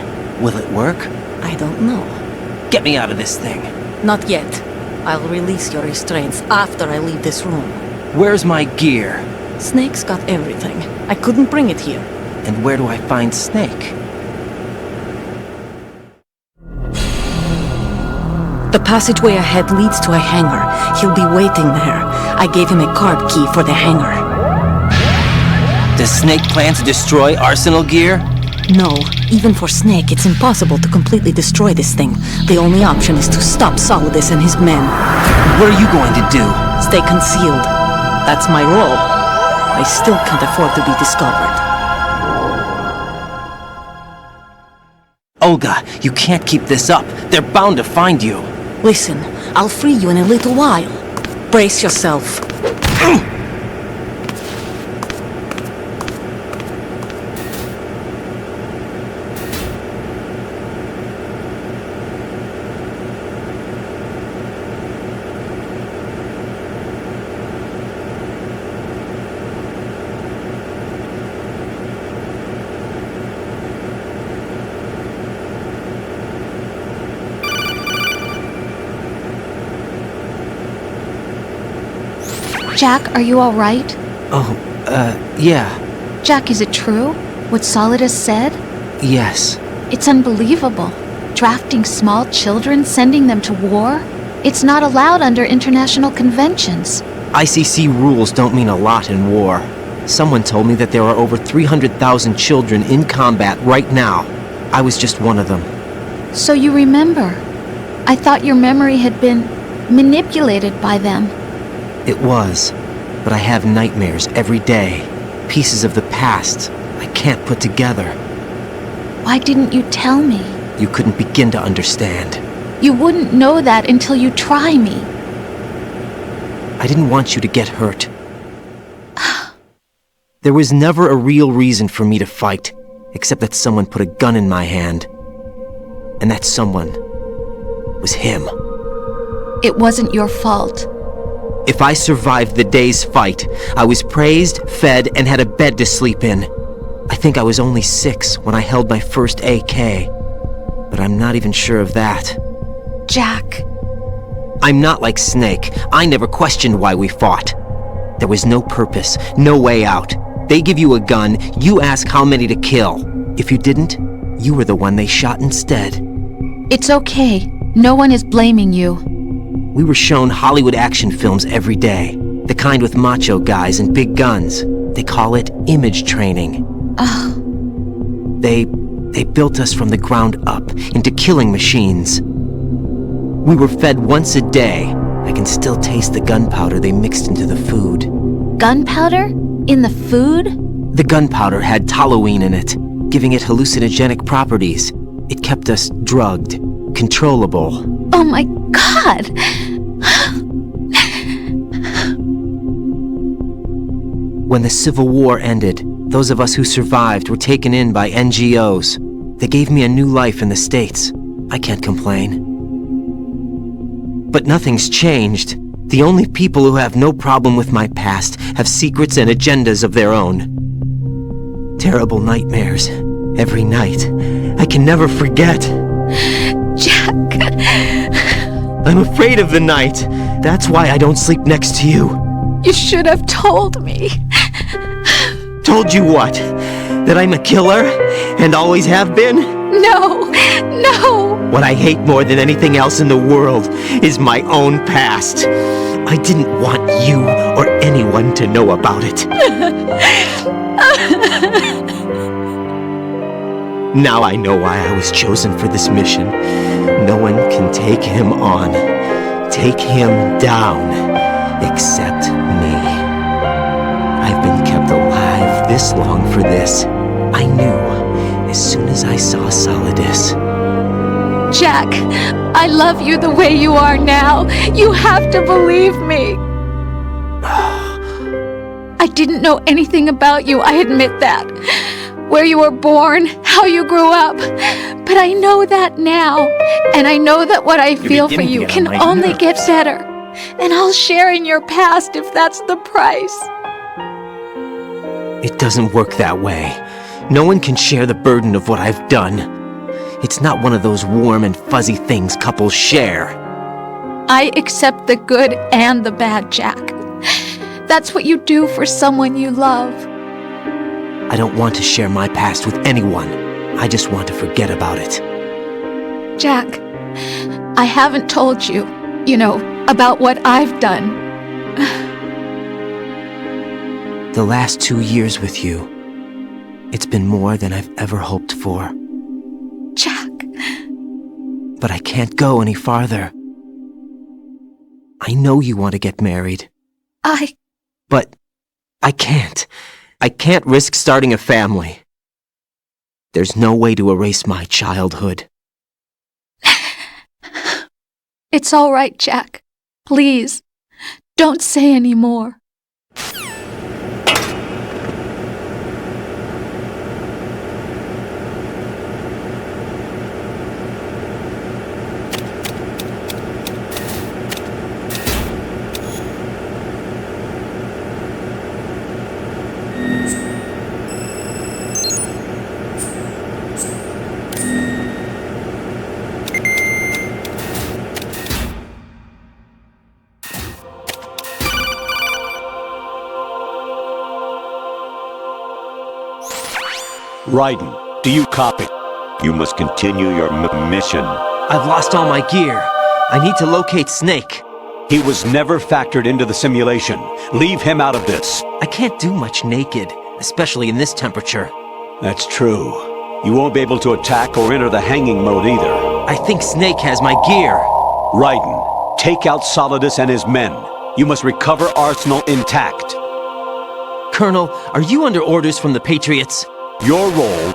Will it work? I don't know. Get me out of this thing. Not yet. I'll release your restraints after I leave this room. Where's my gear? Snake's got everything. I couldn't bring it here. And where do I find Snake? The passageway ahead leads to a hangar. He'll be waiting there. I gave him a card key for the hangar. Does Snake plan to destroy Arsenal gear? No, even for Snake, it's impossible to completely destroy this thing. The only option is to stop Solidus and his men. What are you going to do? Stay concealed. That's my role. I still can't afford to be discovered. Olga, you can't keep this up. They're bound to find you. Listen, I'll free you in a little while. Brace yourself. Jack, are you all right? Oh, yeah. Jack, is it true? What Solidus said? Yes. It's unbelievable. Drafting small children, sending them to war? It's not allowed under international conventions. ICC rules don't mean a lot in war. Someone told me that there are over 300,000 children in combat right now. I was just one of them. So you remember. I thought your memory had been manipulated by them. It was, but I have nightmares every day. Pieces of the past I can't put together. Why didn't you tell me? You couldn't begin to understand. You wouldn't know that until you try me. I didn't want you to get hurt. There was never a real reason for me to fight, except that someone put a gun in my hand. And that someone was him. It wasn't your fault. If I survived the day's fight, I was praised, fed, and had a bed to sleep in. I think I was only 6 when I held my first AK. But I'm not even sure of that. Jack. I'm not like Snake. I never questioned why we fought. There was no purpose, no way out. They give you a gun, you ask how many to kill. If you didn't, you were the one they shot instead. It's okay. No one is blaming you. We were shown Hollywood action films every day. The kind with macho guys and big guns. They call it image training. They built us from the ground up into killing machines. We were fed once a day. I can still taste the gunpowder they mixed into the food. Gunpowder? In the food? The gunpowder had toluene in it, giving it hallucinogenic properties. It kept us drugged, controllable. Oh my God! When the Civil War ended, those of us who survived were taken in by NGOs. They gave me a new life in the States. I can't complain. But nothing's changed. The only people who have no problem with my past have secrets and agendas of their own. Terrible nightmares. Every night. I can never forget. Jack. I'm afraid of the night. That's why I don't sleep next to you. You should have told me. Told you what? That I'm a killer? And always have been? No! No! What I hate more than anything else in the world is my own past. I didn't want you or anyone to know about it. Now I know why I was chosen for this mission. No one can take him on, take him down, except me. I've been kept alive this long for this. I knew as soon as I saw Solidus. Jack, I love you the way you are now. You have to believe me. I didn't know anything about you, I admit that. Where you were born, how you grew up. But I know that now. And I know that what I feel for you can only get better. And I'll share in your past if that's the price. It doesn't work that way. No one can share the burden of what I've done. It's not one of those warm and fuzzy things couples share. I accept the good and the bad, Jack. That's what you do for someone you love. I don't want to share my past with anyone. I just want to forget about it. Jack, I haven't told you, about what I've done. The last 2 years with you, it's been more than I've ever hoped for. Jack. But I can't go any farther. I know you want to get married. But I can't. I can't risk starting a family. There's no way to erase my childhood. It's all right, Jack. Please, don't say any more. Raiden, do you copy? You must continue your mission. I've lost all my gear. I need to locate Snake. He was never factored into the simulation. Leave him out of this. I can't do much naked, especially in this temperature. That's true. You won't be able to attack or enter the hanging mode either. I think Snake has my gear. Raiden, take out Solidus and his men. You must recover Arsenal intact. Colonel, are you under orders from the Patriots? Your role,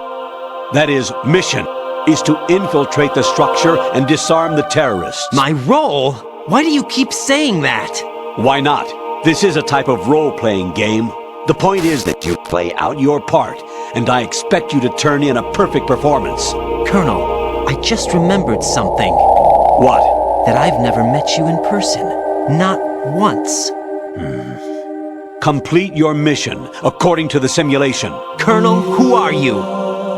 that is, mission, is to infiltrate the structure and disarm the terrorists. My role? Why do you keep saying that? Why not? This is a type of role-playing game. The point is that you play out your part, and I expect you to turn in a perfect performance. Colonel, I just remembered something. What? That I've never met you in person. Not once. Complete your mission, according to the simulation. Colonel, who are you?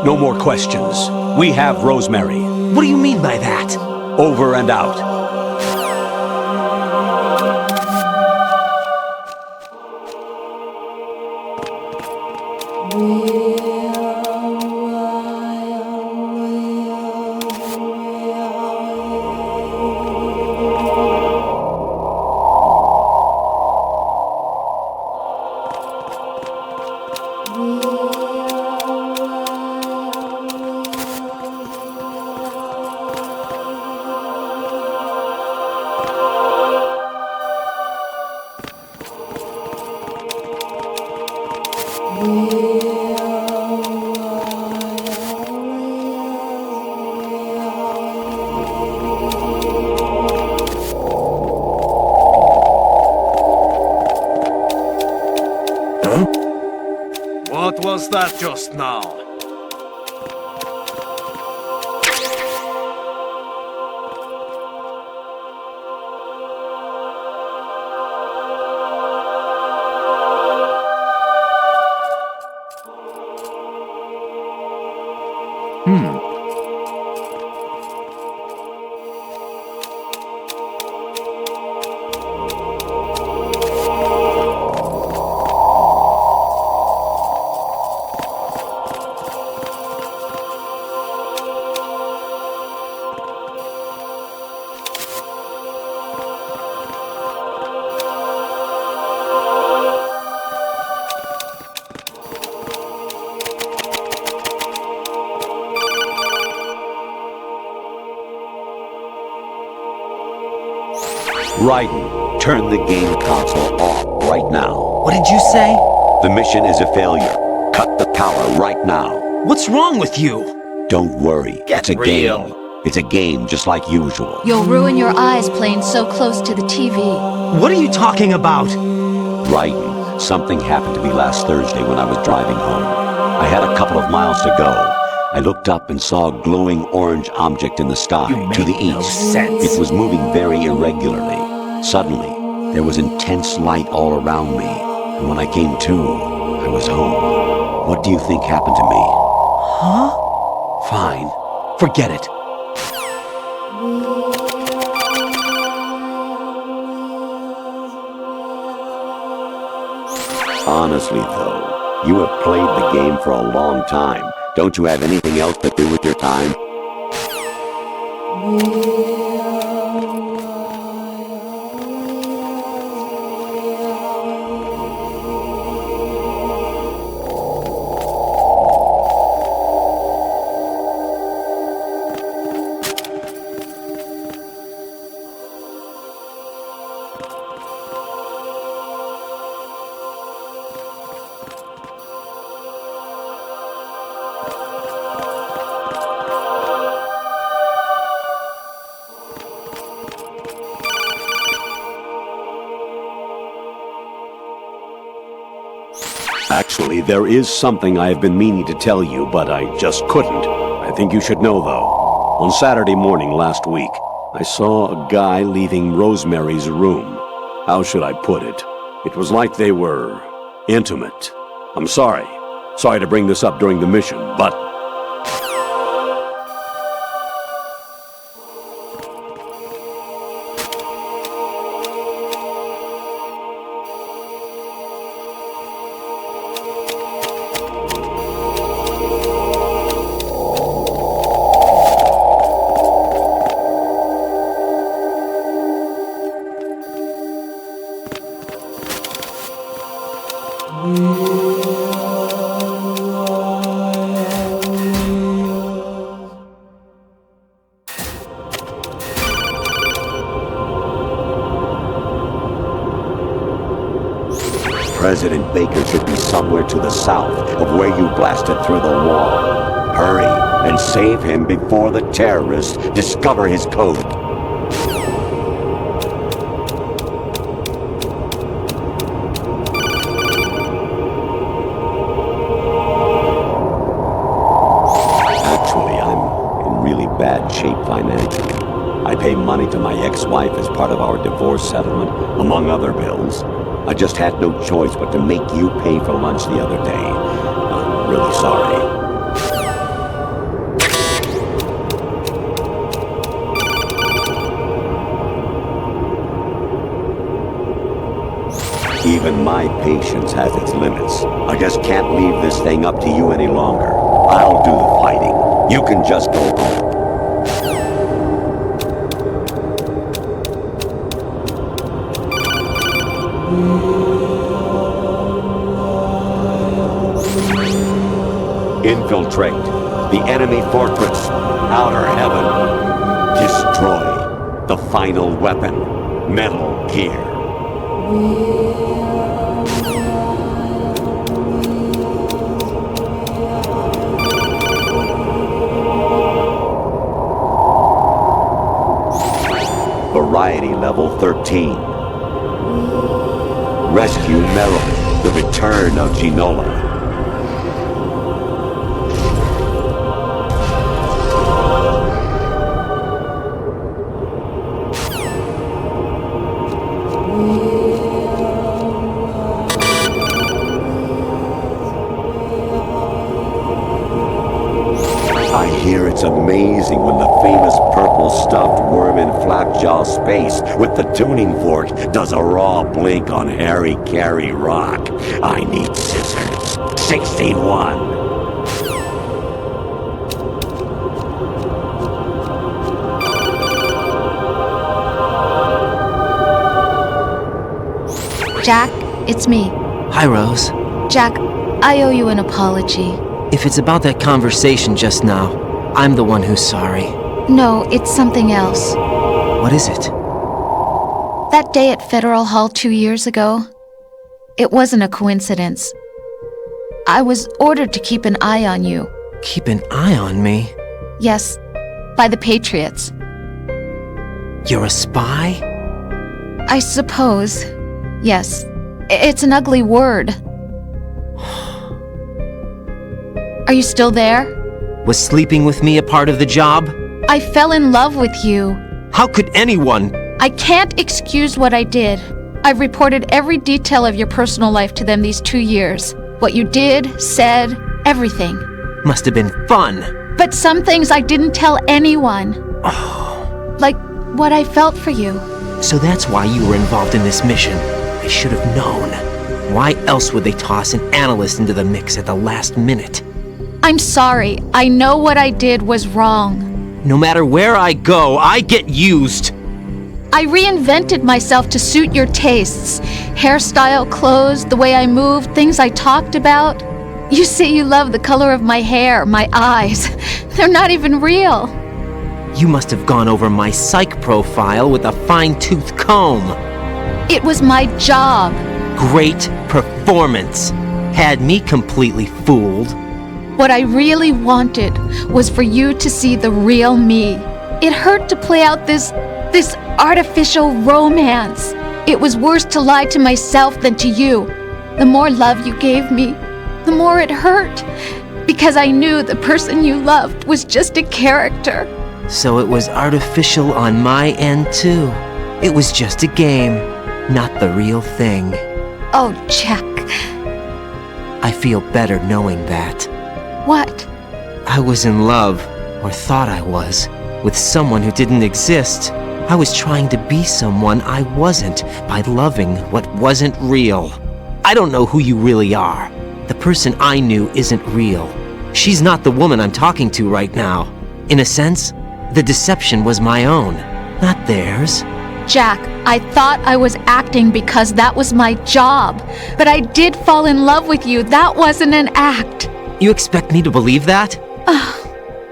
No more questions. We have Rosemary. What do you mean by that? Over and out. What was that just now? Raiden, turn the game console off right now. What did you say? The mission is a failure. Cut the power right now. What's wrong with you? Don't worry. It's a game. It's a game just like usual. You'll ruin your eyes playing so close to the TV. What are you talking about? Raiden, something happened to me last Thursday when I was driving home. I had a couple of miles to go. I looked up and saw a glowing orange object in the sky to the east. It was moving very irregularly. Suddenly, there was intense light all around me, and when I came to, I was home. What do you think happened to me? Huh? Fine. Forget it. Honestly, though, you have played the game for a long time. Don't you have anything else to do with your time? Actually, there is something I have been meaning to tell you, but I just couldn't. I think you should know, though. On Saturday morning last week, I saw a guy leaving Rosemary's room. How should I put it? It was like they were intimate. I'm sorry. Sorry to bring this up during the mission, but... President Baker should be somewhere to the south of where you blasted through the wall. Hurry and save him before the terrorists discover his code. Actually, I'm in really bad shape financially. I pay money to my ex-wife as part of our divorce settlement, among other bills. I just had no choice but to make you pay for lunch the other day. I'm really sorry. Even my patience has its limits. I just can't leave this thing up to you any longer. I'll do the fighting. You can just go home. Infiltrate the enemy fortress, Outer Heaven. Destroy the final weapon, Metal Gear. Variety level 13. Rescue Meryl, the return of Ginola. I hear it's amazing when the famous purple stuffed worm in Flapjaw space with the tuning fork does a raw blink on Harry Carey rock. I need scissors. 61. Jack, it's me. Hi, Rose. Jack, I owe you an apology. If it's about that conversation just now, I'm the one who's sorry. No, it's something else. What is it? That day at Federal Hall 2 years ago, it wasn't a coincidence. I was ordered to keep an eye on you. Keep an eye on me? Yes, by the Patriots. You're a spy? I suppose. Yes. It's an ugly word. Are you still there? Was sleeping with me a part of the job? I fell in love with you. How could anyone? I can't excuse what I did. I've reported every detail of your personal life to them these 2 years. What you did, said, everything. Must have been fun. But some things I didn't tell anyone. Like what I felt for you. So that's why you were involved in this mission. I should have known. Why else would they toss an analyst into the mix at the last minute? I'm sorry. I know what I did was wrong. No matter where I go, I get used. I reinvented myself to suit your tastes. Hairstyle, clothes, the way I moved, things I talked about. You say you love the color of my hair, my eyes. They're not even real. You must have gone over my psych profile with a fine-tooth comb. It was my job. Great performance. Had me completely fooled. What I really wanted was for you to see the real me. It hurt to play out this artificial romance. It was worse to lie to myself than to you. The more love you gave me, the more it hurt. Because I knew the person you loved was just a character. So it was artificial on my end, too. It was just a game, not the real thing. Oh, Jack. I feel better knowing that. What? I was in love, or thought I was, with someone who didn't exist. I was trying to be someone I wasn't by loving what wasn't real. I don't know who you really are. The person I knew isn't real. She's not the woman I'm talking to right now. In a sense, the deception was my own, not theirs. Jack, I thought I was acting because that was my job. But I did fall in love with you. That wasn't an act. You expect me to believe that?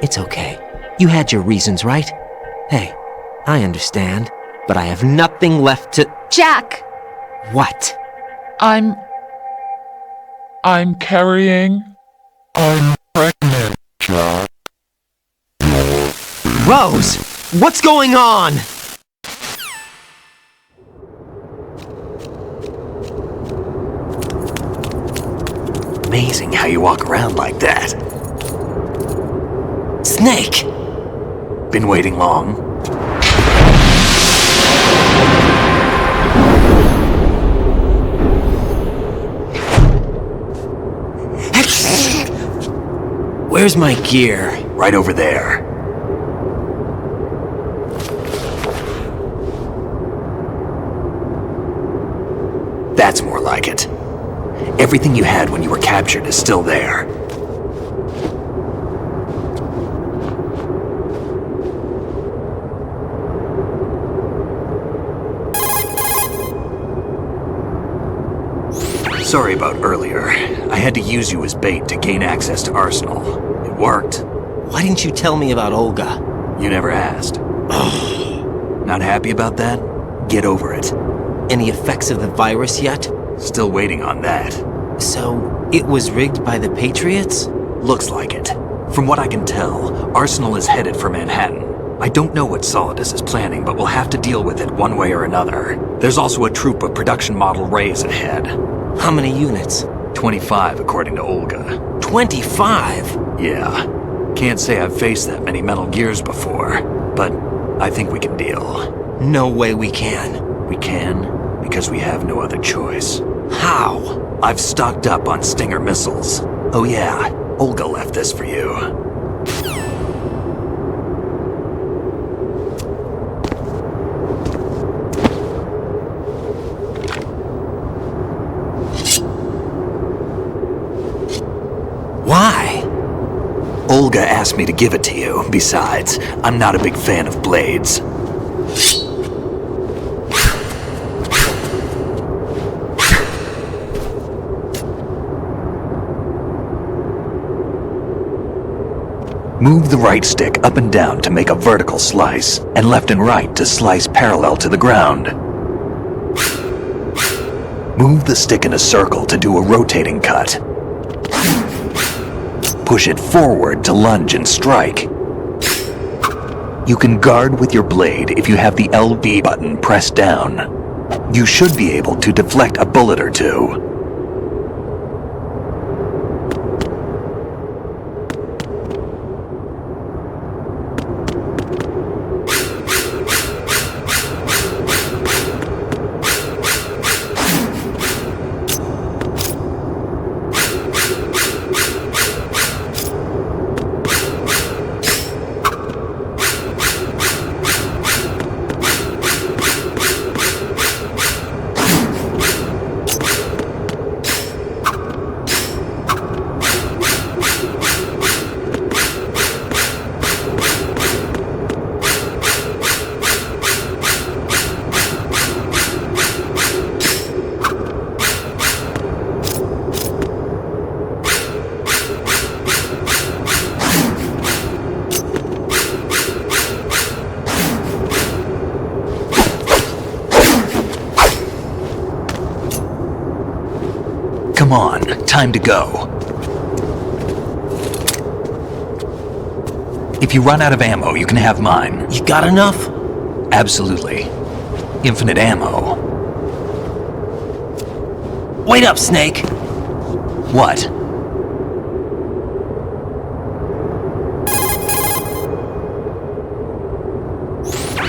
It's okay. You had your reasons, right? Hey, I understand, but I have nothing left to... Jack! What? I'm carrying... I'm pregnant, Jack. Rose! What's going on? Amazing how you walk around like that. Snake! Been waiting long? Where's my gear? Right over there. That's more like it. Everything you had when you were captured is still there. Sorry about earlier. I had to use you as bait to gain access to Arsenal. It worked. Why didn't you tell me about Olga? You never asked. Not happy about that? Get over it. Any effects of the virus yet? Still waiting on that. So, it was rigged by the Patriots? Looks like it. From what I can tell, Arsenal is headed for Manhattan. I don't know what Solidus is planning, but we'll have to deal with it one way or another. There's also a troop of production model Rays ahead. How many units? 25, according to Olga. 25? Yeah. Can't say I've faced that many Metal Gears before, but I think we can deal. No way we can. We can, because we have no other choice. How? I've stocked up on Stinger missiles. Oh yeah, Olga left this for you. Why? Olga asked me to give it to you. Besides, I'm not a big fan of blades. Move the right stick up and down to make a vertical slice, and left and right to slice parallel to the ground. Move the stick in a circle to do a rotating cut. Push it forward to lunge and strike. You can guard with your blade if you have the LB button pressed down. You should be able to deflect a bullet or two. Come on, time to go. If you run out of ammo, you can have mine. You got enough? Absolutely. Infinite ammo. Wait up, Snake! What?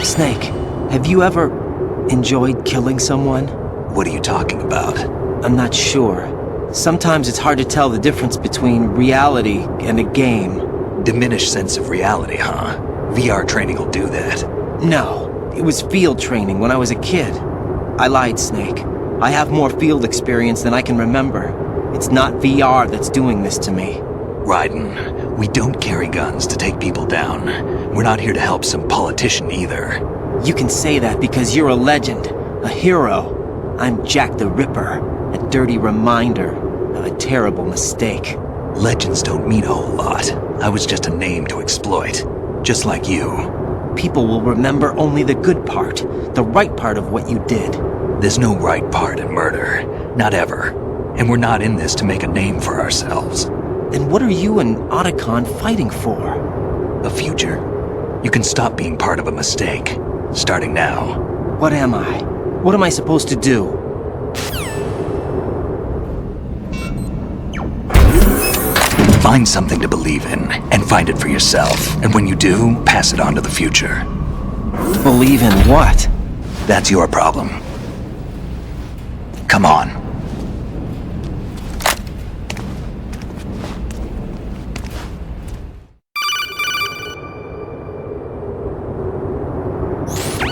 Snake, have you ever enjoyed killing someone? What are you talking about? I'm not sure. Sometimes it's hard to tell the difference between reality and a game. Diminished sense of reality, huh? VR training will do that. No, it was field training when I was a kid. I lied, Snake. I have more field experience than I can remember. It's not VR that's doing this to me. Raiden, we don't carry guns to take people down. We're not here to help some politician either. You can say that because you're a legend, a hero. I'm Jack the Ripper, a dirty reminder of a terrible mistake. Legends don't mean a whole lot. I was just a name to exploit, just like you. People will remember only the good part, the right part of what you did. There's no right part in murder, not ever. And we're not in this to make a name for ourselves. Then what are you and Otacon fighting for? A future. You can stop being part of a mistake, starting now. What am I? What am I supposed to do? Find something to believe in, and find it for yourself. And when you do, pass it on to the future. Believe in what? That's your problem. Come on.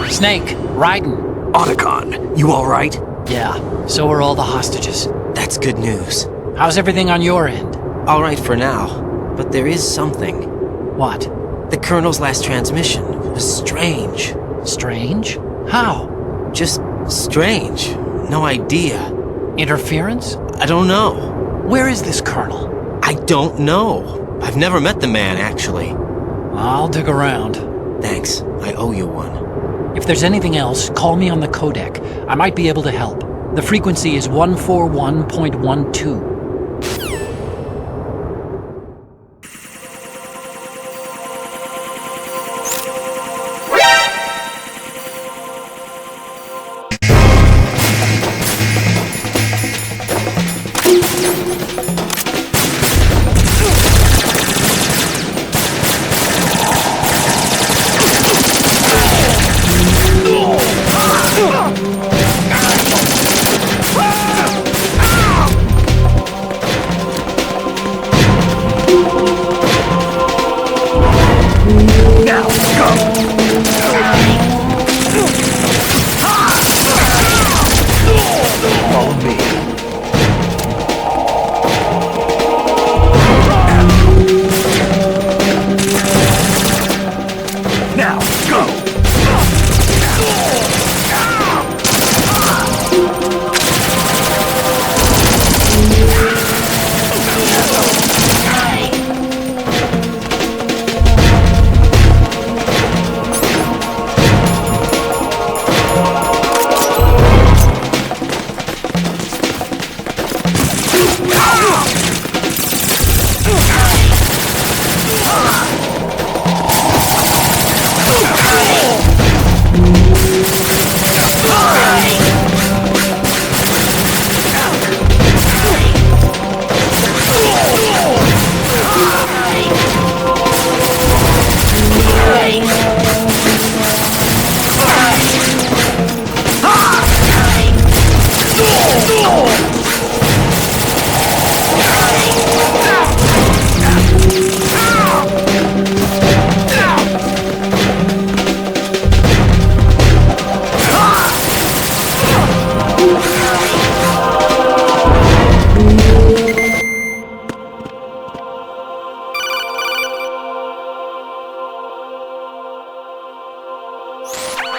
Snake, Raiden. Otacon, you all right? Yeah, so are all the hostages. That's good news. How's everything on your end? All right for now, but there is something. What? The Colonel's last transmission was strange. Strange? How? Just strange. No idea. Interference? I don't know. Where is this Colonel? I don't know. I've never met the man, actually. I'll dig around. Thanks. I owe you one. If there's anything else, call me on the codec. I might be able to help. The frequency is 141.12.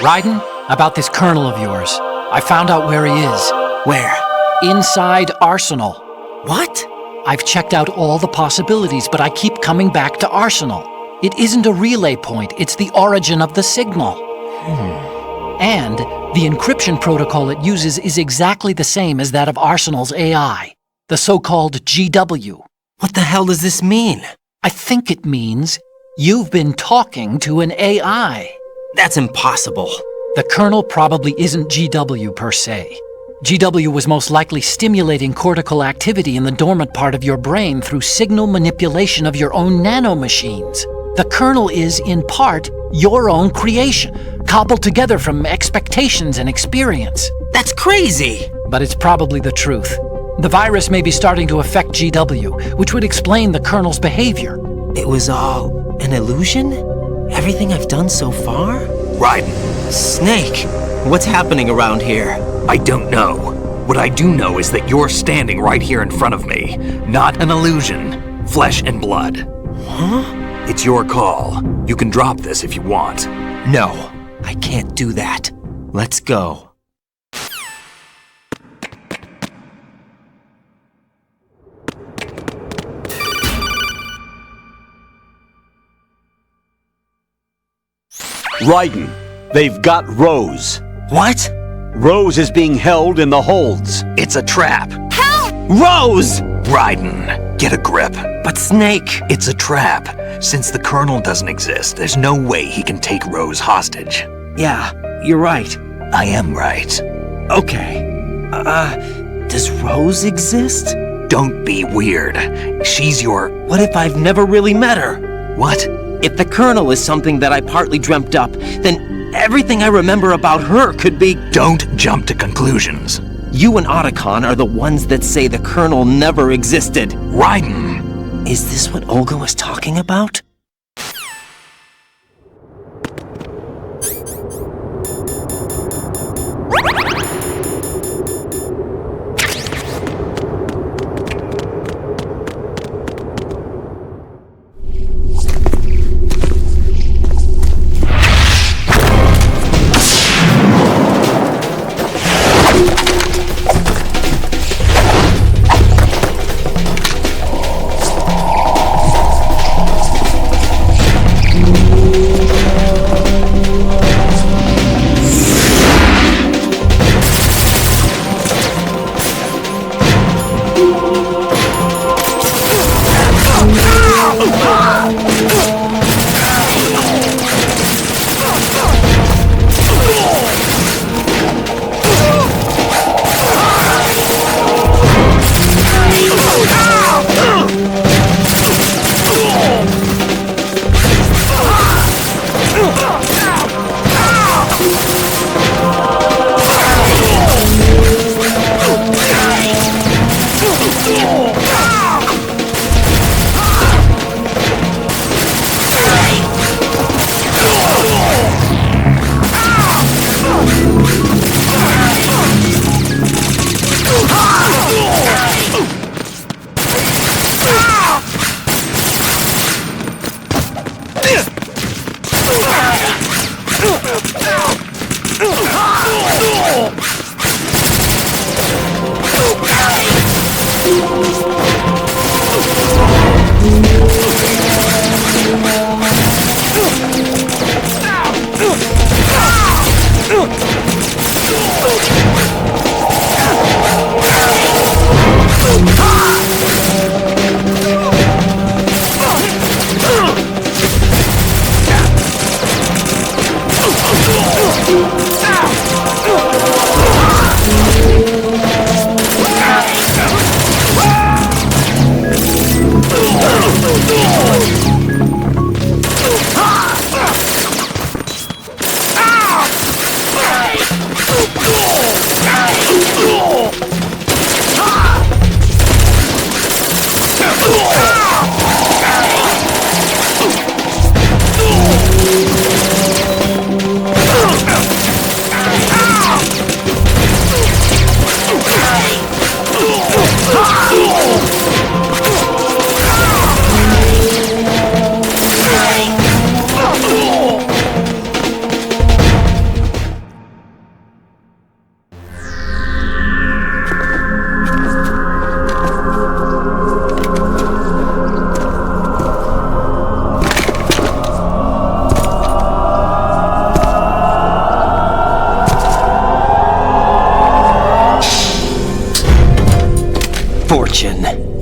Raiden, about this colonel of yours. I found out where he is. Where? Inside Arsenal. What? I've checked out all the possibilities, but I keep coming back to Arsenal. It isn't a relay point, it's the origin of the signal. And the encryption protocol it uses is exactly the same as that of Arsenal's AI, the so-called GW. What the hell does this mean? I think it means you've been talking to an AI. That's impossible. The Colonel probably isn't GW per se. GW was most likely stimulating cortical activity in the dormant part of your brain through signal manipulation of your own nanomachines. The kernel is, in part, your own creation, cobbled together from expectations and experience. That's crazy! But it's probably the truth. The virus may be starting to affect GW, which would explain the kernel's behavior. It was all an illusion? Everything I've done so far? Raiden. Snake, what's happening around here? I don't know. What I do know is that you're standing right here in front of me. Not an illusion. Flesh and blood. Huh? It's your call. You can drop this if you want. No, I can't do that. Let's go. Raiden, they've got Rose. What? Rose is being held in the holds. It's a trap. Help! Rose! Raiden, get a grip. But Snake... It's a trap. Since the Colonel doesn't exist, there's no way he can take Rose hostage. Yeah, you're right. I am right. Okay. Does Rose exist? Don't be weird. She's your... What if I've never really met her? What? If the Colonel is something that I partly dreamt up, then everything I remember about her could be... Don't jump to conclusions. You and Otacon are the ones that say the Colonel never existed. Raiden! Is this what Olga was talking about?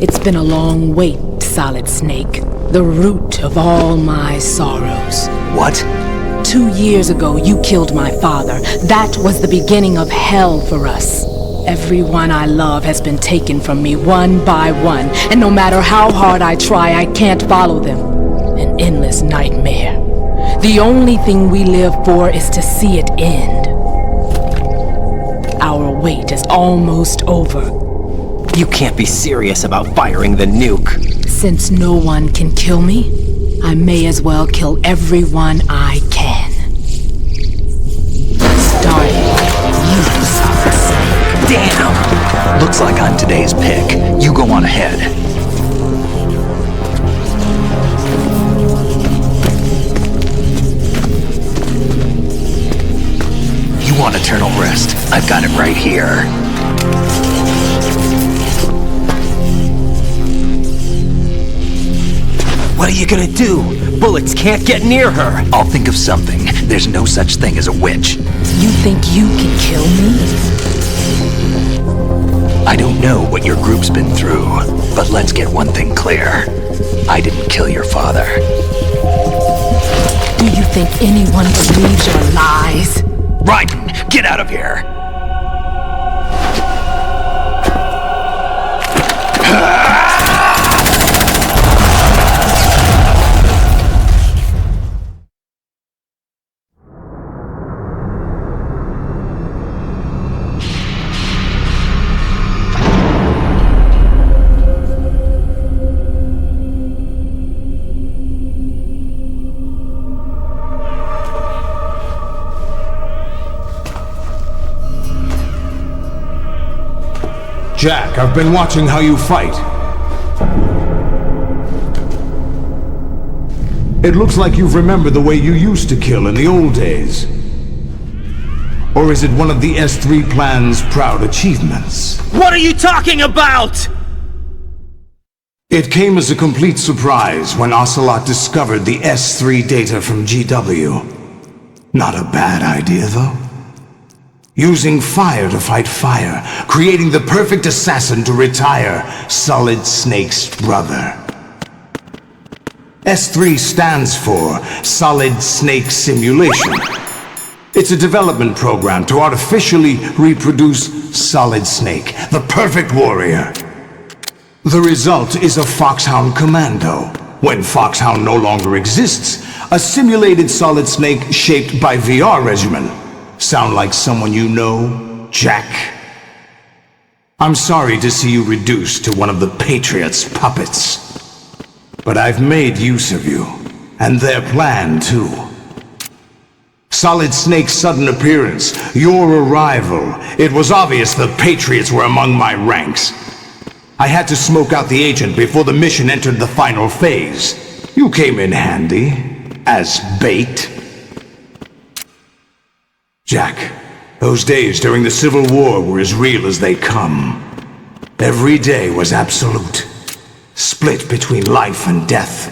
It's been a long wait, Solid Snake. The root of all my sorrows. What? 2 years ago, you killed my father. That was the beginning of hell for us. Everyone I love has been taken from me one by one, and no matter how hard I try, I can't follow them. An endless nightmare. The only thing we live for is to see it end. Our wait is almost over. You can't be serious about firing the nuke. Since no one can kill me, I may as well kill everyone I can. Starting with you, Solid Snake. Damn! Looks like I'm today's pick. You go on ahead. You want eternal rest? I've got it right here. What are you gonna do? Bullets can't get near her. I'll think of something. There's no such thing as a witch. You think you can kill me? I don't know what your group's been through, but let's get one thing clear. I didn't kill your father. Do you think anyone believes your lies? Raiden, get out of here! Jack, I've been watching how you fight. It looks like you've remembered the way you used to kill in the old days. Or is it one of the S3 plan's proud achievements? What are you talking about? It came as a complete surprise when Ocelot discovered the S3 data from GW. Not a bad idea, though. Using fire to fight fire, creating the perfect assassin to retire Solid Snake's brother. S3 stands for Solid Snake Simulation. It's a development program to artificially reproduce Solid Snake, the perfect warrior. The result is a Foxhound Commando. When Foxhound no longer exists, a simulated Solid Snake shaped by VR regimen. Sound like someone you know, Jack? I'm sorry to see you reduced to one of the Patriots' puppets. But I've made use of you, and their plan too. Solid Snake's sudden appearance, your arrival, it was obvious the Patriots were among my ranks. I had to smoke out the agent before the mission entered the final phase. You came in handy, as bait. Jack, those days during the Civil War were as real as they come. Every day was absolute, split between life and death.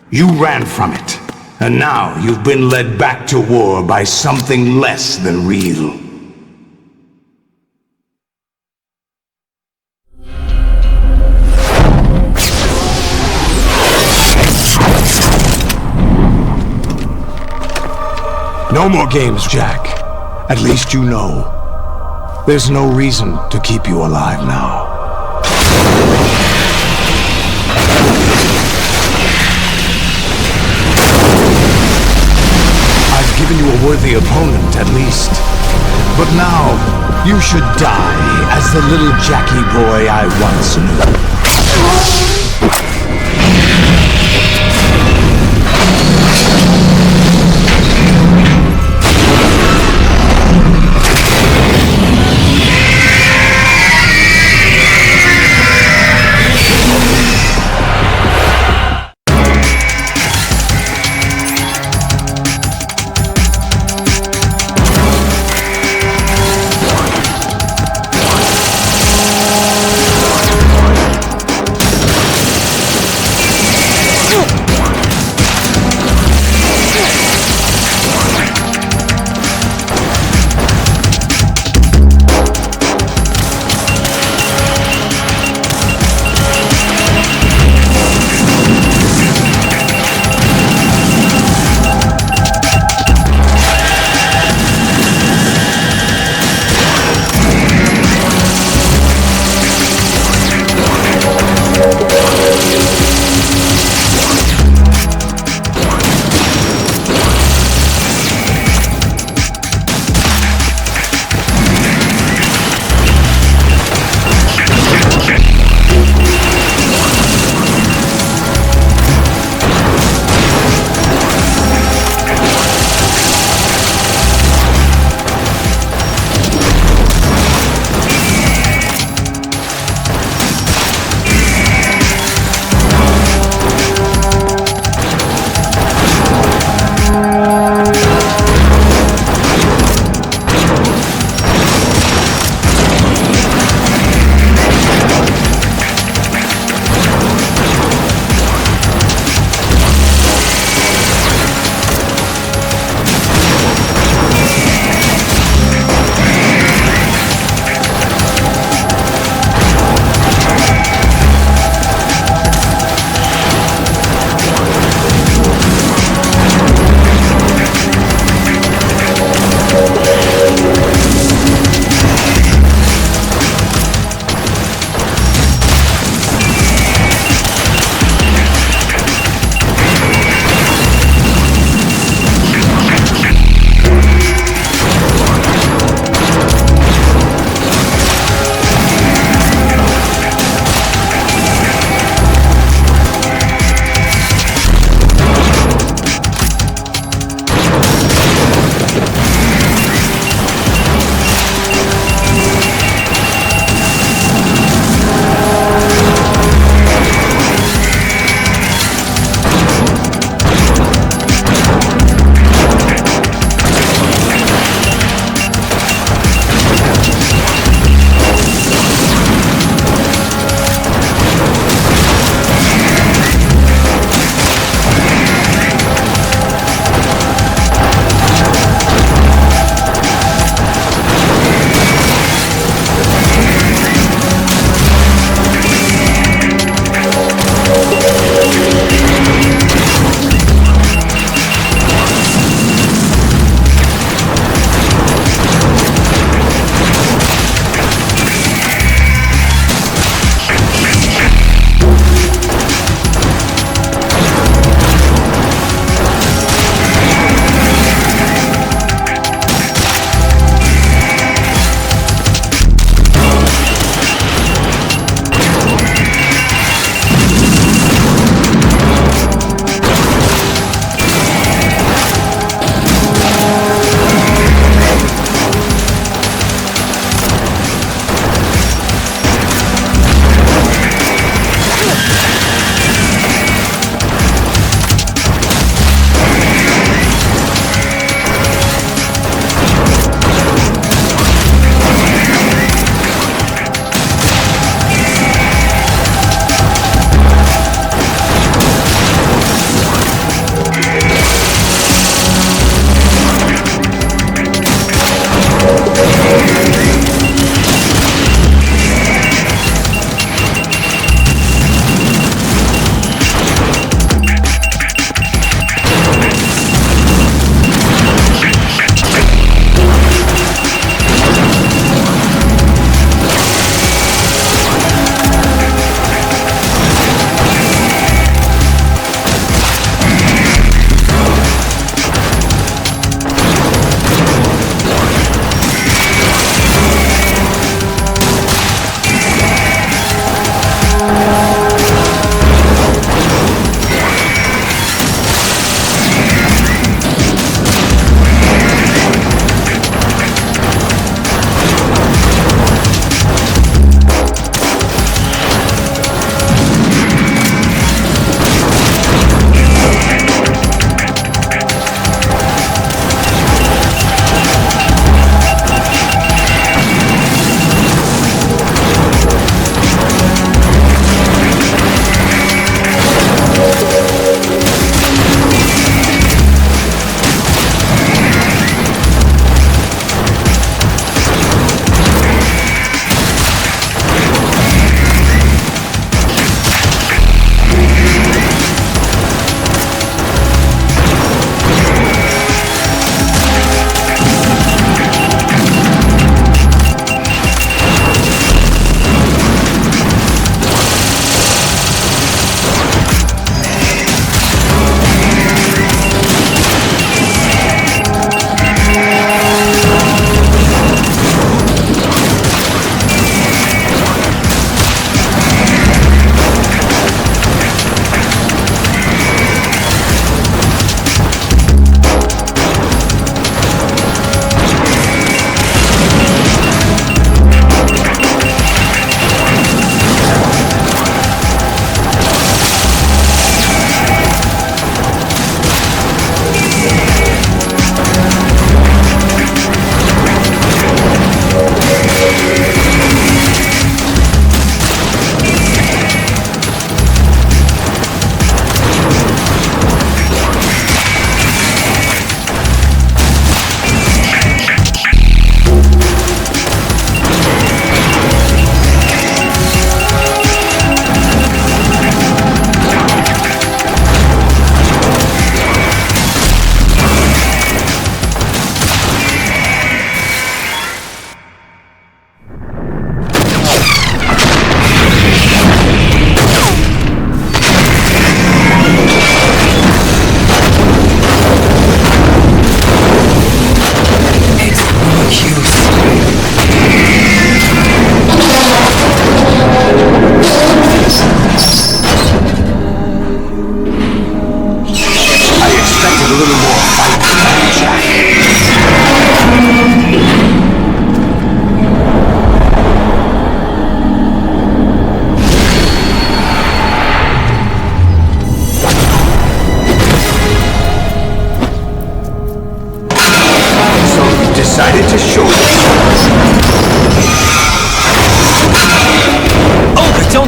You ran from it, and now you've been led back to war by something less than real. No more games, Jack. At least you know. There's no reason to keep you alive now. I've given you a worthy opponent, at least. But now, you should die as the little Jackie boy I once knew.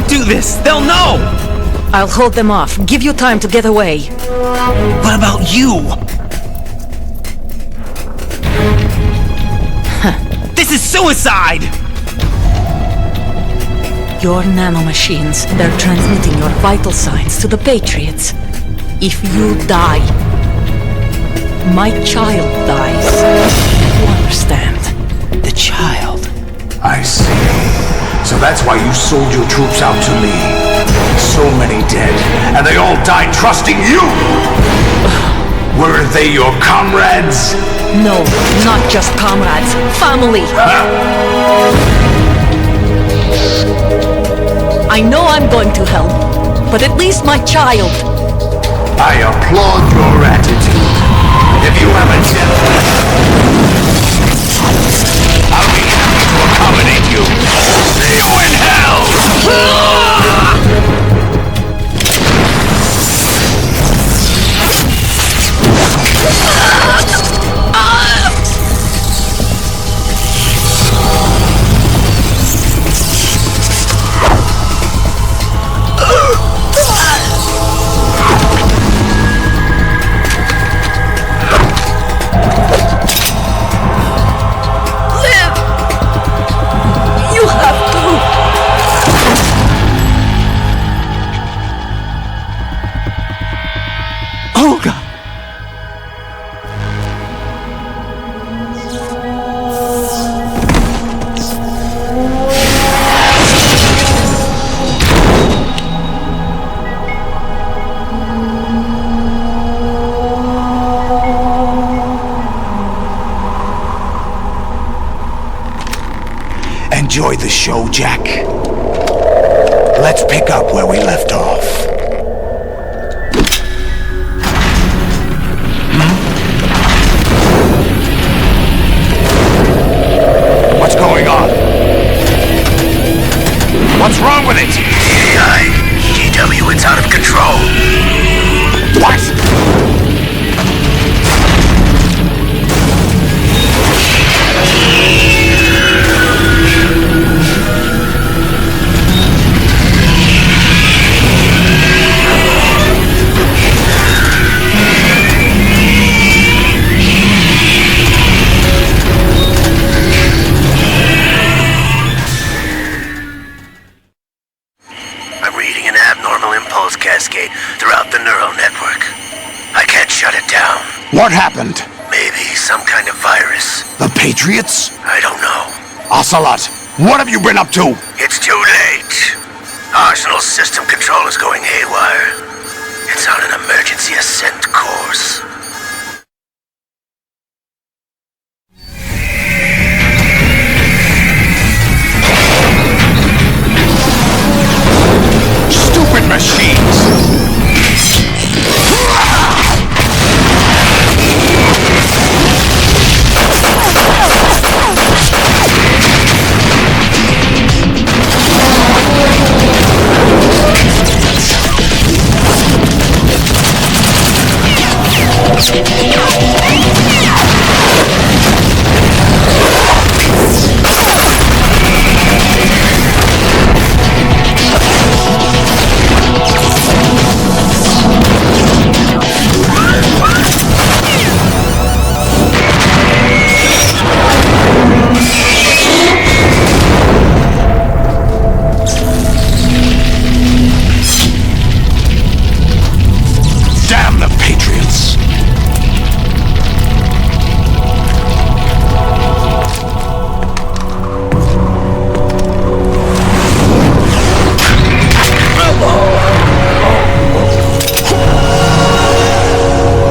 do this! They'll know! I'll hold them off. Give you time to get away. What about you? This is suicide! Your nanomachines, they're transmitting your vital signs to the Patriots. If you die, my child dies. You understand? The child. I see. So that's why you sold your troops out to me. So many dead, and they all died trusting you! Weren't they your comrades? No, not just comrades. Family! I know I'm going to hell, but at least my child. I applaud your attitude. If you have a death I'll be happy to accommodate you. See you in hell! Enjoy the show, Jack. Let's pick up where we left off. What's going on? What's wrong with it? GW, it's out of control. What? Cascade throughout the neural network. I can't shut it down. What happened? Maybe some kind of virus. The Patriots? I don't know. Ocelot, what have you been up to? It's too late. Arsenal's system control is going haywire. It's on an emergency ascent course. Stupid machines!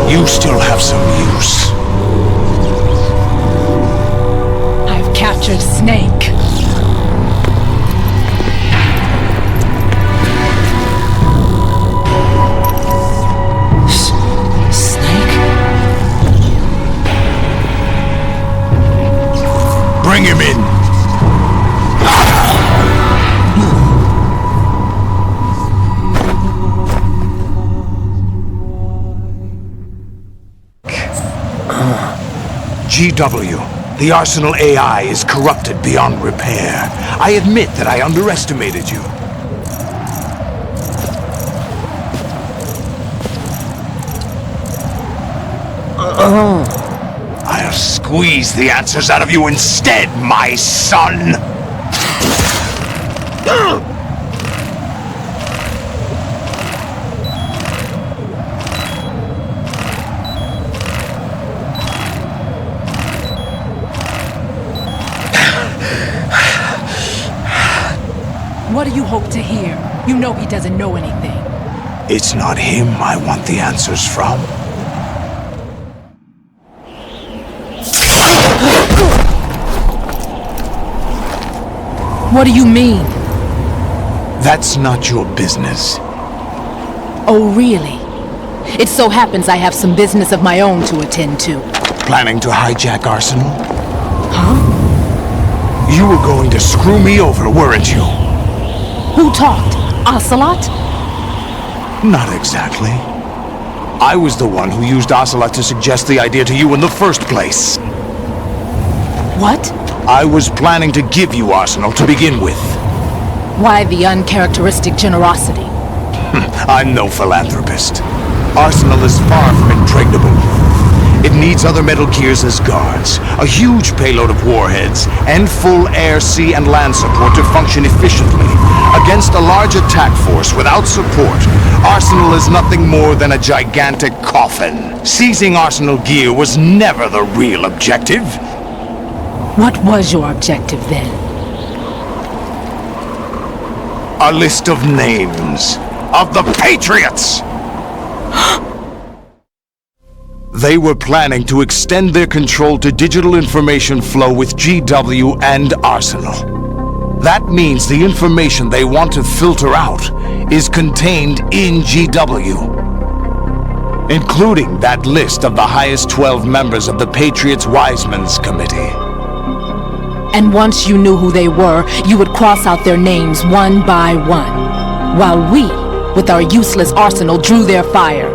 You still have some use. I've captured Snake. Snake? Bring him in. GW, the Arsenal AI is corrupted beyond repair. I admit that I underestimated you. I'll squeeze the answers out of you instead, my son! What do you hope to hear? You know he doesn't know anything. It's not him I want the answers from. What do you mean? That's not your business. Oh, really? It so happens I have some business of my own to attend to. Planning to hijack Arsenal? Huh? You were going to screw me over, weren't you? Who talked? Ocelot? Not exactly. I was the one who used Ocelot to suggest the idea to you in the first place. What? I was planning to give you Arsenal to begin with. Why the uncharacteristic generosity? I'm no philanthropist. Arsenal is far from impregnable. It needs other Metal Gears as guards, a huge payload of warheads, and full air, sea, and land support to function efficiently. Against a large attack force without support, Arsenal is nothing more than a gigantic coffin. Seizing Arsenal gear was never the real objective. What was your objective then? A list of names of the Patriots! They were planning to extend their control to digital information flow with GW and Arsenal. That means the information they want to filter out is contained in GW, including that list of the highest 12 members of the Patriots Wiseman's Committee. And once you knew who they were, you would cross out their names one by one, while we, with our useless arsenal, drew their fire.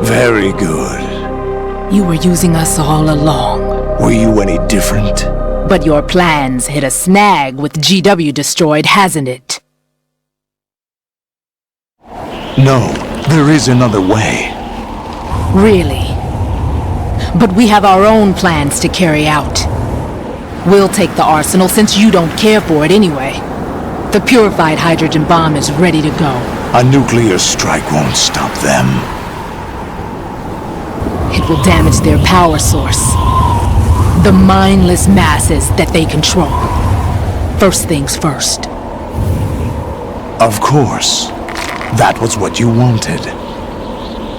Very good. You were using us all along. Were you any different? But your plans hit a snag with GW destroyed, hasn't it? No, there is another way. Really? But we have our own plans to carry out. We'll take the arsenal since you don't care for it anyway. The purified hydrogen bomb is ready to go. A nuclear strike won't stop them. It will damage their power source. The mindless masses that they control. First things first. Of course. That was what you wanted.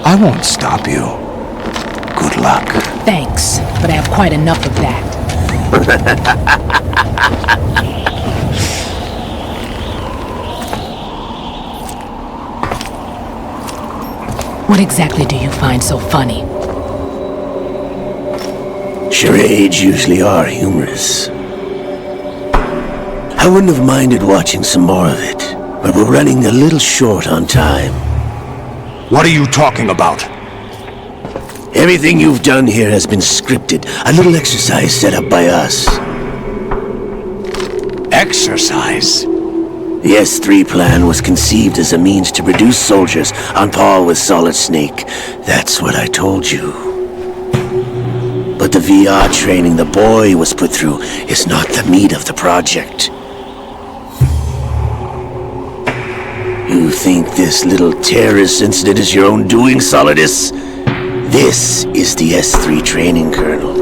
I won't stop you. Good luck. Thanks, but I have quite enough of that. What exactly do you find so funny? Charades usually are humorous. I wouldn't have minded watching some more of it, but we're running a little short on time. What are you talking about? Everything you've done here has been scripted, a little exercise set up by us. Exercise? The S3 plan was conceived as a means to produce soldiers on par with Solid Snake. That's what I told you. But the VR training the boy was put through is not the meat of the project. You think this little terrorist incident is your own doing, Solidus? This is the S3 training kernel.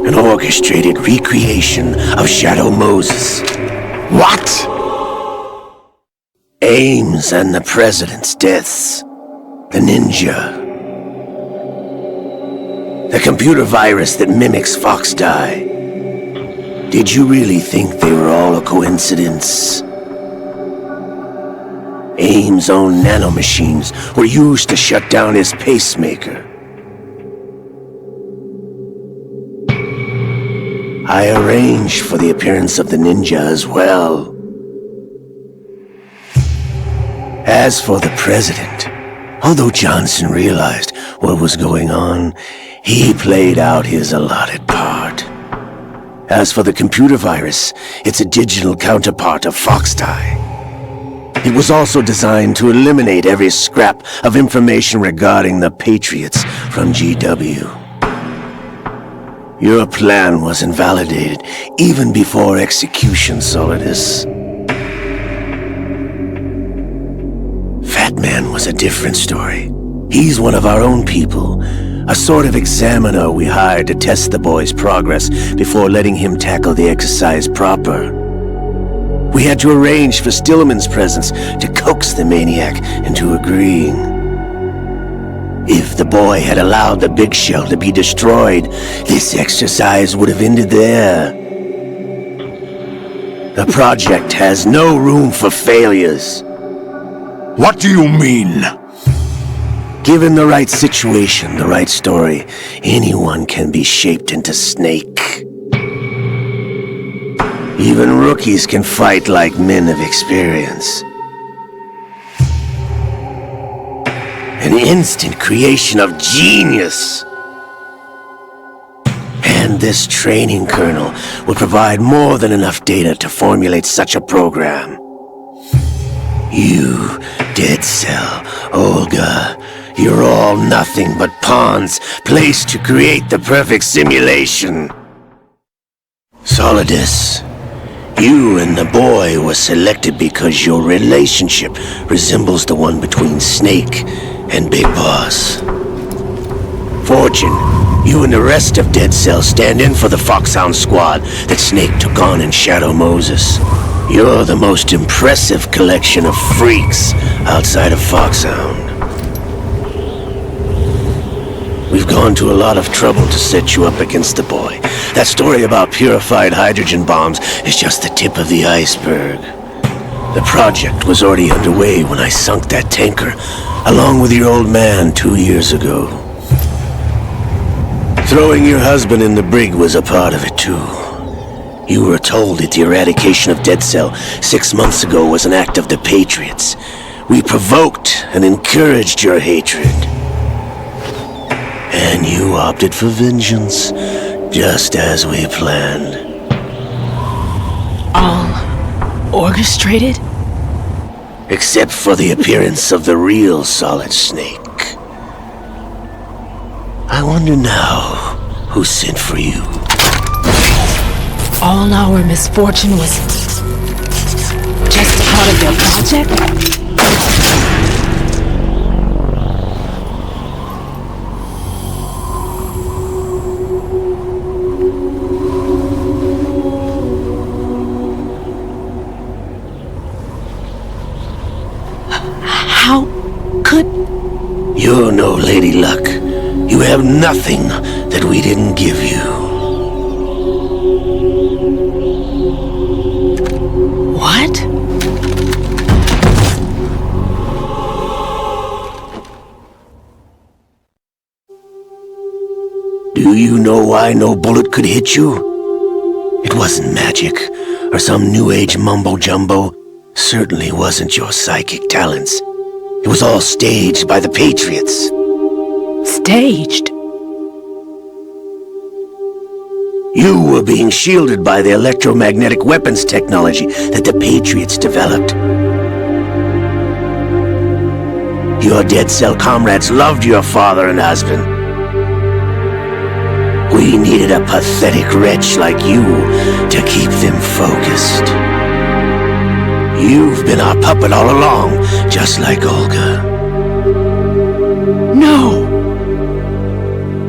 An orchestrated recreation of Shadow Moses. What? Ames and the President's deaths. The ninja. The computer virus that mimics Foxdie. Did you really think they were all a coincidence? Ames' own nanomachines were used to shut down his pacemaker. I arranged for the appearance of the ninja as well. As for the president, although Johnson realized what was going on, he played out his allotted part. As for the computer virus, it's a digital counterpart of Foxdie. It was also designed to eliminate every scrap of information regarding the Patriots from GW. Your plan was invalidated even before execution, Solidus. Fat Man was a different story. He's one of our own people, a sort of examiner we hired to test the boy's progress before letting him tackle the exercise proper. We had to arrange for Stillman's presence to coax the maniac into agreeing. If the boy had allowed the big shell to be destroyed, this exercise would have ended there. The project has no room for failures. What do you mean? Given the right situation, the right story, anyone can be shaped into Snake. Even rookies can fight like men of experience. An instant creation of genius. And this training kernel would provide more than enough data to formulate such a program. You, Dead Cell, Olga, you're all nothing but pawns placed to create the perfect simulation. Solidus, you and the boy were selected because your relationship resembles the one between Snake and Big Boss. Fortune, you and the rest of Dead Cell stand in for the Foxhound squad that Snake took on in Shadow Moses. You're the most impressive collection of freaks outside of Foxhound. We've gone to a lot of trouble to set you up against the boy. That story about purified hydrogen bombs is just the tip of the iceberg. The project was already underway when I sunk that tanker, along with your old man 2 years ago. Throwing your husband in the brig was a part of it too. You were told that the eradication of Dead Cell 6 months ago was an act of the Patriots. We provoked and encouraged your hatred. And you opted for vengeance, just as we planned. All orchestrated? Except for the appearance of the real Solid Snake. I wonder now who sent for you. All our misfortune was just a part of their project? How could... You're no Lady Luck. You have nothing that we didn't give you. What? Do you know why no bullet could hit you? It wasn't magic, or some new age mumbo-jumbo. Certainly wasn't your psychic talents. It was all staged by the Patriots. Staged? You were being shielded by the electromagnetic weapons technology that the Patriots developed. Your Dead Cell comrades loved your father and husband. We needed a pathetic wretch like you to keep them focused. You've been our puppet all along, just like Olga. No!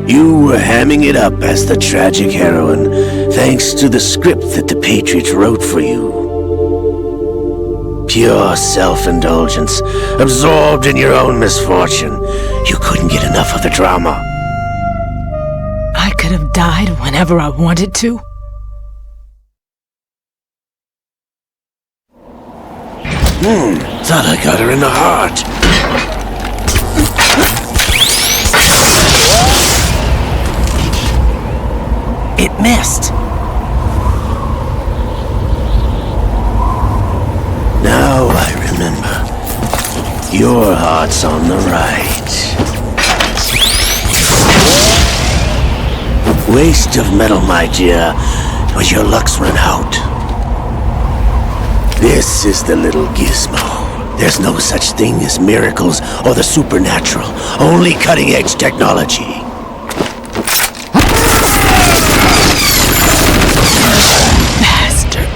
You were hamming it up as the tragic heroine, thanks to the script that the Patriots wrote for you. Pure self-indulgence, absorbed in your own misfortune. You couldn't get enough of the drama. I could have died whenever I wanted to. Thought I got her in the heart. It missed. Now I remember. Your heart's on the right. Waste of metal, my dear, but your luck's run out. This is the little gizmo. There's no such thing as miracles or the supernatural. Only cutting-edge technology. Bastard.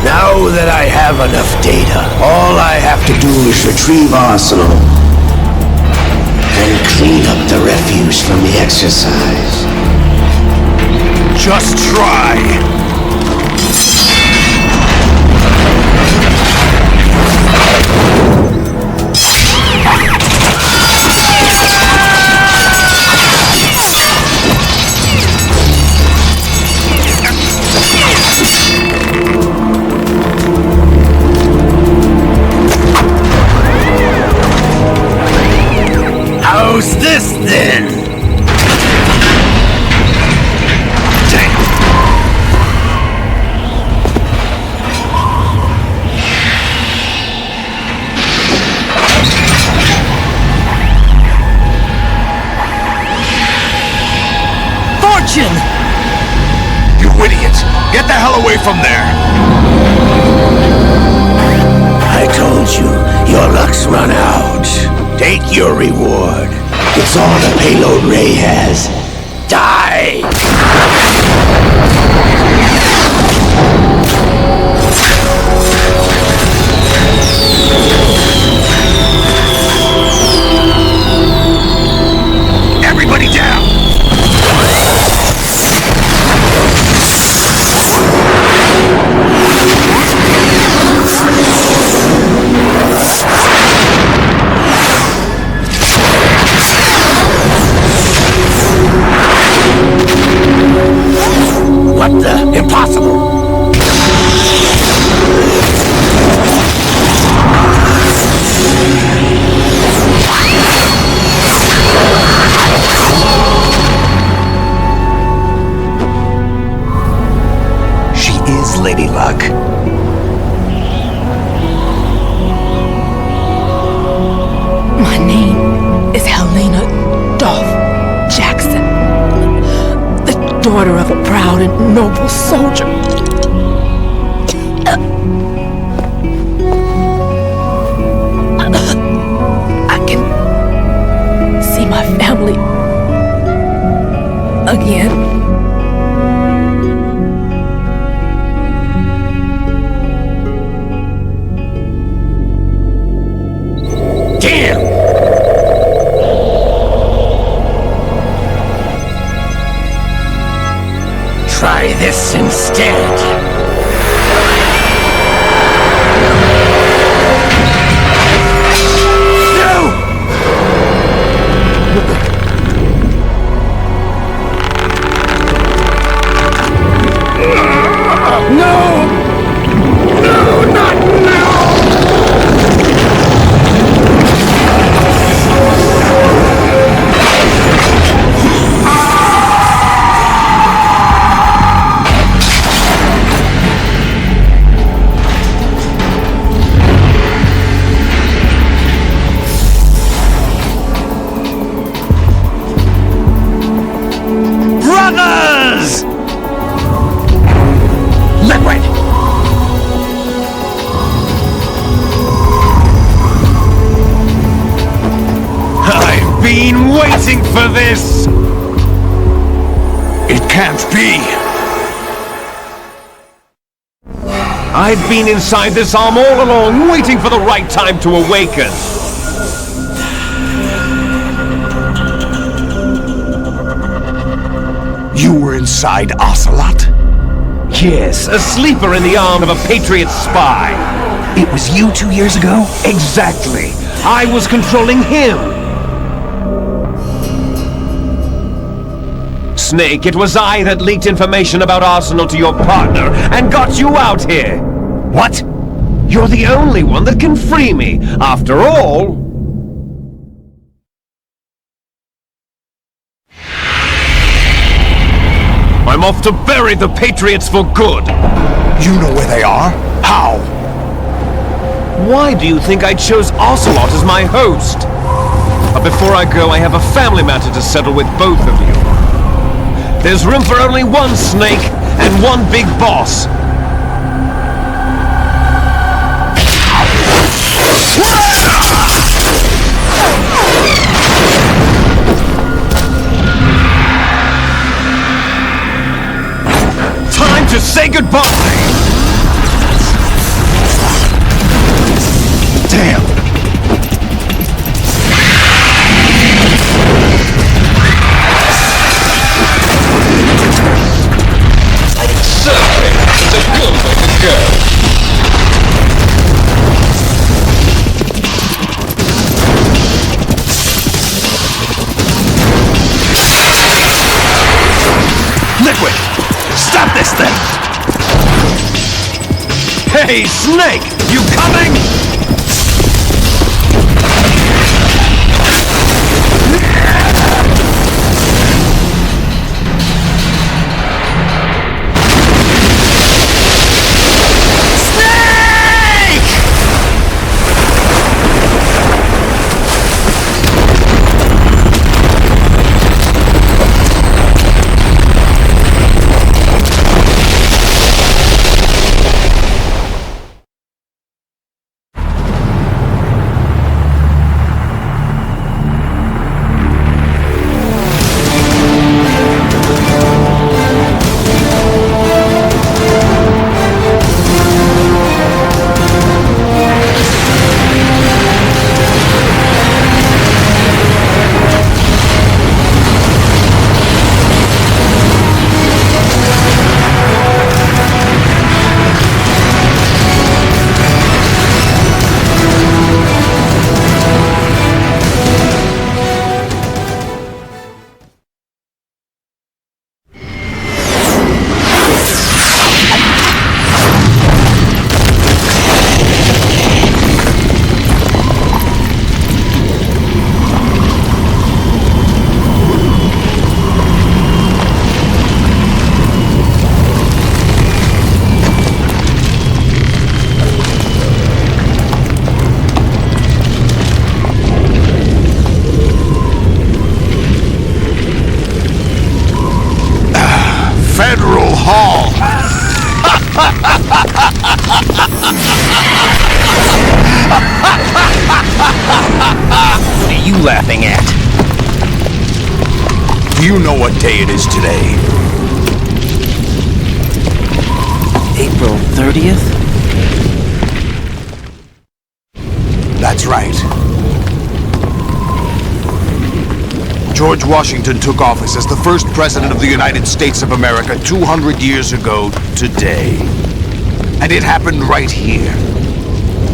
Now that I have enough data, all I have to do is retrieve Arsenal and clean up the refuse from the exercise. Just try. How's this then? Fortune! You idiot! Get the hell away from there! I told you, your luck's run out. Take your reward. It's all the payload Ray has. Die! Everybody down! What the? Impossible! She is Lady Luck. My name is Helena Dolph Jackson, the daughter of a proud and noble soldier. I can see my family again. Damn! Try this instead. Brothers! Liquid! I've been waiting for this! It can't be! I've been inside this arm all along, waiting for the right time to awaken! You were inside Ocelot? Yes, a sleeper in the arm of a Patriot spy. It was you 2 years ago? Exactly. I was controlling him. Snake, it was I that leaked information about Arsenal to your partner and got you out here. What? You're the only one that can free me. After all... I'm off to bury the Patriots for good. You know where they are? How? Why do you think I chose Ocelot as my host? But before I go, I have a family matter to settle with both of you. There's room for only one Snake and one big boss. Time to say goodbye! Damn! Certainly, it's a good way to go. Liquid! Stop this thing! Hey, Snake! You coming? What are you laughing at? Do you know what day it is today? April 30th? That's right. George Washington took office as the first president of the United States of America 200 years ago today. And it happened right here.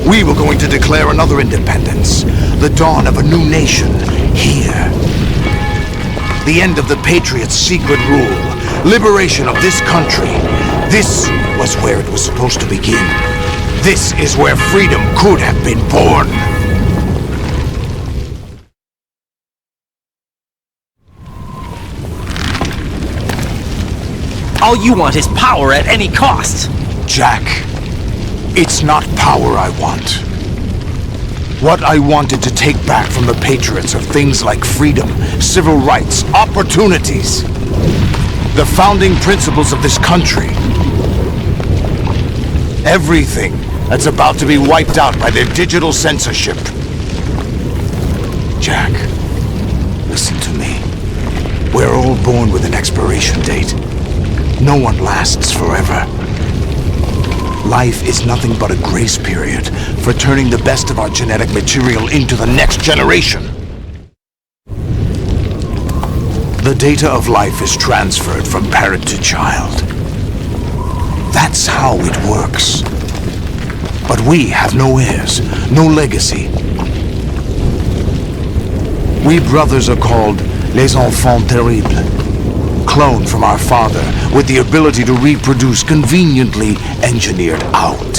We were going to declare another independence, the dawn of a new nation, here. The end of the Patriots' secret rule, liberation of this country. This was where it was supposed to begin. This is where freedom could have been born. All you want is power at any cost. Jack, it's not power I want. What I wanted to take back from the Patriots are things like freedom, civil rights, opportunities. The founding principles of this country. Everything that's about to be wiped out by their digital censorship. Jack, listen to me. We're all born with an expiration date. No one lasts forever. Life is nothing but a grace period for turning the best of our genetic material into the next generation. The data of life is transferred from parent to child. That's how it works. But we have no heirs, no legacy. We brothers are called les enfants terribles, cloned from our father with the ability to reproduce conveniently engineered out.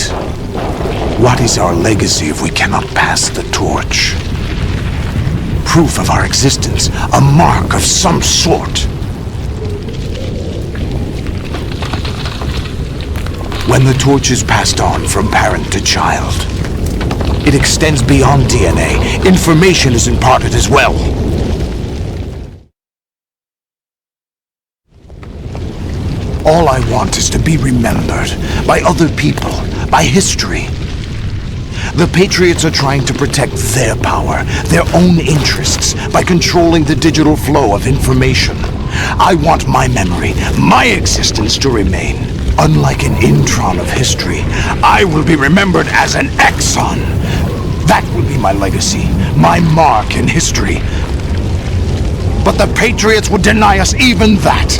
What is our legacy if we cannot pass the torch? Proof of our existence, a mark of some sort. When the torch is passed on from parent to child, it extends beyond DNA. Information is imparted as well. All I want is to be remembered by other people, by history. The Patriots are trying to protect their power, their own interests, by controlling the digital flow of information. I want my memory, my existence to remain. Unlike an intron of history, I will be remembered as an exon. That will be my legacy, my mark in history. But the Patriots would deny us even that.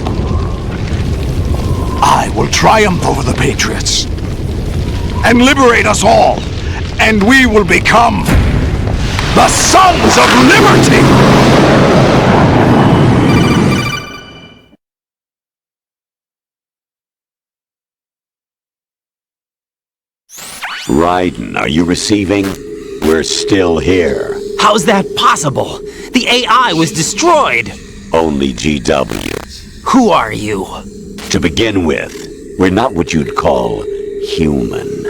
I will triumph over the Patriots and liberate us all, and we will become the Sons of Liberty! Raiden, are you receiving? We're still here. How's that possible? The AI was destroyed! Only GW. Who are you? To begin with, we're not what you'd call human.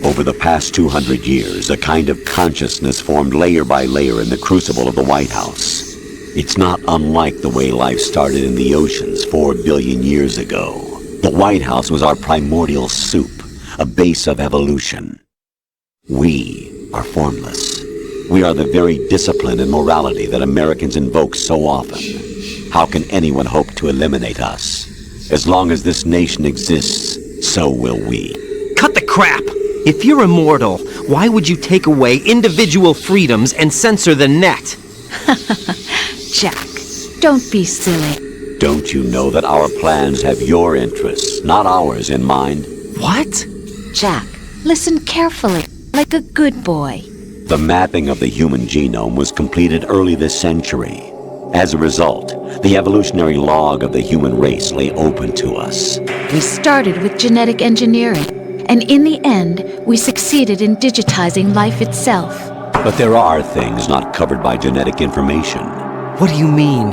Over the past 200 years, a kind of consciousness formed layer by layer in the crucible of the White House. It's not unlike the way life started in the oceans 4 billion years ago. The White House was our primordial soup, a base of evolution. We are formless. We are the very discipline and morality that Americans invoke so often. How can anyone hope to eliminate us? As long as this nation exists, so will we. Cut the crap! If you're immortal, why would you take away individual freedoms and censor the net? Jack, don't be silly. Don't you know that our plans have your interests, not ours, in mind? What? Jack, listen carefully, like a good boy. The mapping of the human genome was completed early this century. As a result, the evolutionary log of the human race lay open to us. We started with genetic engineering, and in the end, we succeeded in digitizing life itself. But there are things not covered by genetic information. What do you mean?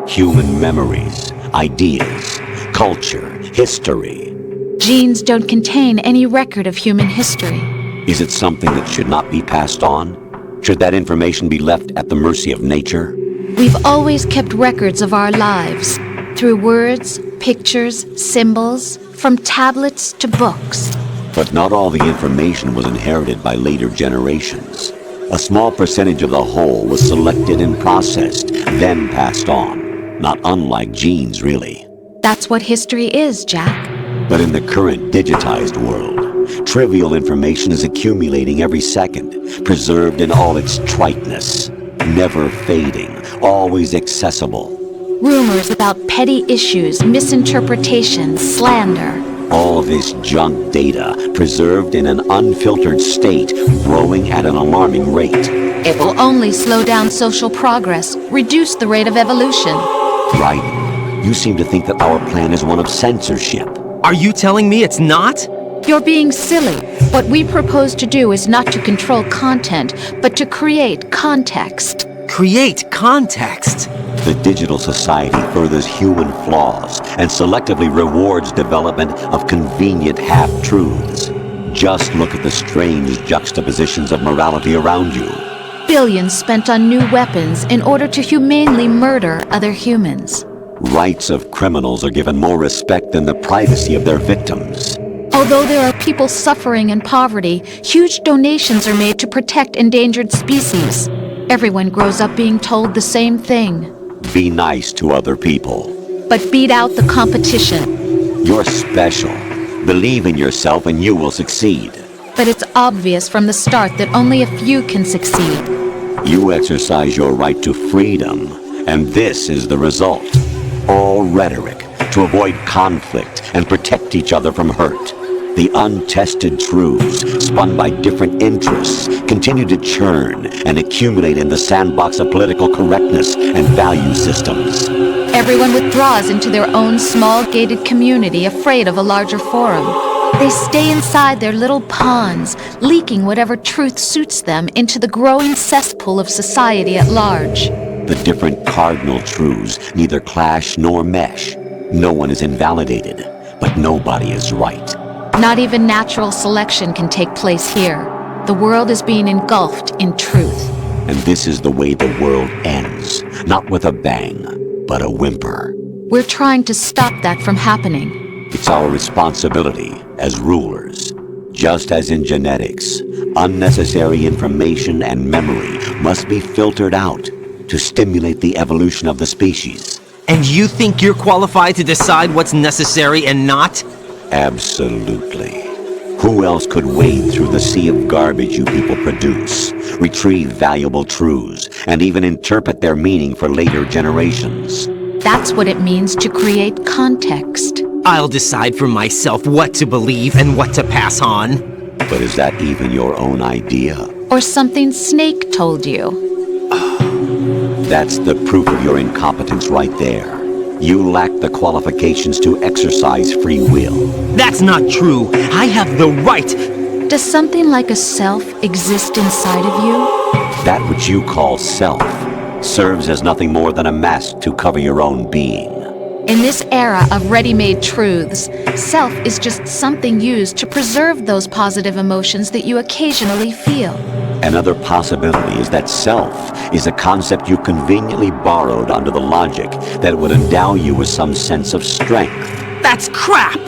Human memories, ideas, culture, history. Genes don't contain any record of human history. Is it something that should not be passed on? Should that information be left at the mercy of nature? We've always kept records of our lives, through words, pictures, symbols, from tablets to books. But not all the information was inherited by later generations. A small percentage of the whole was selected and processed, then passed on. Not unlike genes, really. That's what history is, Jack. But in the current digitized world, trivial information is accumulating every second, preserved in all its triteness, never fading, always accessible. Rumors about petty issues, misinterpretations, slander. All this junk data, preserved in an unfiltered state, growing at an alarming rate. It will only slow down social progress, reduce the rate of evolution. Raiden, you seem to think that our plan is one of censorship. Are you telling me it's not? You're being silly. What we propose to do is not to control content, but to create context. Create context? The digital society furthers human flaws and selectively rewards development of convenient half-truths. Just look at the strange juxtapositions of morality around you. Billions spent on new weapons in order to humanely murder other humans. Rights of criminals are given more respect than the privacy of their victims. Although there are people suffering in poverty, huge donations are made to protect endangered species. Everyone grows up being told the same thing. Be nice to other people. But beat out the competition. You're special. Believe in yourself and you will succeed. But it's obvious from the start that only a few can succeed. You exercise your right to freedom, and this is the result. All rhetoric to avoid conflict and protect each other from hurt. The untested truths, spun by different interests, continue to churn and accumulate in the sandbox of political correctness and value systems. Everyone withdraws into their own small gated community, afraid of a larger forum. They stay inside their little ponds, leaking whatever truth suits them into the growing cesspool of society at large. The different cardinal truths neither clash nor mesh. No one is invalidated, but nobody is right. Not even natural selection can take place here. The world is being engulfed in truth. And this is the way the world ends, not with a bang, but a whimper. We're trying to stop that from happening. It's our responsibility as rulers. Just as in genetics, unnecessary information and memory must be filtered out to stimulate the evolution of the species. And you think you're qualified to decide what's necessary and not? Absolutely. Who else could wade through the sea of garbage you people produce, retrieve valuable truths, and even interpret their meaning for later generations? That's what it means to create context. I'll decide for myself what to believe and what to pass on. But is that even your own idea? Or something Snake told you? That's the proof of your incompetence right there. You lack the qualifications to exercise free will. That's not true. I have the right. Does something like a self exist inside of you? That which you call self serves as nothing more than a mask to cover your own being. In this era of ready-made truths, self is just something used to preserve those positive emotions that you occasionally feel. Another possibility is that self is a concept you conveniently borrowed under the logic that it would endow you with some sense of strength. That's crap!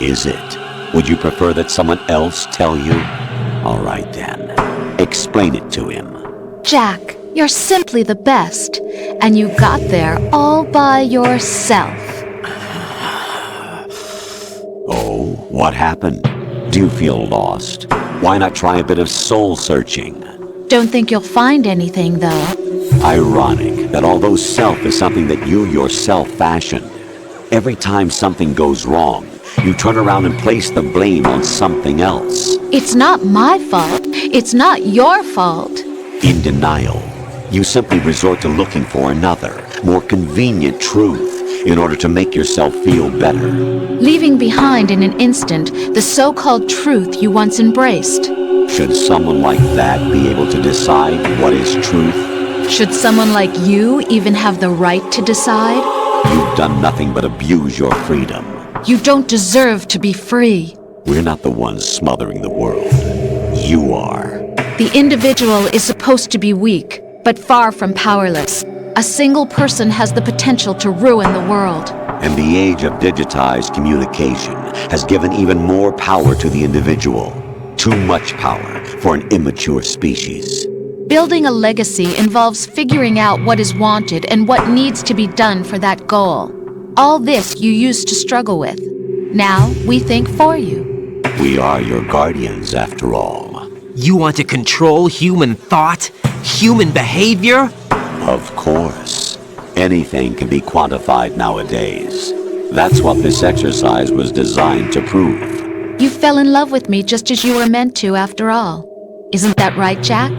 Is it? Would you prefer that someone else tell you? All right then. Explain it to him. Jack, you're simply the best, and you got there all by yourself. Oh, what happened? Do you feel lost? Why not try a bit of soul-searching? Don't think you'll find anything, though. Ironic that although self is something that you yourself fashioned, every time something goes wrong, you turn around and place the blame on something else. It's not my fault. It's not your fault. In denial, you simply resort to looking for another, more convenient truth in order to make yourself feel better. Leaving behind in an instant the so-called truth you once embraced. Should someone like that be able to decide what is truth? Should someone like you even have the right to decide? You've done nothing but abuse your freedom. You don't deserve to be free. We're not the ones smothering the world. You are. The individual is supposed to be weak, but far from powerless. A single person has the potential to ruin the world. And the age of digitized communication has given even more power to the individual. Too much power for an immature species. Building a legacy involves figuring out what is wanted and what needs to be done for that goal. All this you used to struggle with. Now we think for you. We are your guardians, after all. You want to control human thought? Human behavior? Of course. Anything can be quantified nowadays. That's what this exercise was designed to prove. You fell in love with me just as you were meant to, after all. Isn't that right, Jack?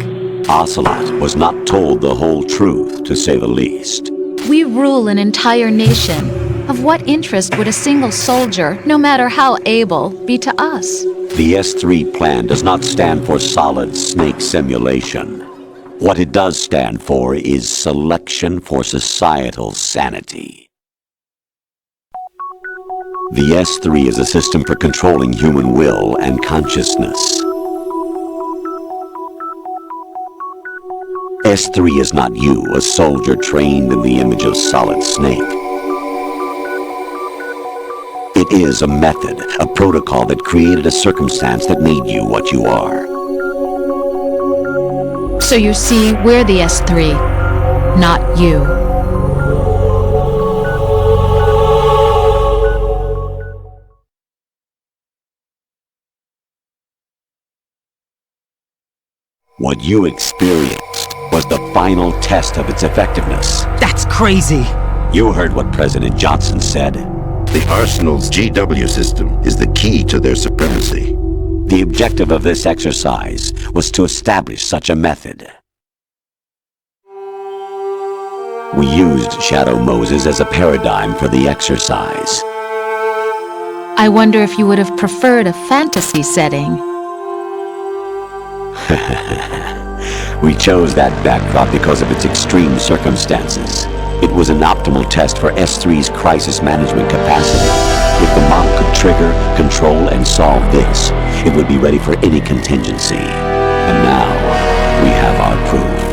Ocelot was not told the whole truth, to say the least. We rule an entire nation. Of what interest would a single soldier, no matter how able, be to us? The S3 plan does not stand for solid snake simulation. What it does stand for is selection for societal sanity. The S3 is a system for controlling human will and consciousness. S3 is not you, a soldier trained in the image of Solid Snake. It is a method, a protocol that created a circumstance that made you what you are. So you see, we're the S3, not you. What you experienced was the final test of its effectiveness. That's crazy! You heard what President Johnson said. The Arsenal's GW system is the key to their supremacy. The objective of this exercise was to establish such a method. We used Shadow Moses as a paradigm for the exercise. I wonder if you would have preferred a fantasy setting. We chose that backdrop because of its extreme circumstances. It was an optimal test for S3's crisis management capacity. If the model could trigger, control, and solve this, it would be ready for any contingency. And now, we have our proof.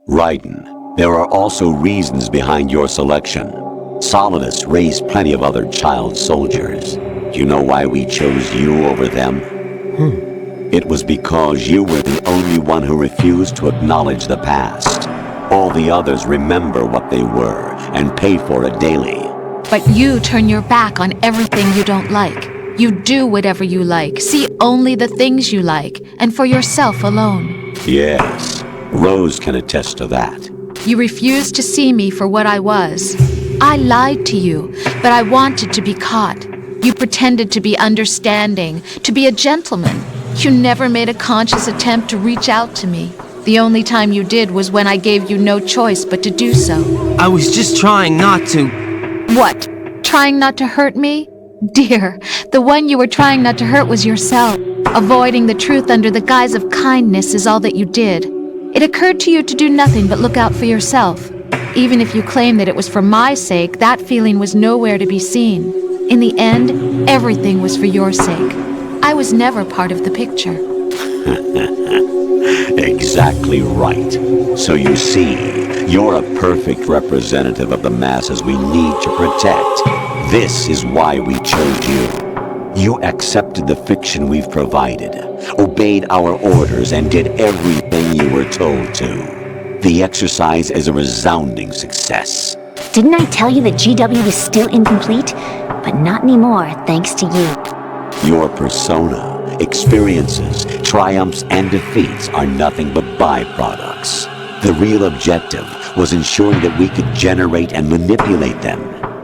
Raiden, there are also reasons behind your selection. Solidus raised plenty of other child soldiers. Do you know why we chose you over them? It was because you were the only one who refused to acknowledge the past. All the others remember what they were and pay for it daily. But you turn your back on everything you don't like. You do whatever you like, see only the things you like, and for yourself alone. Yes, Rose can attest to that. You refused to see me for what I was. I lied to you, but I wanted to be caught. You pretended to be understanding, to be a gentleman. You never made a conscious attempt to reach out to me. The only time you did was when I gave you no choice but to do so. I was just trying not to... What? Trying not to hurt me? Dear, the one you were trying not to hurt was yourself. Avoiding the truth under the guise of kindness is all that you did. It occurred to you to do nothing but look out for yourself. Even if you claim that it was for my sake, that feeling was nowhere to be seen. In the end, everything was for your sake. I was never part of the picture. Exactly right. So you see, you're a perfect representative of the masses we need to protect. This is why we chose you. You accepted the fiction we've provided, obeyed our orders, and did everything you were told to. The exercise is a resounding success. Didn't I tell you that GW is still incomplete? But not anymore, thanks to you. Your persona, experiences, triumphs, and defeats are nothing but byproducts. The real objective was ensuring that we could generate and manipulate them.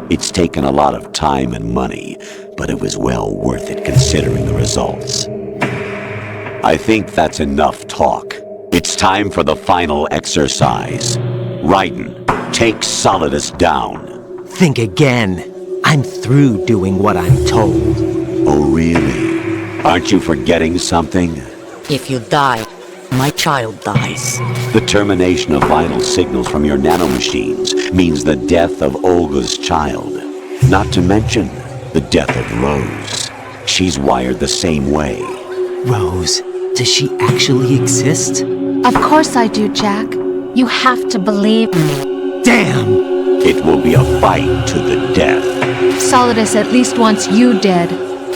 It's taken a lot of time and money, but it was well worth it considering the results. I think that's enough talk. It's time for the final exercise. Raiden, take Solidus down. Think again. I'm through doing what I'm told. Oh, really? Aren't you forgetting something? If you die, my child dies. The termination of vital signals from your nanomachines means the death of Olga's child. Not to mention the death of Rose. She's wired the same way. Rose, does she actually exist? Of course I do, Jack. You have to believe me. Damn! It will be a fight to the death. Solidus at least wants you dead.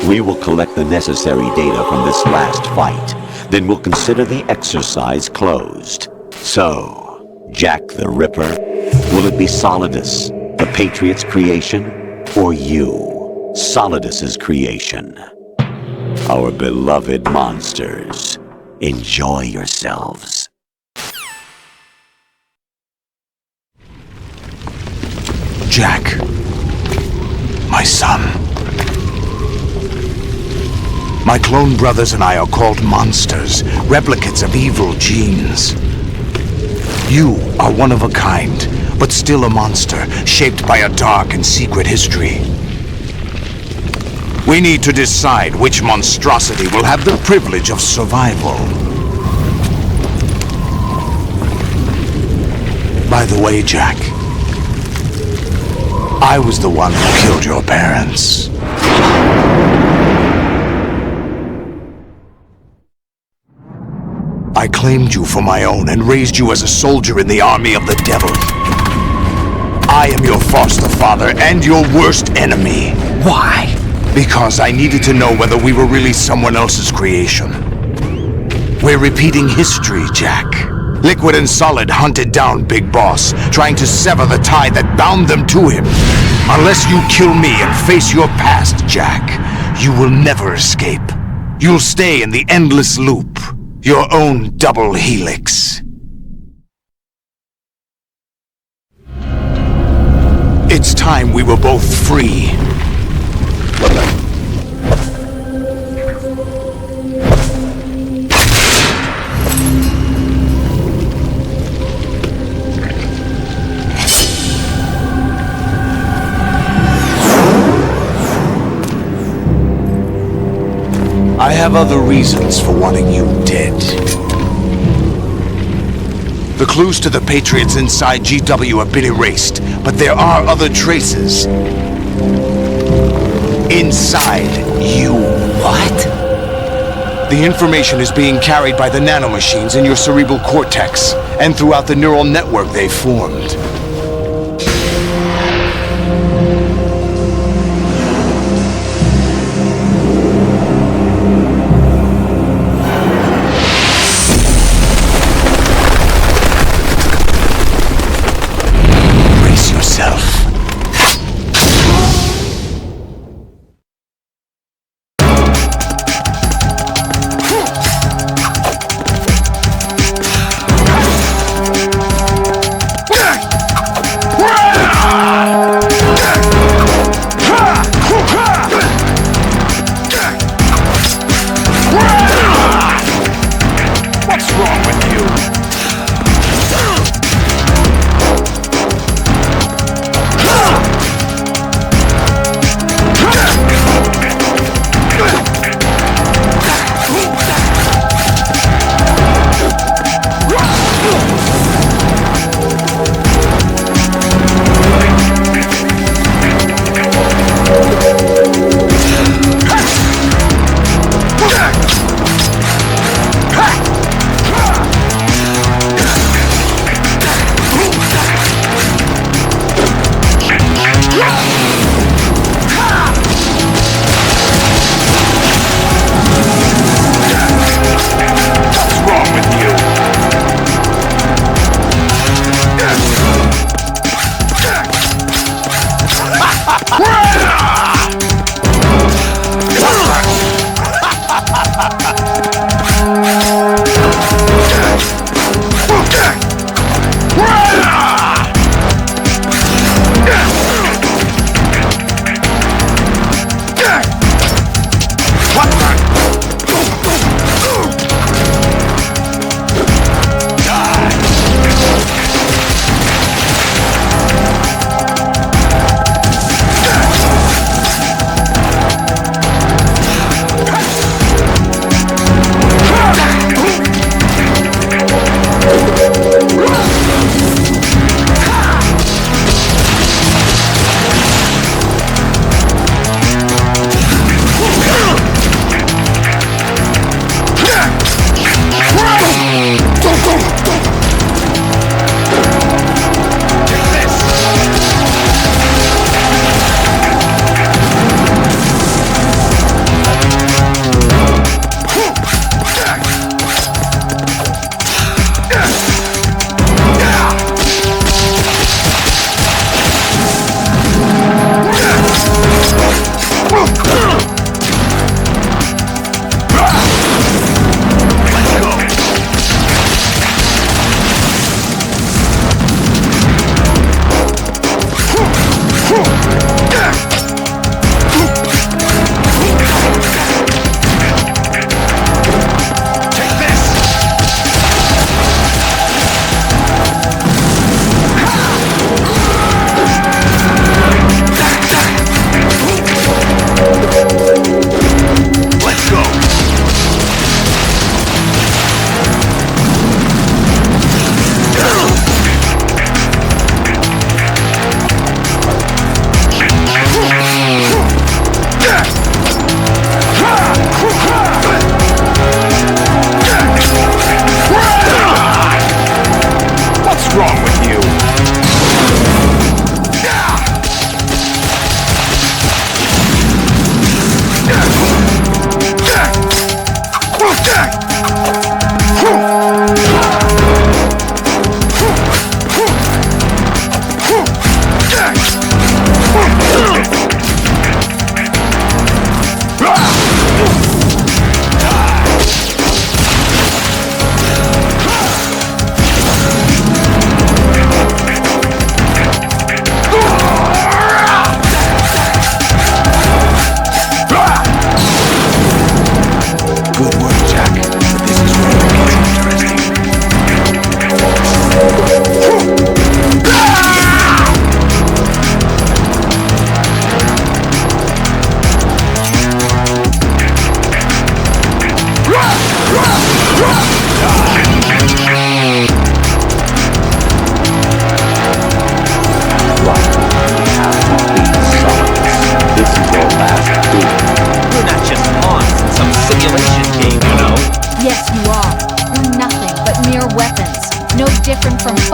We will collect the necessary data from this last fight. Then we'll consider the exercise closed. So, Jack the Ripper, will it be Solidus, the Patriot's creation, or you, Solidus's creation? Our beloved monsters, enjoy yourselves. Jack, my son. My clone brothers and I are called monsters, replicates of evil genes. You are one of a kind, but still a monster, shaped by a dark and secret history. We need to decide which monstrosity will have the privilege of survival. By the way, Jack, I was the one who killed your parents. I claimed you for my own and raised you as a soldier in the army of the devil. I am your foster father and your worst enemy. Why? Because I needed to know whether we were really someone else's creation. We're repeating history, Jack. Liquid and Solid hunted down Big Boss, trying to sever the tie that bound them to him. Unless you kill me and face your past, Jack, you will never escape. You'll stay in the endless loop. Your own double helix. It's time we were both free. I have other reasons for wanting you dead. The clues to the Patriots inside GW have been erased, but there are other traces. Inside you. What? The information is being carried by the nanomachines in your cerebral cortex, and throughout the neural network they formed.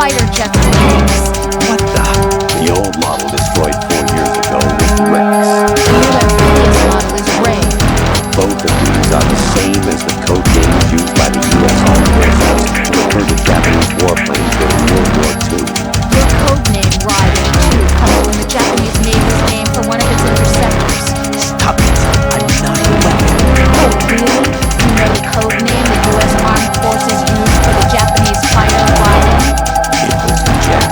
fighter jets and tanks. What the? The old model destroyed 4 years ago was Rex. The new amphibious model is Ray. Both of these are the same as the code names used by the U.S. Armed Forces to refer to Japanese warplanes during World War II. Your code name, Raiden, too, comes from the Japanese Navy's name for one of its interceptors. Stop it! I'm not a weapon. Oh, really? You know the code name the U.S. Armed Forces used for the Japanese fighter Raiden? It was Jack.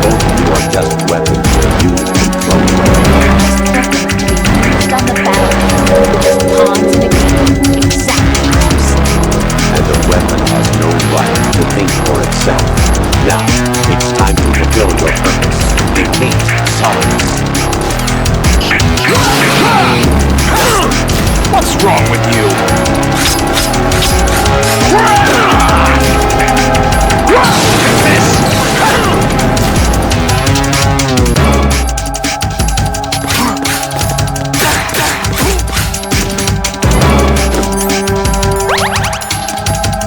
Both of you are just weapons for a unit controlled weapons. To be used on the battlefield, just pawns in a game. Exactly. And the weapon has no right to think for itself. Now, it's time to fulfill your purpose. Defeat Solidus. What's wrong with you?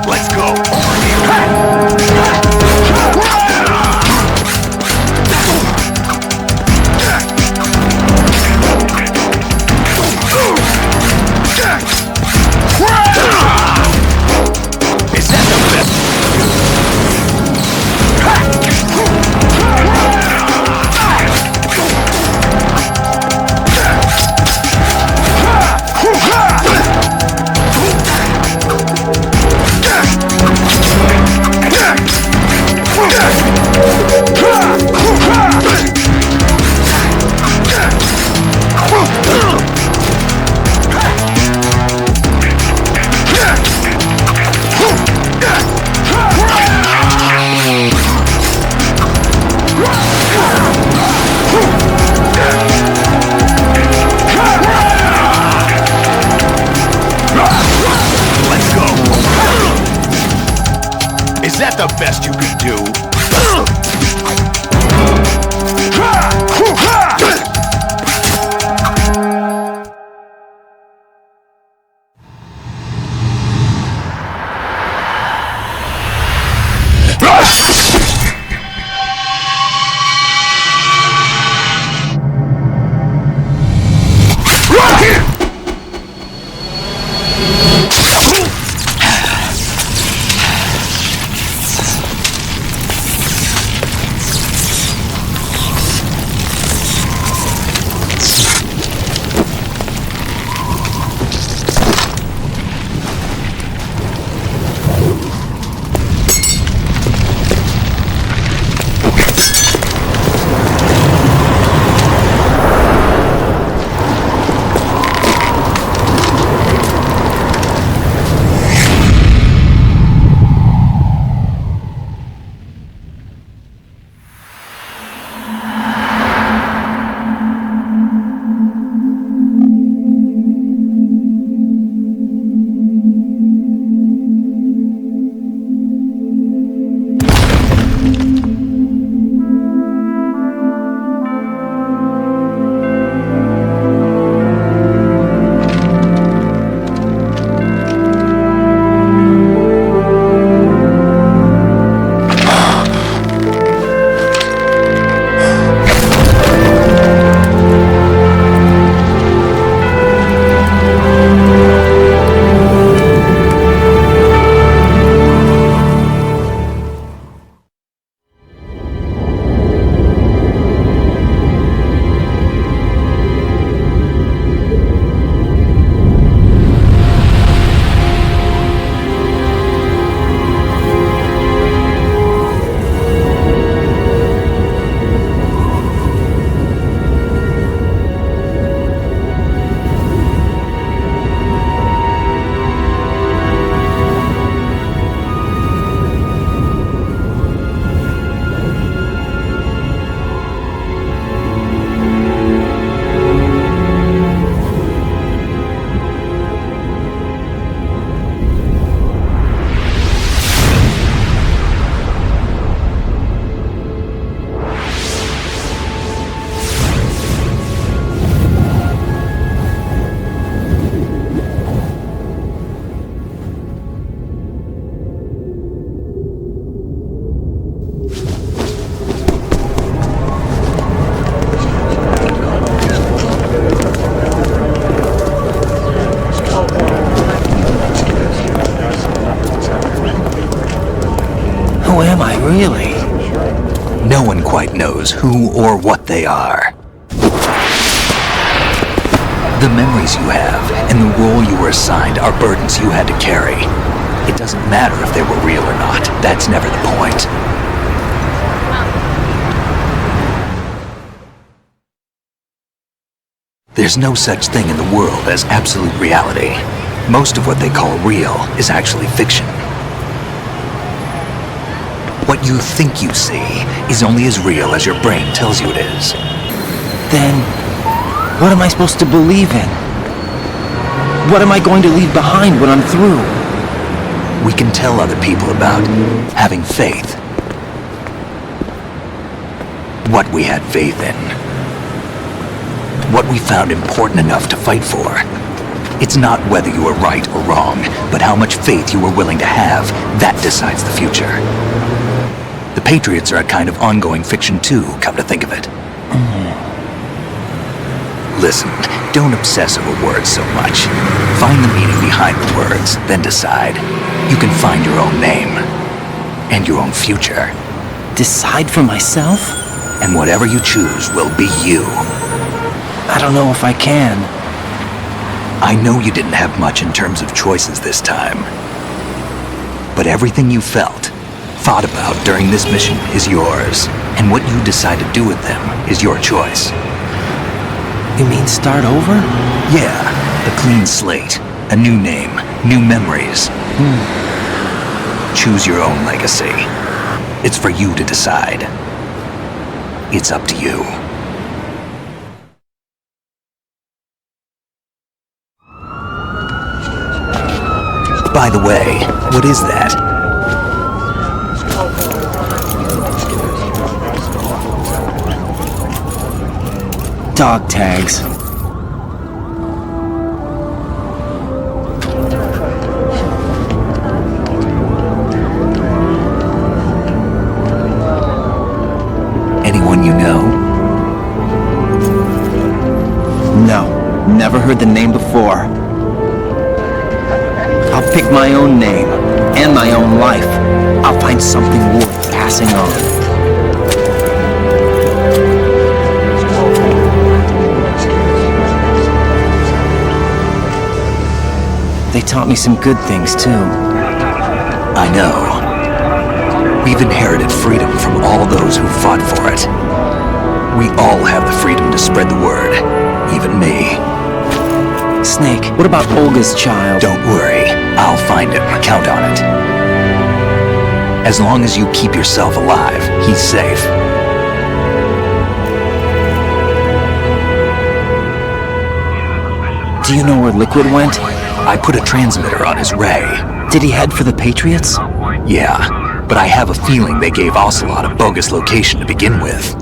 Let's go! Is that knows who or what they are. The memories you have and the role you were assigned are burdens you had to carry. It doesn't matter if they were real or not. That's never the point. There's no such thing in the world as absolute reality. Most of what they call real is actually fiction. What you think you see is only as real as your brain tells you it is. Then, what am I supposed to believe in? What am I going to leave behind when I'm through? We can tell other people about having faith. What we had faith in. What we found important enough to fight for. It's not whether you were right or wrong, but how much faith you were willing to have. That decides the future. The Patriots are a kind of ongoing fiction too, come to think of it. Listen, don't obsess over words so much. Find the meaning behind the words, then decide. You can find your own name. And your own future. Decide for myself? And whatever you choose will be you. I don't know if I can. I know you didn't have much in terms of choices this time. But everything you felt, thought about during this mission is yours. And what you decide to do with them is your choice. You mean start over? Yeah, a clean slate, a new name, new memories. Choose your own legacy. It's for you to decide. It's up to you. By the way, what is that? Dog tags. Anyone you know? No, never heard the name before. I'll pick my own name, and my own life. I'll find something worth passing on. They taught me some good things, too. I know. We've inherited freedom from all those who fought for it. We all have the freedom to spread the word, even me. Snake, what about Olga's child? Don't worry, I'll find him. Count on it. As long as you keep yourself alive, he's safe. Do you know where Liquid went? I put a transmitter on his ray. Did he head for the Patriots? Yeah, but I have a feeling they gave Ocelot a bogus location to begin with.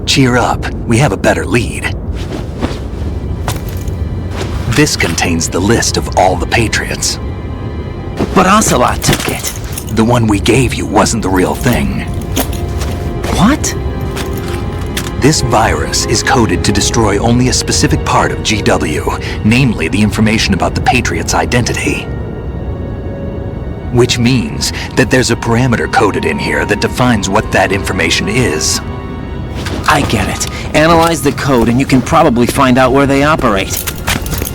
Cheer up, we have a better lead. This contains the list of all the Patriots. But Ocelot took it. The one we gave you wasn't the real thing. What? This virus is coded to destroy only a specific part of GW, namely the information about the Patriots' identity. Which means that there's a parameter coded in here that defines what that information is. I get it. Analyze the code and you can probably find out where they operate.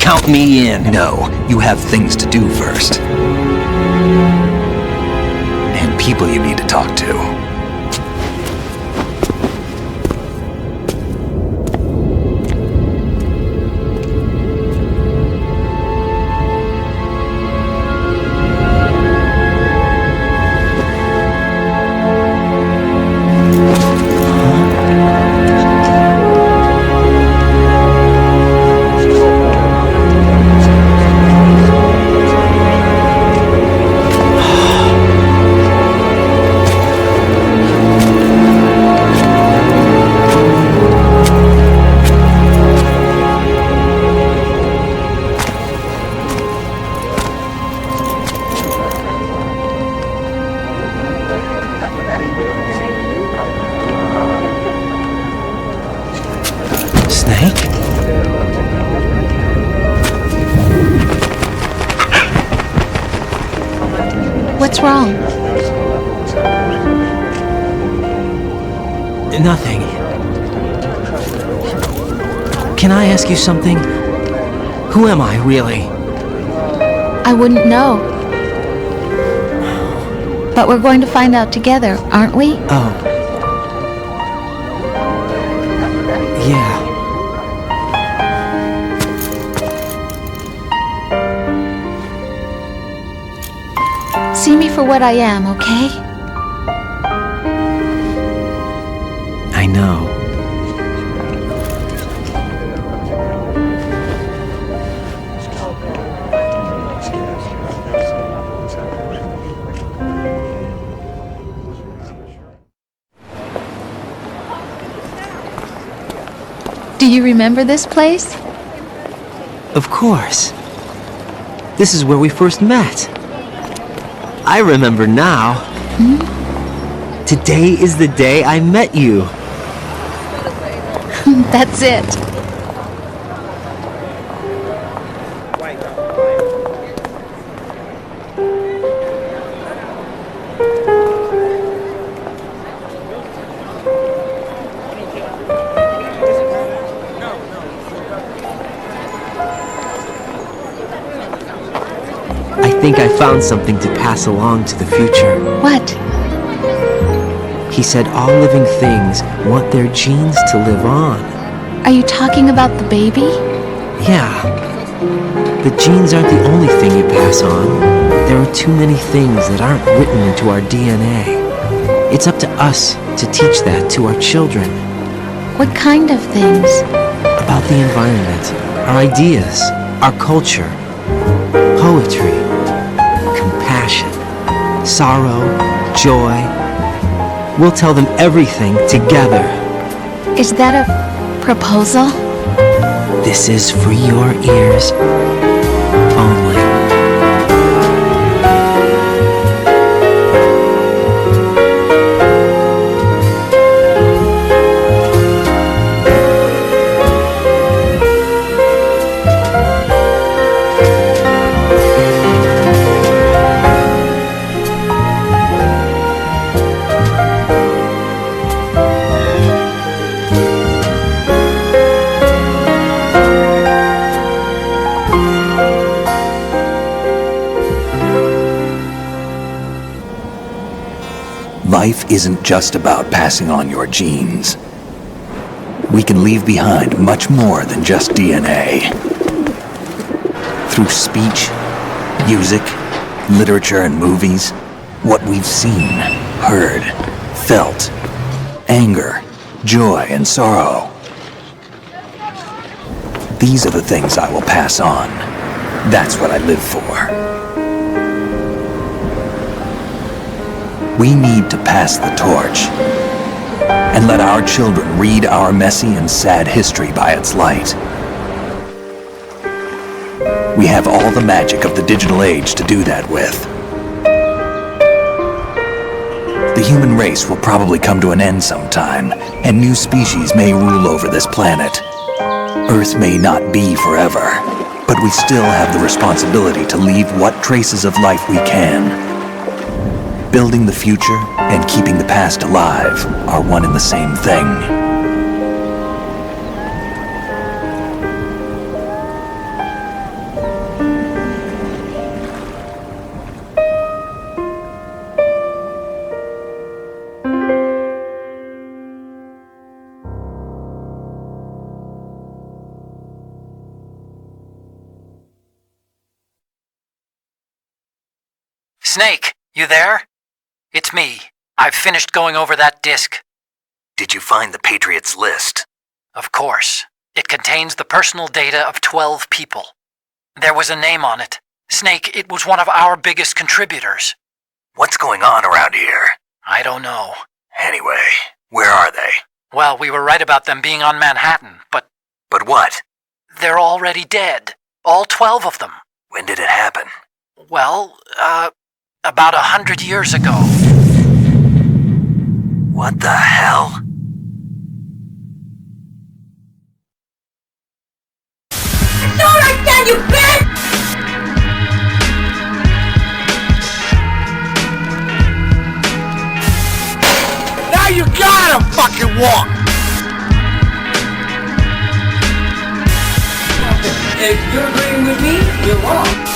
Count me in. No, you have things to do first. And people you need to talk to. What's wrong? Nothing. Can I ask you something? Who am I, really? I wouldn't know. But we're going to find out together, aren't we? Oh. Yeah. See me for what I am, okay? I know. Do you remember this place? Of course. This is where we first met. I remember now. Today is the day I met you. That's it. I think I found something to pass along to the future. What? He said all living things want their genes to live on. Are you talking about the baby? Yeah. The genes aren't the only thing you pass on. There are too many things that aren't written into our DNA. It's up to us to teach that to our children. What kind of things? About the environment, our ideas, our culture, poetry, compassion, sorrow, joy. We'll tell them everything together. Is that a proposal? This is for your ears only. Life isn't just about passing on your genes. We can leave behind much more than just DNA. Through speech, music, literature, and movies, what we've seen, heard, felt, anger, joy, and sorrow. These are the things I will pass on. That's what I live for. We need to pass the torch and let our children read our messy and sad history by its light. We have all the magic of the digital age to do that with. The human race will probably come to an end sometime, and new species may rule over this planet. Earth may not be forever, but we still have the responsibility to leave what traces of life we can. Building the future and keeping the past alive are one and the same thing. Snake, you there? It's me. I've finished going over that disk. Did you find the Patriots list? Of course. It contains the personal data of 12 people. There was a name on it. Snake, it was one of our biggest contributors. What's going on around here? I don't know. Anyway, where are they? Well, we were right about them being on Manhattan, but... But what? They're already dead. All 12 of them. When did it happen? Well, about 100 years ago. What the hell? No, I can't, you bitch! Now you got him, fucking Walt! If you're agreeing with me, you're wrong.